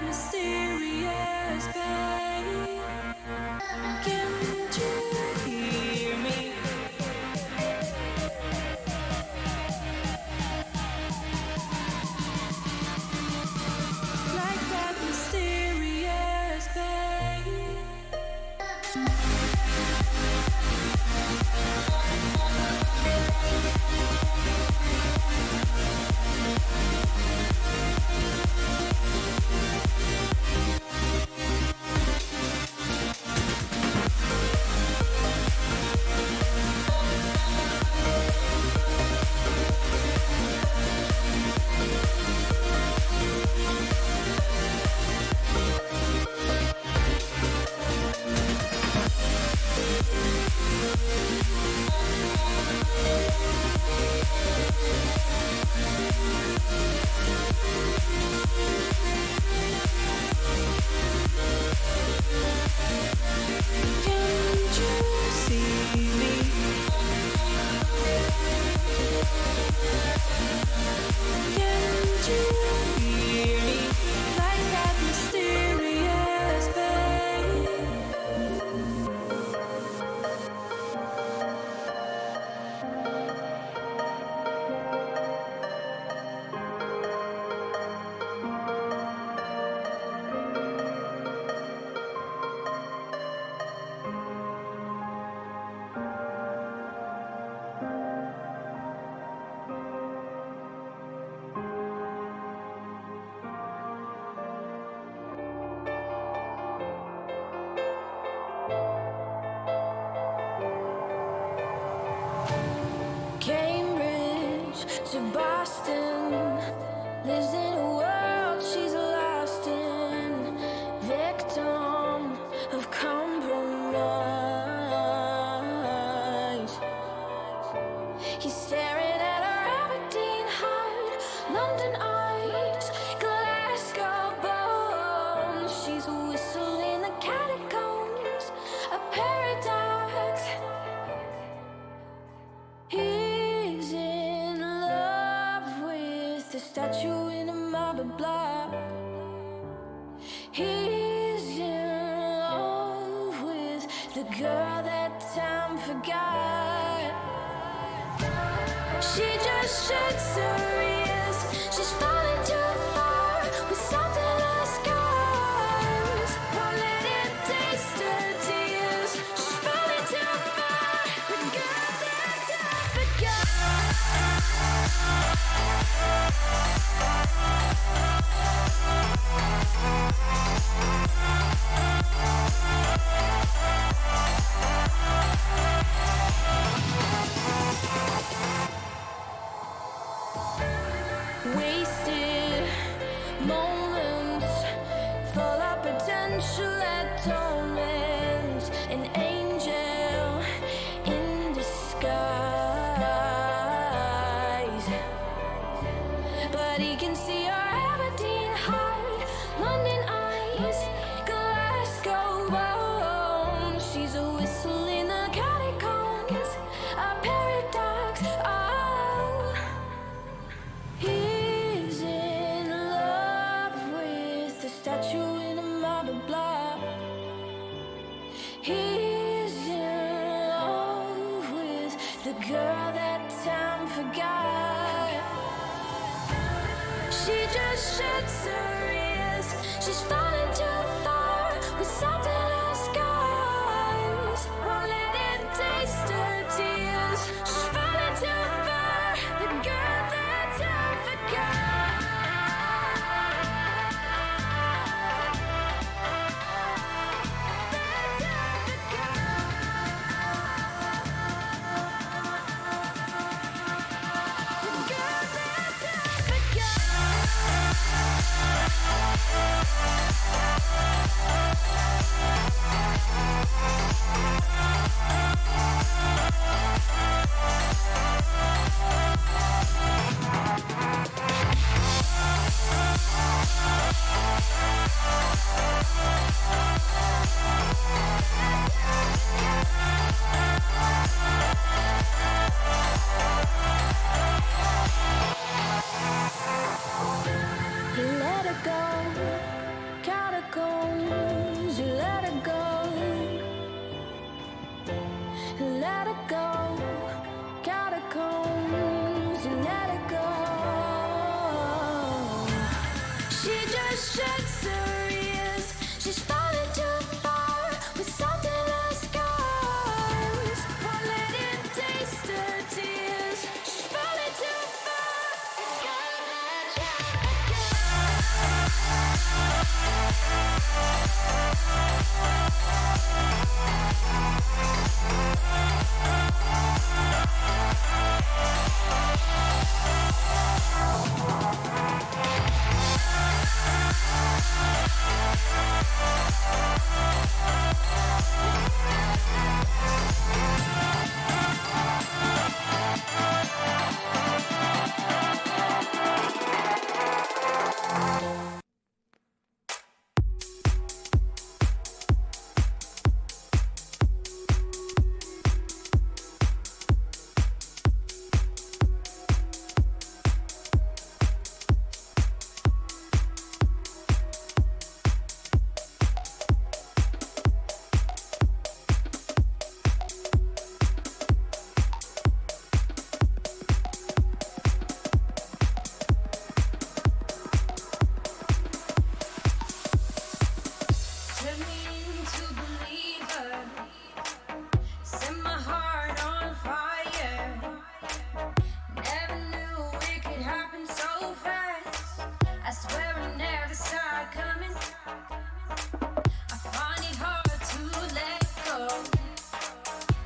mysterious pain. Can't you hear me? Like that mysterious pain. Cambridge to Boston, lives in a world she's lost in, victim of compromise. He's staring at her Aberdeen heart, London eyes, Glasgow bones. She's whistling the catacombs, a paradox. He's in love with the statue in a marble block. He's in love with the girl that time forgot. She just shakes her ears. She's falling too far with salt in her scars. Won't let it taste her tears. She's falling too far. The girl that time forgot. Wasted moments, full of potential atonement. An angel in disguise, but he can see her Aberdeen heart, London eyes, Glasgow bones. She's a whistle in the catacombs, a paradox. Oh, he's in love with the statue in a marble block. He's in love with the girl that time forgot. She just shuts her ears. She's falling too far with salt in her scars. Won't let it taste her tears. She's falling too far. The girl that time forgot. She just shakes her ears. She's falling too far with salt in her scars. Won't let him taste her tears. She's falling too far. Turn me into believer. Set my heart on fire. Never knew it could happen so fast. I swear I never saw it coming. I find it hard to let go.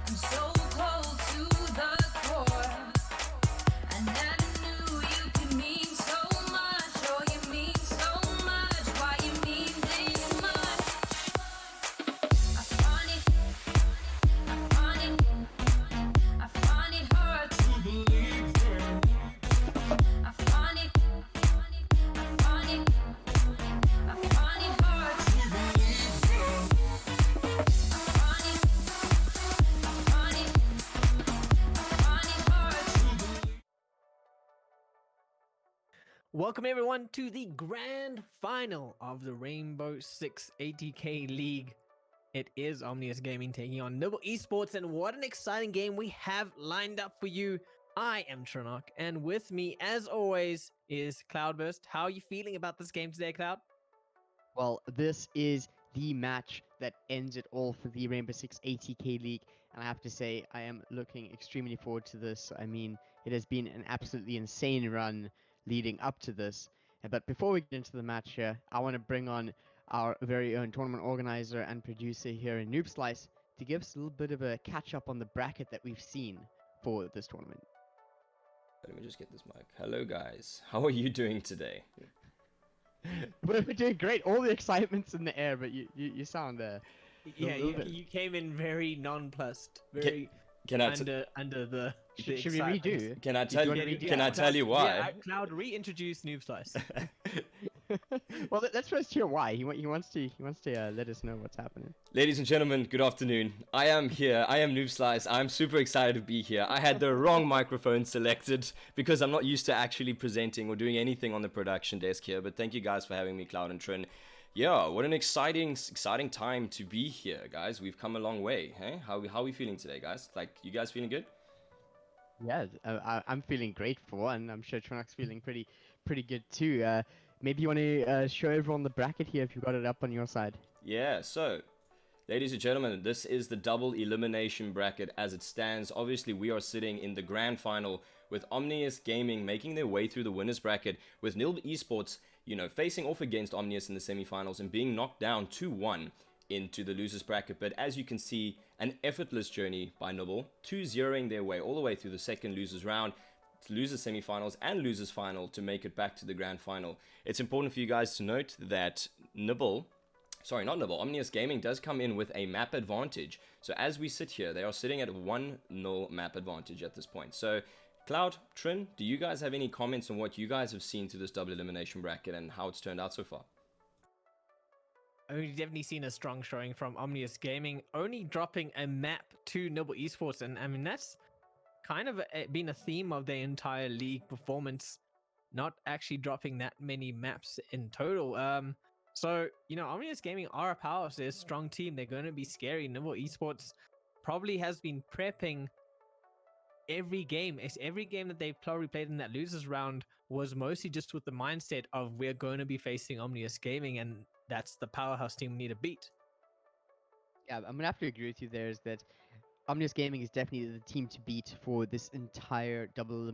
I'm so cold to the core. I never knew you could mean so much. Oh, you mean so much. Why you mean this much? I find it hard to believe it. I find it hard to believe it. I find it hard to believe. Welcome everyone to the grand final of the Rainbow Six ATK League. It is Omnius Gaming taking on Nibble Esports, and what an exciting game we have lined up for you. I am Trinok, and with me, as always, is Cloudburst. How are you feeling about this game today, Cloud? Well, this is the match that ends it all for the Rainbow Six ATK League, and I have to say, I am looking extremely forward to this. I mean, it has been an absolutely insane run leading up to this. But before we get into the match here, I want to bring on our very own tournament organizer and producer here in Noob Slice to give us a little bit of a catch up on the bracket that we've seen for this tournament. Let me just get this mic. Hello guys, how are you doing today? We're doing great. All the excitement's in the air, but you sound Yeah, little bit. you came in very nonplussed, very Can I under the Should we excitement. redo? can I Do you tell wanna you redo can I that? tell you why? Yeah, Cloud, reintroduce Noob Slice. Well, let's first hear why. He wants to let us know what's happening. Ladies and gentlemen, good afternoon. I am here. I am Noob Slice. I'm super excited to be here. I had the wrong microphone selected because I'm not used to actually presenting or doing anything on the production desk here. But thank you guys for having me, Cloud and Trin. Yeah, what an exciting time to be here, guys. We've come a long way. Hey, how are we feeling today, guys? Like, you guys feeling good? Yeah, I'm feeling great for one. I'm sure Tronak's feeling pretty good too. Maybe you want to show everyone the bracket here if you've got it up on your side. Yeah, so, ladies and gentlemen, this is the double elimination bracket as it stands. Obviously, we are sitting in the grand final with Omnius Gaming making their way through the winners bracket, with Nibble Esports, facing off against Omnius in the semifinals and being knocked down 2-1 into the losers bracket. But as you can see, an effortless journey by Nibble, 2-0ing their way all the way through the second losers round, losers semifinals and losers final to make it back to the grand final. It's important for you guys to note that Omnius Gaming does come in with a map advantage. So as we sit here, they are sitting at a 1-0 map advantage at this point. So Cloud, Trin, do you guys have any comments on what you guys have seen through this double elimination bracket and how it's turned out so far? We've definitely seen a strong showing from Omnius Gaming, only dropping a map to Nibble Esports, and I mean that's kind of been a theme of their entire league performance, not actually dropping that many maps in total. So Omnius Gaming are a powerhouse, they're a strong team, they're going to be scary. Nibble Esports probably has been prepping every game. It's every game that they've probably played in that losers round was mostly just with the mindset of we're going to be facing Omnius Gaming, and that's the powerhouse team we need to beat. Yeah, I'm gonna have to agree with you there. Is that Omnius Gaming is definitely the team to beat for this entire double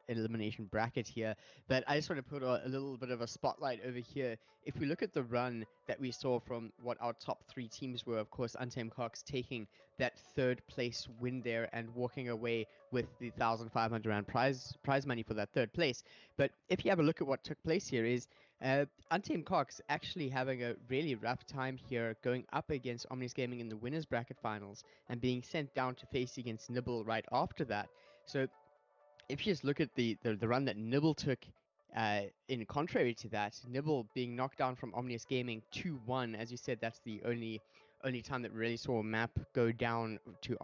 elimination bracket here. But I just want to put a little bit of a spotlight over here. If we look at the run that we saw from what our top three teams were, of course, Untamed Cox taking that third place win there and walking away with the 1,500 round prize money for that third place. But if you have a look at what took place here, is Untamed Cox actually having a really rough time here, going up against Omnius Gaming in the winners bracket finals and being sent down to face against Nibble right after that. So if you just look at the run that Nibble took, in contrary to that, Nibble being knocked down from Omnius Gaming 2-1, as you said, that's the only time that we really saw a map go down to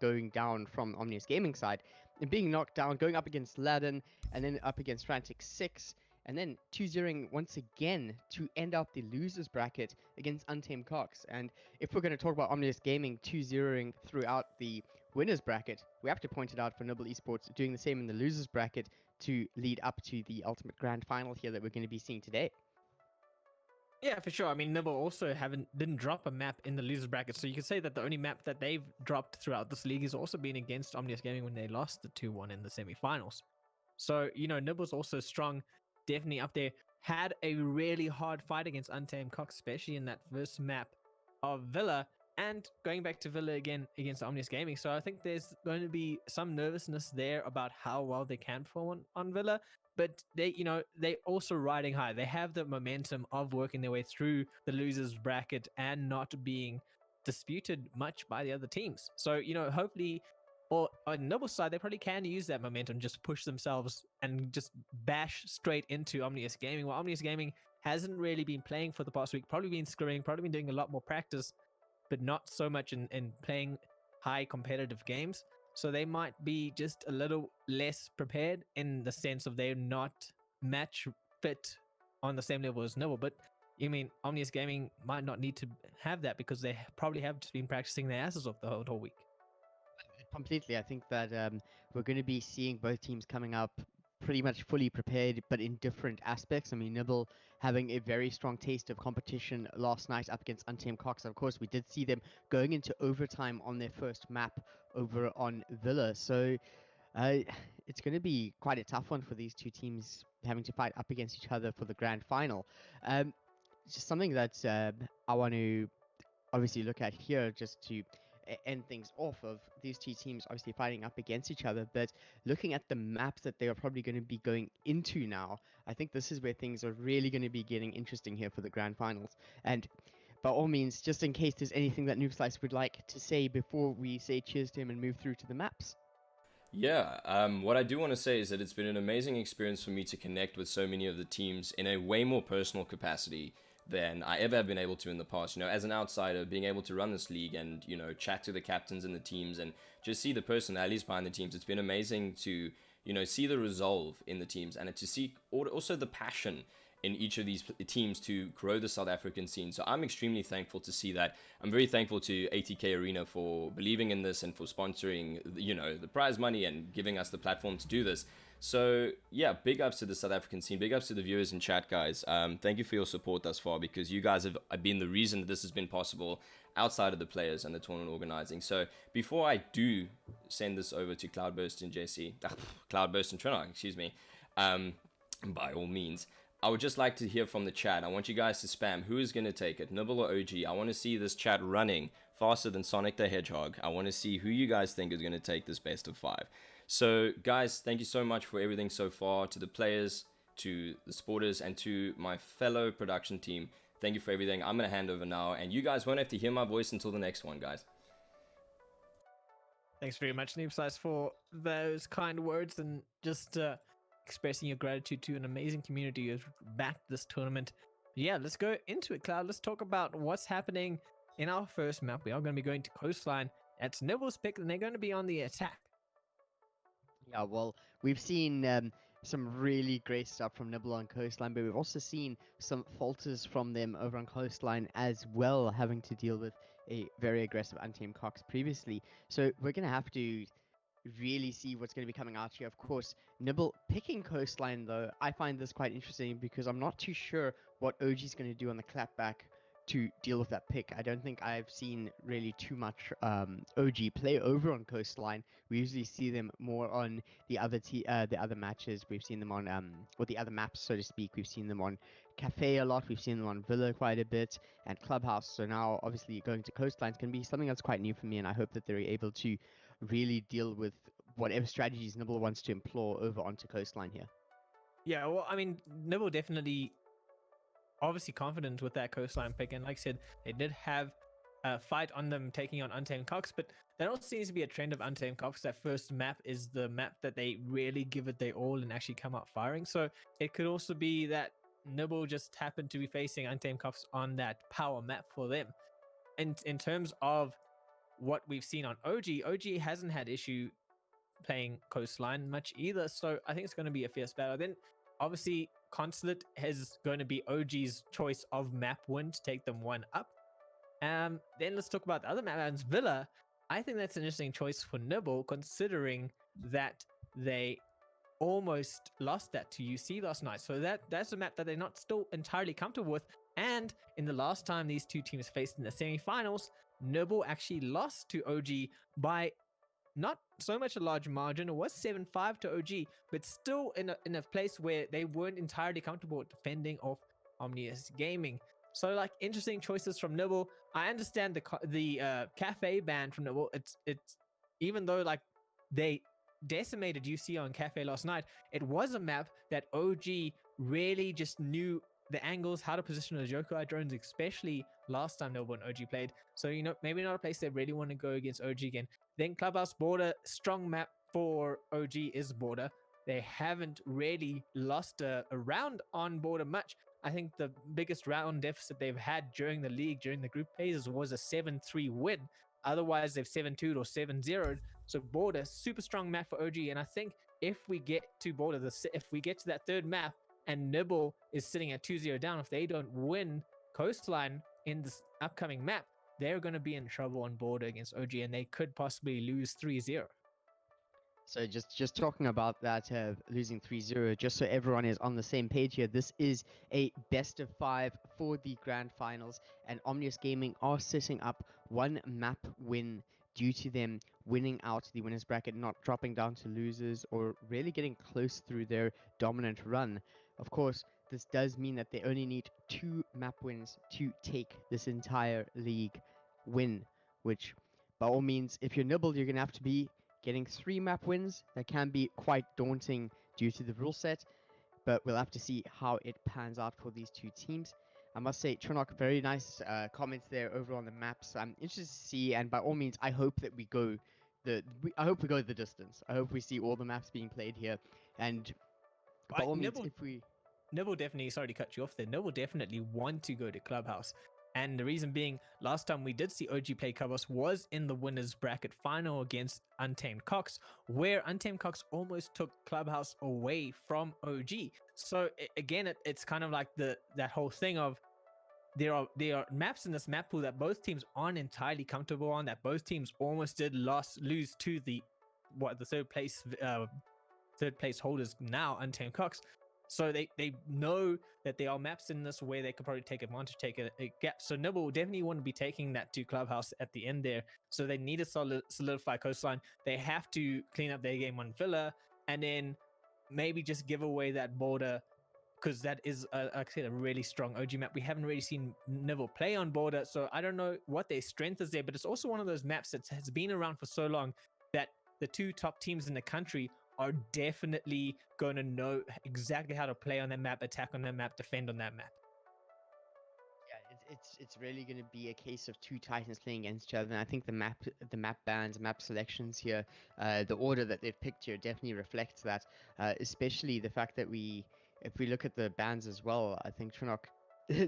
going down from Omnius Gaming side, and being knocked down, going up against Ladin, and then up against Frantic 6, and then 2-0ing once again to end up the losers bracket against Untamed Cox. And if we're going to talk about Omnius Gaming 2-0ing throughout the winners bracket, we have to point it out for Nibble Esports doing the same in the losers bracket to lead up to the ultimate grand final here that we're going to be seeing today. Yeah, for sure. I mean, Nibble also didn't drop a map in the losers bracket, so you can say that the only map that they've dropped throughout this league has also been against Omnius Gaming when they lost the 2-1 in the semifinals. So, Nibble's also strong, definitely up there. Had a really hard fight against Untamed Cox, especially in that first map of Villa, and going back to Villa again against Omnius Gaming. So I think there's going to be some nervousness there about how well they can perform on Villa. But they also riding high. They have the momentum of working their way through the losers bracket and not being disputed much by the other teams. So, hopefully, or on Noble side, they probably can use that momentum, just push themselves and just bash straight into Omnius Gaming. While Omnius Gaming hasn't really been playing for the past week, probably been screwing, probably been doing a lot more practice, but not so much in playing high competitive games. So they might be just a little less prepared in the sense of they're not match fit on the same level as Noble. But Omnius Gaming might not need to have that because they probably have just been practicing their asses off the whole week. Completely. I think that we're going to be seeing both teams coming up pretty much fully prepared, but in different aspects. I mean, Nibble having a very strong taste of competition last night up against Untamed Cox. Of course, we did see them going into overtime on their first map over on Villa. So it's going to be quite a tough one for these two teams having to fight up against each other for the grand final. Just something that I want to obviously look at here just to end things off of these two teams obviously fighting up against each other, but looking at the maps that they are probably going to be going into now, I think this is where things are really going to be getting interesting here for the grand finals. And by all means, just in case there's anything that Noob Slice would like to say before we say cheers to him and move through to the maps. Yeah, what I do want to say is that it's been an amazing experience for me to connect with so many of the teams in a way more personal capacity than I ever have been able to in the past. As an outsider, being able to run this league and, chat to the captains and the teams and just see the personalities behind the teams, it's been amazing to, see the resolve in the teams and to see also the passion in each of these teams to grow the South African scene. So I'm extremely thankful to see that. I'm very thankful to ATK Arena for believing in this and for sponsoring, the prize money and giving us the platform to do this. So yeah, big ups to the South African scene. Big ups to the viewers in chat, guys. Thank you for your support thus far, because you guys have been the reason that this has been possible outside of the players and the tournament organizing. So before I do send this over to Cloudburst and Cloudburst and Trinog, excuse me, by all means, I would just like to hear from the chat. I want you guys to spam. Who is going to take it? Nibble or OG? I want to see this chat running faster than Sonic the Hedgehog. I want to see who you guys think is going to take this best of 5. So, guys, thank you so much for everything so far. To the players, to the supporters, and to my fellow production team, thank you for everything. I'm going to hand over now, and you guys won't have to hear my voice until the next one, guys. Thanks very much, Noob Slice, for those kind words and just expressing your gratitude to an amazing community who has backed this tournament. But yeah, let's go into it, Cloud. Let's talk about what's happening in our first map. We are going to be going to Coastline. That's Nibble's pick, and they're going to be on the attack. Yeah, well, we've seen some really great stuff from Nibble on Coastline, but we've also seen some falters from them over on Coastline as well, having to deal with a very aggressive Untamed Cox previously. So we're going to have to really see what's going to be coming out here. Of course, Nibble picking Coastline, though, I find this quite interesting because I'm not too sure what OG's going to do on the clapback to deal with that pick. I don't think I've seen really too much OG play over on Coastline. We usually see them more on the other matches. We've seen them on or the other maps, so to speak. We've seen them on Cafe a lot. We've seen them on Villa quite a bit and Clubhouse. So now, obviously, going to Coastline is going to be something that's quite new for me, and I hope that they're able to really deal with whatever strategies Nibble wants to employ over onto Coastline here. Yeah, well, I mean, Nibble definitely obviously confident with that Coastline pick, and like I said, they did have a fight on them taking on Untamed Cox, but there also seems to be a trend of Untamed Cox. That first map is the map that they really give it their all and actually come out firing. So it could also be that Nibble just happened to be facing Untamed Cox on that power map for them. And in terms of what we've seen on OG hasn't had issue playing Coastline much either. So I think it's going to be a fierce battle. Then obviously Consulate is going to be OG's choice of map win to take them one up. Then let's talk about the other map, and Villa. I think that's an interesting choice for Nibble, considering that they almost lost that to UC last night. So that's a map that they're not still entirely comfortable with. And in the last time these two teams faced in the semifinals, Nibble actually lost to OG by not so much a large margin. It was 7-5 to OG, but still in a place where they weren't entirely comfortable defending off Omnius Gaming. So like interesting choices from Nibble. I understand the cafe ban from Nibble. It's even though like they decimated UC on cafe last night, it was a map that OG really just knew the angles, how to position those Yokai drones, especially last time Nibble and OG played. So, you know, maybe not a place they really want to go against OG again. Then Clubhouse Border, strong map for OG is Border. They haven't really lost a round on Border much. I think the biggest round deficit they've had during the league, during the group phases, was a 7-3 win. Otherwise, they've 7-2 or 7-0. So Border, super strong map for OG. And I think if we get to Border, if we get to that third map, and Nibble is sitting at 2-0 down, if they don't win Coastline in this upcoming map, they're going to be in trouble on Border against OG, and they could possibly lose 3-0. So just talking about that, losing 3-0, just so everyone is on the same page here, this is a best of 5 for the grand finals, and Omnius Gaming are setting up one map win due to them winning out the winners bracket, not dropping down to losers or really getting close through their dominant run. Of course, this does mean that they only need 2 map wins to take this entire league win, which by all means, if you're Nibble, you're going to have to be getting 3 map wins. That can be quite daunting due to the rule set, but we'll have to see how it pans out for these two teams. I must say, Trinok, very nice comments there over on the maps. I'm interested to see, and by all means, I hope that we go the distance. I hope we see all the maps being played here, and by all means, if we Nibble definitely, sorry to cut you off there, Nibble definitely want to go to Clubhouse. And the reason being, last time we did see OG play Clubhouse was in the winners bracket final against Untamed Cox, where Untamed Cox almost took Clubhouse away from OG. So again, it's kind of like that whole thing of there are maps in this map pool that both teams aren't entirely comfortable on, that both teams almost did lose to the third place holders now, Untamed Cox. So they know that there are maps in this where they could probably take advantage, take a gap. So Nibble will definitely want to be taking that to Clubhouse at the end there. So they need to solidify Coastline. They have to clean up their game on Villa, and then maybe just give away that Border, because that is a really strong OG map. We haven't really seen Nibble play on Border, so I don't know what their strength is there, but it's also one of those maps that has been around for so long that the 2 top teams in the country are definitely going to know exactly how to play on that map, attack on that map, defend on that map. Yeah, it's really going to be a case of 2 Titans playing against each other, and I think the map bans, map selections here, the order that they've picked here definitely reflects that, especially the fact that if we look at the bans as well, I think Trinok,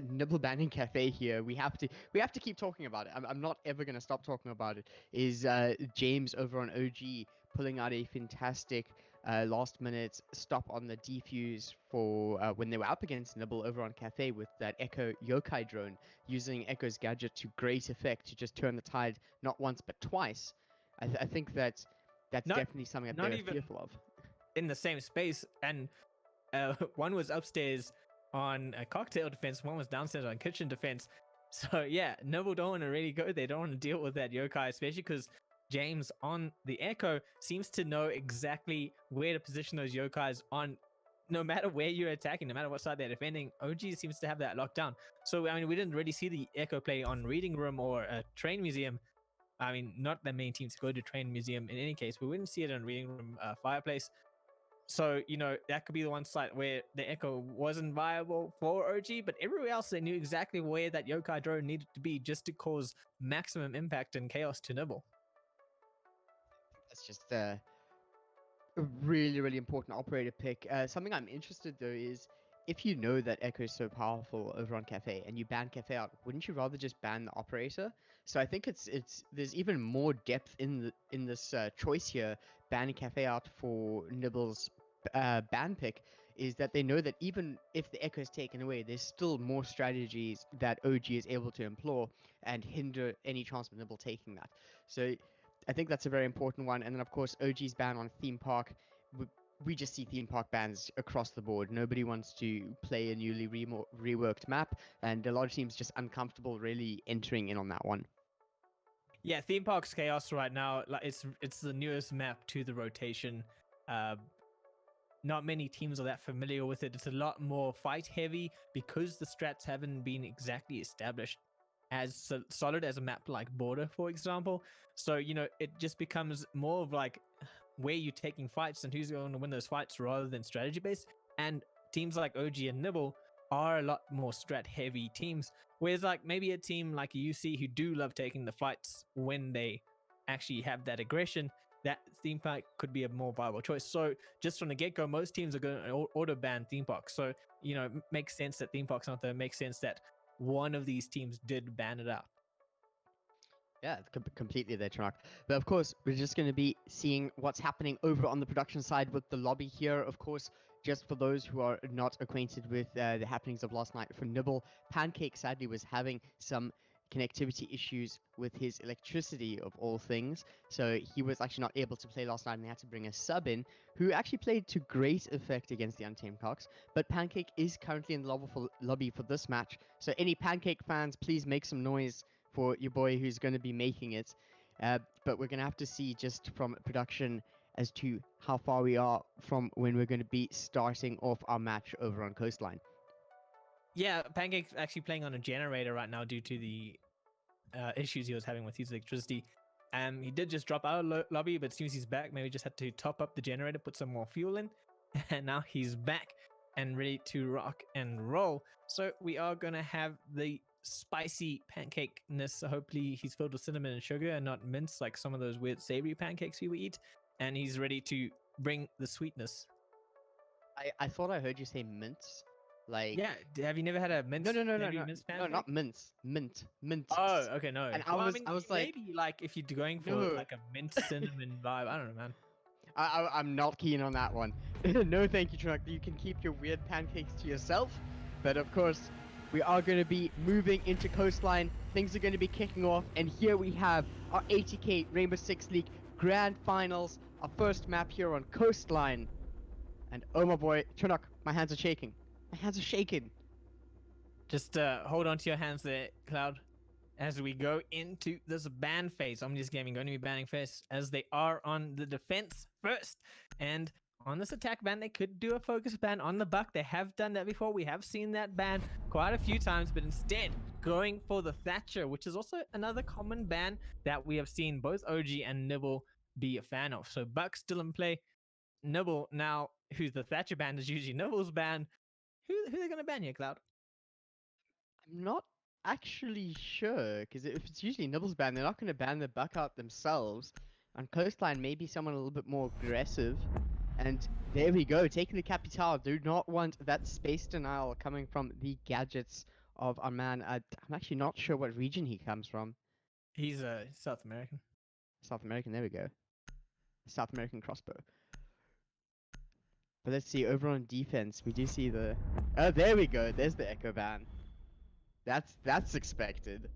Nibble banning Cafe here, we have to keep talking about it. I'm not ever going to stop talking about it. Is James over on OG pulling out a fantastic last minute stop on the defuse for when they were up against Nibble over on Cafe with that Echo Yokai drone, using Echo's gadget to great effect to just turn the tide not once but twice. I think that that's Not definitely something that not they're even fearful of. in the same space, and one was upstairs on a cocktail defense, one was downstairs on kitchen defense. So yeah, Nibble don't want to really go there. Don't want to deal with that yokai, especially because James on the Echo seems to know exactly where to position those yokais on. No matter where you're attacking, no matter what side they're defending, OG seems to have that locked down. So I mean, we didn't really see the Echo play on Reading Room or a Train Museum. I mean, not the main teams go to Train Museum in any case, but we didn't see it on Reading Room Fireplace. So, that could be the one site where the Echo wasn't viable for OG, but everywhere else they knew exactly where that yokai drone needed to be just to cause maximum impact and chaos to Nibble. That's just a really, really important operator pick. Something I'm interested though is if you know that Echo is so powerful over on Cafe and you ban Cafe out, wouldn't you rather just ban the operator? So I think it's there's even more depth in this choice here. Banning Cafe out for Nibble's ban pick is that they know that even if the Echo is taken away, there's still more strategies that OG is able to employ and hinder any chance of Nibble taking that. So I think that's a very important one. And then, of course, OG's ban on theme park. We just see theme park bans across the board. Nobody wants to play a newly reworked map, and a lot of teams just uncomfortable really entering in on that one. Yeah, Theme Park's chaos right now, like it's the newest map to the rotation. Not many teams are that familiar with it. It's a lot more fight heavy because the strats haven't been exactly established as solid as a map like Border, for example. So, it just becomes more of like where you're taking fights and who's going to win those fights rather than strategy based. And teams like OG and Nibble are a lot more strat heavy teams. Whereas, like, maybe a team like UC who do love taking the fights when they actually have that aggression, that theme park could be a more viable choice. So just from the get-go, most teams are going to auto ban theme parks. So it makes sense that theme park's not there. It makes sense that one of these teams did ban it out. Yeah, completely there, Charnock. But of course, we're just going to be seeing what's happening over on the production side with the lobby here. Of course, just for those who are not acquainted with the happenings of last night for Nibble, Pancake sadly was having some connectivity issues with his electricity of all things. So he was actually not able to play last night and they had to bring a sub in who actually played to great effect against the Untamed Cox. But Pancake is currently in the lobby for this match. So any Pancake fans, please make some noise for your boy who's going to be making it. But we're going to have to see just from production as to how far we are from when we're going to be starting off our match over on Coastline. Yeah, Pancake's actually playing on a generator right now due to the issues he was having with his electricity. He did just drop out of lobby, but as soon as he's back, maybe just had to top up the generator, put some more fuel in, and now he's back and ready to rock and roll. So we are going to have the spicy pancake-ness. Hopefully he's filled with cinnamon and sugar and not mince like some of those weird savory pancakes we would eat. And he's ready to bring the sweetness. I thought I heard you say mince. Like Yeah, have you never had a mince? no, Mince pancake? not mince, mint. Oh, okay, no. And Well, I was like, maybe like if you're going for no. like a mint cinnamon vibe, I don't know, man. I'm not keen on that one. No, thank you, Truck. You can keep your weird pancakes to yourself. But of course, we are going to be moving into Coastline. Things are going to be kicking off. And here we have our 80k Rainbow Six League Grand Finals. Our first map here on Coastline. And oh my boy, Chunuk, my hands are shaking. My hands are shaking. Just hold on to your hands there, Cloud, as we go into this ban phase. Omnius Gaming going to be banning first, as they are on the defense first. And on this attack ban, they could do a focus ban on the Buck. They have done that before. We have seen that ban quite a few times, but instead going for the Thatcher, which is also another common ban that we have seen both OG and Nibble be a fan of. So Buck still in play. Nibble now, who's the Thatcher ban is usually Nibble's ban. Who are they going to ban here, Cloud? I'm not actually sure, because if it's usually Nibble's ban, they're not going to ban the Buck out themselves. On Coastline, maybe someone a little bit more aggressive. And there we go, taking the Capital. Do not want that space denial coming from the gadgets of our man. I'm actually not sure what region he comes from. He's South American. South American, there we go. South American crossbow. But let's see, over on defense, we do see the... Oh, there we go, there's the Echo ban. That's expected.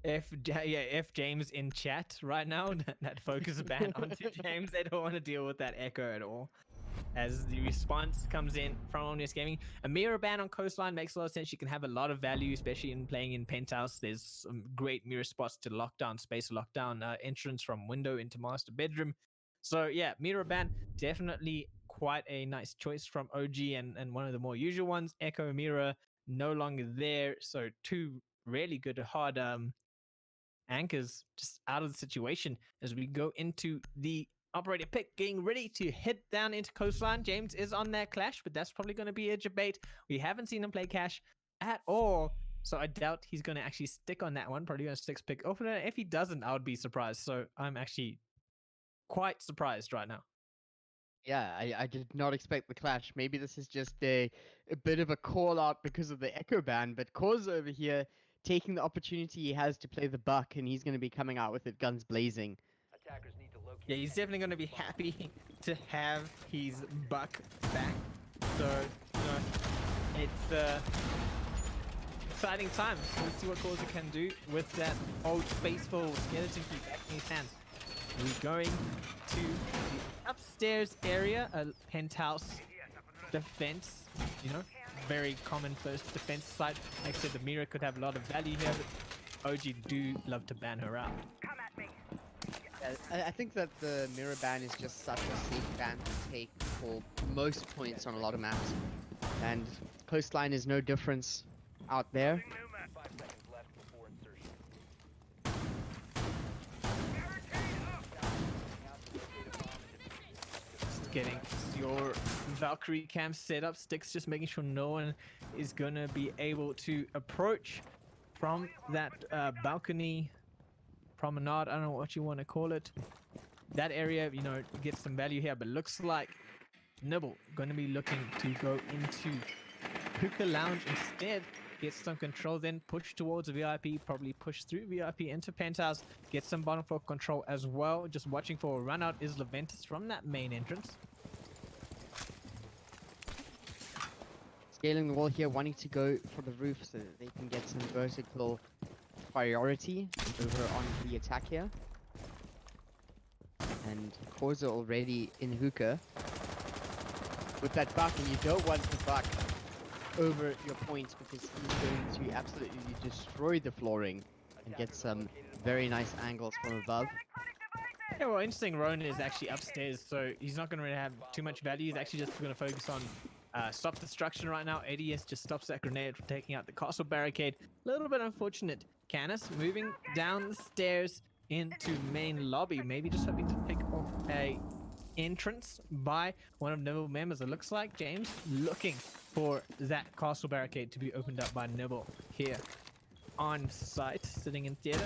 If James in chat right now that focus ban onto James, they don't want to deal with that echo at all. As the response comes in from Omnius Gaming, a mirror ban on Coastline makes a lot of sense. You can have a lot of value, especially in playing in Penthouse. There's some great mirror spots to lock down space, lock down entrance from window into master bedroom. So yeah, mirror ban definitely quite a nice choice from OG, and one of the more usual ones. Echo mirror no longer there, so two really good hard anchors just out of the situation as we go into the operator pick, getting ready to hit down into Coastline. James is on that Clash, but that's probably going to be a debate. We haven't seen him play Cash at all, so I doubt he's going to actually stick on that one. Probably going to six pick opener. If he doesn't, I would be surprised. So I'm actually quite surprised right now. Yeah, I did not expect the clash. Maybe this is just a bit of a call out because of the echo ban, but Cause over here taking the opportunity he has to play the buck, and he's going to be coming out with it guns blazing. Yeah, he's definitely going to be happy to have his buck back. So, you know, it's exciting times. Let's see what Causer can do with that old faithful skeleton key back in his hands. We're going to the upstairs area, a penthouse defense, you know, very common first defense site. Like I said, the mirror could have a lot of value here, but OG do love to ban her out. I think that the mirror ban is just such a safe ban to take for most points on a lot of maps, and Coastline is no difference out there. Just getting your Valkyrie camp set up, Sticks just making sure no one is gonna be able to approach from that balcony promenade. I don't know what you want to call it. That area, you know, gets some value here, but looks like Nibble going to be looking to go into Hookah Lounge instead. Get some control, then push towards VIP, probably push through VIP into Penthouse, get some bottom floor control as well. Just watching for a run out is Leventus from that main entrance. Scaling the wall here, wanting to go for the roof so that they can get some vertical priority over on the attack here. And Corza already in hookah with that buck, and you don't want the buck over your points because he's going to absolutely destroy the flooring and get some very nice angles from above. Yeah, well, interesting. Ronan is actually upstairs, so he's not going to really have too much value. He's actually just going to focus on stop destruction right now. ADS just stops that grenade from taking out the castle barricade. A little bit unfortunate. Canis moving down the stairs into main lobby, maybe just hoping to pick off a entrance by one of Nibble members. It looks like James looking for that castle barricade to be opened up by Nibble here on site, sitting in theater.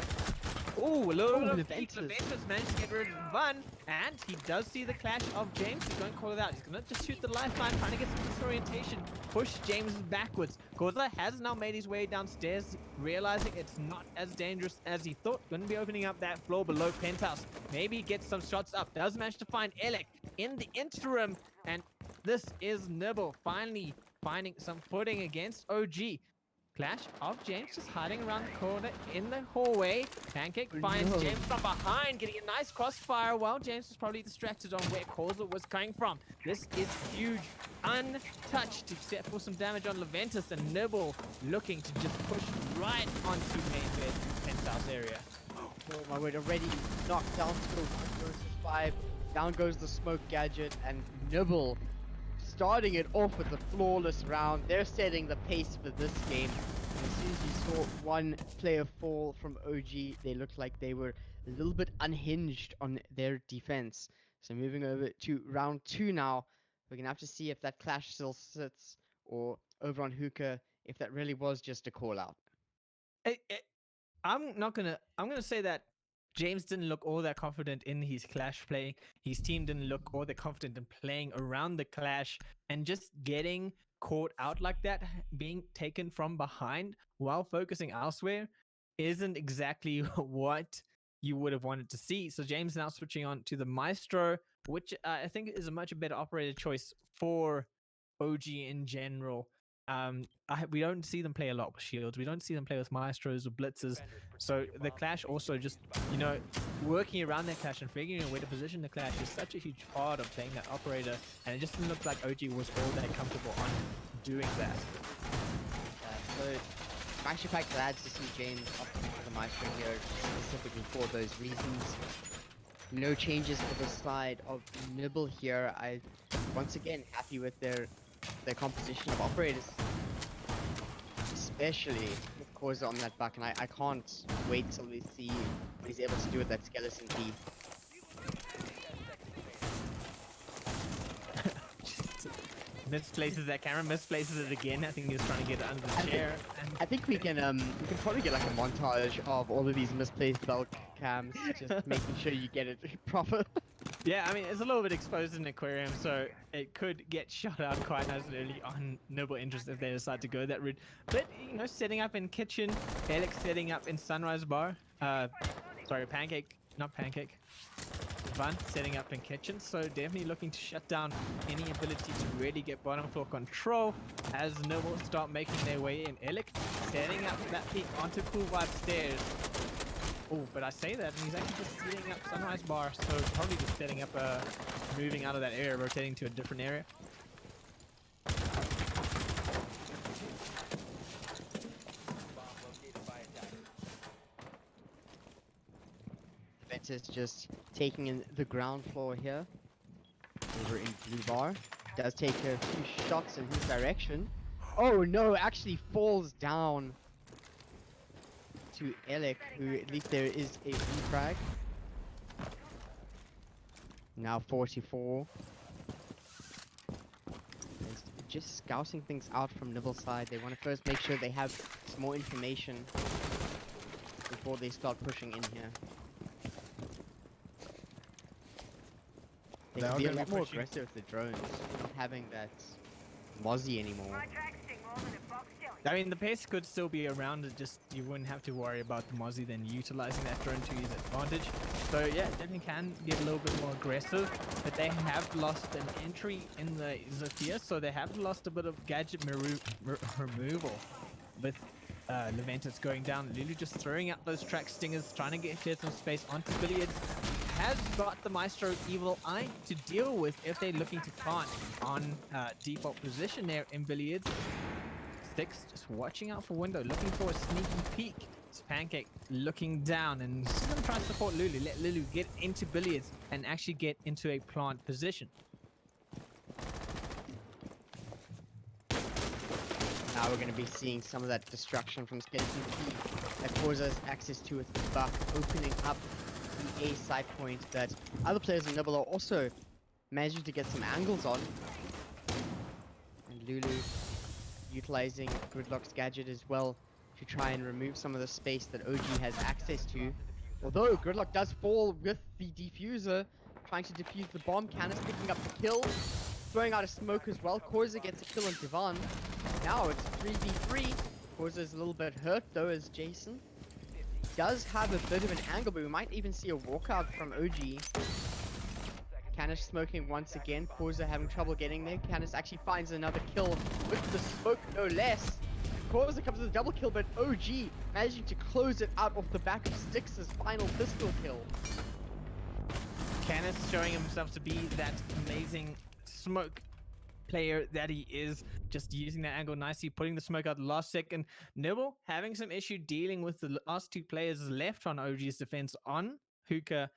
Oh, a little bit of Leventus managed to get rid of Van, and he does see the clash of James. He's going to call it out. He's going to just shoot the lifeline, trying to get some disorientation, push James backwards. Gorza has now made his way downstairs, realizing it's not as dangerous as he thought. Going to be opening up that floor below Penthouse. Maybe get some shots up. Does manage to find Elec in the interim, and this is Nibble finally finding some footing against OG. Clash of James just hiding around the corner in the hallway. Pancake finds James from behind, getting a nice crossfire while James was probably distracted on where Causal was coming from. This is huge. Untouched to set for some damage on Leventus, and Nibble looking to just push right onto main bed Penthouse area. Oh my word, already knocked down to 1 versus 5. Down goes the smoke gadget, and Nibble starting it off with a flawless round. They're setting the pace for this game. And as soon as you saw one player fall from OG, they looked like they were a little bit unhinged on their defense. So moving over to round 2 now, we're going to have to see if that clash still sits, or over on Hookah, if that really was just a call out. I'm gonna say that James didn't look all that confident in his clash play. His team didn't look all that confident in playing around the clash, and just getting caught out like that, being taken from behind while focusing elsewhere, isn't exactly what you would have wanted to see. So James now switching on to the Maestro, which I think is a much better operator choice for OG in general. we don't see them play a lot with shields. We don't see them play with maestros or blitzers. So the clash also just, working around that clash and figuring out where to position the clash is such a huge part of playing that operator. And it just didn't look like OG was all that comfortable on doing that. So I'm actually quite glad to see James opting for the Maestro here, specifically for those reasons. No changes for the side of Nibble here. I once again happy with their composition of operators, especially with Corza on that back, and I can't wait till we see what he's able to do with that skeleton key. Misplaces that camera, misplaces it again. I think he was trying to get it under the chair. I think we can probably get like a montage of all of these misplaced belt cams, just making sure you get it proper. Yeah, I mean, it's a little bit exposed in aquarium, so it could get shot out quite nice and early on Nibble interest if they decide to go that route. But, setting up in kitchen, Alex setting up in Sunrise Bar, sorry, Pancake, not Pancake, Van setting up in kitchen, so definitely looking to shut down any ability to really get bottom floor control as Nibble start making their way in. Alec setting up that peek onto Cool Vibe stairs. Oh, but I say that, and he's actually just setting up Sunrise Bar, so probably just setting up moving out of that area, rotating to a different area. Ventus just taking in the ground floor here. Over in Blue Bar. Does take a few shots in his direction. Oh no, actually falls down to Alec, who at least there is a frag. Now 44. Is just scouting things out from Nibble's side. They want to first make sure they have some more information before they start pushing in here. They can be a lot more aggressive with the drones, not having that Mozzie anymore. I mean, the pace could still be around, it just you wouldn't have to worry about the Mozzie then utilizing that drone to his advantage. So yeah, definitely can get a little bit more aggressive, but they have lost an entry in the Zofia, so they have lost a bit of gadget removal with Leventus going down. Lulu just throwing out those track stingers, trying to get clear some space onto Billiards. Has got the Maestro Evil Eye to deal with if they're looking to plant on default position there in Billiards. Sticks just watching out for window, looking for a sneaky peek. It's Pancake looking down, and he's going to try to support Lulu. Let Lulu get into Billiards and actually get into a plant position. Now we're going to be seeing some of that destruction from Skeleton Key that causes access to with the buck, opening up the A side point that other players in Nibble are also managing to get some angles on. And Lulu utilizing Gridlock's gadget as well to try and remove some of the space that OG has access to. Although Gridlock does fall with the diffuser, trying to defuse the bomb. Canis picking up the kill, throwing out a smoke as well. Korza gets a kill on Divan. Now it's 3v3. Korza's a little bit hurt though, as Jason does have a bit of an angle, but we might even see a walkout from OG. Canis smoking once again. Korza having trouble getting there. Canis actually finds another kill with the smoke, no less. Korza comes with a double kill, but OG managing to close it out off the back of Styx's final pistol kill. Canis showing himself to be that amazing smoke player that he is, just using that angle nicely, putting the smoke out the last second. Nibble having some issue dealing with the last two players left on OG's defense on Hookah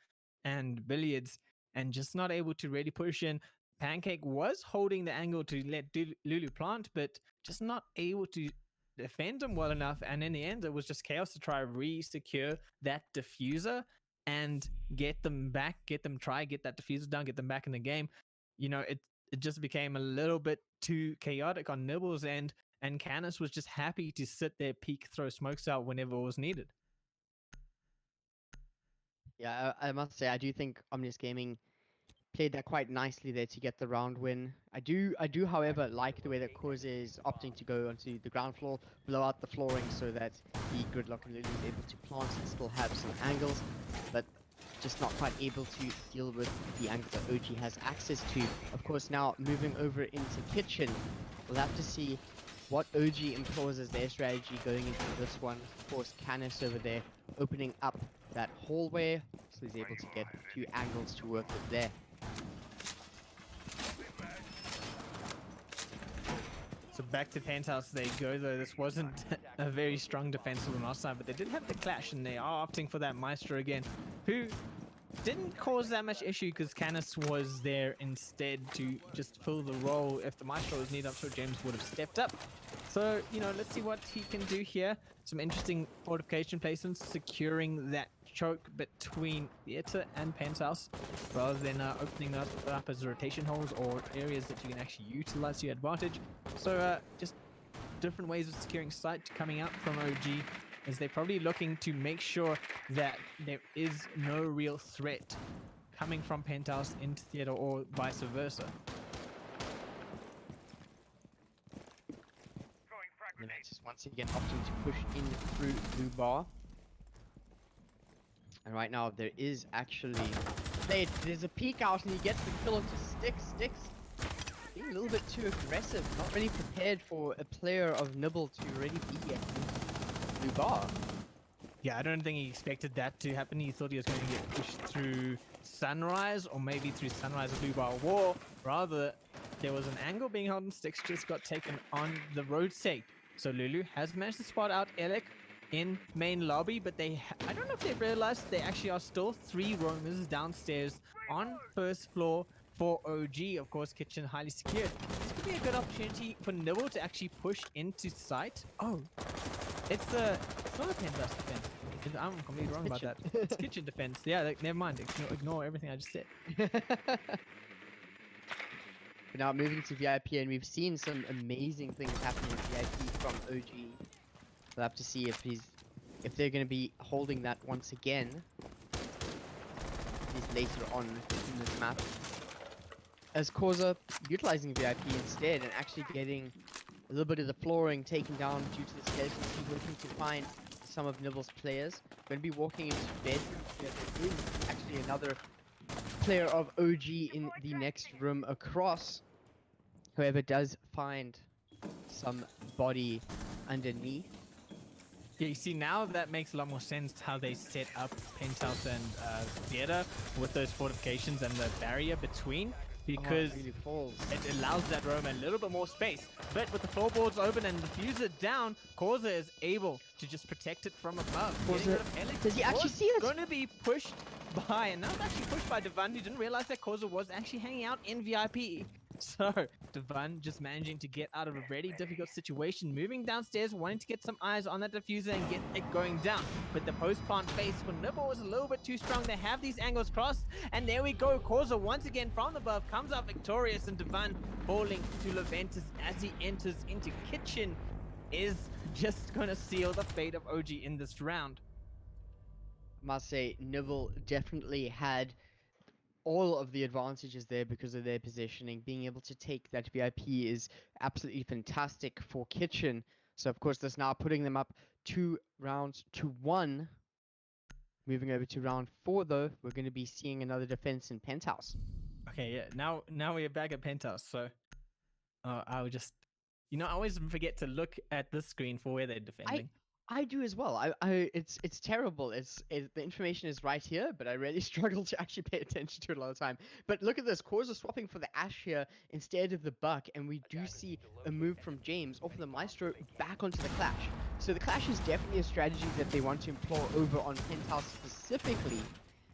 and Billiards, and just not able to really push in. Pancake was holding the angle to let Lulu plant, but just not able to defend him well enough, and in the end it was just chaos to try re-secure that diffuser and get them back, get that diffuser down, get them back in the game. It just became a little bit too chaotic on Nibble's end, and Canis was just happy to sit there, peek, throw smokes out whenever it was needed. Yeah, I must say, I do think Omnius Gaming played that quite nicely there to get the round win. I do, however, like the way that Korza is opting to go onto the ground floor, blow out the flooring so that the Gridlock and Lulu is able to plant and still have some angles, but just not quite able to deal with the angles that OG has access to. Of course, now moving over into kitchen, we'll have to see what OG employs as their strategy going into this one. Of course, Canis over there opening up that hallway, so he's able to get a few angles to work with there. So back to Penthouse they go, though. This wasn't a very strong defense on our side, but they did have the clash, and they are opting for that Maestro again, who didn't cause that much issue because Canis was there instead to just fill the role. If the Maestro was needed, I'm sure James would have stepped up. So, you know, let's see what he can do here. Some interesting fortification placements, securing that choke between Theater and Penthouse, rather than opening up as rotation holes or areas that you can actually utilize to your advantage. So just different ways of securing site coming out from OG, as they're probably looking to make sure that there is no real threat coming from Penthouse into Theater or vice versa. The Nets is once again opting to push in through blue bar. And right now there is actually there's a peek out and he gets the kill onto Sticks. Being a little bit too aggressive, not really prepared for a player of Nibble to already be at blue bar. Yeah, I don't think he expected that to happen. He thought he was going to get pushed through Sunrise, or maybe through Sunrise or Blue Bar Wall. Rather, there was an angle being held, and Sticks just got taken on the road sake. So Lulu has managed to spot out Elec in main lobby, but I don't know if they've realized there actually are still 3 roamers downstairs on first floor for OG. Of course, kitchen highly secured. This could be a good opportunity for Nibble to actually push into sight. Oh, it's not a Penthouse defense. I'm completely wrong about that. It's kitchen defense. Yeah, never mind. Ignore everything I just said. But now moving to VIP, and we've seen some amazing things happen in VIP from OG. We'll have to see if they're going to be holding that once again. These later on in this map. As Causa utilizing VIP instead and actually getting a little bit of the flooring taken down due to the skeletons. He's looking to find some of Nibble's players. Going to be walking into bedroom. There is actually another player of OG in the next room across. Whoever does find some body underneath. Yeah, you see, now that makes a lot more sense how they set up Penthouse and Theater with those fortifications and the barrier between, because it really falls. it allows that roam a little bit more space. But with the floorboards open and the fuser down, Causa is able to just protect it from above. Causa, does he actually see it? Going to be pushed by, and now it's actually pushed by Devan, who didn't realize that Causa was actually hanging out in VIP. So, Devan just managing to get out of a very difficult situation, moving downstairs, wanting to get some eyes on that diffuser and get it going down. But the post-plant base for Nibble was a little bit too strong. They have these angles crossed, and there we go. Causa once again from above comes out victorious, and Devan falling to Leventus as he enters into kitchen is just going to seal the fate of OG in this round. I must say, Nibble definitely had all of the advantages there because of their positioning. Being able to take that VIP is absolutely fantastic for kitchen. So of course that's now putting them up 2 rounds to 1. Moving over to round 4 though, we're going to be seeing another defense in Penthouse. Okay, yeah, now we're back at Penthouse. So I would just, I always forget to look at this screen for where they're defending. I do as well. It's terrible. The information is right here, but I really struggle to actually pay attention to it a lot of the time. But look at this. Causa swapping for the Ash here instead of the Buck, and we do see a move from James off of the Maestro back onto the Clash. So the Clash is definitely a strategy that they want to employ over on Penthouse specifically.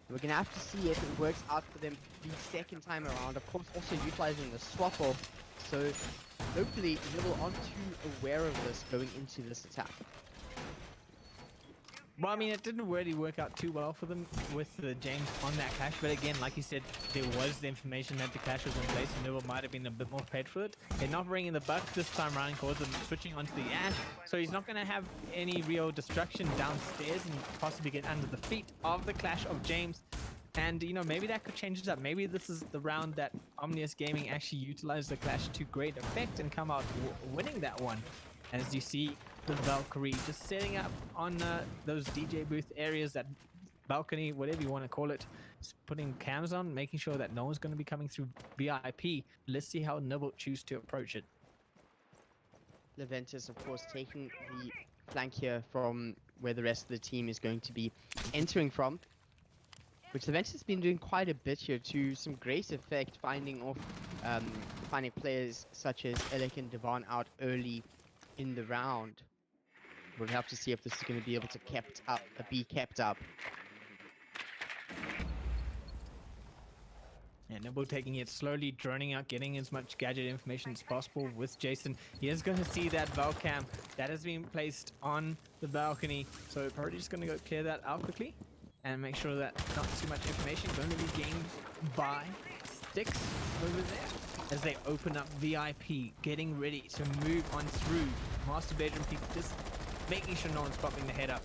We're going to have to see if it works out for them the second time around. Of course, also utilizing the swap off. So hopefully Nibble aren't too aware of this going into this attack. Well, I mean, it didn't really work out too well for them with the James on that clash. But again, like you said, there was the information that the clash was in place, and Nibble might have been a bit more prepared for it. They're not bringing the Buck this time around, Causa switching onto the Ash. So he's not going to have any real destruction downstairs and possibly get under the feet of the clash of James. And, maybe that could change it up. Maybe this is the round that Omnius Gaming actually utilized the clash to great effect and come out winning that one. As you see, the Valkyrie just setting up on those DJ booth areas, that balcony, whatever you want to call it, just putting cams on, making sure that no one's going to be coming through VIP. Let's see how Nibble choose to approach it. Leventis, of course, taking the flank here from where the rest of the team is going to be entering from, which Leventis has been doing quite a bit here to some great effect, finding players such as Elik and Devon out early in the round. We'll have to see if this is going to be able to be kept up. And Nibble taking it slowly, droning out, getting as much gadget information as possible with Jason. He is going to see that Valcam that has been placed on the balcony. So probably just going to go clear that out quickly and make sure that not too much information going to be gained by Sticks over there. As they open up VIP, getting ready to move on through. Master bedroom people just making sure no one's popping the head up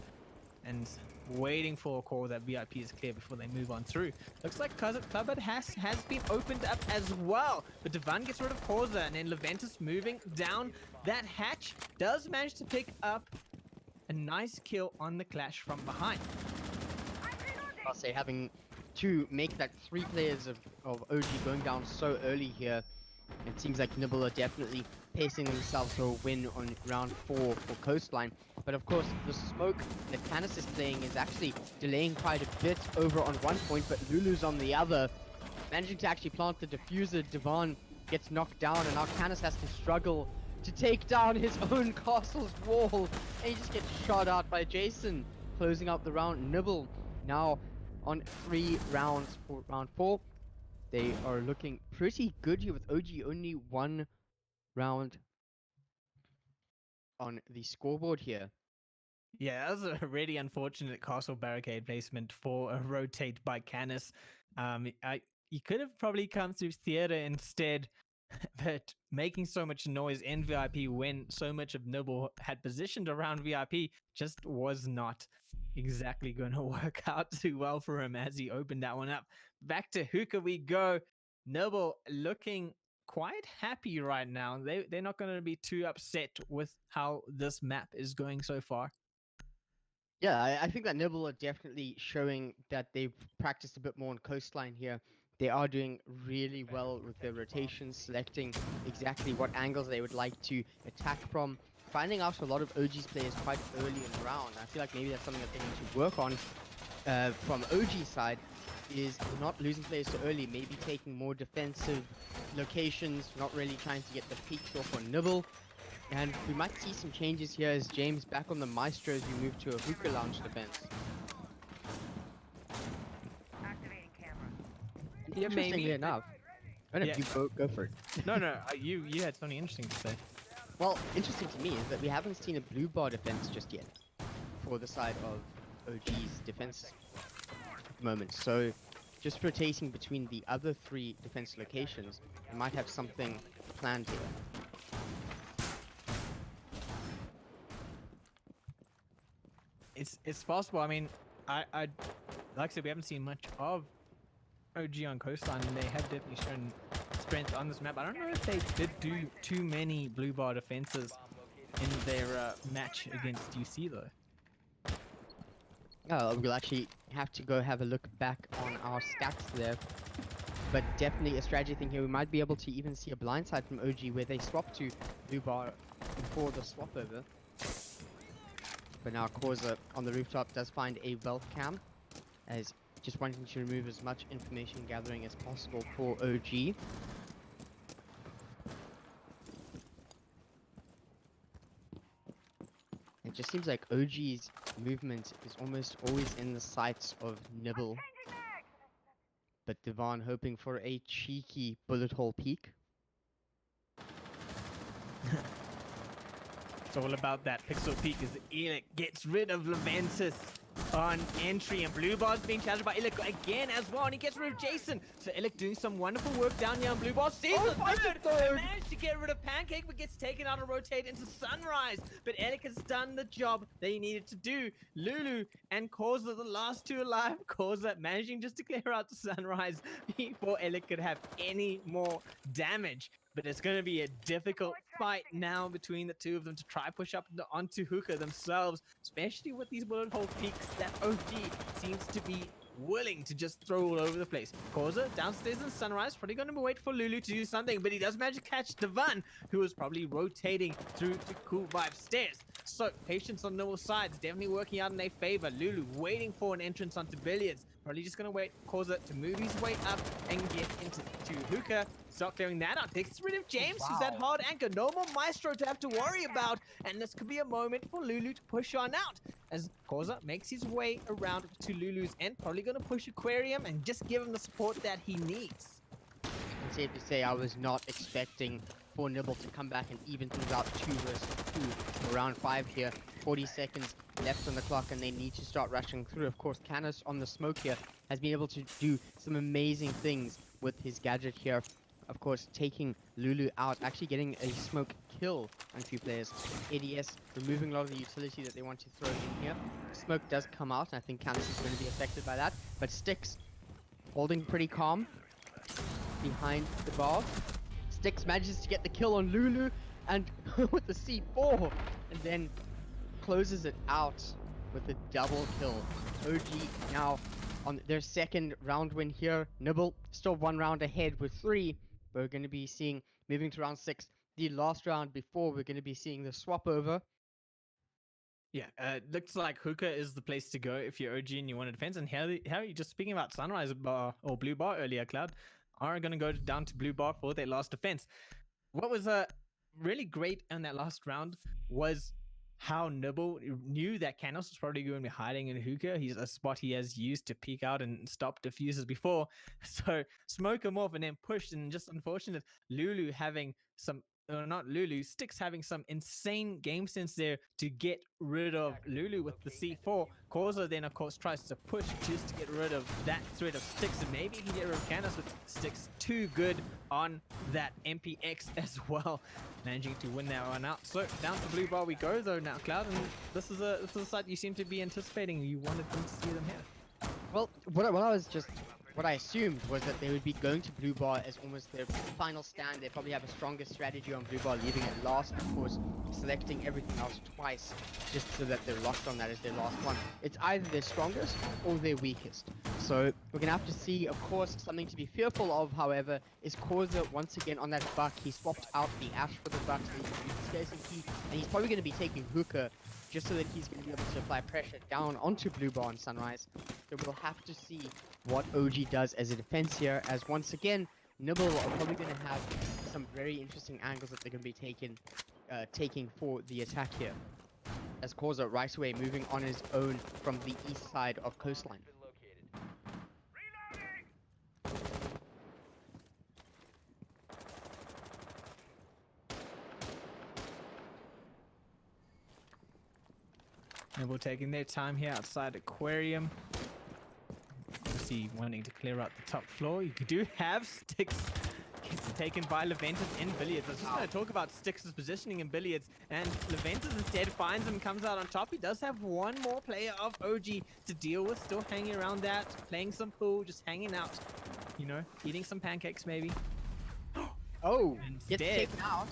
and waiting for a call that VIP is clear before they move on through. Looks like Cupboard has been opened up as well, but Devon gets rid of Causa, and then Leventis moving down that hatch does manage to pick up a nice kill on the clash from behind. I'll say having to make that 3 players of OG going down so early here, it seems like Nibble are definitely pacing themselves for a win on round 4 for Coastline. But of course, the smoke that Canis is playing is actually delaying quite a bit over on one point, but Lulu's on the other, managing to actually plant the diffuser. Devon gets knocked down, and now Canis has to struggle to take down his own castle's wall, and he just gets shot out by Jason, closing out the round. Nibble now on 3 rounds for round 4. They are looking pretty good here with OG only 1 round on the scoreboard here. Yeah, that was a really unfortunate castle barricade placement for a rotate by Canis. He could have probably come through theater instead, but making so much noise in VIP when so much of Nibble had positioned around VIP just was not exactly going to work out too well for him as he opened that one up. Back to Hookah we go. Nibble looking quite happy right now. They're not going to be too upset with how this map is going so far. Yeah, I think that Nibble are definitely showing that they've practiced a bit more on Coastline here. They are doing really well with their rotations, selecting exactly what angles they would like to attack from, finding out a lot of OG's players quite early in the round. I feel like maybe that's something that they need to work on from OG side, is not losing players so early, maybe taking more defensive locations, not really trying to get the peaks off on Nibble. And we might see some changes here as James back on the Maestro as we move to a hookah lounge defense. Activating camera. And interestingly enough, I don't know, Yeah. you go for it. No, you had something interesting to say. Well, interesting to me is that we haven't seen a blue bar defense just yet for the side of OG's defense at the moment. So just rotating between the other 3 defense locations, we might have something planned here. It's possible. I mean, I like I said, we haven't seen much of OG on Coastline, and they have definitely shown strength on this map. I don't know if they did do too many blue bar defenses in their match against UC though. We'll actually have to go have a look back on our stats there. But definitely a strategy thing here. We might be able to even see a blindside from OG where they swap to blue bar before the swap over. But now Causa on the rooftop does find a wealth cam, as just wanting to remove as much information gathering as possible for OG. It just seems like OG's movement is almost always in the sights of Nibble. But Devon hoping for a cheeky bullet hole peek. It's all about that pixel peak as Elik gets rid of Leventis on entry, and blue bar's being challenged by Elik again as well, and he gets rid of Jason. So Elik doing some wonderful work down here on blue bar. Sees the third! They managed to get rid of Pancake, but gets taken out and rotate into Sunrise. But Elik has done the job they needed to do. Lulu and Causa, the last 2 alive. Causa managing just to clear out the Sunrise before Elik could have any more damage. But it's going to be a difficult fight now between the 2 of them to try push up onto Hookah themselves, especially with these bullet hole peaks that OG seems to be willing to just throw all over the place. Causa downstairs in Sunrise, probably going to wait for Lulu to do something, but he does manage to catch Devan, who is probably rotating through to Cool Vibe stairs. So patience on Nibble's sides, definitely working out in their favor. Lulu waiting for an entrance onto Billiards, probably just going to wait for Causa to move his way up and get into Hookah. Start clearing that out. Takes rid of James, who's that hard anchor. No more Maestro to have to worry about. And this could be a moment for Lulu to push on out. As Causa makes his way around to Lulu's end. Probably going to push Aquarium and just give him the support that he needs. It's safe to say I was not expecting for Nibble to come back and even things out 2 versus 2. Around 5 here. 40 seconds left on the clock and they need to start rushing through. Of course, Canis on the smoke here has been able to do some amazing things with his gadget here. Of course, taking Lulu out, actually getting a smoke kill on a few players. ADS removing a lot of the utility that they want to throw in here. Smoke does come out, and I think Canis is going to be affected by that. But Styx holding pretty calm behind the bar. Styx manages to get the kill on Lulu and with the C4, and then closes it out with a double kill. OG now on their second round win here. Nibble still 1 round ahead with 3. We're going to be seeing, moving to round 6, the last round before we're going to be seeing the swap over. Yeah, looks like Hookah is the place to go if you're OG and you want to defense. And how are you just speaking about Sunrise Bar or Blue Bar earlier, Cloud, are going to go down to Blue Bar for their last defense. What was really great in that last round was how Nibble knew that Canos was probably going to be hiding in Hookah. He's a spot he has used to peek out and stop diffusers before. So smoke him off and then push. And just unfortunate, Lulu having some, or not Lulu, Styx having some insane game sense there to get rid of Lulu with the C4. Causa then, of course, tries to push just to get rid of that threat of Styx, and maybe he can get rid of Canis with Styx. Too good on that MPX as well, managing to win that one out. So down to Blue Bar we go though now, Cloud, and this is a site you seem to be anticipating. You wanted them to see them here. Well, what I assumed was that they would be going to Blue Bar as almost their final stand. They probably have a stronger strategy on Blue Bar, leaving it last, of course, selecting everything else twice, just so that they're locked on that as their last one. It's either their strongest or their weakest. So we're going to have to see, of course, something to be fearful of, however, is Causa once again on that buck. He swapped out the Ash for the buck, so he can use the scarcity, and he's probably going to be taking Hookah just so that he's going to be able to apply pressure down onto Blue Bar and Sunrise. So we'll have to see what OG does as a defense here, as once again, Nibble are probably going to have some very interesting angles that they're going to be taking for the attack here. As Causa right away moving on his own from the east side of Coastline. Nibble taking their time here outside Aquarium. Obviously wanting to clear out the top floor. You do have Styx gets taken by Leventus in Billiards. I was just going to talk about Styx's positioning in Billiards, and Leventus instead finds him, comes out on top. He does have one more player of OG to deal with, still hanging around that, playing some pool, just hanging out, you know, eating some pancakes maybe. Oh, Instead, gets taken out.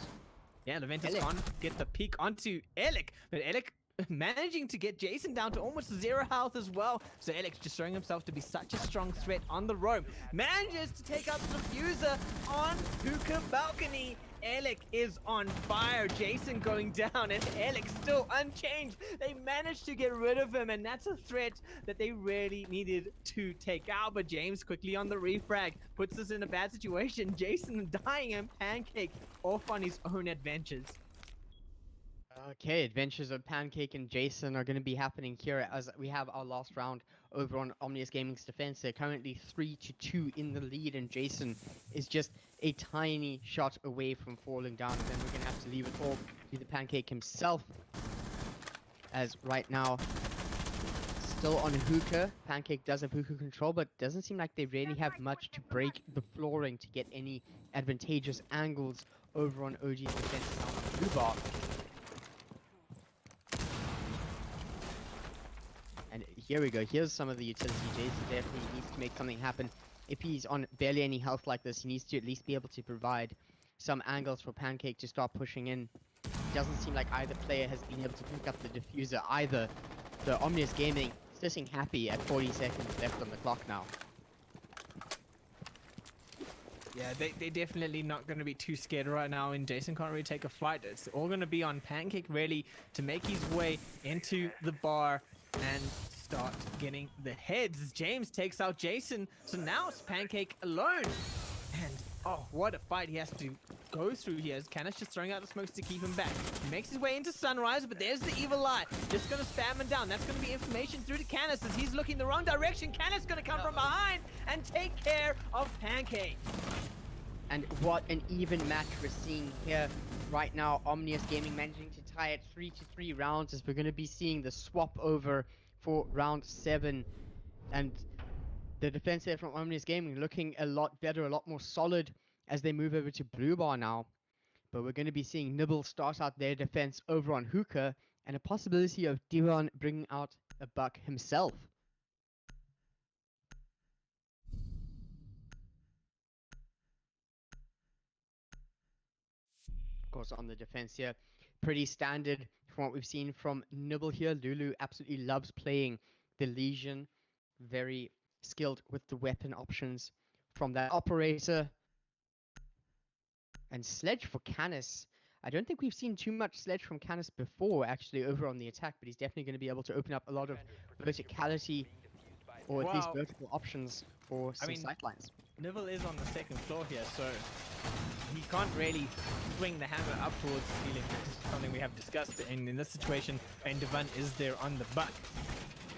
yeah, Leventus Elec. can't get the peek onto Alec, but Alec managing to get Jason down to almost 0 health as well. So Alex just showing himself to be such a strong threat on the roam. Manages to take out the diffuser on Hookah balcony. Alec is on fire. Jason going down and Alec still unchanged. They managed to get rid of him, and that's a threat that they really needed to take out. But James quickly on the refrag puts us in a bad situation. Jason dying and Pancake off on his own adventures. Okay, adventures of Pancake and Jason are going to be happening here as we have our last round over on Omnius Gaming's defense. They're currently 3-2 in the lead, and Jason is just a tiny shot away from falling down. And then we're going to have to leave it all to the Pancake himself, as right now, still on Hookah. Pancake does have Hookah control, but doesn't seem like they really have much to break the flooring to get any advantageous angles over on OG's defense now on Blue Bar. And here we go. Here's some of the utility. Jason definitely needs to make something happen. If he's on barely any health like this, he needs to at least be able to provide some angles for Pancake to start pushing in. It doesn't seem like either player has been able to pick up the diffuser either. So Omnius Gaming sitting happy at 40 seconds left on the clock now. Yeah, they're definitely not going to be too scared right now, and Jason can't really take a fight. It's all going to be on Pancake really to make his way into the bar and start getting the heads as James takes out Jason. So now it's Pancake alone. And oh, what a fight he has to go through here. As Canis just throwing out the smokes to keep him back. He makes his way into Sunrise, but there's the evil eye. Just gonna spam him down. That's gonna be information through to Canis as he's looking the wrong direction. Canis gonna come from behind and take care of Pancake. And what an even match we're seeing here right now. Omnius Gaming managing to tie it 3-3 rounds as we're going to be seeing the swap over for round 7. And the defense there from Omnius Gaming looking a lot better, a lot more solid as they move over to Blue Bar now. But we're going to be seeing Nibble start out their defense over on Hookah and a possibility of Divan bringing out a buck himself. Of course, on the defense here, pretty standard from what we've seen from Nibble here. Lulu absolutely loves playing the Legion, very skilled with the weapon options from that operator. And Sledge for Canis. I don't think we've seen too much Sledge from Canis before, actually, over on the attack, but he's definitely going to be able to open up a lot of verticality, or at least vertical options for some sightlines. Nibble is on the second floor here, so he can't really swing the hammer up towards the ceiling, which is something we have discussed. And in this situation, Divan is there on the buck.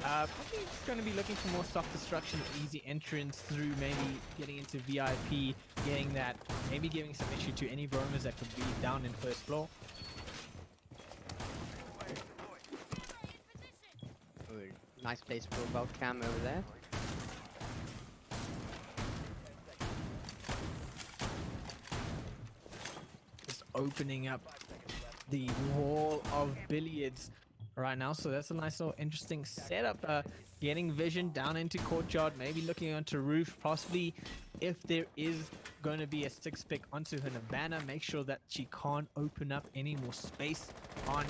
Probably just going to be looking for more soft destruction, easy entrance through, maybe getting into VIP, getting that, maybe giving some issue to any roamers that could be down in first floor. Good. Nice place for a belt cam over there. Just opening up the wall of billiards right now, so that's a nice little interesting setup. Getting vision down into courtyard, maybe looking onto roof, possibly if there is going to be a 6-pick onto her Nirvana, make sure that she can't open up any more space on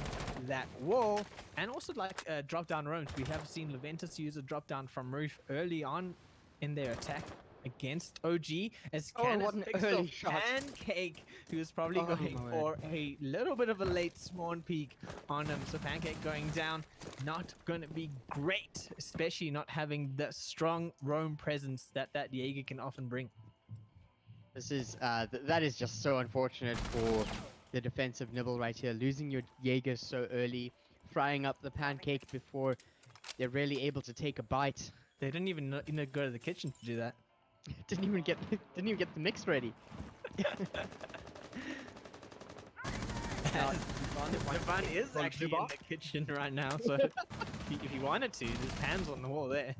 that wall. And also like drop down roams, we have seen Leventus use a drop down from roof early on in their attack against OG, as Canis picks off Pancake, who's probably going for a little bit of a late spawn peek on him. So Pancake going down, not going to be great, especially not having the strong roam presence that Jaeger can often bring. This is that is just so unfortunate for the defensive Nibble right here, losing your Jaeger so early, frying up the Pancake before they're really able to take a bite. They didn't even go to the kitchen to do that. didn't even get the mix ready. Divan is actually in the kitchen right now, so if he wanted to, there's pans on the wall there.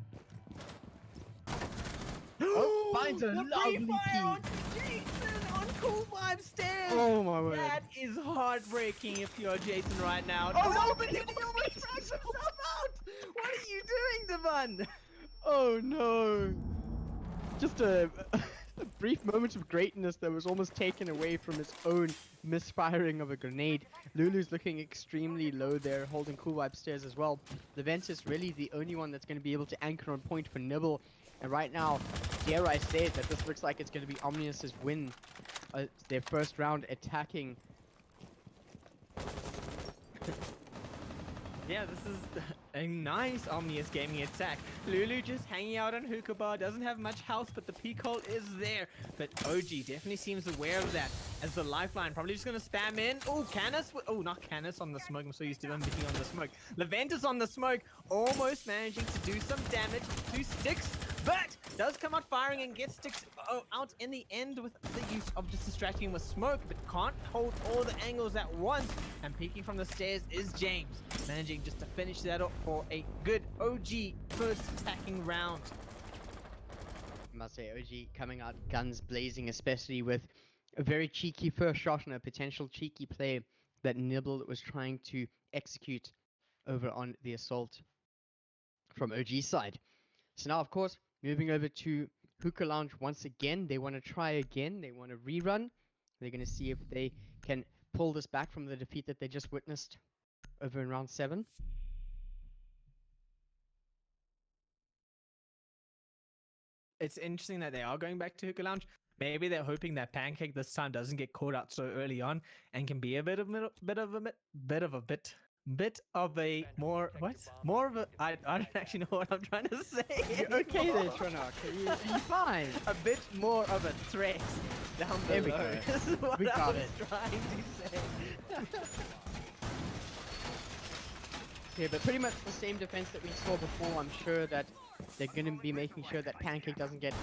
Oh, finds a lovely on peek. Jason on Cool Vibe stairs. Oh my word. That is heartbreaking if you're Jason right now. Oh no, but then he almost frags himself out. What are you doing, Divan? Oh no. Just a brief moment of greatness that was almost taken away from his own misfiring of a grenade. Lulu's looking extremely low there, holding Cool Vibe stairs as well. Leventus really the only one that's going to be able to anchor on point for Nibble. And right now, dare I say that this looks like it's going to be Omnius's win. Their first round attacking. Yeah, this is a nice Omnius Gaming attack. Lulu just hanging out on Hookah Bar, doesn't have much health, but the peak hole is there. But OG definitely seems aware of that as the lifeline probably just going to spam in. Oh, Canis. Oh, not Canis on the smoke. I'm so used to him being on the smoke. Leventus on the smoke, almost managing to do some damage to Sticks, but does come out firing and gets Sticks out in the end with the use of just distracting him with smoke, but can't hold all the angles at once. And peeking from the stairs is James, managing just to finish that up for a good OG first attacking round. I must say, OG coming out guns blazing, especially with a very cheeky first shot and a potential cheeky play that Nibble was trying to execute over on the assault from OG's side. So now, of course, moving over to Hookah Lounge once again. They want to try again. They want to rerun. They're going to see if they can pull this back from the defeat that they just witnessed over in round 7. it's interesting that they are going back to Hookah Lounge. Maybe they're hoping that Pancake this time doesn't get caught out so early on and can be a bit of a more of a I don't actually know what I'm trying to say. You're okay there, anymore. Tronock. Are you fine? A bit more of a threat down There we below. go. This is what We I got was it. trying to say. Yeah, but pretty much the same defense that we saw before. I'm sure that they're going to be making sure that Pancake doesn't get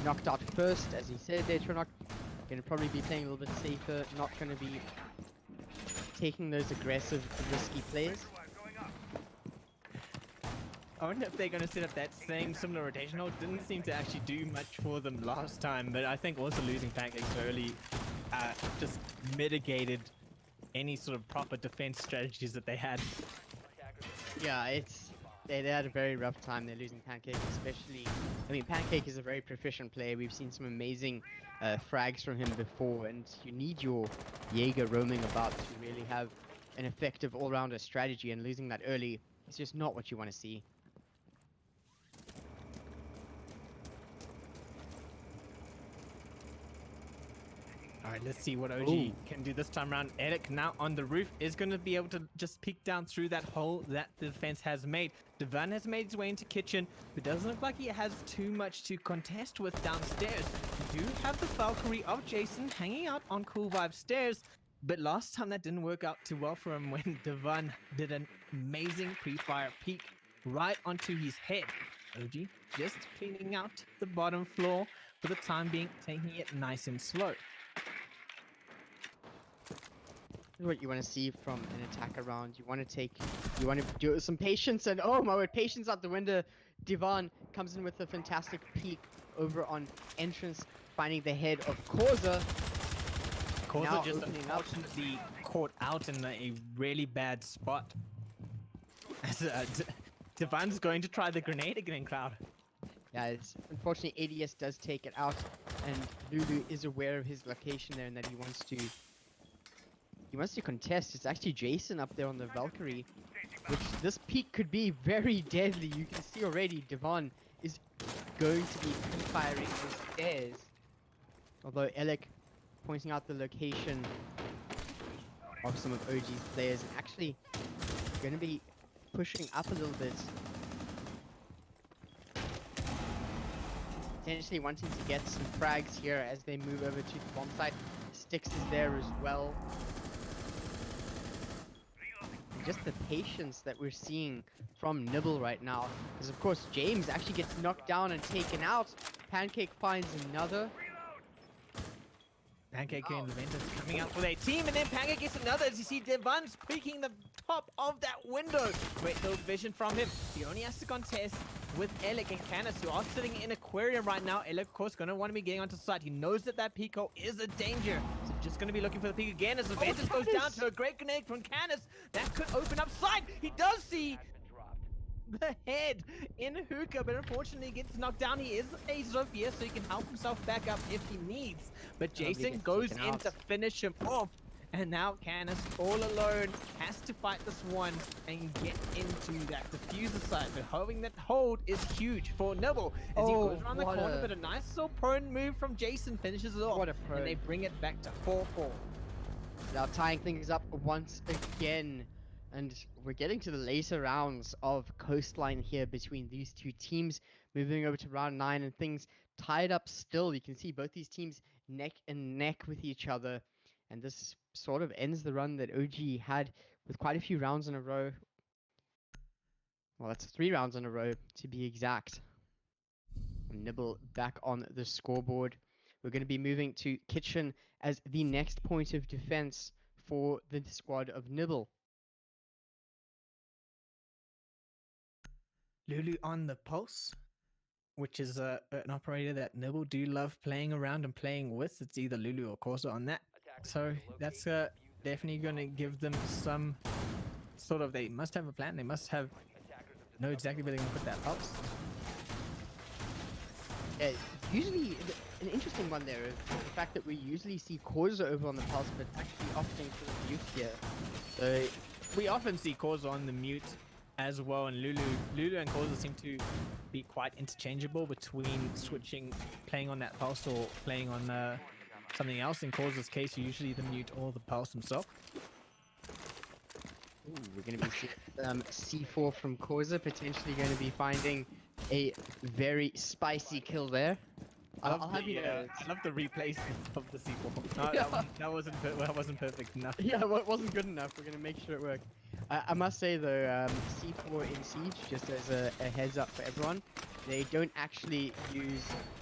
knocked out first. As he said there, Tronock going to probably be playing a little bit safer, not going to be taking those aggressive, risky plays. I wonder if they're going to set up that same similar rotational. It didn't seem to actually do much for them last time, but I think also losing Pancakes early just mitigated any sort of proper defense strategies that they had. Yeah, they had a very rough time. They're losing Pancake, especially. I mean, Pancake is a very proficient player. We've seen some amazing frags from him before, and you need your Jaeger roaming about to really have an effective all-rounder strategy. And losing that early is just not what you want to see. All right, let's see what OG Ooh. can do this time around. Eric now on the roof is going to be able to just peek down through that hole that the defense has made. Devan has made his way into kitchen, but doesn't look like he has too much to contest with downstairs. We do have the Valkyrie of Jason hanging out on Cool Vibe stairs, but last time that didn't work out too well for him when Devan did an amazing pre-fire peek right onto his head. OG just cleaning out the bottom floor for the time being, taking it nice and slow. This is what you want to see from an attacker round. You want to do some patience, and oh my word, patience out the window. Divan comes in with a fantastic peek over on entrance, finding the head of Korza. Korza Now just opening up. unfortunately caught out in a really bad spot. As Divan's going to try the grenade again, Cloud. Yeah, it's unfortunately ADS does take it out, and Lulu is aware of his location there and that he wants to contest. It's actually Jason up there on the Valkyrie, which this peak could be very deadly. You can see already Devon is going to be firing the stairs. Although Alec pointing out the location of some of OG's players and actually going to be pushing up a little bit. Potentially wanting to get some frags here as they move over to the bomb site. Styx is there as well. And just the patience that we're seeing from Nibble right now. Because of course James actually gets knocked down and taken out. Pancake finds another. Pancake and Leventus coming out for their team, and then Pancake gets another as you see Devan's peeking the top of that window. Great little vision from him. He only has to contest with Alec and Canis, who are sitting in Aquarium right now. Alec, of course, going to want to be getting onto site. He knows that that Pico is a danger. So just going to be looking for the peak again as Leventus goes down to a great grenade from Canis. That could open up site. He does see the head in Hookah, but unfortunately gets knocked down. He is a Zofia, so he can help himself back up if he needs. But Jason gets goes taken in out. to finish him off. And now Canis, all alone, has to fight this one and get into that diffuser site. But hoping that hold is huge for Nibble as he goes around the what corner. a- But a nice little prone move from Jason finishes it off. What a and they prone. bring it back to 4-4. Now tying things up once again. And we're getting to the later rounds of Coastline here between these two teams. Moving over to round 9 and things tied up still. You can see both these teams neck and neck with each other. And this sort of ends the run that OG had with quite a few rounds in a row. Well, that's 3 rounds in a row to be exact. Nibble back on the scoreboard. We're going to be moving to Kitchen as the next point of defense for the squad of Nibble. Lulu on the pulse, which is an operator that Nibble do love playing around and playing with. It's either Lulu or Corsa on that. So that's definitely going to give them some sort of, they must have a plan. They must know exactly where they're going to put that pulse. Usually, an interesting one there is the fact that we usually see Corsa over on the pulse, but actually opting for the mute here. So we often see Corsa on the mute as well, and Lulu and Causa seem to be quite interchangeable between switching, playing on that pulse or playing on something else. In Causa's case, usually the mute or the pulse himself. Ooh, we're going to be seeing C4 from Causa, potentially going to be finding a very spicy kill there. I'll have you know. I love the replays of the sequel. No, Yeah. that wasn't perfect enough. Yeah, well, it wasn't good enough. We're going to make sure it worked. I must say though, C4 in Siege, just as a heads up for everyone, they don't actually use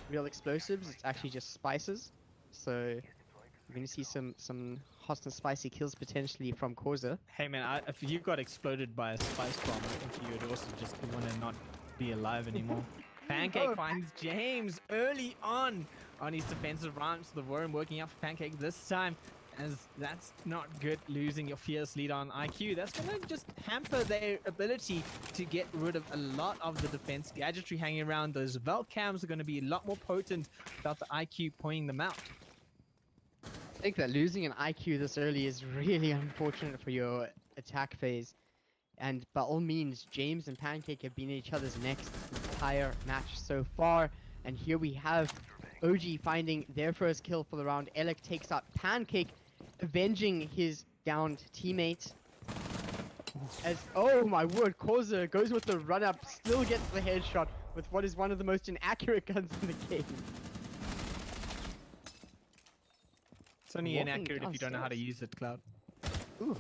real explosives. It's actually just spices. So we're going to see some hot and spicy kills potentially from Causa. Hey man, if you got exploded by a spice bomb, I think you would also just want to not be alive anymore. Pancake finds James early on his defensive rounds. The worm working out for Pancake this time, as that's not good. Losing your fierce lead on IQ, that's going to just hamper their ability to get rid of a lot of the defense gadgetry hanging around. Those Velt cams are going to be a lot more potent without the IQ pointing them out. I think that losing an IQ this early is really unfortunate for your attack phase. And by all means, James and Pancake have been in each other's necks the entire match so far. And here we have OG finding their first kill for the round. Alec takes out Pancake, avenging his downed teammate. As, oh my word, Causa goes with the run-up, still gets the headshot with what is one of the most inaccurate guns in the game. It's only Walking inaccurate if you don't know how to downstairs. use it, Cloud. Ooh.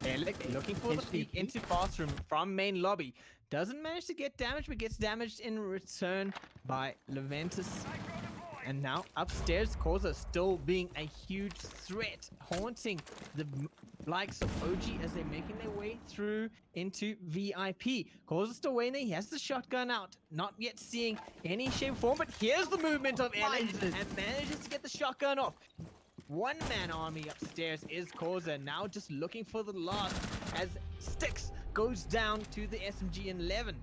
Alec looking for the Potentially peek into bathroom from main lobby. Doesn't manage to get damaged, but gets damaged in return by Leventus. And now upstairs, Causa still being a huge threat, haunting the likes of OG as they're making their way through into VIP. Causa's still waiting there. He has the shotgun out, not yet seeing any shape or form, but here's the movement of Alec and manages to get the shotgun off. One-man army upstairs is Causa, now just looking for the last as Styx goes down to the SMG in 11.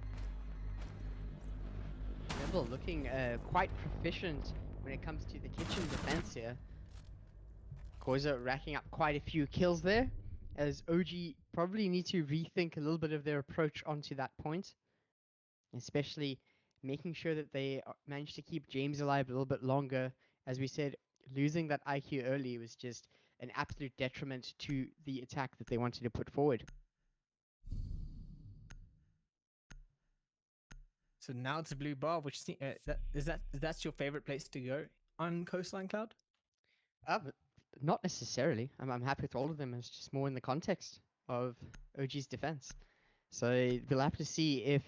Nibble looking quite proficient when it comes to the kitchen defense here. Causa racking up quite a few kills there, as OG probably need to rethink a little bit of their approach onto that point, especially making sure that they manage to keep James alive a little bit longer. As we said, losing that IQ early was just an absolute detriment to the attack that they wanted to put forward. So now it's a blue bar, which that's your favorite place to go on Coastline, Cloud? But not necessarily. I'm happy with all of them. It's just more in the context of OG's defense. So we'll have to see if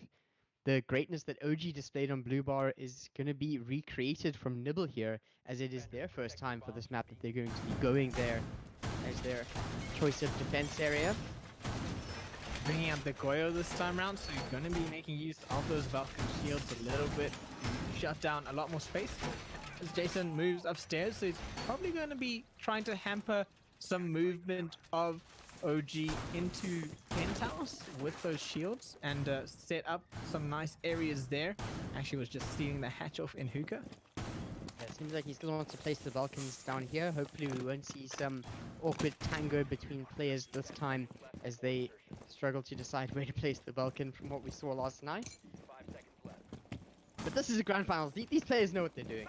the greatness that OG displayed on Blue Bar is going to be recreated from Nibble here, as it is their first time for this map that they're going to be going there as their choice of defense area. Bringing out the Goyo this time around, so you're going to be making use of those Vulcan shields a little bit, shut down a lot more space. As Jason moves upstairs, so he's probably going to be trying to hamper some movement of OG into penthouse with those shields and set up some nice areas there. Actually was just stealing the hatch off in hookah. Yeah, it seems like he still wants to place the Vulcans down here. Hopefully we won't see some awkward tango between players this time as they struggle to decide where to place the Vulcan from what we saw last night. But this is a grand finals. These players know what they're doing.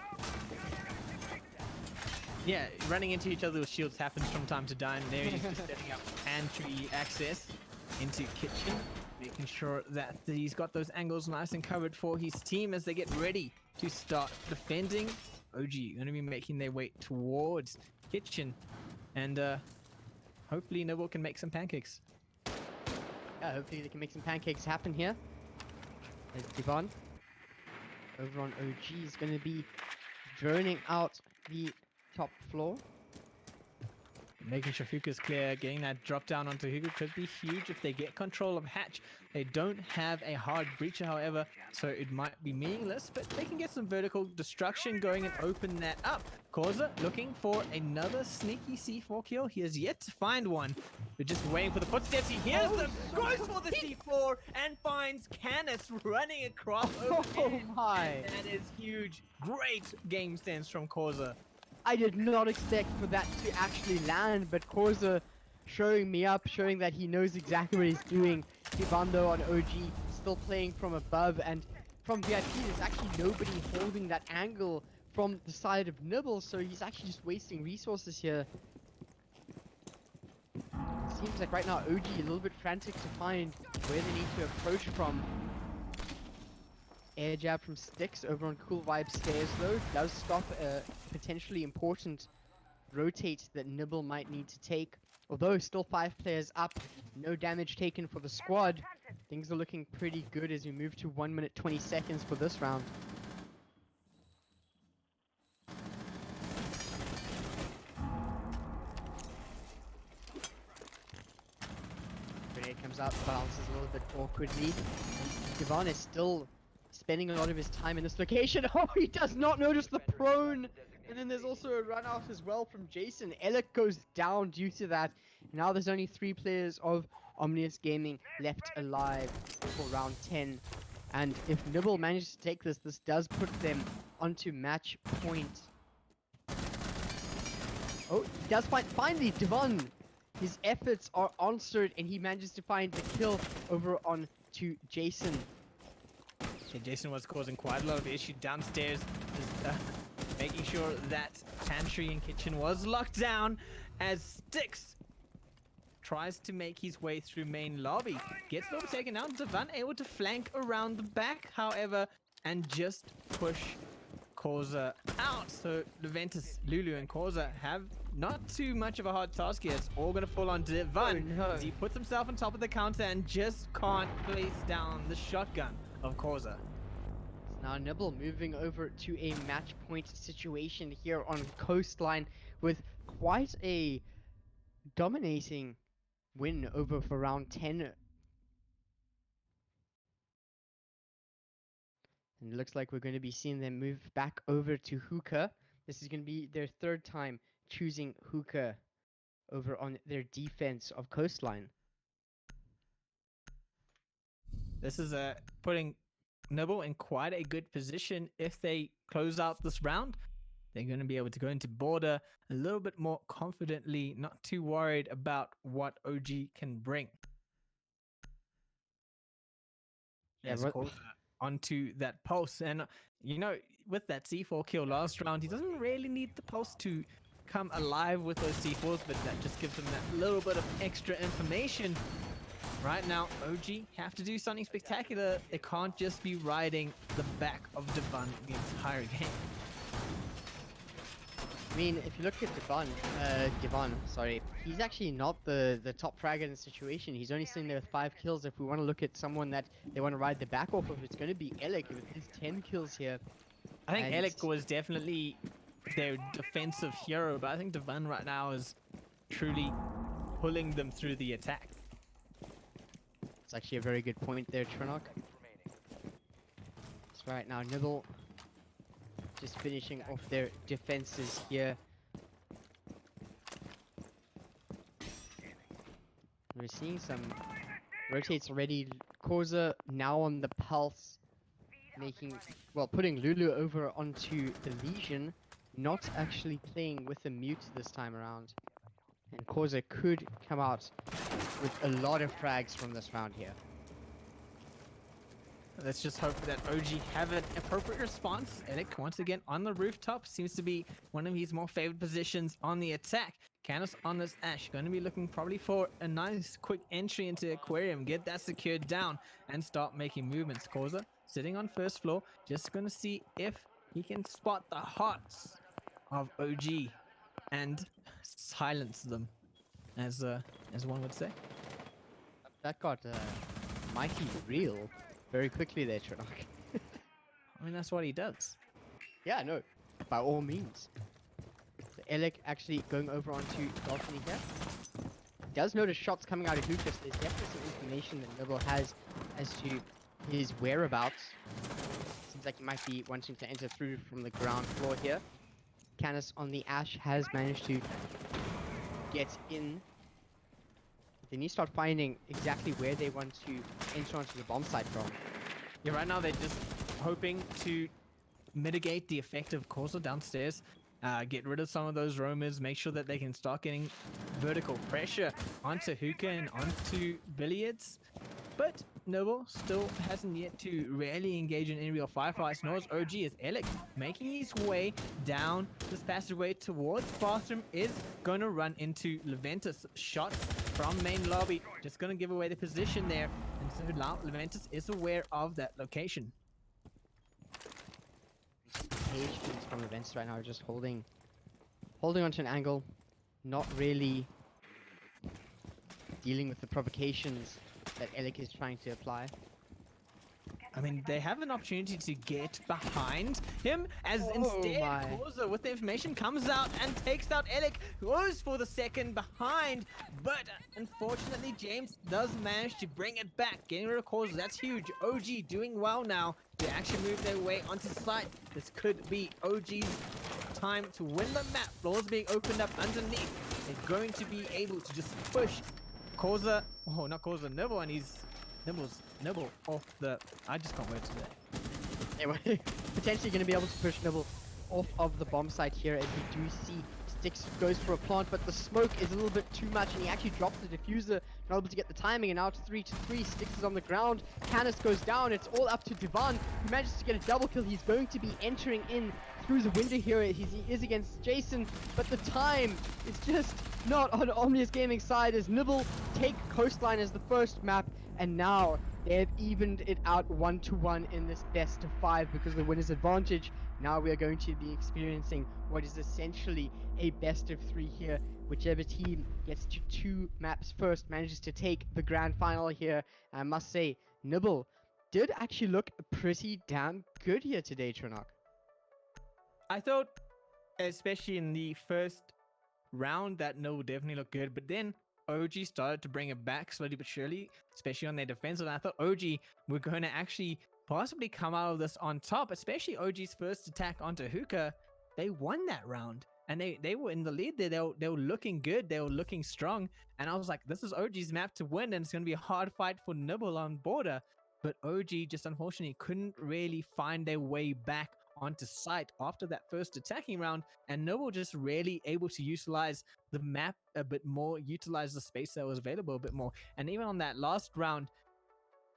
Yeah, running into each other with shields happens from time to time. There he's just setting up pantry access into kitchen, making sure that he's got those angles nice and covered for his team as they get ready to start defending. OG going to be making their way towards kitchen, and hopefully Nibble can make some pancakes. Yeah, hopefully they can make some pancakes happen here. There's Devon. Over on OG is going to be droning out the top floor. Making sure Hookah's clear, getting that drop down onto Hookah could be huge if they get control of Hatch. They don't have a hard breacher, however, so it might be meaningless, but they can get some vertical destruction going and open that up. Causa looking for another sneaky C4 kill. He has yet to find one. We're just waiting for the footsteps. He hears them, goes for the C4, and finds Canis running across. Oh my! That is huge. Great game sense from Causa. I did not expect for that to actually land, but Causa showing me up, showing that he knows exactly what he's doing. Divando on OG, still playing from above, and from VIP, there's actually nobody holding that angle from the side of Nibble, so he's actually just wasting resources here. Seems like right now OG a little bit frantic to find where they need to approach from. Air jab from Sticks over on Cool Vibe stairs though does stop a potentially important rotate that Nibble might need to take. Although still 5 players up, no damage taken for the squad. Things are looking pretty good as we move to 1 minute 20 seconds for this round. Grenade comes out, bounces a little bit awkwardly. Devon is still spending a lot of his time in this location. Oh, he does not notice the prone! And then there's also a run out as well from Jason. Alec goes down due to that. Now there's only 3 players of Omnius Gaming left alive for round 10. And if Nibble manages to take this, this does put them onto match point. Oh, he does finally, Devon! His efforts are answered and he manages to find the kill over on to Jason. Okay, Jason was causing quite a lot of issue downstairs, just making sure that pantry and kitchen was locked down as Sticks tries to make his way through main lobby. Gets a little taken out. Devan able to flank around the back, however, and just push Causa out. So Leventus, Lulu, and Causa have not too much of a hard task here. It's all going to fall on Devan Oh, no. as he puts himself on top of the counter and just can't place down the shotgun of Causa. Now Nibble moving over to a match point situation here on Coastline with quite a dominating win over for round 10. And it looks like we're going to be seeing them move back over to Hookah. This is going to be their 3rd time choosing Hookah over on their defense of Coastline. This is putting Nibble in quite a good position. If they close out this round, they're going to be able to go into border a little bit more confidently, not too worried about what OG can bring. Yeah, As Causa onto that pulse, and you know, with that C4 kill last round, he doesn't really need the pulse to come alive with those C4s, but that just gives him that little bit of extra information. Right now, OG have to do something spectacular. It can't just be riding the back of Devon the entire game. I mean, if you look at Devon, sorry, he's actually not the top fragger in the situation. He's only sitting there with 5 kills. If we want to look at someone that they want to ride the back off of, it's going to be Alec with his 10 kills here. I think And Alec was definitely their defensive hero, but I think Devon right now is truly pulling them through the attack. It's actually a very good point there, Trinok. So right now, Nibble just finishing off their defenses here. We're seeing some rotates already. Causa now on the pulse, putting Lulu over onto the Legion, not actually playing with the mute this time around. And Causa could come out with a lot of frags from this round here. Let's just hope that OG have an appropriate response. Alec, once again, on the rooftop, seems to be one of his more favored positions on the attack. Canis on this Ash, going to be looking probably for a nice quick entry into Aquarium, get that secured down, and start making movements. Causa sitting on 1st floor, just going to see if he can spot the hearts of OG and silence them, as one would say. That got mighty real very quickly there, Trinok. I mean, that's what he does. Yeah, no, by all means. So Alec actually going over onto Balcony here. Does notice shots coming out of Lucas. There's definitely some information that Nibble has as to his whereabouts. Seems like he might be wanting to enter through from the ground floor here. Canis on the Ash has managed to get in. They need to start finding exactly where they want to enter onto the bomb site from. Yeah, right now they're just hoping to mitigate the effect of Causa downstairs, get rid of some of those roamers, make sure that they can start getting vertical pressure onto Hookah and onto Billiards. But Nibble still hasn't yet to really engage in any real firefights, nor is OG, as Alec making his way down this passageway towards bathroom is going to run into Leventus. Shots from main lobby, just going to give away the position there. And so now Leventus is aware of that location. Patience from Leventus right now, just holding onto an angle, not really dealing with the provocations that Alec is trying to apply. I mean, they have an opportunity to get behind him, as Oh instead my. Corza, with the information, comes out and takes out Alec, goes for the second behind, but unfortunately James does manage to bring it back, getting rid of Corza. That's huge. OG doing well now. They actually move their way onto site. This could be OG's time to win the map. Floors being opened up underneath. They're going to be able to just push Corza, oh, not Corza, Nibble, and Nibble off the. I just can't wait today. Anyway, potentially going to be able to push Nibble off of the bomb site here, as we do see Sticks goes for a plant, but the smoke is a little bit too much, and he actually drops the diffuser, not able to get the timing, and now it's 3-3. Sticks is on the ground, Canis goes down, it's all up to Divan, who manages to get a double kill. He's going to be entering in through the window here. He is against Jason, but the time is just not on Omnius Gaming's side, as Nibble take Coastline as the first map, and now they have evened it out 1-1 in this best of 5 because of the winner's advantage. Now we are going to be experiencing what is essentially a best of 3 here. Whichever team gets to 2 maps first manages to take the grand final here. I must say, Nibble did actually look pretty damn good here today, Tronock. I thought, especially in the first round, that Nibble definitely looked good, but then OG started to bring it back slowly but surely, especially on their defense. And I thought OG were going to actually possibly come out of this on top, especially OG's first attack onto Hookah. They won that round, and they were in the lead there. They were looking good. They were looking strong. And I was like, this is OG's map to win, and it's going to be a hard fight for Nibble on border. But OG just unfortunately couldn't really find their way back onto site after that first attacking round, and Nibble just really able to utilize the map a bit more, utilize the space that was available a bit more. And even on that last round,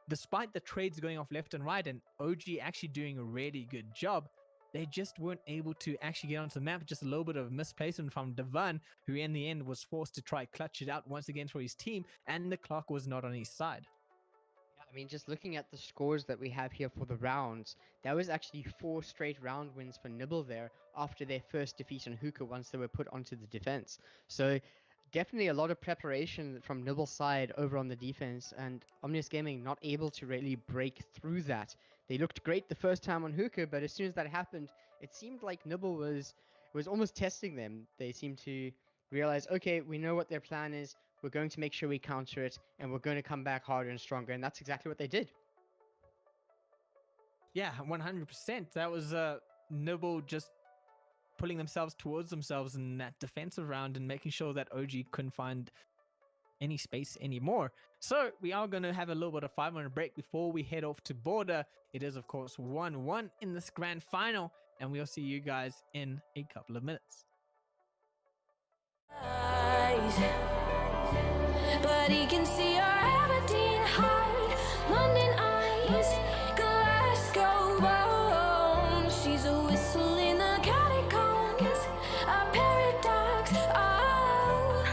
despite the trades going off left and right and OG actually doing a really good job, they just weren't able to actually get onto the map. Just a little bit of misplacement from Divan, who in the end was forced to try clutch it out once again for his team, and the clock was not on his side. I mean, just looking at the scores that we have here for the rounds, that was actually 4 straight round wins for Nibble there after their first defeat on Hookah once they were put onto the defense. So definitely a lot of preparation from Nibble's side over on the defense, and Omnius Gaming not able to really break through that. They looked great the first time on Hookah, but as soon as that happened, it seemed like Nibble was almost testing them. They seemed to realize, okay, we know what their plan is. We're going to make sure we counter it, and we're going to come back harder and stronger, and that's exactly what they did. Yeah, 100%. That was Nibble just pulling themselves towards themselves in that defensive round and making sure that OG couldn't find any space anymore. So we are going to have a little bit of 5-minute break before we head off to border. It is, of course, 1-1 in this grand final, and we'll see you guys in a couple of minutes. But he can see our Aberdeen heart, London eyes, Glasgow bones. She's a whistle in the catacombs, a paradox. Oh,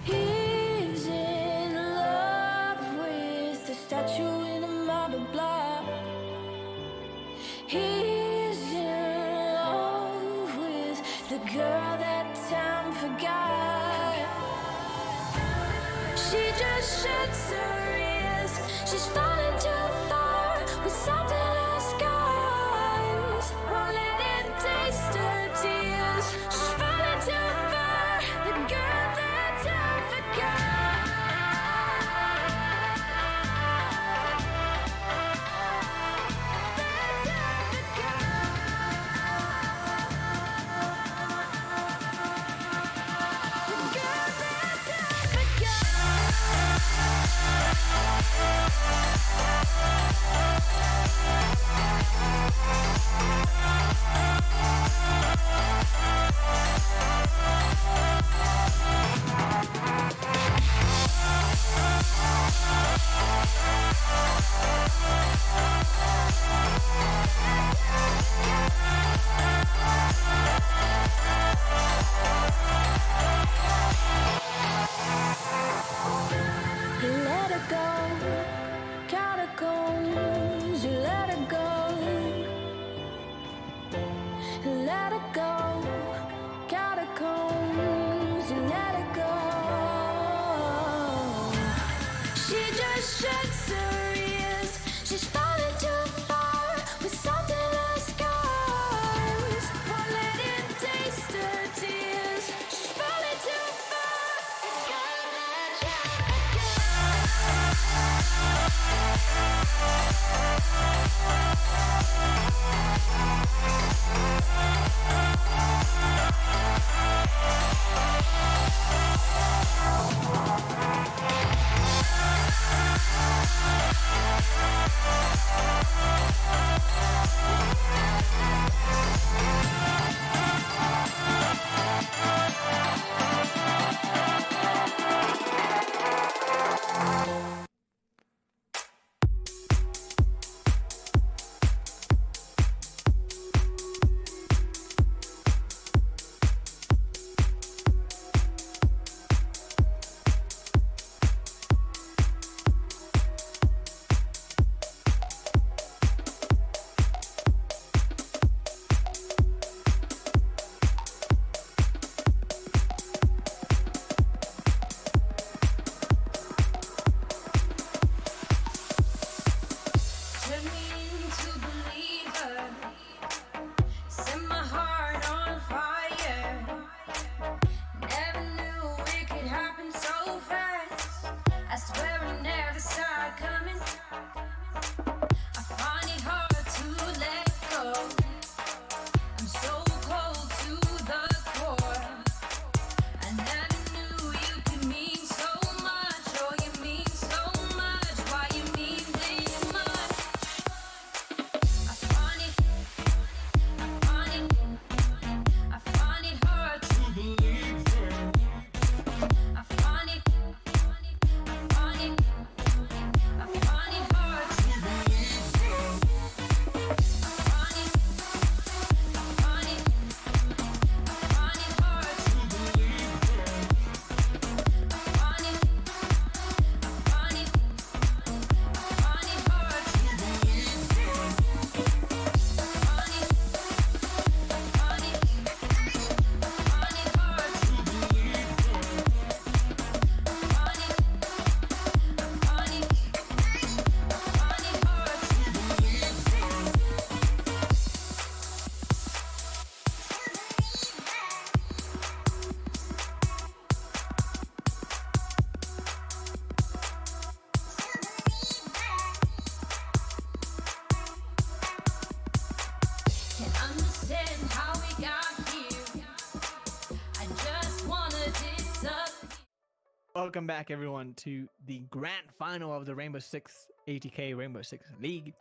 he's in love with the statue in a marble block. He's in love with the girl that time forgot. She just sheds her ears. She's falling too far with salt in her scars. Won't let it taste her tears. She's falling too far. The girl that time forgot. That time forgot. The girl that time forgot. go. Catacombs, you let it go. Let it go. Catacombs, you let it go. She just shakes her ears. She's falling too far with salt in her scars. Won't let it taste her tears. She's falling too far. Turn me into believer. Set my heart on fire. Never knew it could happen so fast. I swear I never saw it coming. I find it hard to let go. I'm so cold to the core. I never knew you could mean so much. Oh, you mean so much. Why you mean this much? I find it hard to believe her. I find it hard to believe her. Can't understand how we got here. I just wanna disappear. Welcome back, everyone, to the grand final of the Rainbow Six ATK Rainbow Six League.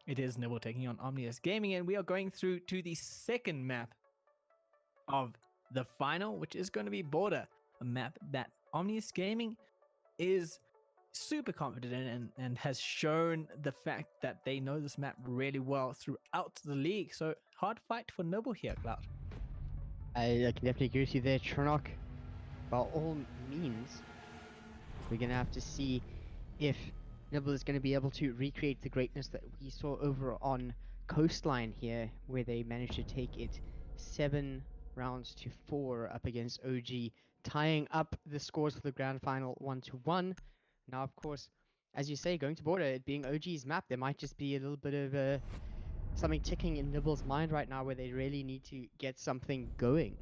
It is Nibble taking on Omnius Gaming, and we are going through to the second map of the final, which is going to be Border, a map that Omnius Gaming is super confident in and has shown the fact that they know this map really well throughout the league. So hard fight for Nibble here, Cloud. I can definitely agree with you there, Trinok. By all means, we're going to have to see if Nibble is going to be able to recreate the greatness that we saw over on Coastline here, where they managed to take it 7 rounds to 4 up against OG, tying up the scores for the grand final 1-1. Now, of course, as you say, going to Border, it being OG's map, there might just be a little bit of something ticking in Nibble's mind right now where they really need to get something going.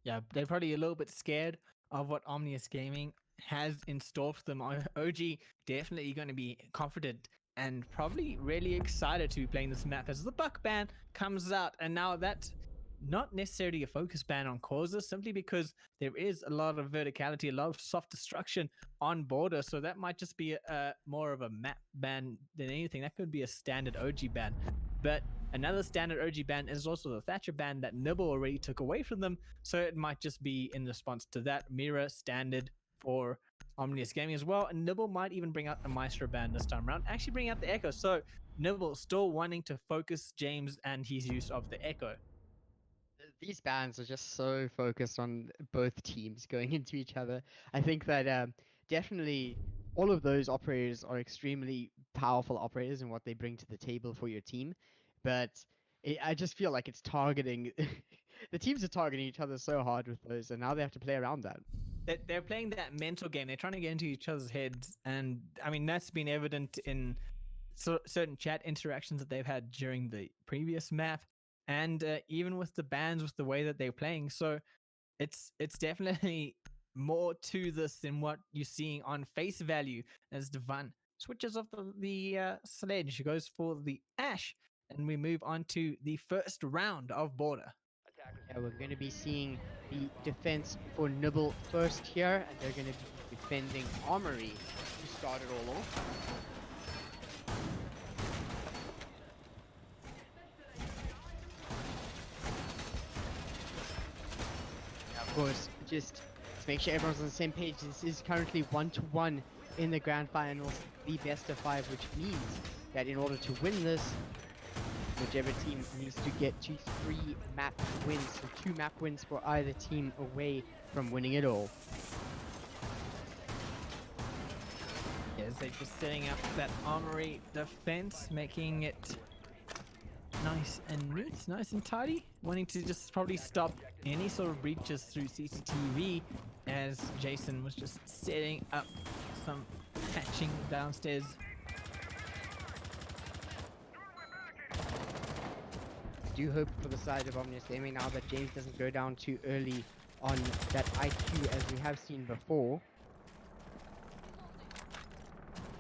Yeah, they're probably a little bit scared of what Omnius Gaming has in store for them. OG definitely going to be confident and probably really excited to be playing this map as the Buck ban comes out. And now that's not necessarily a focus ban on causes, simply because there is a lot of verticality, a lot of soft destruction on Border. So that might just be a more of a map ban than anything. That could be a standard OG ban. But another standard OG ban is also the Thatcher ban that Nibble already took away from them. So it might just be in response to that mirror standard for Omnius Gaming as well. And Nibble might even bring out the Maestro ban this time around, actually bring out the Echo. So Nibble still wanting to focus James and his use of the Echo. These bans are just so focused on both teams going into each other. I think that definitely all of those operators are extremely powerful operators in what they bring to the table for your team, but I just feel like it's targeting. The teams are targeting each other so hard with those, and now they have to play around that. They're playing that mental game. They're trying to get into each other's heads, and I mean that's been evident in certain chat interactions that they've had during the previous map, and even with the bans, with the way that they're playing. So it's definitely more to this than what you're seeing on face value. As Devan switches off the sledge, goes for the Ash, and we move on to the first round of Border. Yeah, we're going to be seeing the defense for Nibble first here, and they're going to be defending Armory to start it all off. Of course, just to make sure everyone's on the same page, this is currently 1-1 in the grand finals, the best of 5, which means that in order to win this, whichever team needs to get to 3 map wins, so 2 map wins for either team away from winning it all. Yes, they're just setting up that armory defense, making it nice and neat, nice and tidy. Wanting to just probably stop any sort of breaches through CCTV, as Jason was just setting up some patching downstairs. Do hope for the side of Omnius Gaming now that James doesn't go down too early on that IQ as we have seen before.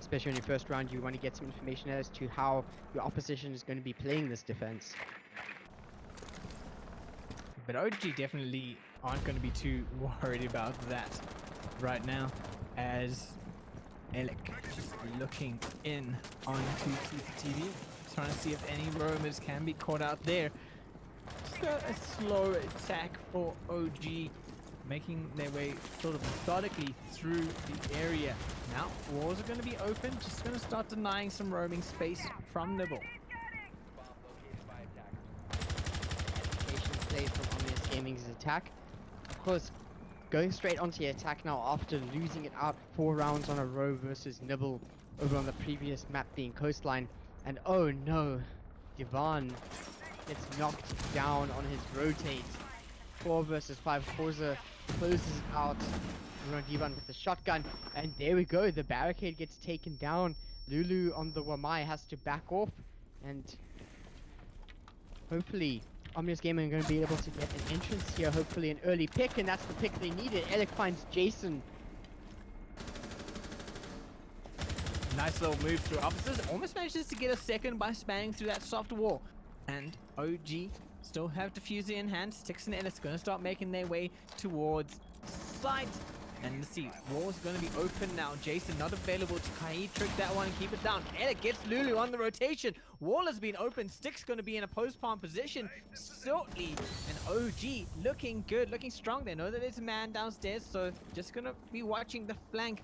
Especially in your first round, you want to get some information as to how your opposition is going to be playing this defense. But OG definitely aren't going to be too worried about that right now, as Alec just looking in onto CCTV, trying to see if any roamers can be caught out there. Just a slow attack for OG, making their way sort of methodically through the area. Now, walls are going to be open, just going to start denying some roaming space from Nibble. Patience played from Omnius Gaming's attack. Of course, going straight onto the attack now after losing it out 4 rounds on a row versus Nibble over on the previous map being Coastline. And oh no, Divan gets knocked down on his rotate. 4 versus 5. Forza closes it out. We're on Divan with the shotgun, and there we go. The barricade gets taken down. Lulu on the Wamai has to back off, and hopefully Omnius Gaming are going to be able to get an entrance here. Hopefully an early pick, and that's the pick they needed. Alec finds Jason. Nice little move through officers. Almost manages to get a second by spanning through that soft wall. And OG still have diffuser in hand. Sticks and Ellis going to start making their way towards site. And let's see, wall's going to be open now. Jason not available to Kai trick that one and keep it down. Alec gets Lulu on the rotation. Wall has been open. Stick's going to be in a post-palm position shortly. And OG looking good, looking strong. They know that there's a man downstairs, so just going to be watching the flank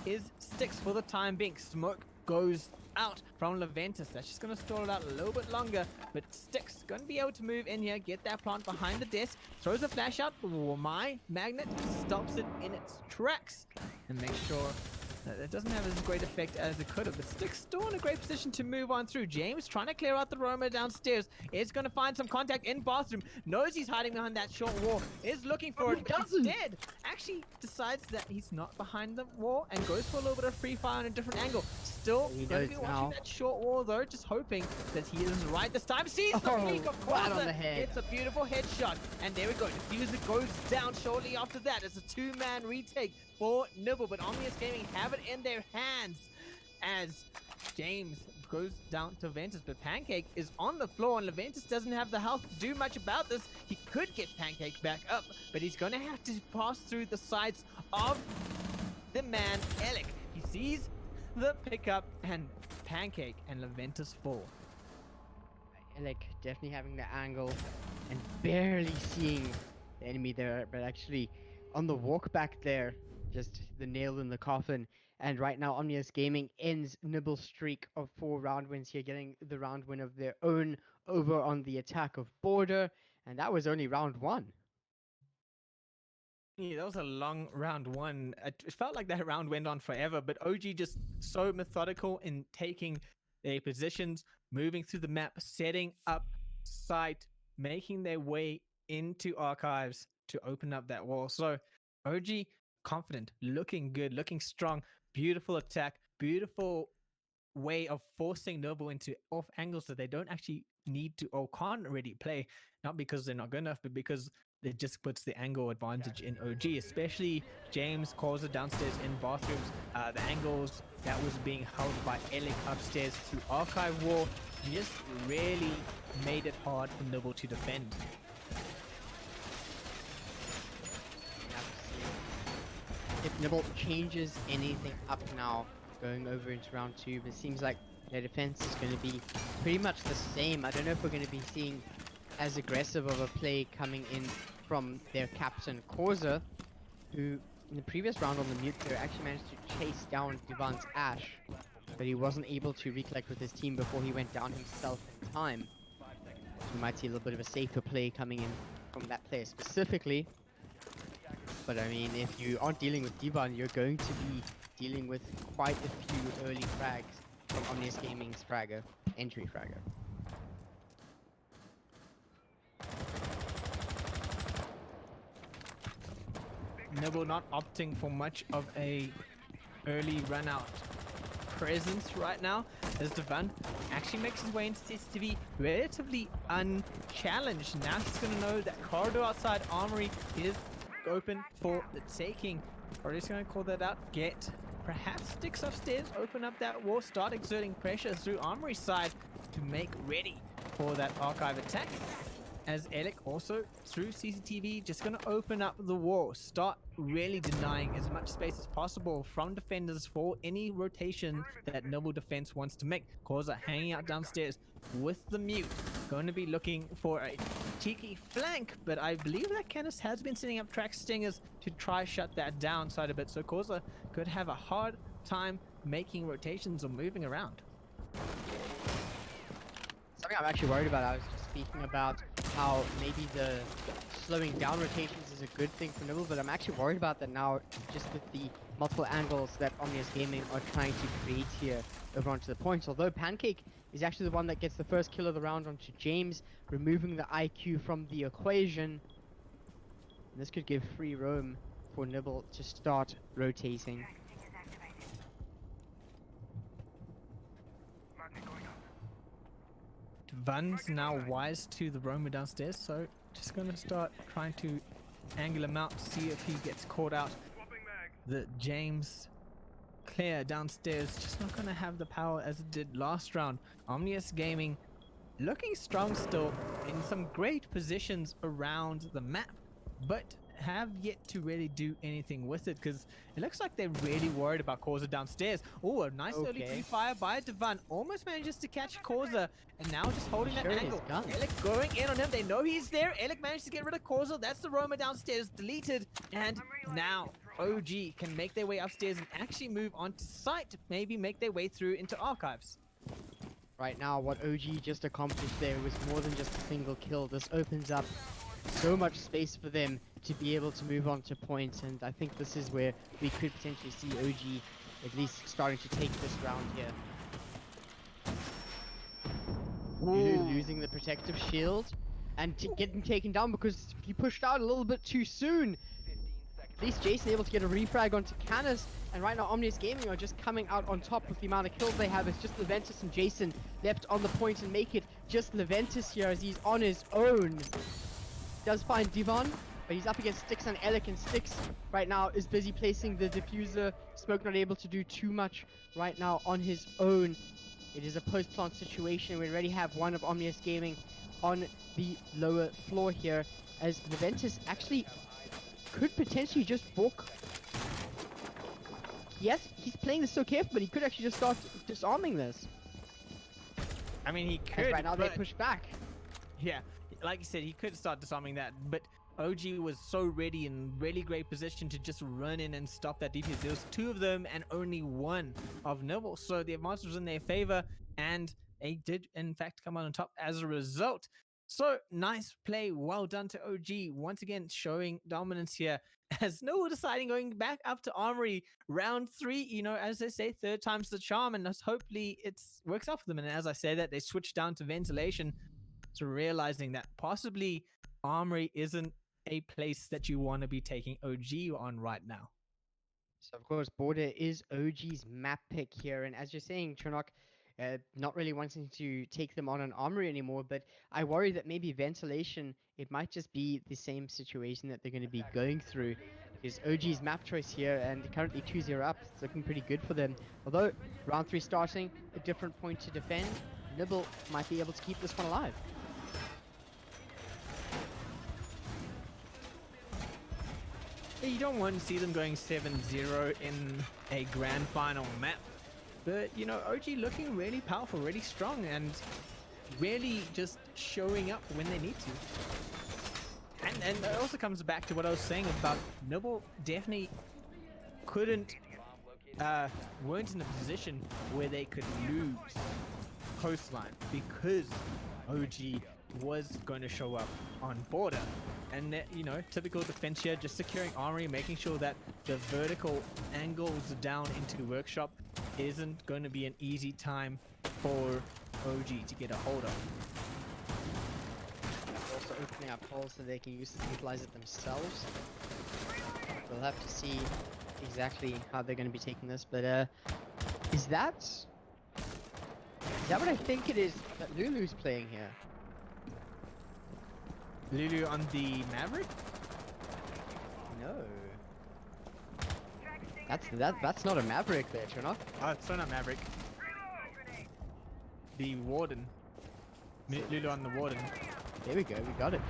is Sticks for the time being. Smoke goes out from Leventus. That's just going to stall it out a little bit longer, but Sticks going to be able to move in here, get that plant behind the desk, throws a flash out, but my magnet stops it in its tracks and makes sure that it doesn't have as great effect as it could have. But Sticks still in a great position to move on through. James trying to clear out the roamer downstairs, is going to find some contact in bathroom, knows he's hiding behind that short wall, is looking for it, but instead actually decides that he's not behind the wall and goes for a little bit of free fire on a different angle. Still He going to be knows watching now. that short wall though, just hoping that he is right this time. Sees the Oh, peak, of right course. on the head. It's a beautiful headshot, and there we go. Diffuser goes down shortly after that. It's a 2-man retake for Nibble, but Omnius Gaming have it in their hands as James goes down to Ventus, but Pancake is on the floor and Leventus doesn't have the health to do much about this. He could get Pancake back up, but he's going to have to pass through the sides of the man Alec. He sees the pickup and Pancake and Leventus fall. Alec definitely having the angle and barely seeing the enemy there, but actually on the walk back there, just the nail in the coffin. And right now, Omnius Gaming ends Nibble's streak of 4 round wins here, getting the round win of their own over on the attack of Border. And that was only round 1. Yeah, that was a long round one. It felt like that round went on forever, but OG just so methodical in taking their positions, moving through the map, setting up site, making their way into archives to open up that wall. So OG confident, looking good, looking strong, beautiful attack, beautiful way of forcing Nibble into off angles that they don't actually need to or can't already play, not because they're not good enough, but because it just puts the angle advantage in OG, especially James calls it downstairs in bathrooms. The angles that was being held by Alec upstairs through archive wall just really made it hard for Nibble to defend. If Nibble changes anything up now, going over into round 2, but it seems like their defense is going to be pretty much the same. I don't know if we're going to be seeing as aggressive of a play coming in from their captain, Korza, who in the previous round on the mute there actually managed to chase down Divan's Ash, but he wasn't able to recollect with his team before he went down himself in time. So we might see a little bit of a safer play coming in from that player specifically. But I mean, if you aren't dealing with Divan, you're going to be dealing with quite a few early frags from Omnius Gaming's fragger, entry fragger. Nibble not opting for much of a early run out presence right now, as Divan actually makes his way into CCTV relatively unchallenged. Now he's going to know that corridor outside Armory is open for the taking. Or just going to call that out. Get perhaps sticks upstairs, open up that wall, start exerting pressure through Armory side to make ready for that archive attack. As Alec also through CCTV just going to open up the wall, start really denying as much space as possible from defenders for any rotation that Nibble defense wants to make. Korza hanging out downstairs with the mute, going to be looking for a cheeky flank, but I believe that Canis has been setting up track stingers to try shut that down side a bit, so Korza could have a hard time making rotations or moving around. Something I'm actually worried about, I was just speaking about how maybe the slowing down rotations is a good thing for Nibble, but I'm actually worried about that now, just with the multiple angles that Omnius Gaming are trying to create here over onto the points. Although Pancake is actually the one that gets the first kill of the round onto James, removing the IQ from the equation. And this could give free roam for Nibble to start rotating. Van's now wise to the roamer downstairs, so just going to start trying to angle him out to see if he gets caught out. The James clear downstairs just not going to have the power as it did last round. Omnius Gaming looking strong still in some great positions around the map, but have yet to really do anything with it because it looks like they're really worried about Korza downstairs. Oh, a nice early pre-fire by Divan. Almost manages to catch Korza, and now just holding that angle. Alec going in on him. They know he's there. Alec managed to get rid of Korza. That's the roamer downstairs deleted, and now OG can make their way upstairs and actually move onto site to maybe make their way through into archives. Right now, what OG just accomplished there was more than just a single kill. This opens up so much space for them to be able to move on to points, and I think this is where we could potentially see OG at least starting to take this round here. Losing the protective shield and getting taken down because he pushed out a little bit too soon. At least Jason able to get a refrag onto Canis, and right now Omnius Gaming are just coming out on top with the amount of kills they have. It's just Leventus and Jason left on the point and make it just Leventus here as he's on his own. Does find Divan, but he's up against Styx and Alec, and Styx right now is busy placing the diffuser. Smoke not able to do too much right now on his own. It is a post-plant situation. We already have one of Omnius Gaming on the lower floor here, as Leventus actually could potentially just book. Yes, he's playing this so careful, but he could actually just start disarming this. I mean, he could. As right now they push back. Yeah, like you said, he could start disarming that, but OG was so ready in really great position to just run in and stop that DPS. There was two of them and only one of Nibble, so the advantage was in their favor, and they did in fact come on top as a result. So nice play, well done to OG, once again showing dominance here. as Nibble deciding going back up to Armory round 3, as they say, third time's the charm, and hopefully it works out for them. And as I say that, they switch down to ventilation, to realizing that possibly Armory isn't a place that you want to be taking OG on right now. So of course, Border is OG's map pick here, and as you're saying, Chernok, not really wanting to take them on an armory anymore, but I worry that maybe ventilation, it might just be the same situation that they're going to be going through, because OG's map choice here, and currently 2-0 up, it's looking pretty good for them. Although round 3 starting, a different point to defend, Nibble might be able to keep this one alive. You don't want to see them going 7-0 in a grand final map. But, OG looking really powerful, really strong, and really just showing up when they need to. And it also comes back to what I was saying about Nibble definitely weren't in a position where they could lose coastline because OG was going to show up on border. And that, typical defense here, just securing armory, making sure that the vertical angles down into workshop isn't going to be an easy time for OG to get a hold of. Also opening up holes so they can utilize it themselves. We'll have to see exactly how they're going to be taking this, but is that what I think it is that Lulu's playing here? Lulu on the Maverick? No. That's not a Maverick there, Chernok. Oh, it's not a Maverick. The Warden. Lulu on the Warden. There we go, we got it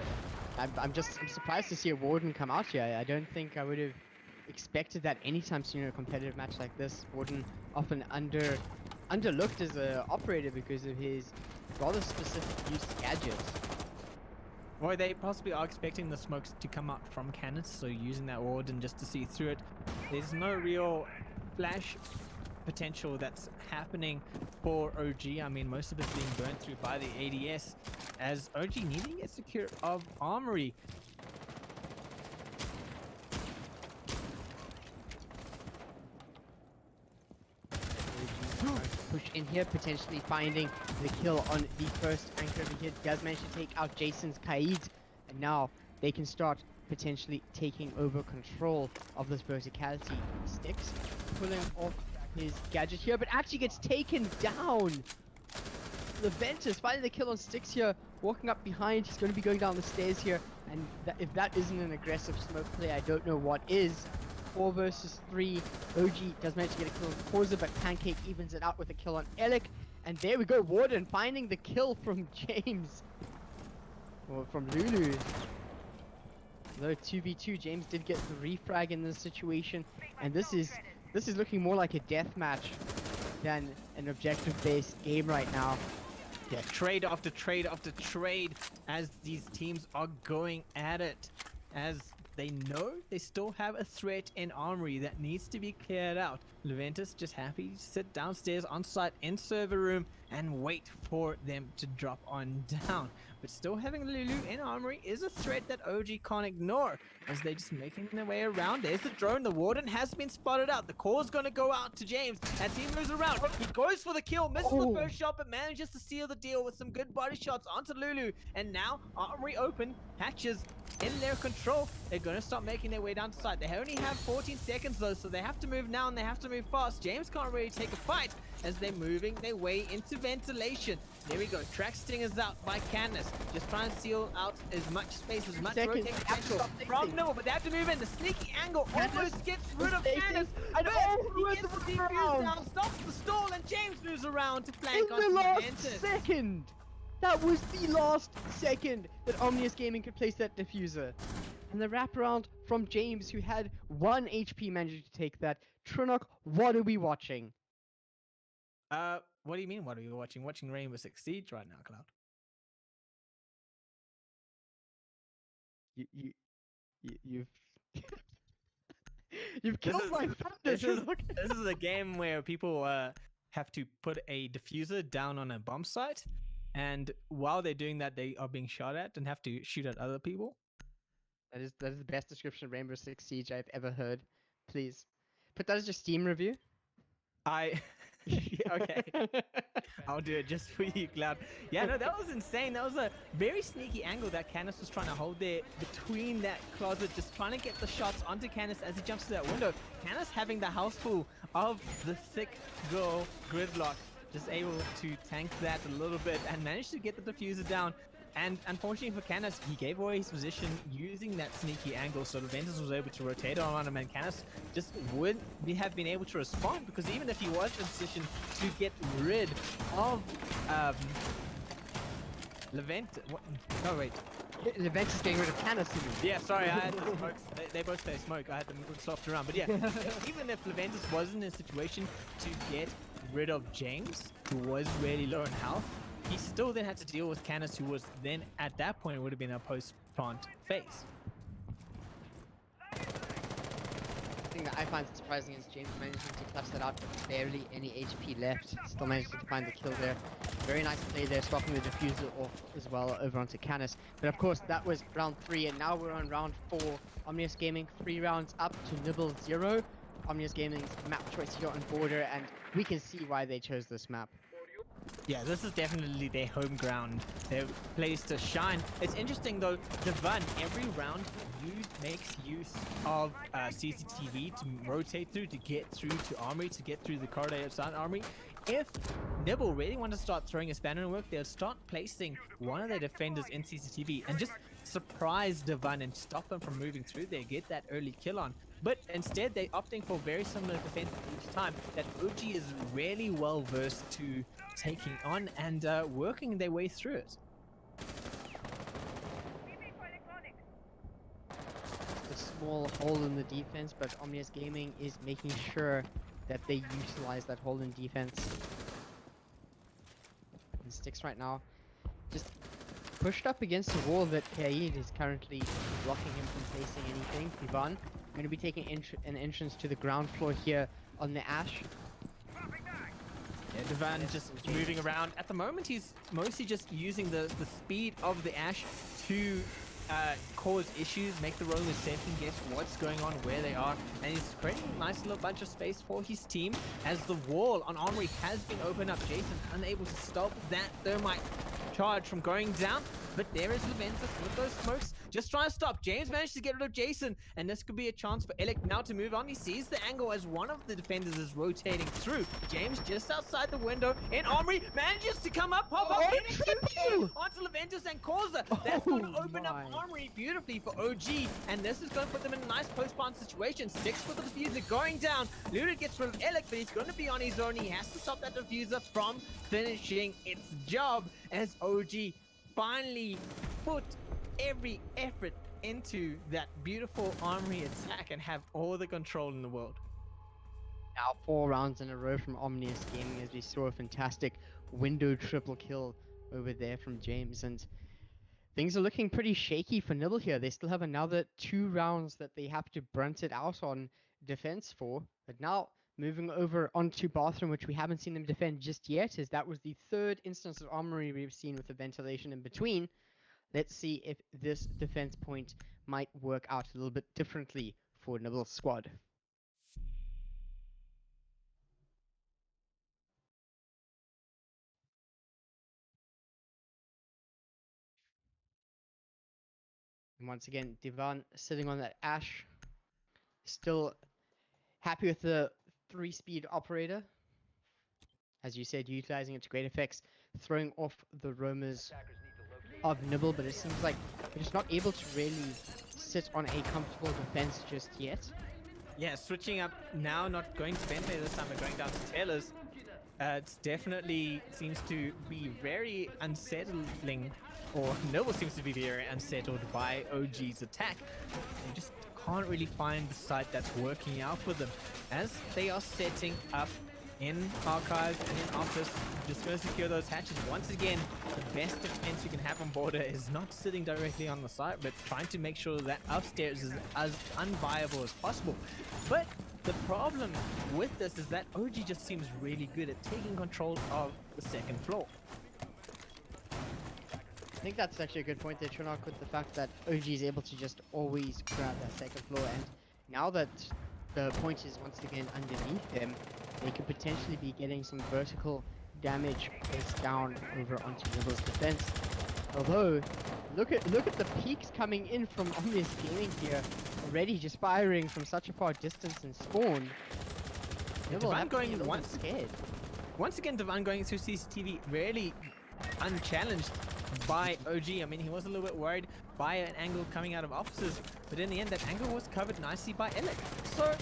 there. I'm surprised to see a Warden come out here. I don't think I would have expected that anytime soon in a competitive match like this. Warden often underlooked as an operator because of his rather specific use of gadgets. Or they possibly are expecting the smokes to come out from cannons, so using that Warden just to see through it. There's no real flash potential that's happening for OG. I mean, most of it's being burnt through by the ADS, as OG needing a secure of armory. Push in here, potentially finding the kill on the first anchor over here. Does manage to take out Jason's Kaid, and now they can start potentially taking over control of this verticality. Sticks pulling off his gadget here, but actually gets taken down. The Ventus finding the kill on Sticks here, walking up behind. He's going to be going down the stairs here, and if that isn't an aggressive smoke play, I don't know what is. 4 versus 3. OG does manage to get a kill on Forza, but Pancake evens it out with a kill on Elik. And there we go, Warden finding the kill from James. Or from Lulu. Though 2v2, James did get the refrag in this situation. And this is looking more like a death match than an objective-based game right now. Yeah, trade after trade after trade as these teams are going at it. As they know they still have a threat in armory that needs to be cleared out. Leventus just happy to sit downstairs on site in server room and wait for them to drop on down. But still having Lulu in armory is a threat that OG can't ignore, as they're just making their way around. There's the drone. The Warden has been spotted out. The call's going to go out to James as he moves around. He goes for the kill, misses the first shot, but manages to seal the deal with some good body shots onto Lulu. And now armory open, Patches in their control. They're going to start making their way down to site. They only have 14 seconds though, so they have to move now and they have to move fast. James can't really take a fight as they're moving their way into ventilation. There we go. Track stingers out by Candace. Just trying to seal out as much space, as much rotating potential from Nibble, but they have to move in. The sneaky angle almost gets rid of Candace. But he gets the defuse down, stops the stall, and James moves around to flank onto the last Ventus. second! That was the last second that Omnius Gaming could place that diffuser. And the wraparound from James, who had 1 HP, managed to take that. Trinok, what are we watching? What do you mean? What are you watching? Watching Rainbow Six Siege right now, Cloud. You've you've killed my thunder. This is a game where people have to put a diffuser down on a bomb site, and while they're doing that, they are being shot at and have to shoot at other people. That is the best description of Rainbow Six Siege I've ever heard. Please put that as your Steam review. I yeah, okay. I'll do it just for you, Cloud. Yeah, no, that was insane. That was a very sneaky angle that Canis was trying to hold there between that closet, just trying to get the shots onto Canis as he jumps to that window. Canis having the house full of the thick girl Gridlock, just able to tank that a little bit and managed to get the diffuser down. And unfortunately for Canis, he gave away his position using that sneaky angle, so Ventus was able to rotate on him, and Canis just wouldn't have been able to respond, because even if he was in position to get rid of Levent, what? Oh wait, Levent is getting rid of Canis. yeah, sorry, I had the smokes. They both say smoke. I had them swapped around, but yeah, even if Leventus wasn't in a situation to get rid of James, who was really low in health, he still then had to deal with Canis, who was then at that point would have been a post-plant phase. The thing that I find surprising is James managing to clutch that out with barely any HP left. Still managed to find the kill there. Very nice play there, swapping the diffuser off as well over onto Canis. But of course, that was round 3, and now we're on round 4. Omnius Gaming 3 rounds up to Nibble 0. Omnius Gaming's map choice here on Border, and we can see why they chose this map. Yeah, this is definitely their home ground, their place to shine. It's interesting though, Devan, every round makes use of CCTV to rotate through, to get through to Armory, to get through the corridor outside Armory. If Nibble really want to start throwing a spanner in work, they'll start placing one of their defenders in CCTV and just surprise Devan and stop him from moving through there, get that early kill on. But instead, they're opting for very similar defense each time that OG is really well versed to taking on and working their way through it. A small hole in the defense, but Omnius Gaming is making sure that they utilize that hole in defense. And Sticks right now just pushed up against the wall that Kaid is currently blocking him from facing anything. Ivan going to be taking an entrance to the ground floor here on the Ash. Yeah, Devan just moving around. At the moment, he's mostly just using the speed of the Ash to cause issues, make the rollers second guess what's going on, where they are, and he's creating a nice little bunch of space for his team as the wall on Armory has been opened up. Jason unable to stop that thermite charge from going down, but there is Leventus with those smokes just trying to stop. James managed to get rid of Jason, and this could be a chance for Elec now to move on. He sees the angle as one of the defenders is rotating through. James just outside the window in Armory manages to come up, pop up, onto Leventus and Causa. That's going to open up Armory beautifully for OG, and this is going to put them in a nice post-spawn situation. Sticks with the diffuser going down. Luda gets rid of Elec, but he's going to be on his own. He has to stop that diffuser from finishing its job as OG finally put every effort into that beautiful Armory attack and have all the control in the world. Now 4 rounds in a row from Omnius Gaming as we saw a fantastic window triple kill over there from James, and things are looking pretty shaky for Nibble here. They still have another 2 rounds that they have to brunt it out on defense for, but now moving over onto Bathroom, which we haven't seen them defend just yet, as that was the 3rd instance of Armory we've seen with the ventilation in between. Let's see if this defense point might work out a little bit differently for Nibble's squad. And once again, Divan sitting on that Ash, still happy with the 3-speed operator. As you said, utilizing it to great effects, throwing off the roamers of Nibble, but it seems like they're just not able to really sit on a comfortable defense just yet. Yeah, switching up now, not going to Bentley this time, but going down to Taylor's. It's definitely seems to be very unsettling, or Nibble seems to be very unsettled by OG's attack. They just can't really find the site that's working out for them as they are setting up in Archives and in Office. Just going to secure those hatches. Once again, the best defense you can have on Border is not sitting directly on the site, but trying to make sure that upstairs is as unviable as possible. But the problem with this is that OG just seems really good at taking control of the 2nd floor. think that's actually a good point there, Trinok, with the fact that OG is able to just always grab that second floor, and now that the point is once again underneath them, they could potentially be getting some vertical damage placed down over onto Nibble's defense. Although, look at the peaks coming in from Omnius Gaming here, already just firing from such a far distance and spawn. Nibble Devon have to be a going little bit once scared. Once again, Devon going through CCTV, really unchallenged by OG. I mean, he was a little bit worried by an angle coming out of officers, but in the end, that angle was covered nicely by Alec. So,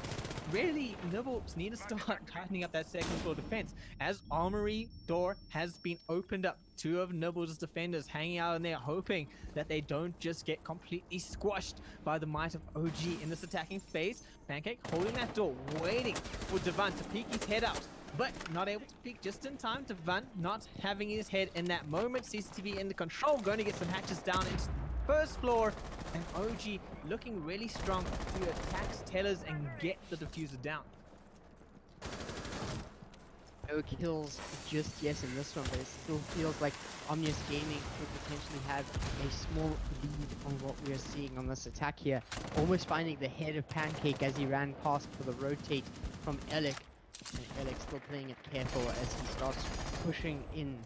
really, Nibble need to start tightening up that second floor defense. As Armory door has been opened up, two of Nibble's defenders hanging out in there, hoping that they don't just get completely squashed by the might of OG in this attacking phase. Pancake holding that door, waiting for Devon to peek his head out, but not able to peek just in time. Devon not having his head in that moment. CCTV in the control, going to get some hatches down into the first floor, and OG looking really strong to attack Tellers and get the diffuser down. No kills just yet in this one, but it still feels like Omnius Gaming could potentially have a small lead on what we are seeing on this attack here. Almost finding the head of Pancake as he ran past for the rotate from Alec. And Alec still playing it careful as he starts pushing in.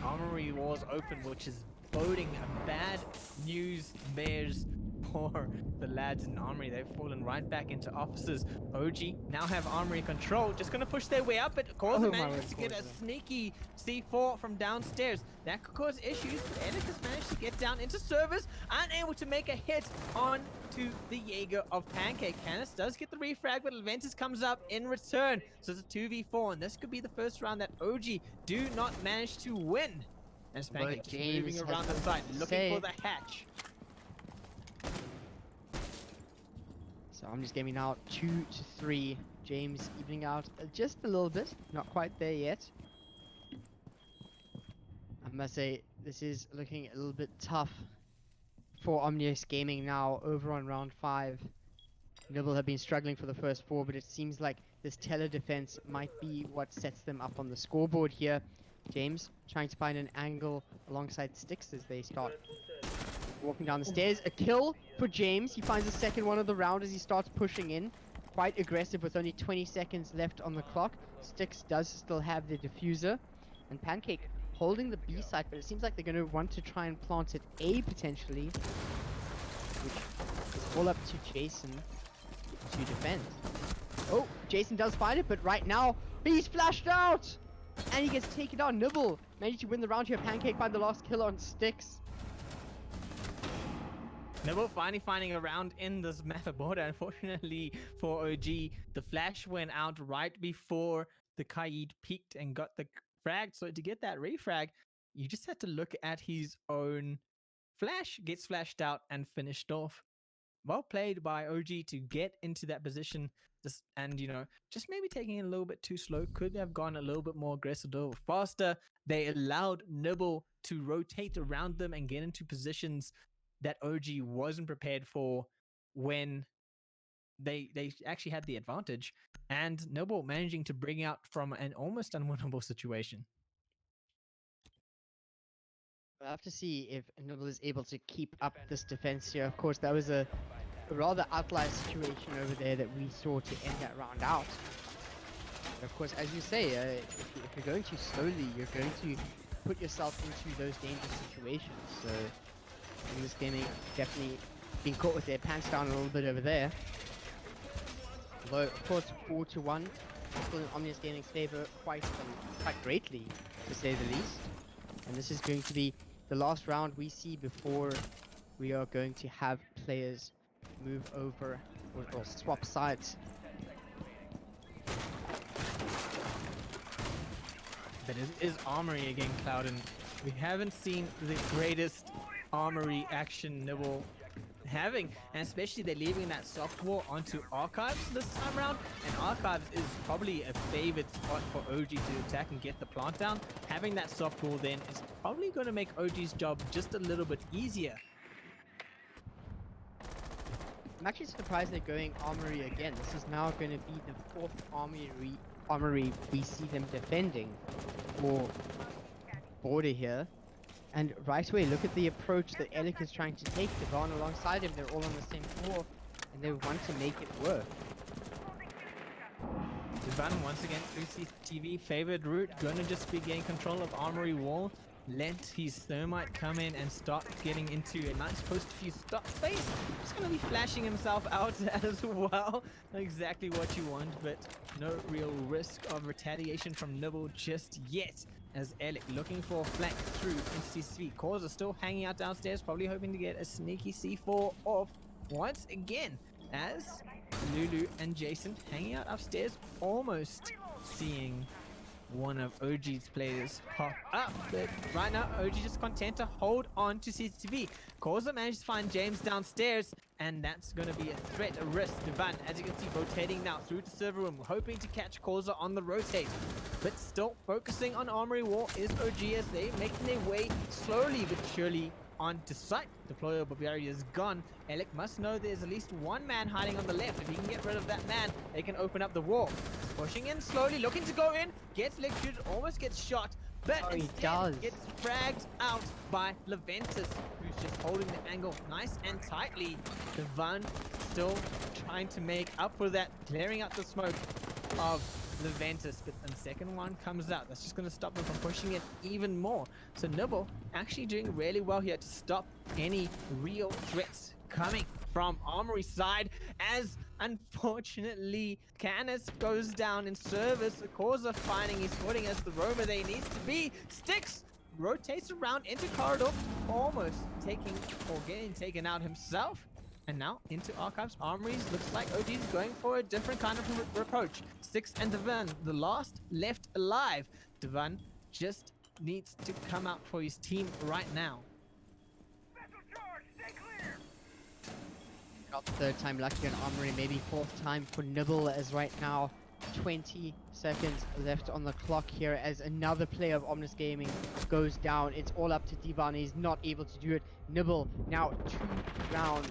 Armory was open, which is boding a bad news bears for the lads in Armory. They've fallen right back into officers. OG now have Armory control, just going to push their way up, but Causa manages to get a sneaky C4 from downstairs. That could cause issues, but Edith has managed to get down into service, unable to make a hit on to the Jaeger of Pancake. Canis does get the refrag, but Adventus comes up in return. So it's a 2v4, and this could be the first round that OG do not manage to win. As Pancake just moving around the site, looking for the hatch. So I'm just gaming out 2-3. James evening out just a little bit, not quite there yet. I must say, this is looking a little bit tough for Omnius Gaming now, over on round 5. Nibble have been struggling for the first 4, but it seems like this Teller defense might be what sets them up on the scoreboard here. James trying to find an angle alongside Sticks as they start walking down the stairs. A kill for James. He finds the second one of the round as he starts pushing in. Quite aggressive with only 20 seconds left on the clock. Sticks does still have the diffuser. And Pancake holding the B site, but it seems like they're going to want to try and plant it A potentially. Which is all up to Jason to defend. Oh, Jason does find it, but right now, B's flashed out! And he gets taken down. Nibble managed to win the round here. Pancake find the last kill on Sticks. Nibble finally finding a round in this map border. Unfortunately for OG, the flash went out right before the Kaid peaked and got the frag. So to get that refrag, you just had to look at his own flash. Gets flashed out and finished off. Well played by OG to get into that position. And, you know, just maybe taking it a little bit too slow. Could have gone a little bit more aggressive, a little faster. They allowed Nibble to rotate around them and get into positions that OG wasn't prepared for when they actually had the advantage. And Nibble managing to bring out from an almost unwinnable situation. We'll have to see if Nibble is able to keep up this defense here. Of course, that was a rather outlier situation over there that we saw to end that round out. But of course, as you say, if you're going too slowly, you're going to put yourself into those dangerous situations. So, in this gaming, definitely being caught with their pants down a little bit over there. Although, of course, 4-1, still in Omnius Gaming's favor quite greatly, to say the least. And this is going to be the last round we see before we are going to have players move over or swap sides. But it is Armory again, Cloud, and we haven't seen the greatest Armory action Nibble having, and especially they're leaving that soft wall onto Archives this time around, and Archives is probably a favorite spot for OG to attack and get the plant down. Having that soft wall then is probably going to make OG's job just a little bit easier. I'm actually surprised they're going Armory again. This is now going to be the 4th Armory we see them defending for border here. And right away, look at the approach that Alec is trying to take. Devon alongside him, they're all on the same floor, and they want to make it work. Divan once again through CCTV, favored route, gonna just be getting control of Armory Wall. Let his Thermite come in and start getting into a nice post-defuse stop space. Just gonna be flashing himself out as well. Not exactly what you want, but no real risk of retaliation from Nibble just yet. As Alec looking for a flank through into CCTV. Cores are still hanging out downstairs, probably hoping to get a sneaky C4 off once again. As Lulu and Jason hanging out upstairs, almost seeing one of OG's players pop up, but right now OG just content to hold on to CCTV. Causa managed to find James downstairs, and that's going to be a threat, a risk. Divan, as you can see, rotating now through to server room, hoping to catch Causa on the rotate, but still focusing on Armory Wall is OG as they making their way slowly but surely onto site. Deployable barrier is gone. Alec must know there's at least one man hiding on the left. If he can get rid of that man, they can open up the wall. He's pushing in slowly, looking to go in, gets electrocuted, almost gets shot, but Oh, he instead does. gets fragged out by Leventus, who's just holding the angle nice and tightly. Devon still trying to make up for that, clearing out the smoke of Leventus, but the second one comes out. That's just going to stop them from pushing it even more. So Nibble actually doing really well here to stop any real threats coming from Armory side, as unfortunately Canis goes down in service. Causa finding his footing as the roamer that he needs to be. Sticks rotates around into corridor, almost taking or getting taken out himself. And now into Archives Armories. Looks like OG is going for a different kind of approach. Six and Devan, the last left alive. Devan just needs to come out for his team right now. Not the third time lucky on Armory, maybe fourth time for Nibble, as right now 20 seconds left on the clock here as another player of Omnis Gaming goes down. It's all up to Divan. He's not able to do it. Nibble now 2 rounds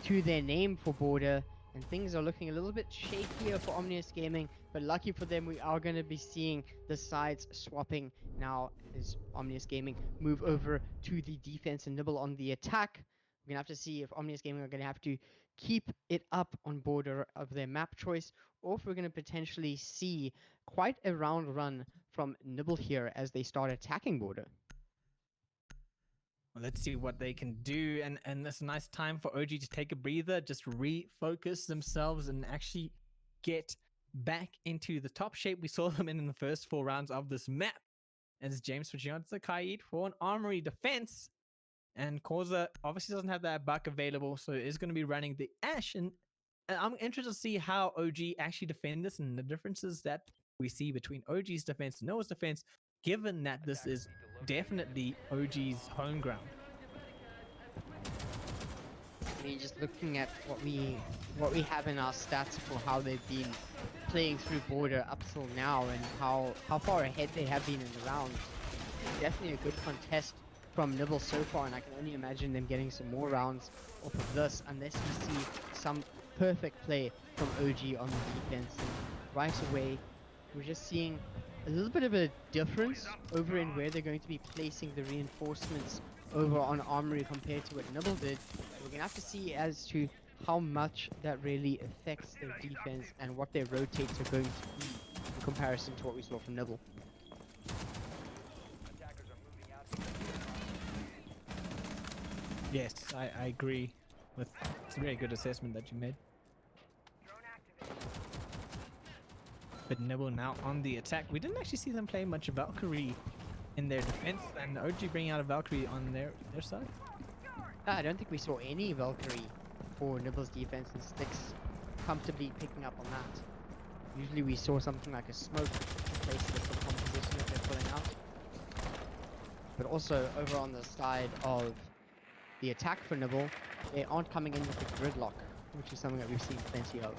to their name for border, and things are looking a little bit shakier for Omnius Gaming, but lucky for them, we are going to be seeing the sides swapping now as Omnius Gaming move over to the defense and Nibble on the attack. We're going to have to see if Omnius Gaming are going to have to keep it up on border of their map choice, or if we're going to potentially see quite a round run from Nibble here as they start attacking border. Well, let's see what they can do, and this nice time for OG to take a breather, just refocus themselves and actually get back into the top shape we saw them in the first 4 rounds of this map. As James switching on to the Kaid for an Armory defense, and Causa obviously doesn't have that buck available, so is going to be running the Ash, and I'm interested to see how OG actually defend this and the differences that we see between OG's defense and Noah's defense, given that this is definitely OG's home ground. I mean, just looking at what we have in our stats for how they've been playing through border up till now, and how far ahead they have been in the round, definitely a good contest from Nibble so far, and I can only imagine them getting some more rounds off of this, unless we see some perfect play from OG on the defense. And right away, we're just seeing a little bit of a difference over in where they're going to be placing the reinforcements over on Armory compared to what Nibble did. We're going to have to see as to how much that really affects their defense and what their rotates are going to be in comparison to what we saw from Nibble. Yes, I agree with, it's a very good assessment that you made. But Nibble now on the attack. We didn't actually see them play much Valkyrie in their defense, and OG bringing out a Valkyrie on their side. I don't think we saw any Valkyrie for Nibble's defense, and Sticks comfortably picking up on that. Usually we saw something like a smoke in place of the composition that they're pulling out. But also over on the side of the attack for Nibble, they aren't coming in with the gridlock, which is something that we've seen plenty of.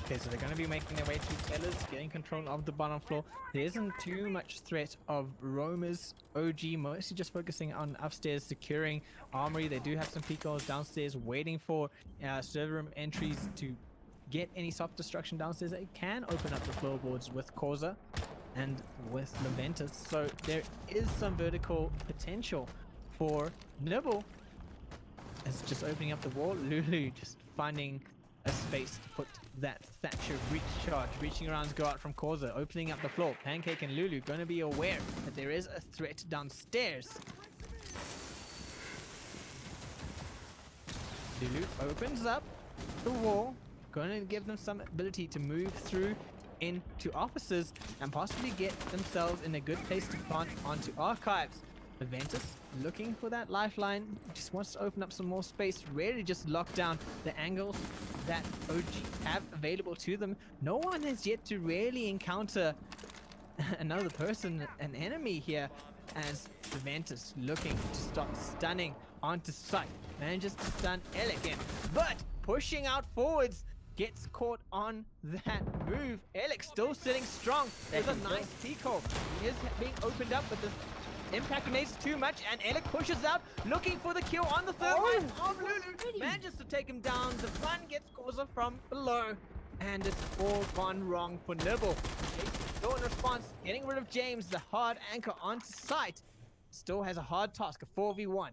Okay, so they're going to be making their way through tellers, getting control of the bottom floor. There isn't too much threat of roamers. OG mostly just focusing on upstairs, securing Armory. They do have some peak holes downstairs, waiting for server room entries to get any soft destruction downstairs, they can open up the floorboards with Corza and with Leventus. So there is some vertical potential for Nibble. It's just opening up the wall. Lulu just finding a space to put that Thatcher reach charge, reaching around to go out from Corza, opening up the floor. Pancake and Lulu going to be aware that there is a threat downstairs. Lulu opens up the wall, going to give them some ability to move through into offices and possibly get themselves in a good place to plant onto archives. Leventus looking for that lifeline, just wants to open up some more space, ready to just lock down the angles that OG have available to them. No one has yet to really encounter another person, an enemy here, as Leventus looking to start stunning onto sight. Manages to stun Elegant, but pushing out forwards, gets caught on that move. Elec still sitting strong with a nice Tico. He is being opened up, but the impact remains too much, and Elec pushes out, looking for the kill on the third one of Lulu. Manages to take him down. The fun gets Corza from below, and it's all gone wrong for Nibble. Still in response, getting rid of James, the hard anchor onto sight. Still has a hard task, a 4v1.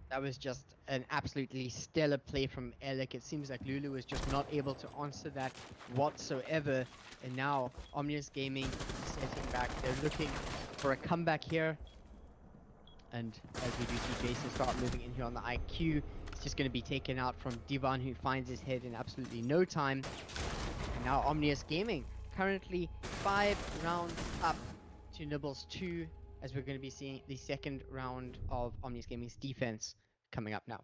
That was just an absolutely stellar play from Alec. It seems like Lulu was just not able to answer that whatsoever. And now Omnius Gaming setting back. They're looking for a comeback here. And as we do see Jason start moving in here on the IQ, it's just going to be taken out from Divan, who finds his head in absolutely no time. And now Omnius Gaming currently 5 rounds up to Nibble's 2, as we're going to be seeing the second round of Omnius Gaming's defense coming up now.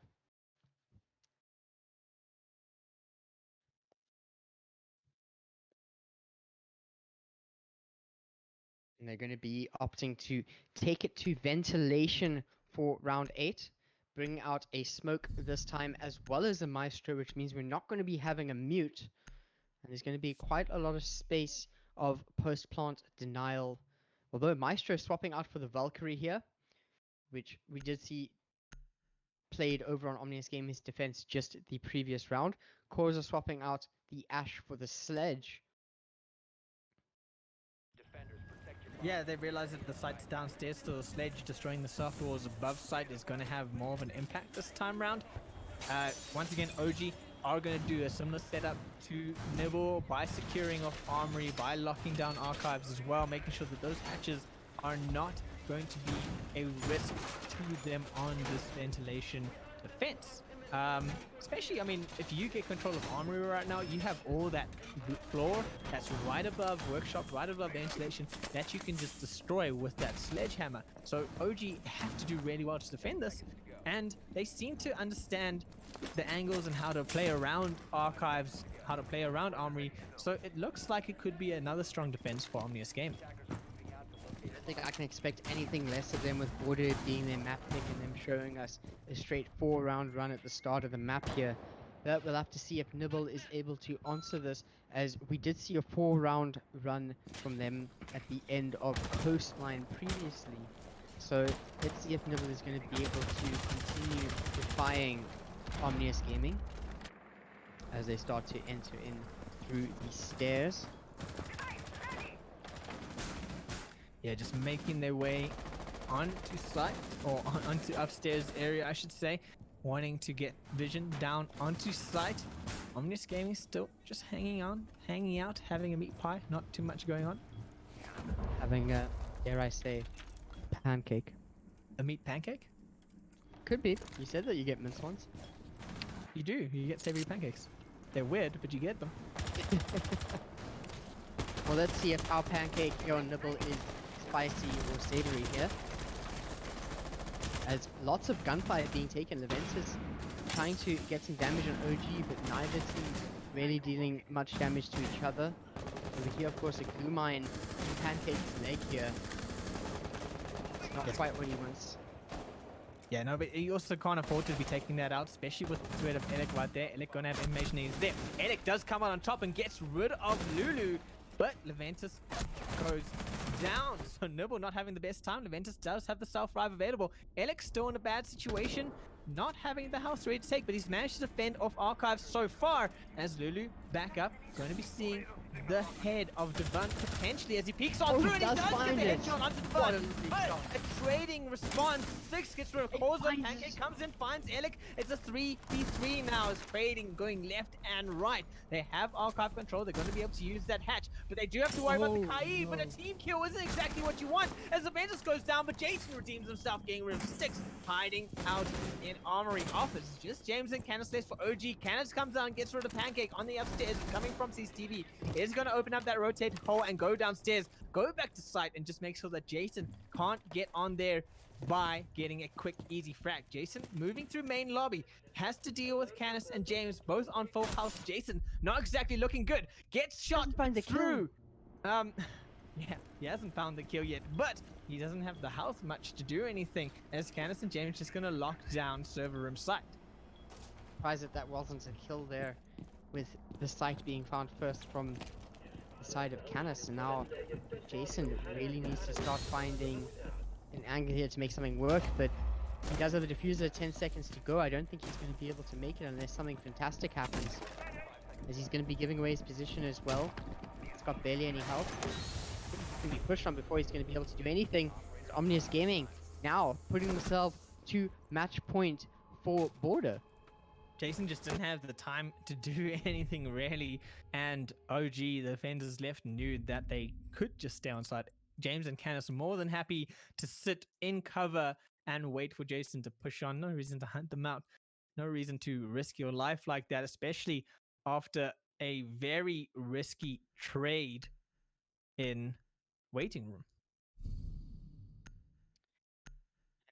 And they're going to be opting to take it to ventilation for round 8, bring out a smoke this time as well as a maestro, which means we're not going to be having a mute. And there's going to be quite a lot of space of post-plant denial. Although Maestro swapping out for the Valkyrie here, which we did see played over on Omnius Gaming's defense just the previous round. Corza swapping out the Ash for the Sledge. Yeah, they realize that the site's downstairs, so the Sledge destroying the soft walls above site is going to have more of an impact this time round. Once again, OG are going to do a similar setup to Nibble by securing off Armory, by locking down archives as well, making sure that those hatches are not going to be a risk to them on this ventilation defense. Especially, I mean, if you get control of Armory right now, you have all that floor that's right above Workshop, right above ventilation, that you can just destroy with that sledgehammer. So OG have to do really well to defend this, and they seem to understand the angles and how to play around archives, how to play around Armory. So it looks like it could be another strong defense for Omnius Game. I don't think I can expect anything less of them, with Border being their map pick and them showing us a straight 4-round run at the start of the map here. But we'll have to see if Nibble is able to answer this, as we did see a 4-round run from them at the end of Coastline previously. So let's see if Nibble is going to be able to continue defying Omnius Gaming as they start to enter in through the stairs. Yeah, just making their way onto site, or onto upstairs area, I should say, wanting to get vision down onto site. Omnius Gaming still just hanging out, having a meat pie, not too much going on. Having a, dare I say, pancake. A meat pancake? Could be. You said that you get minced ones. You do. You get savory pancakes. They're weird, but you get them. Well, let's see if our pancake here on Nibble is spicy or savory here. As lots of gunfire being taken, Leventus trying to get some damage on OG, but neither team really dealing much damage to each other. Over here, of course, a glue mine in Pancake's leg here. It's not quite what he wants. Yeah, no, but you also can't afford to be taking that out, especially with the threat of Elec right there. Elec gonna have information needs there. Elec does come out on top and gets rid of Lulu, but Leventus goes down. So Nibble not having the best time. Leventus does have the self-revive available. Alex still in a bad situation, not having the house ready to take, but he's managed to defend off Archives so far. As Lulu back up, going to be seeing the head of Devon potentially as he peeks on through, and he does get find the it. headshot onto What a Devon. big But shot. a trading response. Six gets rid of Corza. finds Pancake it. comes in, finds Alec. It's a 3v3 now. As trading going left and right. They have Archive control. They're going to be able to use that hatch, but they do have to worry about the Oh, Kai. But a no. team kill isn't exactly what you want. As the Ventus goes down, but Jason redeems himself, getting rid of Six, hiding out in Armory office. Just James and Canis left for OG. Canis comes down, gets rid of Pancake on the upstairs, coming from CCTV. Is going to open up that rotated hole and go downstairs. Go back to site and just make sure that Jason can't get on there by getting a quick, easy frag. Jason moving through main lobby, has to deal with Canis and James, both on full house. Jason not exactly looking good. Gets shot Doesn't find the kill. through. Yeah, he hasn't found the kill yet, but he doesn't have the health much to do anything, as Canis and James just gonna lock down server room site. Surprised that wasn't a kill there, with the site being found first from the side of Canis. And now Jason really needs to start finding an angle here to make something work, but he does have the diffuser, 10 seconds to go. I don't think he's going to be able to make it unless something fantastic happens, as he's going to be giving away his position as well. He's got barely any health. He's going to be pushed on before he's going to be able to do anything. Omnius Gaming now putting himself to match point for Border. Jason just didn't have the time to do anything really, and OG, the defenders left, knew that they could just stay on site. James and Canis are more than happy to sit in cover and wait for Jason to push on. No reason to hunt them out. No reason to risk your life like that, especially after a very risky trade in waiting room.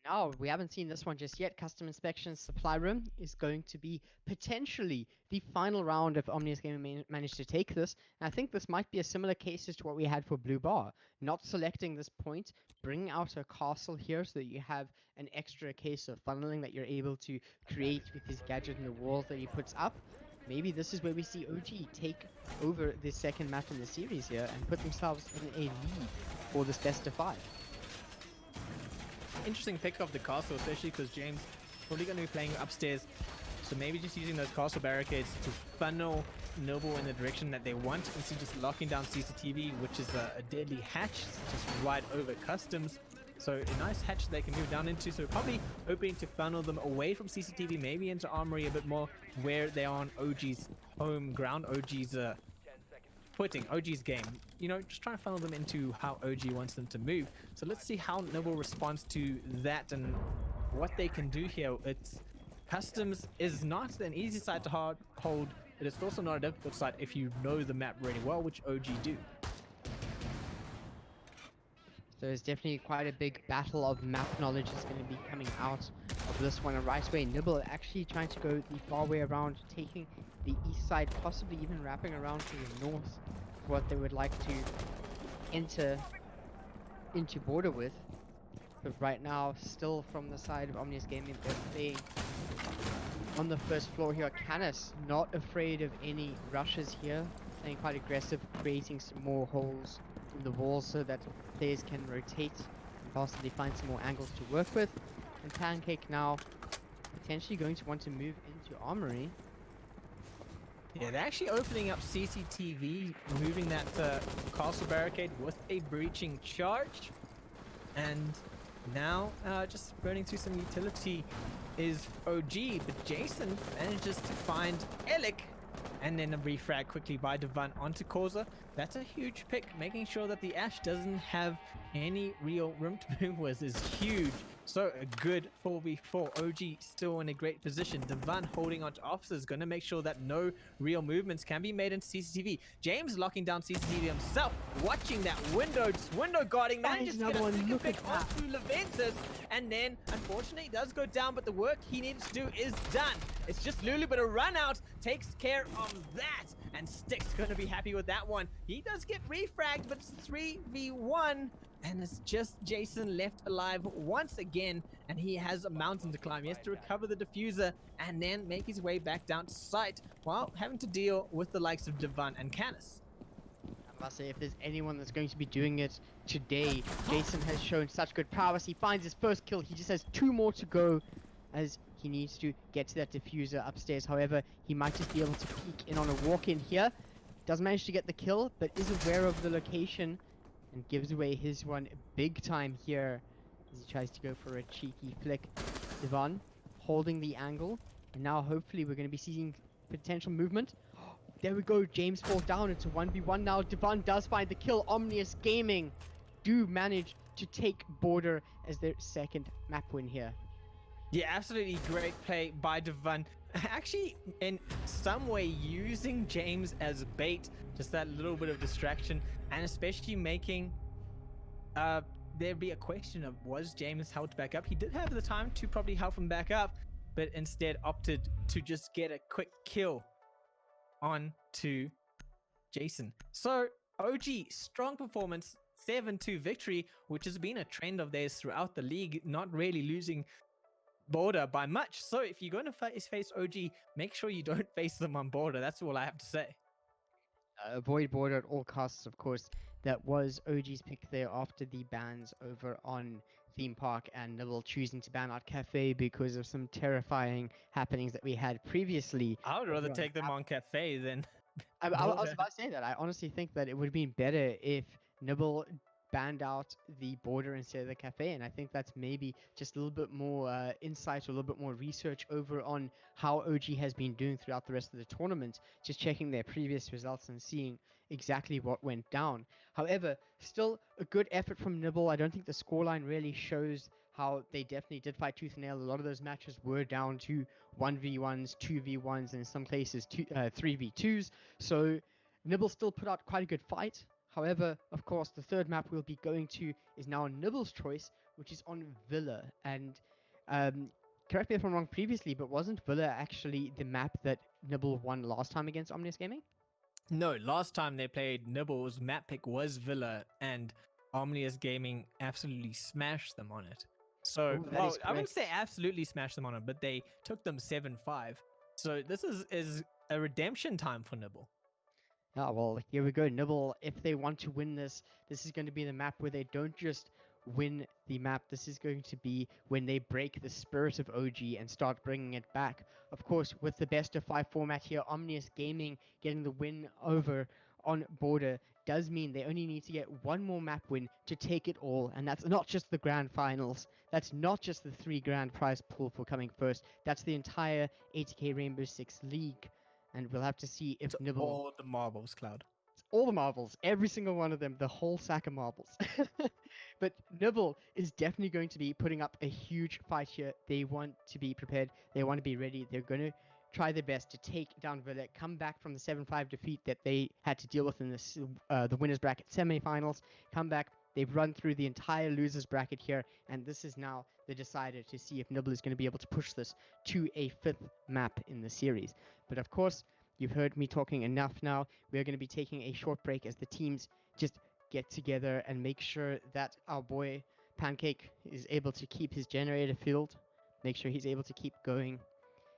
Now, we haven't seen this one just yet. Custom Inspection Supply Room is going to be potentially the final round if Omnius Gaming managed to take this. And I think this might be a similar case as to what we had for Blue Bar. Not selecting this point, bringing out a castle here so that you have an extra case of funneling that you're able to create with his gadget and the walls that he puts up. Maybe this is where we see OG take over the second map in the series here and put themselves in a lead for this best of 5. Interesting pick of the castle, especially because James probably going to be playing upstairs, so maybe just using those castle barricades to funnel Nibble in the direction that they want, instead of just locking down CCTV, which is a deadly hatch just right over customs. So a nice hatch they can move down into, so probably hoping to funnel them away from CCTV, maybe into Armory a bit more, where they are on OG's home ground, OG's footing, OG's game. You know, just trying to funnel them into how OG wants them to move. So let's see how Nibble responds to that and what they can do here. It's customs is not an easy side to hold. It is also not a difficult side if you know the map really well, which OG do. So there's definitely quite a big battle of map knowledge is going to be coming out of this one. And right away, Nibble actually trying to go the far way around, taking the east side, possibly even wrapping around to the north, what they would like to enter into Border with. But right now, still from the side of Omnius Gaming, they're playing on the first floor here. Canis not afraid of any rushes here, playing quite aggressive, creating some more holes in the walls so that players can rotate and possibly find some more angles to work with. And Pancake now potentially going to want to move into Armory. Yeah, they're actually opening up CCTV, moving that castle barricade with a breaching charge. And now just burning through some utility is OG, but Jason manages to find Alec, and then a refrag quickly by Devon onto Corza. That's a huge pick, making sure that the Ash doesn't have any real room to move with is huge. So a good 4v4. OG still in a great position. Devon holding onto officers, going to make sure that no real movements can be made into CCTV. James locking down CCTV himself, watching that window, just window guarding, manages to get a second pick onto Leventus, and then unfortunately does go down, but the work he needed to do is done. It's just Lulu, but a run out takes care of that, and Stick's going to be happy with that one. He does get refragged, but it's 3v1. And it's just Jason left alive once again, and he has a mountain to climb. He has to recover the diffuser and then make his way back down to site while having to deal with the likes of Devon and Canis. I say, if there's anyone that's going to be doing it today, Jason has shown such good prowess. He finds his first kill. He just has 2 more to go as he needs to get to that diffuser upstairs. However, he might just be able to peek in on a walk-in here. Doesn't manage to get the kill, but is aware of the location and gives away his one big time here as he tries to go for a cheeky flick. Devon holding the angle, and now hopefully we're going to be seeing potential movement. There we go, James falls down. It's a 1v1 now. Devon does find the kill. Omnius Gaming do manage to take Border as their second map win here. Yeah, absolutely great play by Devon. Actually, in some way, using James as bait, just that little bit of distraction, and especially making there'd be a question of, was James held back up? He did have the time to probably help him back up, but instead opted to just get a quick kill on to Jason. So OG, strong performance, 7-2 victory, which has been a trend of theirs throughout the league, not really losing Border by much. So if you're going to face OG, make sure you don't face them on Border. That's all I have to say. Avoid Border at all costs, of course. That was OG's pick there after the bans over on Theme Park and Nibble choosing to ban out Cafe because of some terrifying happenings that we had previously. I would rather over on take them on Cafe than I was Border. about to say that. I honestly think that it would have been better if Nibble banned out the Border instead of the Cafe, and I think that's maybe just a little bit more insight or a little bit more research over on how OG has been doing throughout the rest of the tournament, just checking their previous results and seeing exactly what went down. However, still a good effort from Nibble. I don't think the scoreline really shows how they definitely did fight tooth and nail. A lot of those matches were down to 1v1s, 2v1s, and in some cases 3v2s. So Nibble still put out quite a good fight. However, of course, the third map we'll be going to is now Nibble's choice, which is on Villa. And correct me if I'm wrong previously, but wasn't Villa actually the map that Nibble won last time against Omnius Gaming? No, last time they played, Nibble's map pick was Villa, and Omnius Gaming absolutely smashed them on it. So, Ooh, that well, is I wouldn't correct. say absolutely smashed them on it, but they took them 7-5. So this is a redemption time for Nibble. Ah, well, here we go. Nibble, if they want to win this, this is going to be the map where they don't just win the map. This is going to be when they break the spirit of OG and start bringing it back. Of course, with the best of 5 format here, Omnius Gaming getting the win over on Border does mean they only need to get one more map win to take it all, and that's not just the grand finals. That's not just the 3 grand prize pool for coming first. That's the entire 80k Rainbow Six League. And we'll have to see if It's Nibble... all the marbles, Cloud. all the marbles, every single one of them, the whole sack of marbles. But Nibble is definitely going to be putting up a huge fight here. They want to be prepared. They want to be ready. They're going to try their best to take down Villa, come back from the 7-5 defeat that they had to deal with in this, the winners bracket semifinals, come back. They've run through the entire losers bracket here, and this is now the decider to see if Nibble is going to be able to push this to a 5th map in the series. But of course, you've heard me talking enough now. We're going to be taking a short break as the teams just get together and make sure that our boy Pancake is able to keep his generator filled, make sure he's able to keep going,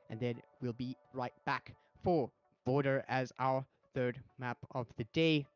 and then we'll be right back for Border as our 3rd map of the day.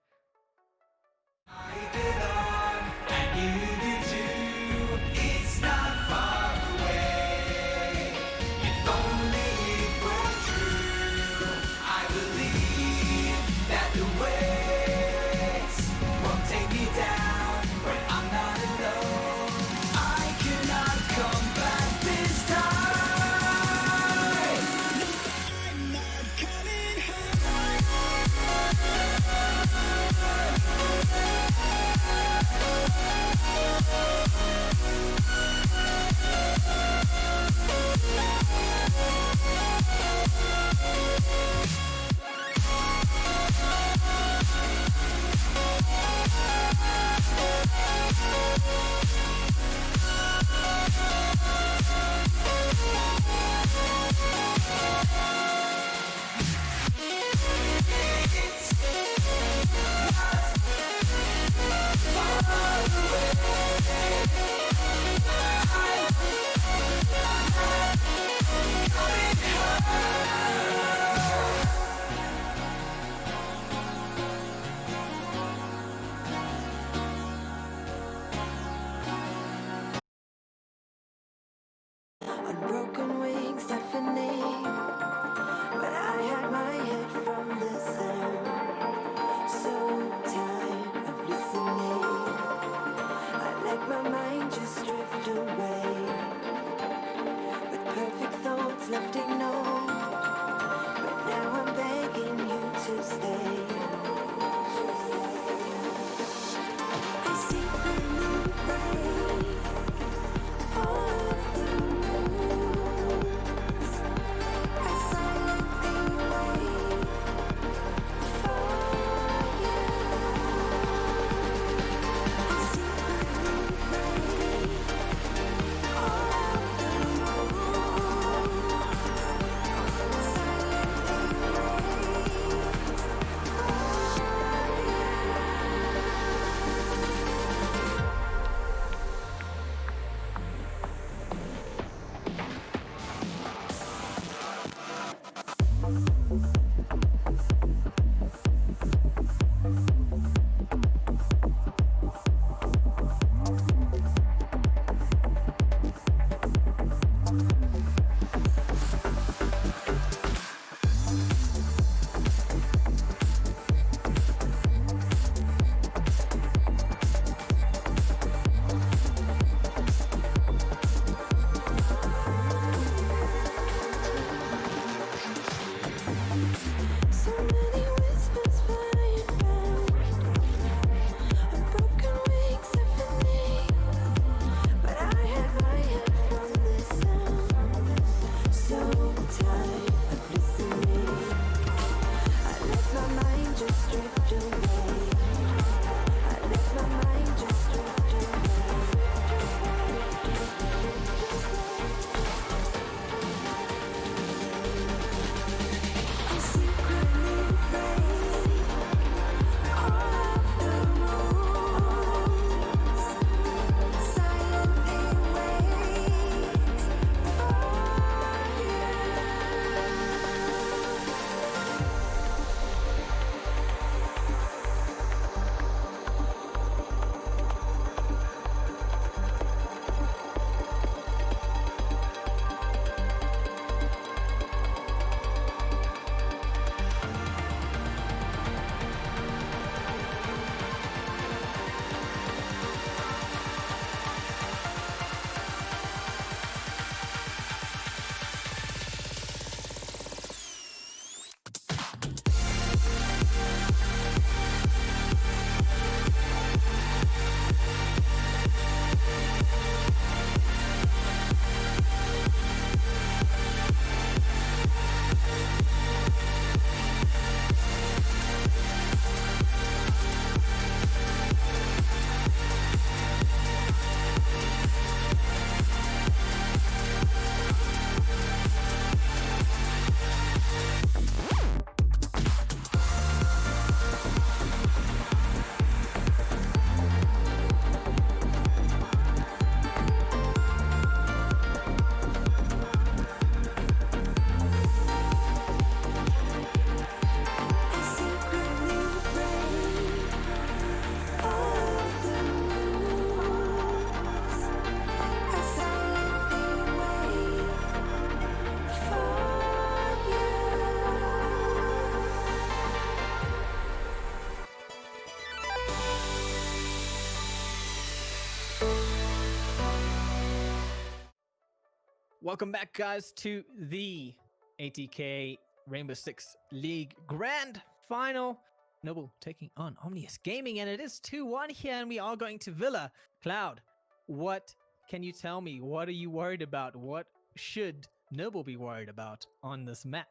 Welcome back, guys, to the ATK Rainbow Six League Grand Final. Nibble taking on Omnius Gaming, and it is 2-1 here, and we are going to Villa. Cloud, what can you tell me? What are you worried about? What should Nibble be worried about on this map?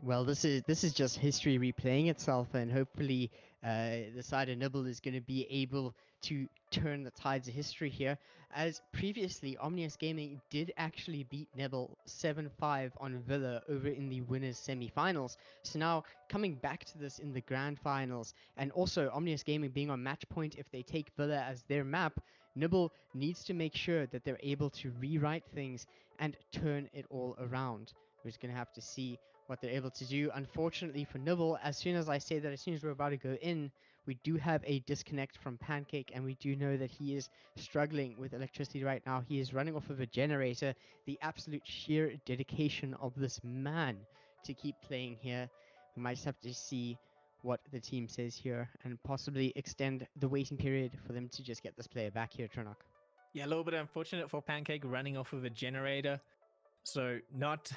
Well, this is just history replaying itself, and hopefully, the side of Nibble is going to be able to turn the tides of history here. As previously, Omnius Gaming did actually beat Nibble 7-5 on Villa over in the winners' semi-finals. So now coming back to this in the grand finals, and also Omnius Gaming being on match point if they take Villa as their map, Nibble needs to make sure that they're able to rewrite things and turn it all around. We're just going to have to see what they're able to do. Unfortunately for Nibble, as soon as I say that, as soon as we're about to go in, we do have a disconnect from Pancake, and we do know that he is struggling with electricity right now. He is running off of a generator. The absolute sheer dedication of this man to keep playing here. We might just have to see what the team says here and possibly extend the waiting period for them to just get this player back here, Tronok. Yeah, a little bit unfortunate for Pancake running off of a generator. So not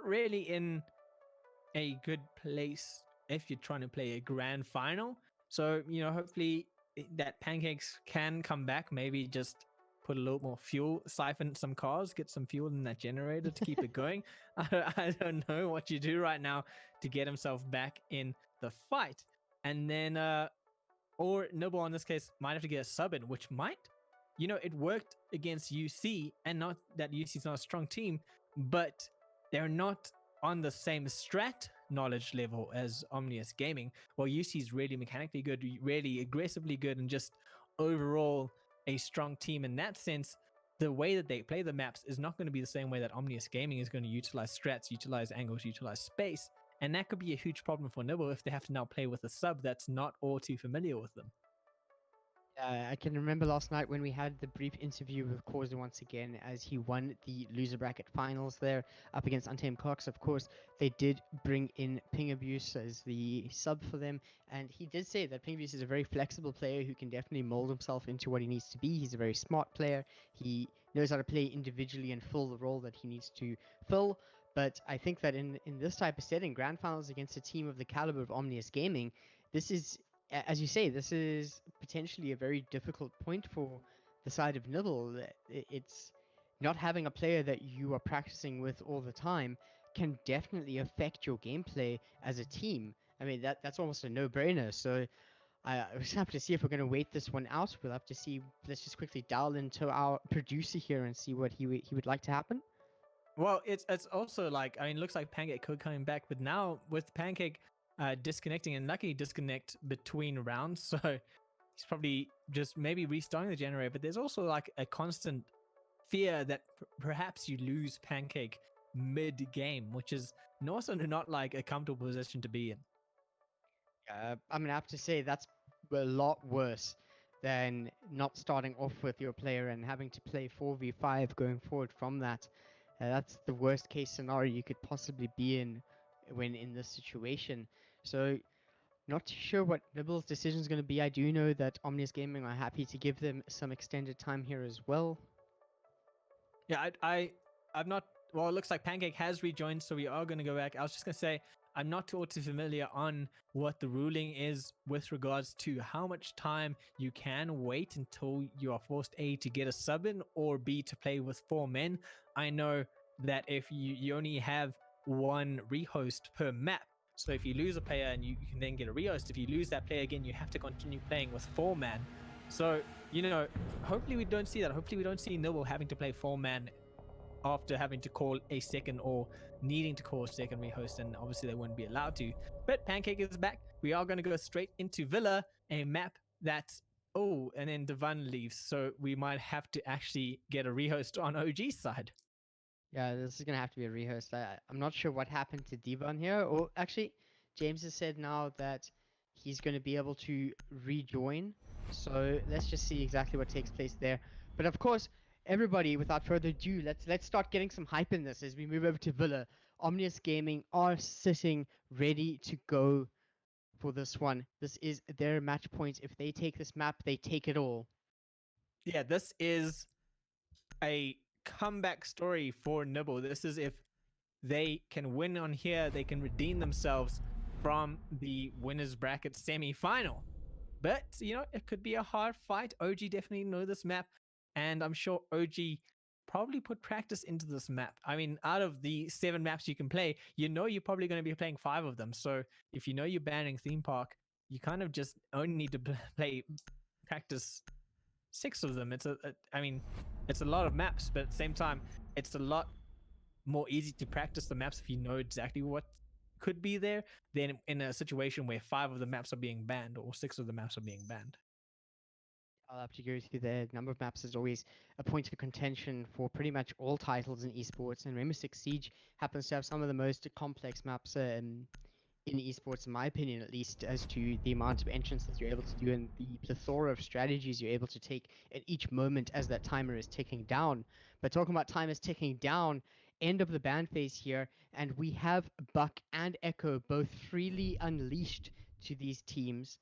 really in a good place if you're trying to play a grand final. So, hopefully that Pancakes can come back, maybe just put a little more fuel, siphon some cars, get some fuel in that generator to keep it going. I don't know what you do right now to get himself back in the fight. And then, or Nibble in this case might have to get a sub in, which might, it worked against UC, and not that UC's not a strong team, but they're not on the same strat knowledge level as Omnius Gaming. Well, UC is really mechanically good, really aggressively good, and just overall a strong team in that sense. The way that they play the maps is not going to be the same way that Omnius Gaming is going to utilize strats, utilize angles, utilize space. And that could be a huge problem for Nibble if they have to now play with a sub that's not all too familiar with them. I can remember last night when we had the brief interview with Corza once again as he won the loser bracket finals there up against Untamed Cox. Of course, they did bring in Ping Abuse as the sub for them, and he did say that Ping Abuse is a very flexible player who can definitely mold himself into what he needs to be. He's a very smart player. He knows how to play individually and fill the role that he needs to fill. But I think that in this type of setting, grand finals against a team of the caliber of Omnius Gaming, this is, as you say, this is potentially a very difficult point for the side of Nibble. It's not having a player that you are practicing with all the time can definitely affect your gameplay as a team. I mean, that's almost a no-brainer. So I just have to see if we're going to wait this one out. We'll have to see. Let's just quickly dial into our producer here and see what he would like to happen. Well, it's also like, I mean, it looks like Pancake could coming back, but now with Pancake disconnecting, and lucky disconnect between rounds, so he's probably just maybe restarting the generator. But there's also like a constant fear that perhaps you lose Pancake mid game, which is also not like a comfortable position to be in. I'm gonna have to say that's a lot worse than not starting off with your player and having to play 4v5 going forward from that. That's the worst case scenario you could possibly be in when in this situation. So, not too sure what Nibble's decision is going to be. I do know that Omnius Gaming are happy to give them some extended time here as well. Yeah, I'm not. Well, it looks like Pancake has rejoined, so we are going to go back. I was just going to say, I'm not too familiar on what the ruling is with regards to how much time you can wait until you are forced A to get a sub in, or B to play with 4 men. I know that if you only have one rehost per map, so if you lose a player and you can then get a rehost, if you lose that player again, you have to continue playing with 4 man. So, hopefully we don't see that. Hopefully we don't see Nibble having to play 4 man after having to call a second, or needing to call a second rehost, and obviously they wouldn't be allowed to. But Pancake is back. We are going to go straight into Villa, a map that, and then Devon leaves, so we might have to actually get a rehost on OG's side. Yeah, this is gonna have to be a rehost. I'm not sure what happened to Devon here. Or actually, James has said now that he's going to be able to rejoin. So let's just see exactly what takes place there. But of course, everybody, without further ado, let's start getting some hype in this as we move over to Villa. Omnius Gaming are sitting ready to go for this one. This is their match point. If they take this map, they take it all. Yeah, this is a comeback story for Nibble. This is if they can win on here, they can redeem themselves from the winners bracket semi-final. But it could be a hard fight. OG definitely know this map, and I'm sure OG probably put practice into this map. I mean, out of the 7 maps you can play, you're probably going to be playing 5 of them. So if you're banning theme park, you kind of just only need to play practice 6 of them. I mean, it's a lot of maps, but at the same time, it's a lot more easy to practice the maps if you know exactly what could be there than in a situation where 5 of the maps are being banned or 6 of the maps are being banned. I'll have to agree with you there. Number of maps is always a point of contention for pretty much all titles in esports, and Rainbow Six Siege happens to have some of the most complex maps in esports, in my opinion, at least, as to the amount of entrances you're able to do and the plethora of strategies you're able to take at each moment as that timer is ticking down. But talking about time is ticking down, end of the ban phase here, and we have Buck and Echo both freely unleashed to these teams.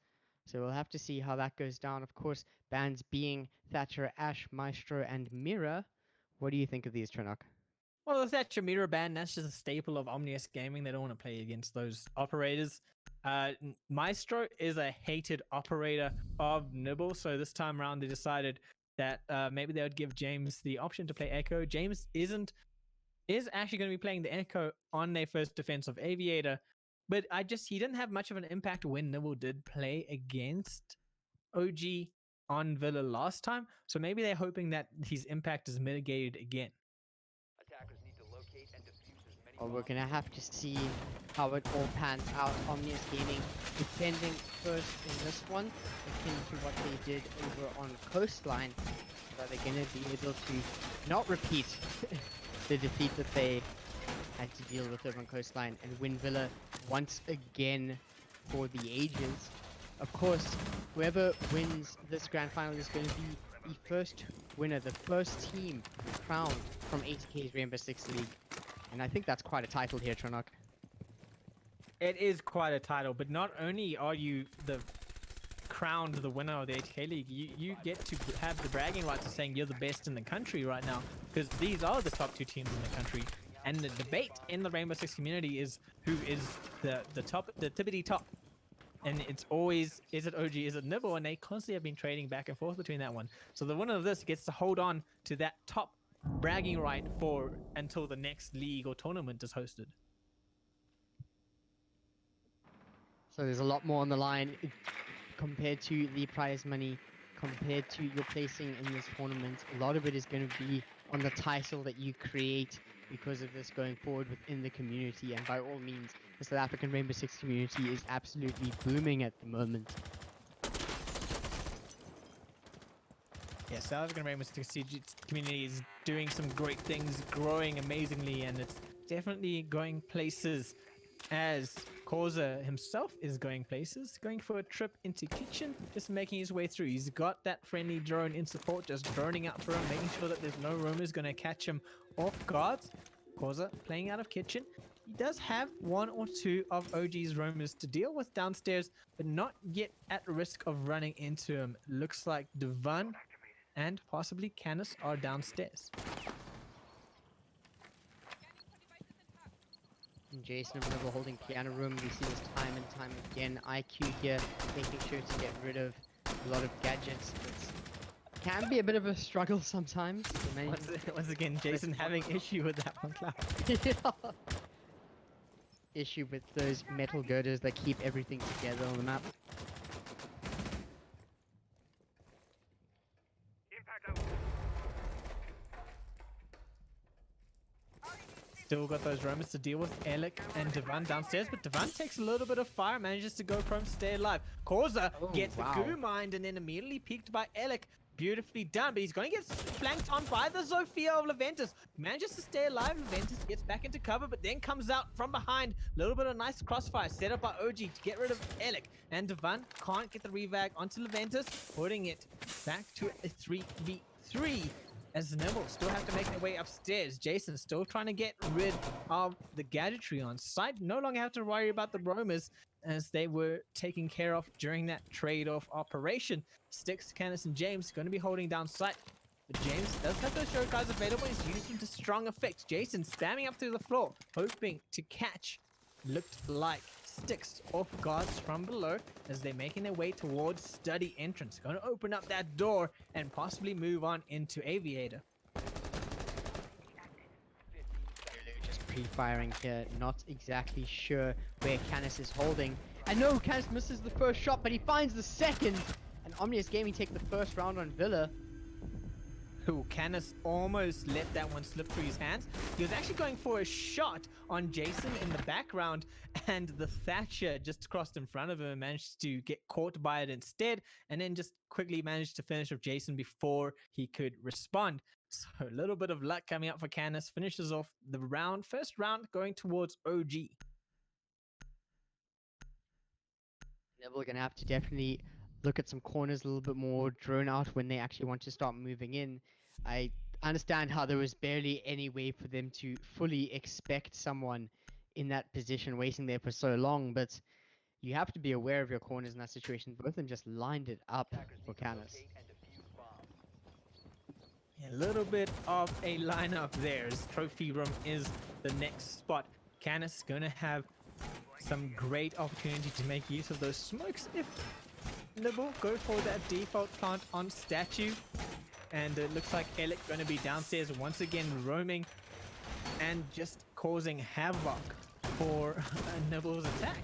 So we'll have to see how that goes down. Of course, bans being Thatcher, Ash, Maestro, and Mira. What do you think of these, Tranok? Well, if that's your mirror ban, that's just a staple of Omnius Gaming. They don't want to play against those operators. Maestro is a hated operator of Nibble, so this time around they decided that maybe they would give James the option to play Echo. James is actually going to be playing the Echo on their first defensive Aviator, but he didn't have much of an impact when Nibble did play against OG on Villa last time, so maybe they're hoping that his impact is mitigated again. Well, we're going to have to see how it all pans out. Omnius Gaming defending first in this one, akin to what they did over on Coastline. So they're going to be able to not repeat the defeat that they had to deal with over on Coastline and win Villa once again for the ages. Of course, whoever wins this grand final is going to be the first winner, the first team crowned from 80K's Rainbow Six League. And I think that's quite a title here, Tranok. It is quite a title, but not only are you crowned the winner of the 80K League, you get to have the bragging rights of saying you're the best in the country right now, because these are the top 2 teams in the country. And the debate in the Rainbow Six community is who is the tippity top. And it's always, is it OG, is it Nibble? And they constantly have been trading back and forth between that one. So the winner of this gets to hold on to that top bragging right for until the next league or tournament is hosted. So there's a lot more on the line compared to the prize money, compared to your placing in this tournament. A lot of it is going to be on the title that you create because of this going forward within the community. And by all means, the South African Rainbow Six community is absolutely booming at the moment. Yeah, South African Rainbow Six Siege community is doing some great things, growing amazingly, and it's definitely going places, as Causa himself is going places, going for a trip into kitchen, just making his way through. He's got that friendly drone in support, just droning out for him, making sure that there's no roamers going to catch him off guard. Causa playing out of kitchen. He does have 1 or 2 of OG's roamers to deal with downstairs, but not yet at risk of running into him. Looks like Devan and possibly Canis are downstairs. And Jason and Nibble holding piano room. We see this time and time again. IQ here, making sure to get rid of a lot of gadgets. It can be a bit of a struggle sometimes. Once again, Jason having issue with that one, Cloud. Yeah. Issue with those metal girders that keep everything together on the map. Still got those roamers to deal with, Alec and Devan downstairs, but Devan takes a little bit of fire, manages to go chrome, stay alive. Causa gets the goo mined and then immediately peeked by Alec. Beautifully done, but he's going to get flanked on by the Zofia of Leventus. Manages to stay alive, Leventus gets back into cover, but then comes out from behind. A little bit of nice crossfire set up by OG to get rid of Alec. And Devan can't get the revag onto Leventus, putting it back to a 3v3. As Nibble still have to make their way upstairs. Jason still trying to get rid of the gadgetry on site. No longer have to worry about the roamers as they were taken care of during that trade-off operation. Sticks, Canis, and James going to be holding down site. But James does have those show guys available. He's using them to strong effect. Jason spamming up through the floor, hoping to catch. Looked like sticks off guards from below as they're making their way towards study entrance. Going to open up that door and possibly move on into Aviator. Just pre-firing here, not exactly sure where Canis is holding. And no, Canis misses the first shot, but he finds the second. And Omnius Gaming take the first round on Villa. Who Canis almost let that one slip through his hands. He was actually going for a shot on Jason in the background, and the Thatcher just crossed in front of him and managed to get caught by it instead, and then just quickly managed to finish off Jason before he could respond. So a little bit of luck coming up for Canis. Finishes off the round, first round going towards OG. Nibble gonna have to definitely look at some corners a little bit more drawn out when they actually want to start moving in. I understand how there was barely any way for them to fully expect someone in that position waiting there for so long, but you have to be aware of your corners in that situation. Both of them just lined it up for Canis. A little bit of a lineup there as Trophy Room is the next spot. Canis gonna have some great opportunity to make use of those smokes if Nibble go for that default plant on statue. And it looks like Alec going to be downstairs once again roaming and just causing havoc for Nibble's attack.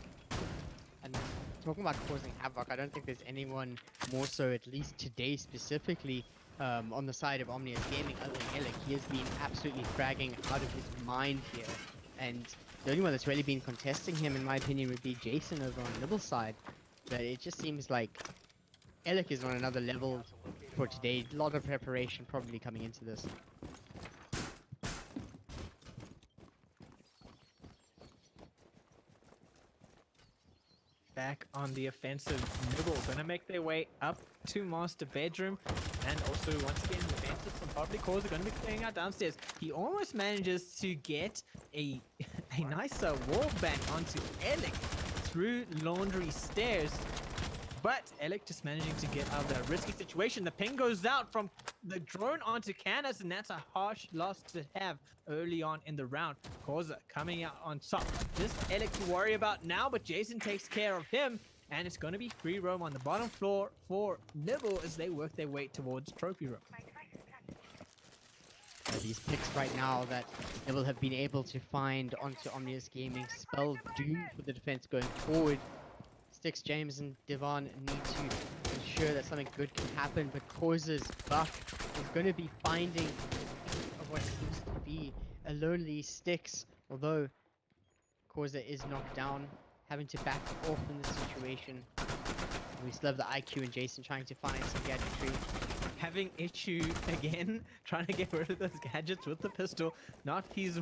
And talking about causing havoc, I don't think there's anyone more so, at least today specifically, on the side of Omnius Gaming other than Alec. He has been absolutely fragging out of his mind here. And the only one that's really been contesting him, in my opinion, would be Jason over on Nibble's side. But it just seems like Alec is on another level for today. A lot of preparation probably coming into this. Back on the offensive, Nibble gonna make their way up to master bedroom, and also once again the Ventus and probably Cause are gonna be clearing out downstairs. He almost manages to get a nice wall bang onto Alec through laundry stairs, but Alec just managing to get out of that risky situation. The ping goes out from the drone onto Canis, and that's a harsh loss to have early on in the round. Causa coming out on top. Just Alec to worry about now, but Jason takes care of him, and it's going to be free roam on the bottom floor for Nibble as they work their way towards Trophy Room. These picks right now that Nibble have been able to find onto Omnius Gaming spell doom for the defense going forward. Sticks, James, and Devon need to ensure that something good can happen, but Causa's buck is going to be finding of what seems to be a lonely Sticks, although Causa is knocked down, having to back off in this situation. We still have the IQ and Jason trying to find some gadgetry. Having issue again, trying to get rid of those gadgets with the pistol. Not his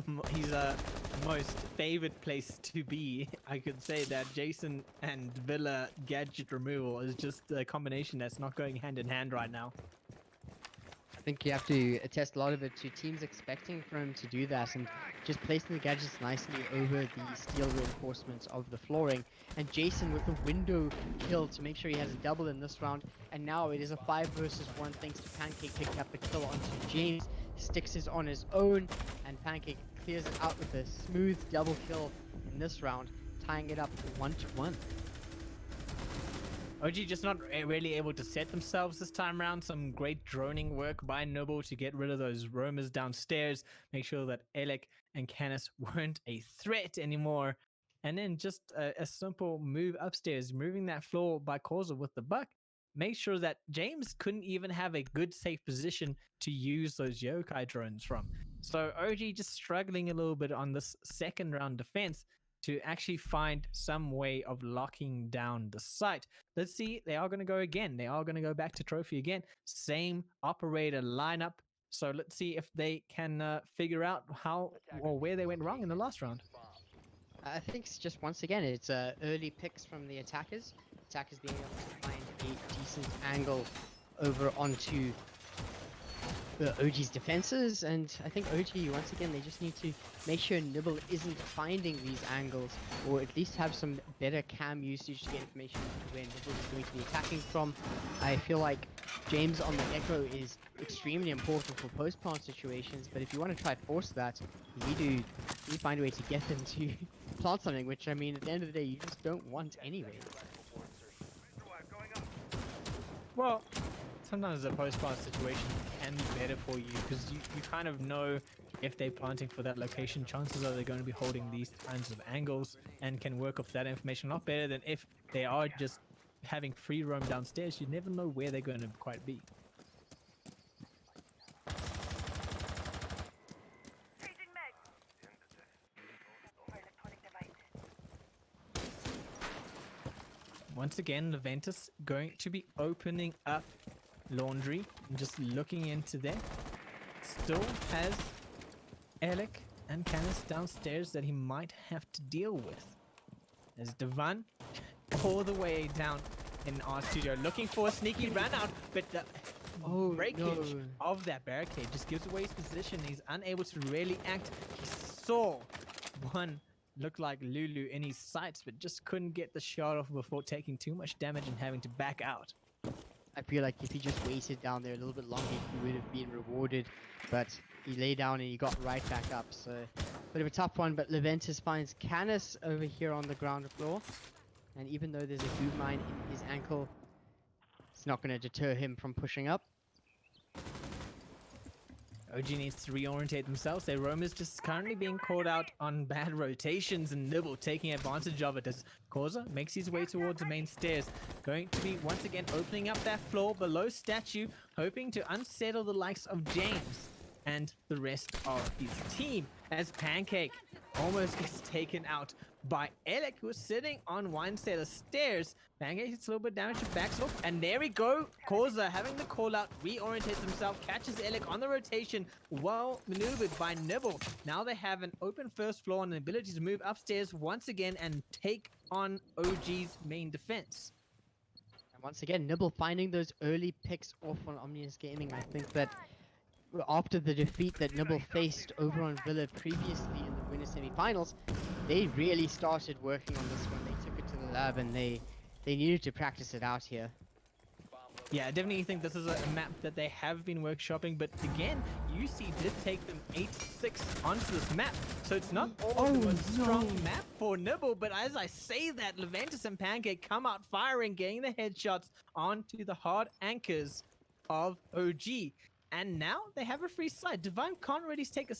most favored place to be. I could say that Jason and Villa gadget removal is just a combination that's not going hand in hand right now. I think you have to attest a lot of it to teams expecting for him to do that and just placing the gadgets nicely over the steel reinforcements of the flooring. And Jason with a window kill to make sure he has a double in this round. And now it is a 5 versus 1 thanks to Pancake picking up the kill onto James. Sticks is on his own, and Pancake clears it out with a smooth double kill in this round, tying it up 1-1. OG just not really able to set themselves this time around. Some great droning work by Nibble to get rid of those roamers downstairs, make sure that Alec and Canis weren't a threat anymore. And then just a simple move upstairs, moving that floor by Causa with the buck. Make sure that James couldn't even have a good safe position to use those yokai drones from. So OG just struggling a little bit on this second round defense to actually find some way of locking down the site. Let's see, they are going to go again. They are going to go back to Trophy again. Same operator lineup. So let's see if they can figure out how or where they went wrong in the last round. I think it's just, once again, it's early picks from the attackers. Attackers being able to find a decent angle over onto OG's defenses, and I think OG, once again, they just need to make sure Nibble isn't finding these angles, or at least have some better cam usage to get information to where Nibble is going to be attacking from. I feel like James on the Echo is extremely important for post-plant situations, but if you want to try force that, you need to find a way to get them to plant something, which, I mean, at the end of the day, you just don't want anyway. Well, sometimes a post-plant situation can be better for you because you kind of know if they're planting for that location, chances are they're going to be holding these kinds of angles and can work off that information a lot better than if they are just having free roam downstairs. You never know where they're going to quite be. Once again, Leventus going to be opening up laundry and just looking into there. Still has Alec and Canis downstairs that he might have to deal with. As Devan all the way down in our studio looking for a sneaky run out, but the breakage of that barricade just gives away his position. He's unable to really act. He saw one look like Lulu in his sights, but just couldn't get the shot off before taking too much damage and having to back out. I feel like if he just waited down there a little bit longer, he would have been rewarded, but he lay down and he got right back up, so bit of a tough one. But Leventus finds Canis over here on the ground floor, and even though there's a boot mine in his ankle, it's not going to deter him from pushing up. OG needs to reorientate themselves. Their roam is just currently being called out on bad rotations, and Nibble taking advantage of it as Causa makes his way towards the main stairs. Going to be once again opening up that floor below statue, hoping to unsettle the likes of James and the rest of his team, as Pancake almost gets taken out by Alec, who is sitting on one set of stairs. Pancake gets a little bit damage to backs off, and there we go. Causa having the call out, reorientates himself, catches Alec on the rotation, well maneuvered by Nibble. Now they have an open first floor and the ability to move upstairs once again and take on OG's main defense. And once again, Nibble finding those early picks off on Omnius Gaming. I think that after the defeat that Nibble faced over on Villa previously in the winner semi-finals, they really started working on this one. They took it to the lab and they needed to practice it out here. Yeah, I definitely think this is a map that they have been workshopping, but again, UC did take them 8-6 onto this map, so it's not all a strong map for Nibble. But as I say that, Leventus and Pancake come out firing, getting the headshots onto the hard anchors of OG. And now they have a free side. Divine can't really take a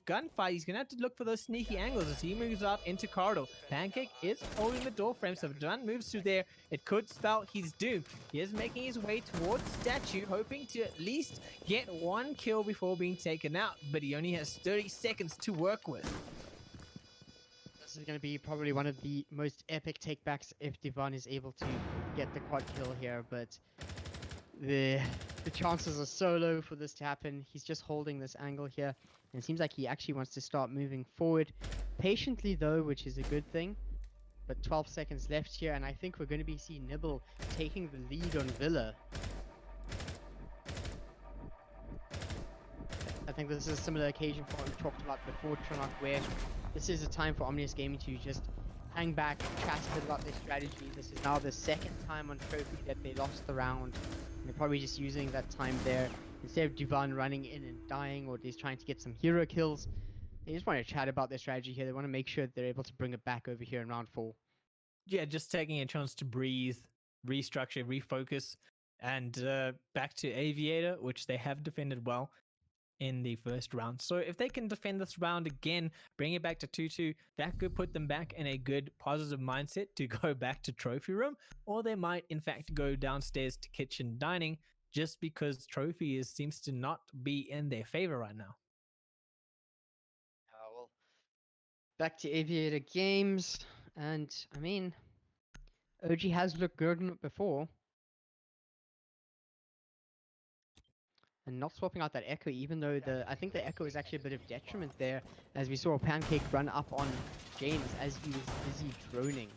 gunfight. He's going to have to look for those sneaky angles as he moves out into corridor. Pancake is holding the door frame, so if Divine moves through there, it could spell his doom. He is making his way towards statue, hoping to at least get one kill before being taken out, but he only has 30 seconds to work with. This is going to be probably one of the most epic takebacks if Divine is able to get the quad kill here, but the chances are so low for this to happen. He's just holding this angle here, and it seems like he actually wants to start moving forward patiently though, which is a good thing. But 12 seconds left here, and I think we're going to be seeing Nibble taking the lead on Villa. I think this is a similar occasion for what we talked about before, Tronok, where this is a time for Omnius Gaming to just hang back, chat a bit about their strategy. This is now the second time on Trophy that they lost the round. And they're probably just using that time there. Instead of Duvan running in and dying, or just trying to get some hero kills, they just want to chat about their strategy here. They want to make sure that they're able to bring it back over here in round 4. Yeah, just taking a chance to breathe, restructure, refocus, and back to Aviator, which they have defended well in the first round. So if they can defend this round again, bring it back to 2-2, that could put them back in a good positive mindset to go back to trophy room, or they might in fact go downstairs to kitchen dining, just because trophy seems to not be in their favor right now. Well, back to Aviator Games, and I mean, OG has looked good in it before. And not swapping out that Echo, even though I think the Echo is actually a bit of detriment there, as we saw Pancake run up on James as he was busy droning.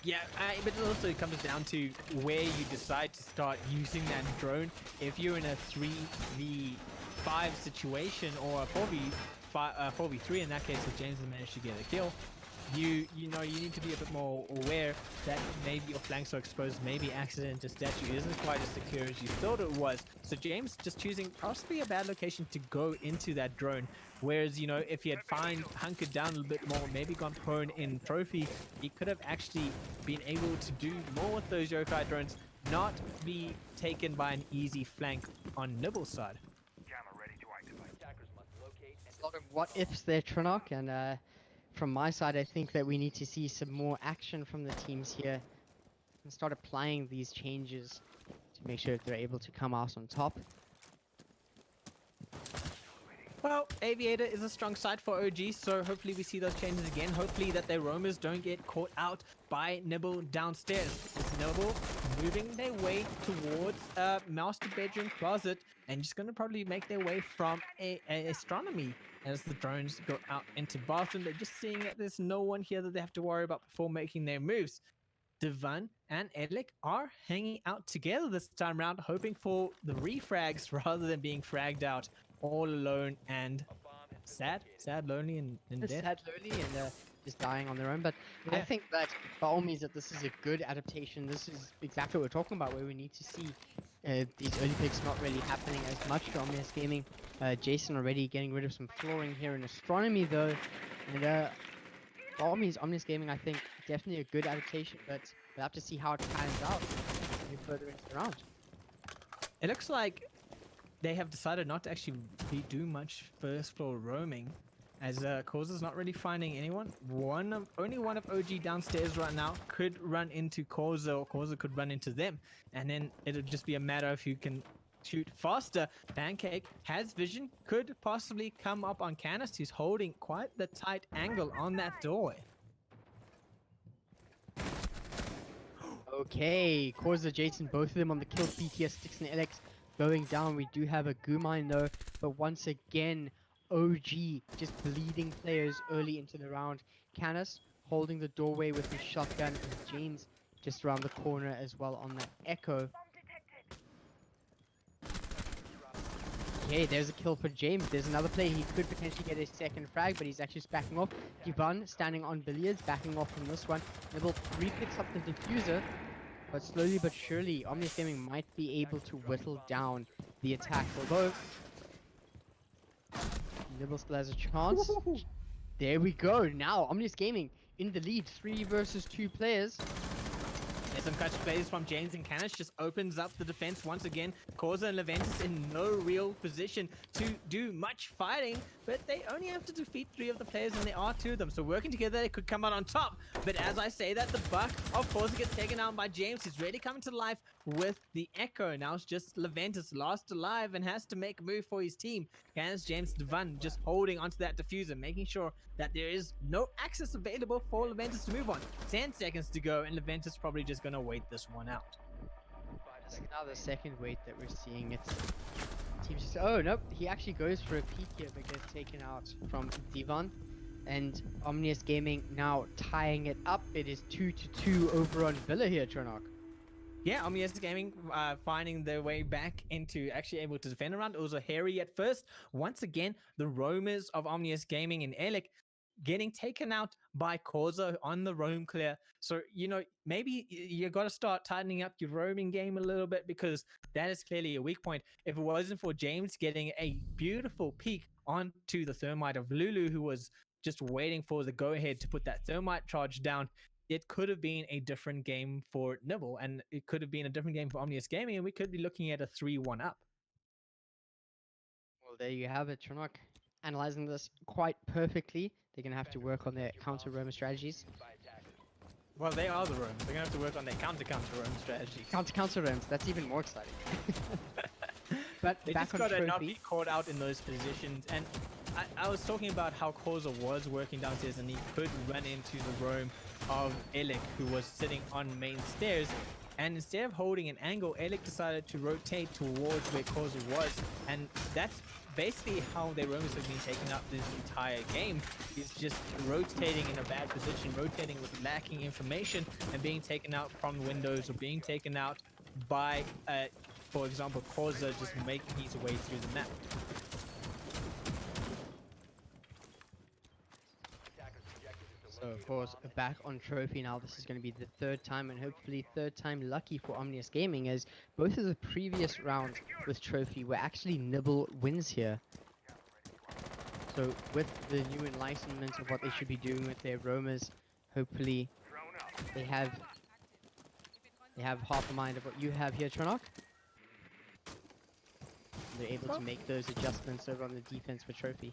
Yeah, but it also comes down to where you decide to start using that drone. If you're in a 3v5 situation or a 4v3 in that case, if James has managed to get a kill, you know you need to be a bit more aware that maybe your flanks are exposed, maybe accident to statue isn't quite as secure as you thought it was. So James just choosing possibly a bad location to go into that drone. Whereas, you know, if he had hunkered down a little bit more, maybe gone prone in trophy, he could have actually been able to do more with those Yokai drones, not be taken by an easy flank on Nibble's side. A lot of what ifs there, Trinok, and from my side, I think that we need to see some more action from the teams here and start applying these changes to make sure that they're able to come out on top. Well, Aviator is a strong side for OG, so hopefully we see those changes again. Hopefully that their roamers don't get caught out by Nibble downstairs. It's Nibble moving their way towards a master bedroom closet and just going to probably make their way from a astronomy as the drones go out into bathroom. They're just seeing that there's no one here that they have to worry about before making their moves. Divan and Edlic are hanging out together this time around, hoping for the refrags rather than being fragged out all alone and sad, lonely, and dead. Sad, lonely, and just dying on their own. But I Yeah. think that by all means that this is a good adaptation. This is exactly what we're talking about, where we need to see these early picks not really happening as much for Omnius Gaming. Jason already getting rid of some flooring here in Astronomy though, and by all means, Omnius Gaming I think definitely a good adaptation, but we'll have to see how it pans out further into the round. It looks like they have decided not to actually do much first floor roaming, as Causa's not really finding anyone. Only one of OG downstairs right now could run into Causa, or Causa could run into them, and then it'll just be a matter of who can shoot faster. Pancake has vision, could possibly come up on Canis, who's holding quite the tight angle on that doorway. Okay, Causa, Jason, both of them on the kill. BTS, Sticks, and LX going down. We do have a Gumine though, but once again, OG just bleeding players early into the round. Canis holding the doorway with his shotgun, and James just around the corner as well on the Echo. Okay, there's a kill for James. There's another play. He could potentially get a second frag, but he's actually just backing off. Divan standing on Billiards, backing off from this one. Nibble re-picks up the diffuser, but slowly but surely, Omnius Gaming might be able to whittle down the attack. Although, Nibble still has a chance. There we go. Now, Omnius Gaming in the lead. 3 versus 2 players. There's some clutch plays from James, and Canis just opens up the defense once again. Causa and Leventis in no real position to do much fighting, but they only have to defeat 3 of the players, and there are 2 of them. So working together, they could come out on top. But as I say that, the buck of Causa gets taken out by James. He's really coming to life with the Echo. Now it's just Leventis last alive and has to make a move for his team. Canis, James, Divan just holding onto that diffuser, making sure that there is no access available for Leventis to move on. 10 seconds to go, and Leventis probably just gonna wait this one out. This is now the second wait that we're seeing. It's teams just, oh nope, he actually goes for a peek here but gets taken out from Divan. And Omnius Gaming now tying it up. It is 2-2 over on Villa here, Tronok. Yeah, Omnius Gaming finding their way back into actually able to defend around. It was a hairy at first. Once again, the roamers of Omnius Gaming and Elik getting taken out by Causa on the roam clear. So, you know, maybe you got to start tightening up your roaming game a little bit, because that is clearly a weak point. If it wasn't for James getting a beautiful peek onto the thermite of Lulu, who was just waiting for the go-ahead to put that thermite charge down, it could have been a different game for Nibble, and it could have been a different game for Omnius Gaming, and we could be looking at a 3-1 up. Well, there you have it, Tronok. Analyzing this quite perfectly. They're going to have to work on their counter roam strategies. Well, they are the roams. They're going to have to work on their counter roam strategy. Counter roams, that's even more exciting. But They back just on got to not trophy. be caught out in those positions. And I was talking about how Causa was working downstairs, and he could run into the roam of Elik, who was sitting on main stairs. And instead of holding an angle, Elik decided to rotate towards where Causa was. And that's basically how their roamers have been taking up this entire game, is just rotating in a bad position, rotating with lacking information, and being taken out from windows, or being taken out by, for example, Causa just making his way through the map. So of course, back on trophy now. This is going to be the third time, and hopefully third time lucky for Omnius Gaming, as both of the previous rounds with trophy were actually Nibble wins here. So with the new enlightenment of what they should be doing with their roamers, hopefully they have half a mind of what you have here, Tronok. They're able to make those adjustments over on the defense for trophy.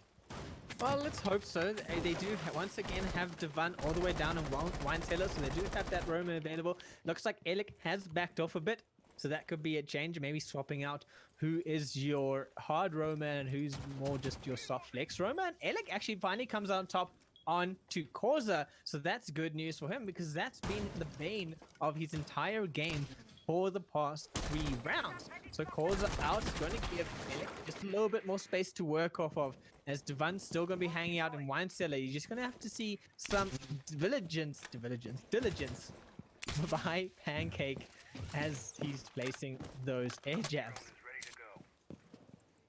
Well, let's hope so. They do once again have Devan all the way down in wine cellar, so they do have that roamer available. Looks like Alec has backed off a bit, so that could be a change. Maybe swapping out who is your hard roamer and who's more just your soft flex roamer. And Alec actually finally comes out on top on to Causa, so that's good news for him because that's been the bane of his entire game for the past 3 rounds. So Causa out is going to give Alec just a little bit more space to work off of, as Devan's still going to be hanging out in wine cellar. You're just going to have to see some diligence by Pancake as he's placing those air jabs.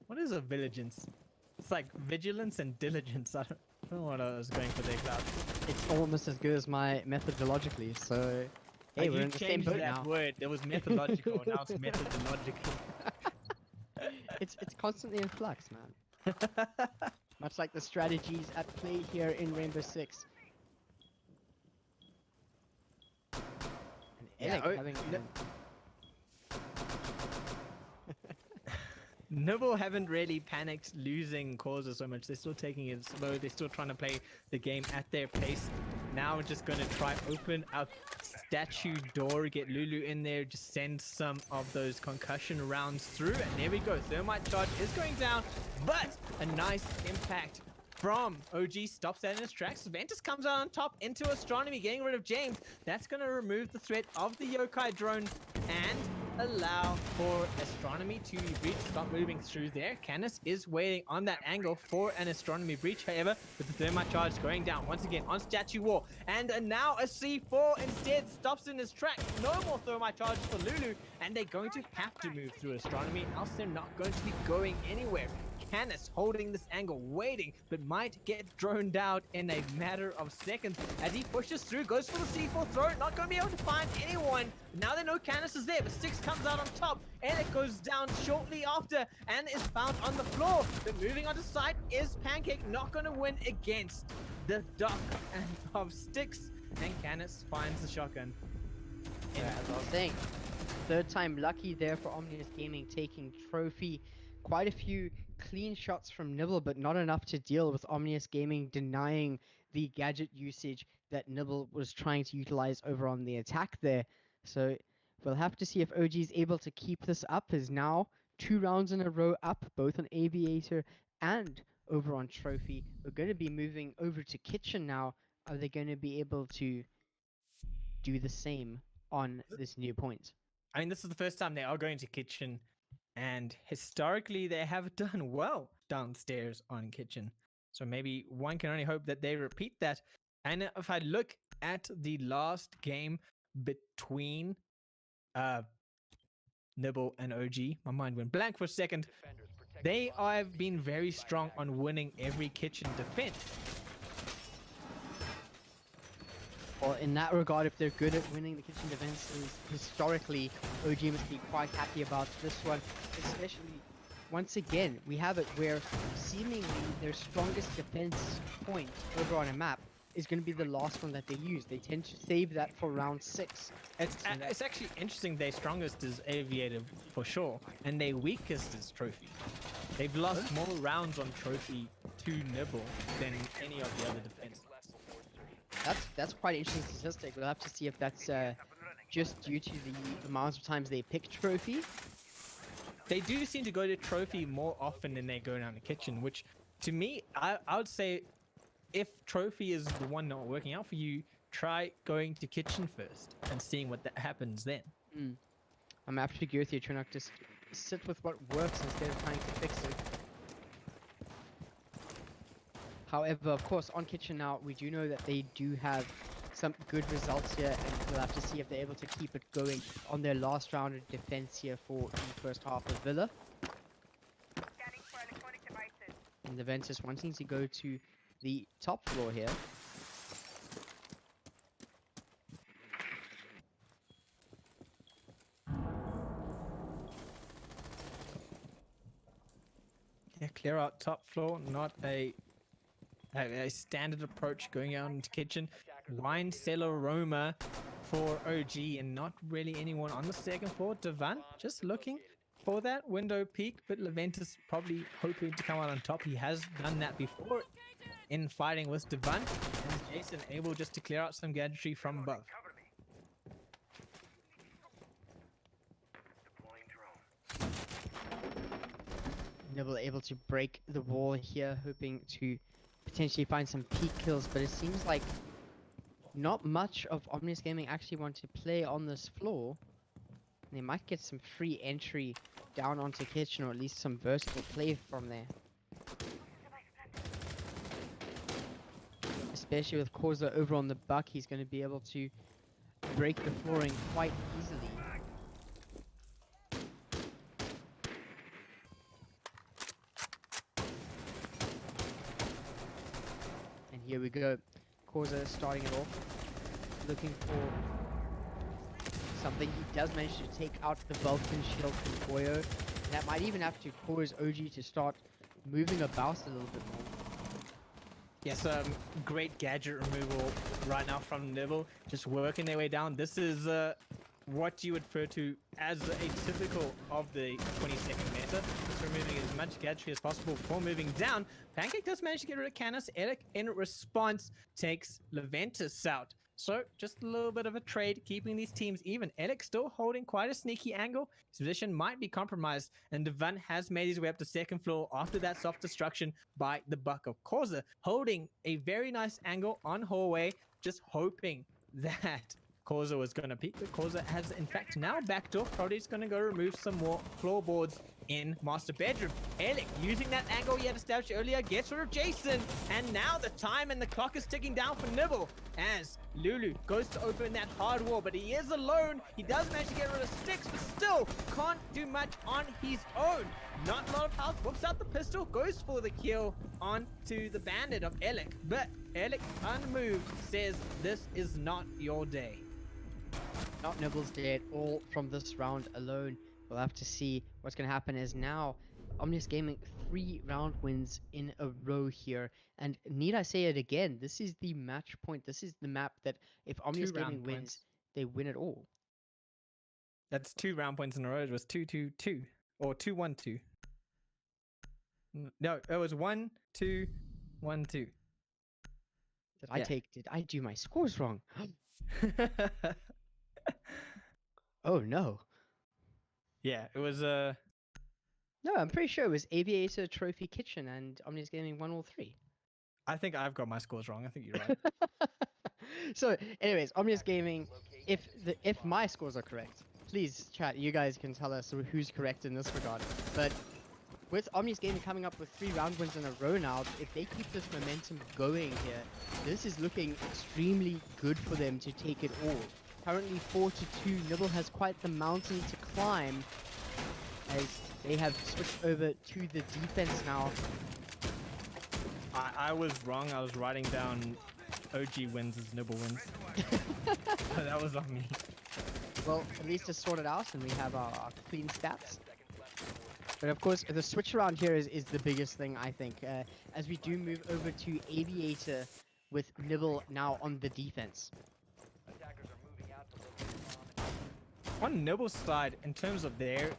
What is a vigilance? It's like vigilance and diligence. I don't know what I was going for there, Cloud. It's almost as good as my methodologically, so hey, we're You in the same changed boat that now. word. There was methodological, now it's methodological. It's constantly in flux, man. Much like the strategies at play here in Rainbow Six. And Yeah, Alec having Nibble haven't really panicked losing Causa so much. They're still taking it slow. They're still trying to play the game at their pace. Now we're just going to try open up statue door, get Lulu in there, just send some of those concussion rounds through. And there we go. Thermite charge is going down, but a nice impact from OG stops that in its tracks. Ventus comes out on top into Astronomy, getting rid of James. That's going to remove the threat of the Yokai drone and allow for Astronomy to breach. Stop moving through there. Canis is waiting on that angle for an Astronomy breach, however, with the thermite charge going down once again on statue wall. And now a C4 instead stops in his track. No more thermite charges for Lulu, and they're going to have to move through Astronomy, else they're not going to be going anywhere. Canis holding this angle, waiting, but might get droned out in a matter of seconds as he pushes through, goes for the C4 throw, not going to be able to find anyone. Now they know Canis is there, but Six comes out on top, and it goes down shortly after and is found on the floor. But moving on to side is Pancake, not going to win against the duck of Sticks, and Canis finds the shotgun. Yeah, as I was saying, third time lucky there for Omnius Gaming, taking trophy. Quite a few clean shots from Nibble, but not enough to deal with Omnius Gaming denying the gadget usage that Nibble was trying to utilize over on the attack there. So we'll have to see if OG is able to keep this up, as now 2 rounds in a row up, both on Aviator and over on Trophy. We're going to be moving over to Kitchen now. Are they going to be able to do the same on this new point? I mean, this is the first time they are going to Kitchen, and historically they have done well downstairs on Kitchen. So maybe one can only hope that they repeat that. And if I look at the last game between Nibble and OG, my mind went blank for a second. They have been very strong on winning every Kitchen defense. Well, in that regard, if they're good at winning the Kitchen defenses, historically, OG must be quite happy about this one. Especially, once again, we have it where seemingly their strongest defense point over on a map is going to be the last one that they use. They tend to save that for round 6. It's actually interesting. Their strongest is Aviator for sure, and their weakest is Trophy. They've lost more rounds on Trophy to Nibble than any of the other defenses. That's quite an interesting statistic. We'll have to see if that's just due to the amount of times they pick Trophy. They do seem to go to Trophy more often than they go down to Kitchen, which to me, I would say if Trophy is the one not working out for you, try going to Kitchen first and seeing what that happens then. I'm gonna have to agree with you, Trinok. Just sit with what works instead of trying to fix it. However, of course, on Kitchen now, we do know that they do have some good results here, and we'll have to see if they're able to keep it going on their last round of defense here for the first half of Villa. And the Ventus wanting to go to the top floor here. clear out top floor, not a standard approach going out into kitchen. Wine cellar Roma for OG and not really anyone on the second floor. Devan just looking for that window peak, but Leventus probably hoping to come out on top. He has done that before in fighting with Devan, and Jason able just to clear out some gadgetry from above. Nibble able to break the wall here, hoping to potentially find some peak kills, but it seems like not much of Omnius Gaming actually want to play on this floor. They might get some free entry down onto kitchen, or at least some vertical play from there. Especially with Corza over on the buck, he's going to be able to break the flooring quite easily. And here we go. Corza starting it off, looking for something. He does manage to take out the Vulcan shield from Goyo. And that might even have to cause OG to start moving about a little bit more. Yes, great gadget removal right now from Nibble, just working their way down. This is what you would refer to as a typical of the 20-second meta. Just removing as much gadgetry as possible before moving down. Pancake does manage to get rid of Canis. Eric, in response, takes Leventus out. So just a little bit of a trade, keeping these teams even. Eric still holding quite a sneaky angle. His position might be compromised, and Devan has made his way up to second floor after that soft destruction by the Buck of Corza, holding a very nice angle on hallway, just hoping that Corza was going to peek, but Corza has in fact now backed off. Probably is going to go remove some more floorboards in master bedroom. Alec using that angle he had established earlier gets rid of Jason, and now the time and the clock is ticking down for Nibble as Lulu goes to open that hard wall, but he is alone. He does manage to get rid of Sticks, but still can't do much on his own. Not a lot of health. Whoops out the pistol, goes for the kill onto the bandit of Alec, but Alec unmoved says this is not your day. Not Nibble's day at all from this round alone. We'll have to see what's going to happen, as now Omnius Gaming 3 round wins in a row here. And need I say it again, this is the match point. This is the map that if Omnius Gaming wins, they win it all. That's 2 round points in a row. It was 2-2-2 or 2-1-2. No, it was 1-2-1-2. Did I do my scores wrong? Oh no. Yeah, it was No, I'm pretty sure it was Aviator, Trophy, Kitchen, and Omnius Gaming won all 3. I think I've got my scores wrong. I think you're right. So, anyways, Omnius Gaming, if my scores are correct, please chat. You guys can tell us who's correct in this regard. But with Omnius Gaming coming up with 3 round wins in a row now, if they keep this momentum going here, this is looking extremely good for them to take it all. Currently 4-2. Nibble has quite the mountain to climb as they have switched over to the defense now. I was wrong. I was writing down OG wins as Nibble wins. That was on me. Well, at least it's sorted out and we have our clean stats. But of course, the switch around here is the biggest thing, I think, as we do move over to Aviator with Nibble now on the defense. On Nibble's side, in terms of their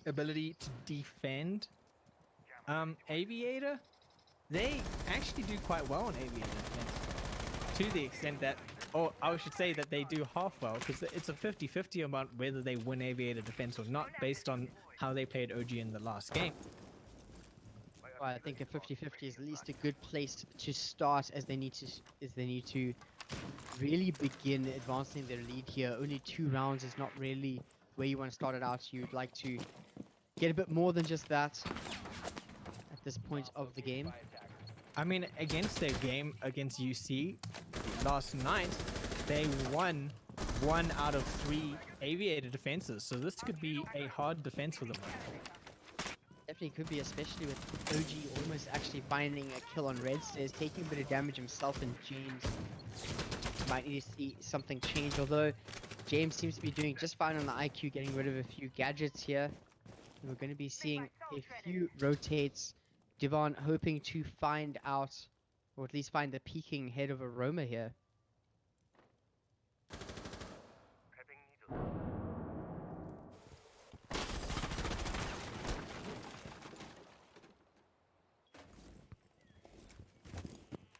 ability to defend, Aviator, they actually do quite well on Aviator defense. To the extent that, or I should say that they do half well, because it's a 50-50 about whether they win Aviator defense or not, based on how they played OG in the last game. Well, I think a 50-50 is at least a good place to start, as they need to really begin advancing their lead here. Only 2 rounds is not really where you want to start it out. You'd like to get a bit more than just that at this point of the game. I mean, against their game against UC last night, they won 1 out of 3 Aviator defenses, so this could be a hard defense for them. Definitely could be, especially with OG almost actually finding a kill on Red Stairs, taking a bit of damage himself, and James might need to see something change, although James seems to be doing just fine on the IQ, getting rid of a few gadgets here. We're going to be seeing a few rotates. Devon hoping to find out, or at least find the peeking head of Aroma here.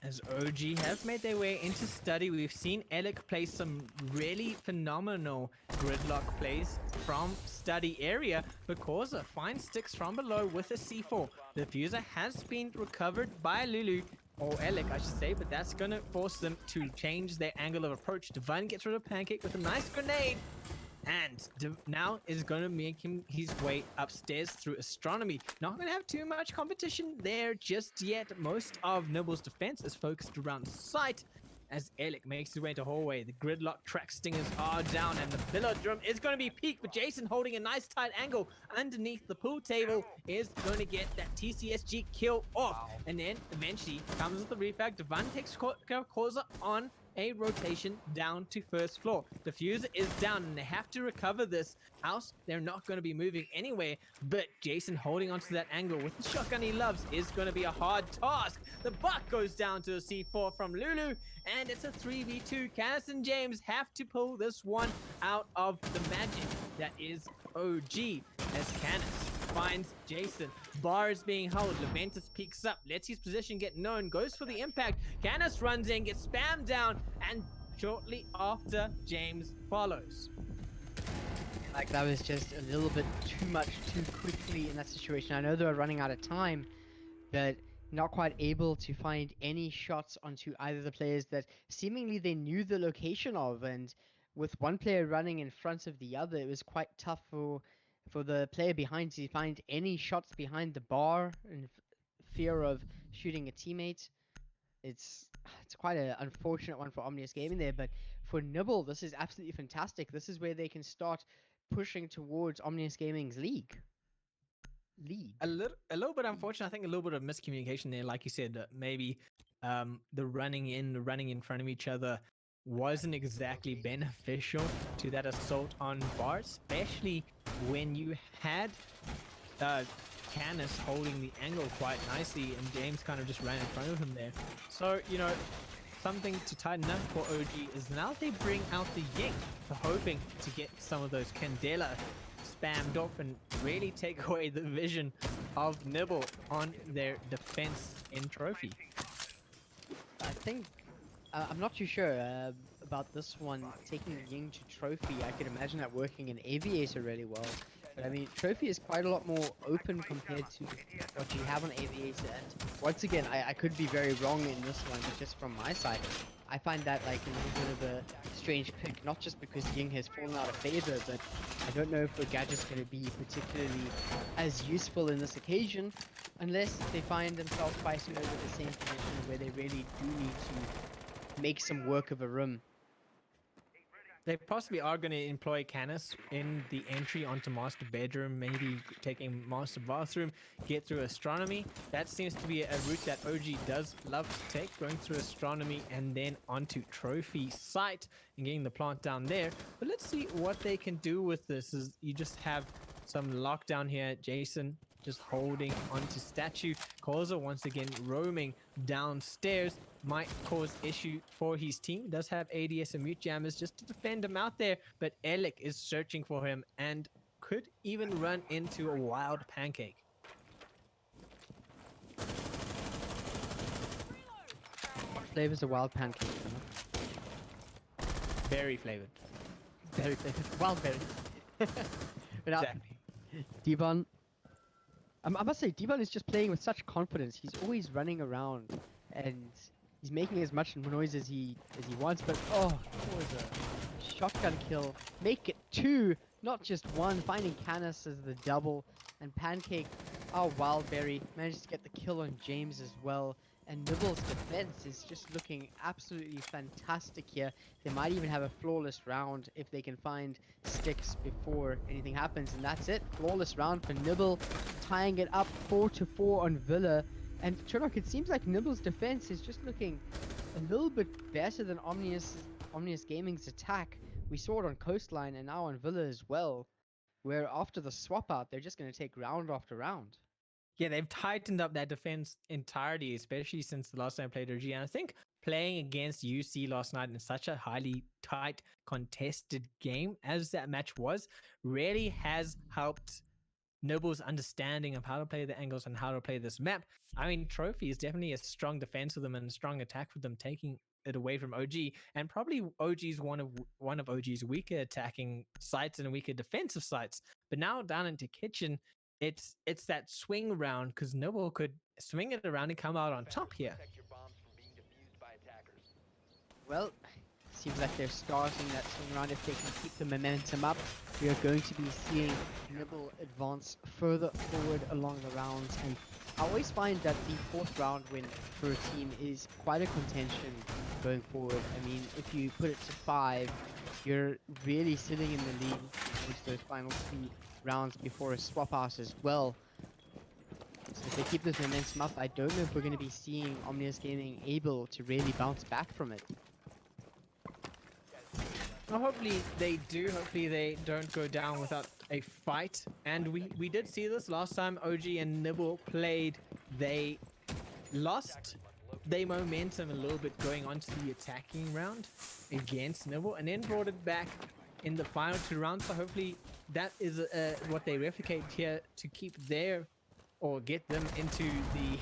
As OG have made their way into study, we've seen Alec play some really phenomenal gridlock plays from study area, but Causa finds sticks from below with a C4. The fuser has been recovered by Lulu, or Alec I should say, but that's gonna force them to change their angle of approach. Divine gets rid of Pancake with a nice grenade, and now is going to make him his way upstairs through astronomy. Not going to have too much competition there just yet. Most of Nibble's defense is focused around sight as Alec makes his way into hallway. The gridlock track stingers are down and the velodrome is going to be peaked, but Jason holding a nice tight angle underneath the pool table is going to get that TCSG kill off. And then eventually comes with the refag. Devon takes Causa on a rotation down to first floor. The fuser is down and they have to recover this house. They're not going to be moving anywhere, but Jason holding onto that angle with the shotgun he loves is going to be a hard task. The buck goes down to a C4 from Lulu, and it's a 3v2. Canis and James have to pull this one out of the magic that is OG as Canis finds Jason. Bar is being held. Leventus peeks up, lets his position get known, goes for the impact. Canis runs in, gets spammed down, and shortly after, James follows. Like that was just a little bit too much too quickly in that situation. I know they were running out of time, but not quite able to find any shots onto either the players that seemingly they knew the location of, and with one player running in front of the other, it was quite tough for the player behind to find any shots behind the bar in fear of shooting a teammate. It's quite an unfortunate one for Omnius Gaming there, but for Nibble, this is absolutely fantastic. This is where they can start pushing towards Omnius Gaming's lead. A little bit unfortunate. I think a little bit of miscommunication there. Like you said, maybe the running in front of each other wasn't exactly beneficial to that assault on Bar, especially when you had Canis holding the angle quite nicely and James kind of just ran in front of him there. So, you know, something to tighten up for OG is now they bring out the Ying, hoping to get some of those Candela spammed off and really take away the vision of Nibble on their defense in trophy. I think I'm not too sure about this one taking Ying to trophy. I could imagine that working in Aviator really well. But I mean, trophy is quite a lot more open compared to what you have on Aviator. And once again, I could be very wrong in this one, but just from my side, I find that like a little bit of a strange pick, not just because Ying has fallen out of favor, but I don't know if the gadget's going to be particularly as useful in this occasion, unless they find themselves fighting over the same position where they really do need to make some work of a room. They possibly are going to employ Canis in the entry onto Master Bedroom, maybe taking Master Bathroom, get through Astronomy. That seems to be a route that OG does love to take, going through Astronomy and then onto Trophy Site and getting the plant down there. But let's see what they can do with this. Is you just have some lockdown here. Jason just holding onto Statue. Causa once again roaming downstairs. Might cause issue for his team. Does have ADS and mute jammers just to defend him out there, but Alec is searching for him and could even run into a wild Pancake. What flavor's a wild pancake? Berry flavored. Berry flavored. Wild berry. Exactly. Devon, I must say, Devon is just playing with such confidence. He's always running around and he's making as much noise as he wants, but oh, a shotgun kill. Make it 2, not just 1. Finding Canis as the double, and Pancake, oh, Wildberry manages to get the kill on James as well. And Nibble's defense is just looking absolutely fantastic here. They might even have a flawless round if they can find sticks before anything happens, and that's it. Flawless round for Nibble, tying it up 4-4 on Villa. And Chernock, it seems like Nibble's defense is just looking a little bit better than Omnius Gaming's attack. We saw it on Coastline and now on Villa as well. where after the swap out, they're just going to take round after round. Yeah, they've tightened up that defense entirely, especially since the last time I played OG. And I think playing against UC last night in such a highly tight, contested game as that match was, really has helped Nibble's understanding of how to play the angles and how to play this map. I mean, Trophy is definitely a strong defense for them and a strong attack for them, taking it away from OG. And probably OG's one of OG's weaker attacking sites and weaker defensive sites. But now down into Kitchen, it's that swing round because Nibble could swing it around and come out on top here. Well, seems like they're starting that swing round. If they can keep the momentum up, we are going to be seeing Nibble advance further forward along the rounds. And I always find that the fourth round win for a team is quite a contention going forward. I mean, if you put it to 5, you're really sitting in the lead with those final 2 rounds before a swap out as well. So if they keep this momentum up, I don't know if we're going to be seeing Omnius Gaming able to really bounce back from it. Well, hopefully they do. Hopefully they don't go down without a fight. And we did see this last time OG and Nibble played. They lost their momentum a little bit going on to the attacking round against Nibble and then brought it back in the final 2 rounds. So hopefully that is what they replicate here to keep their or get them into the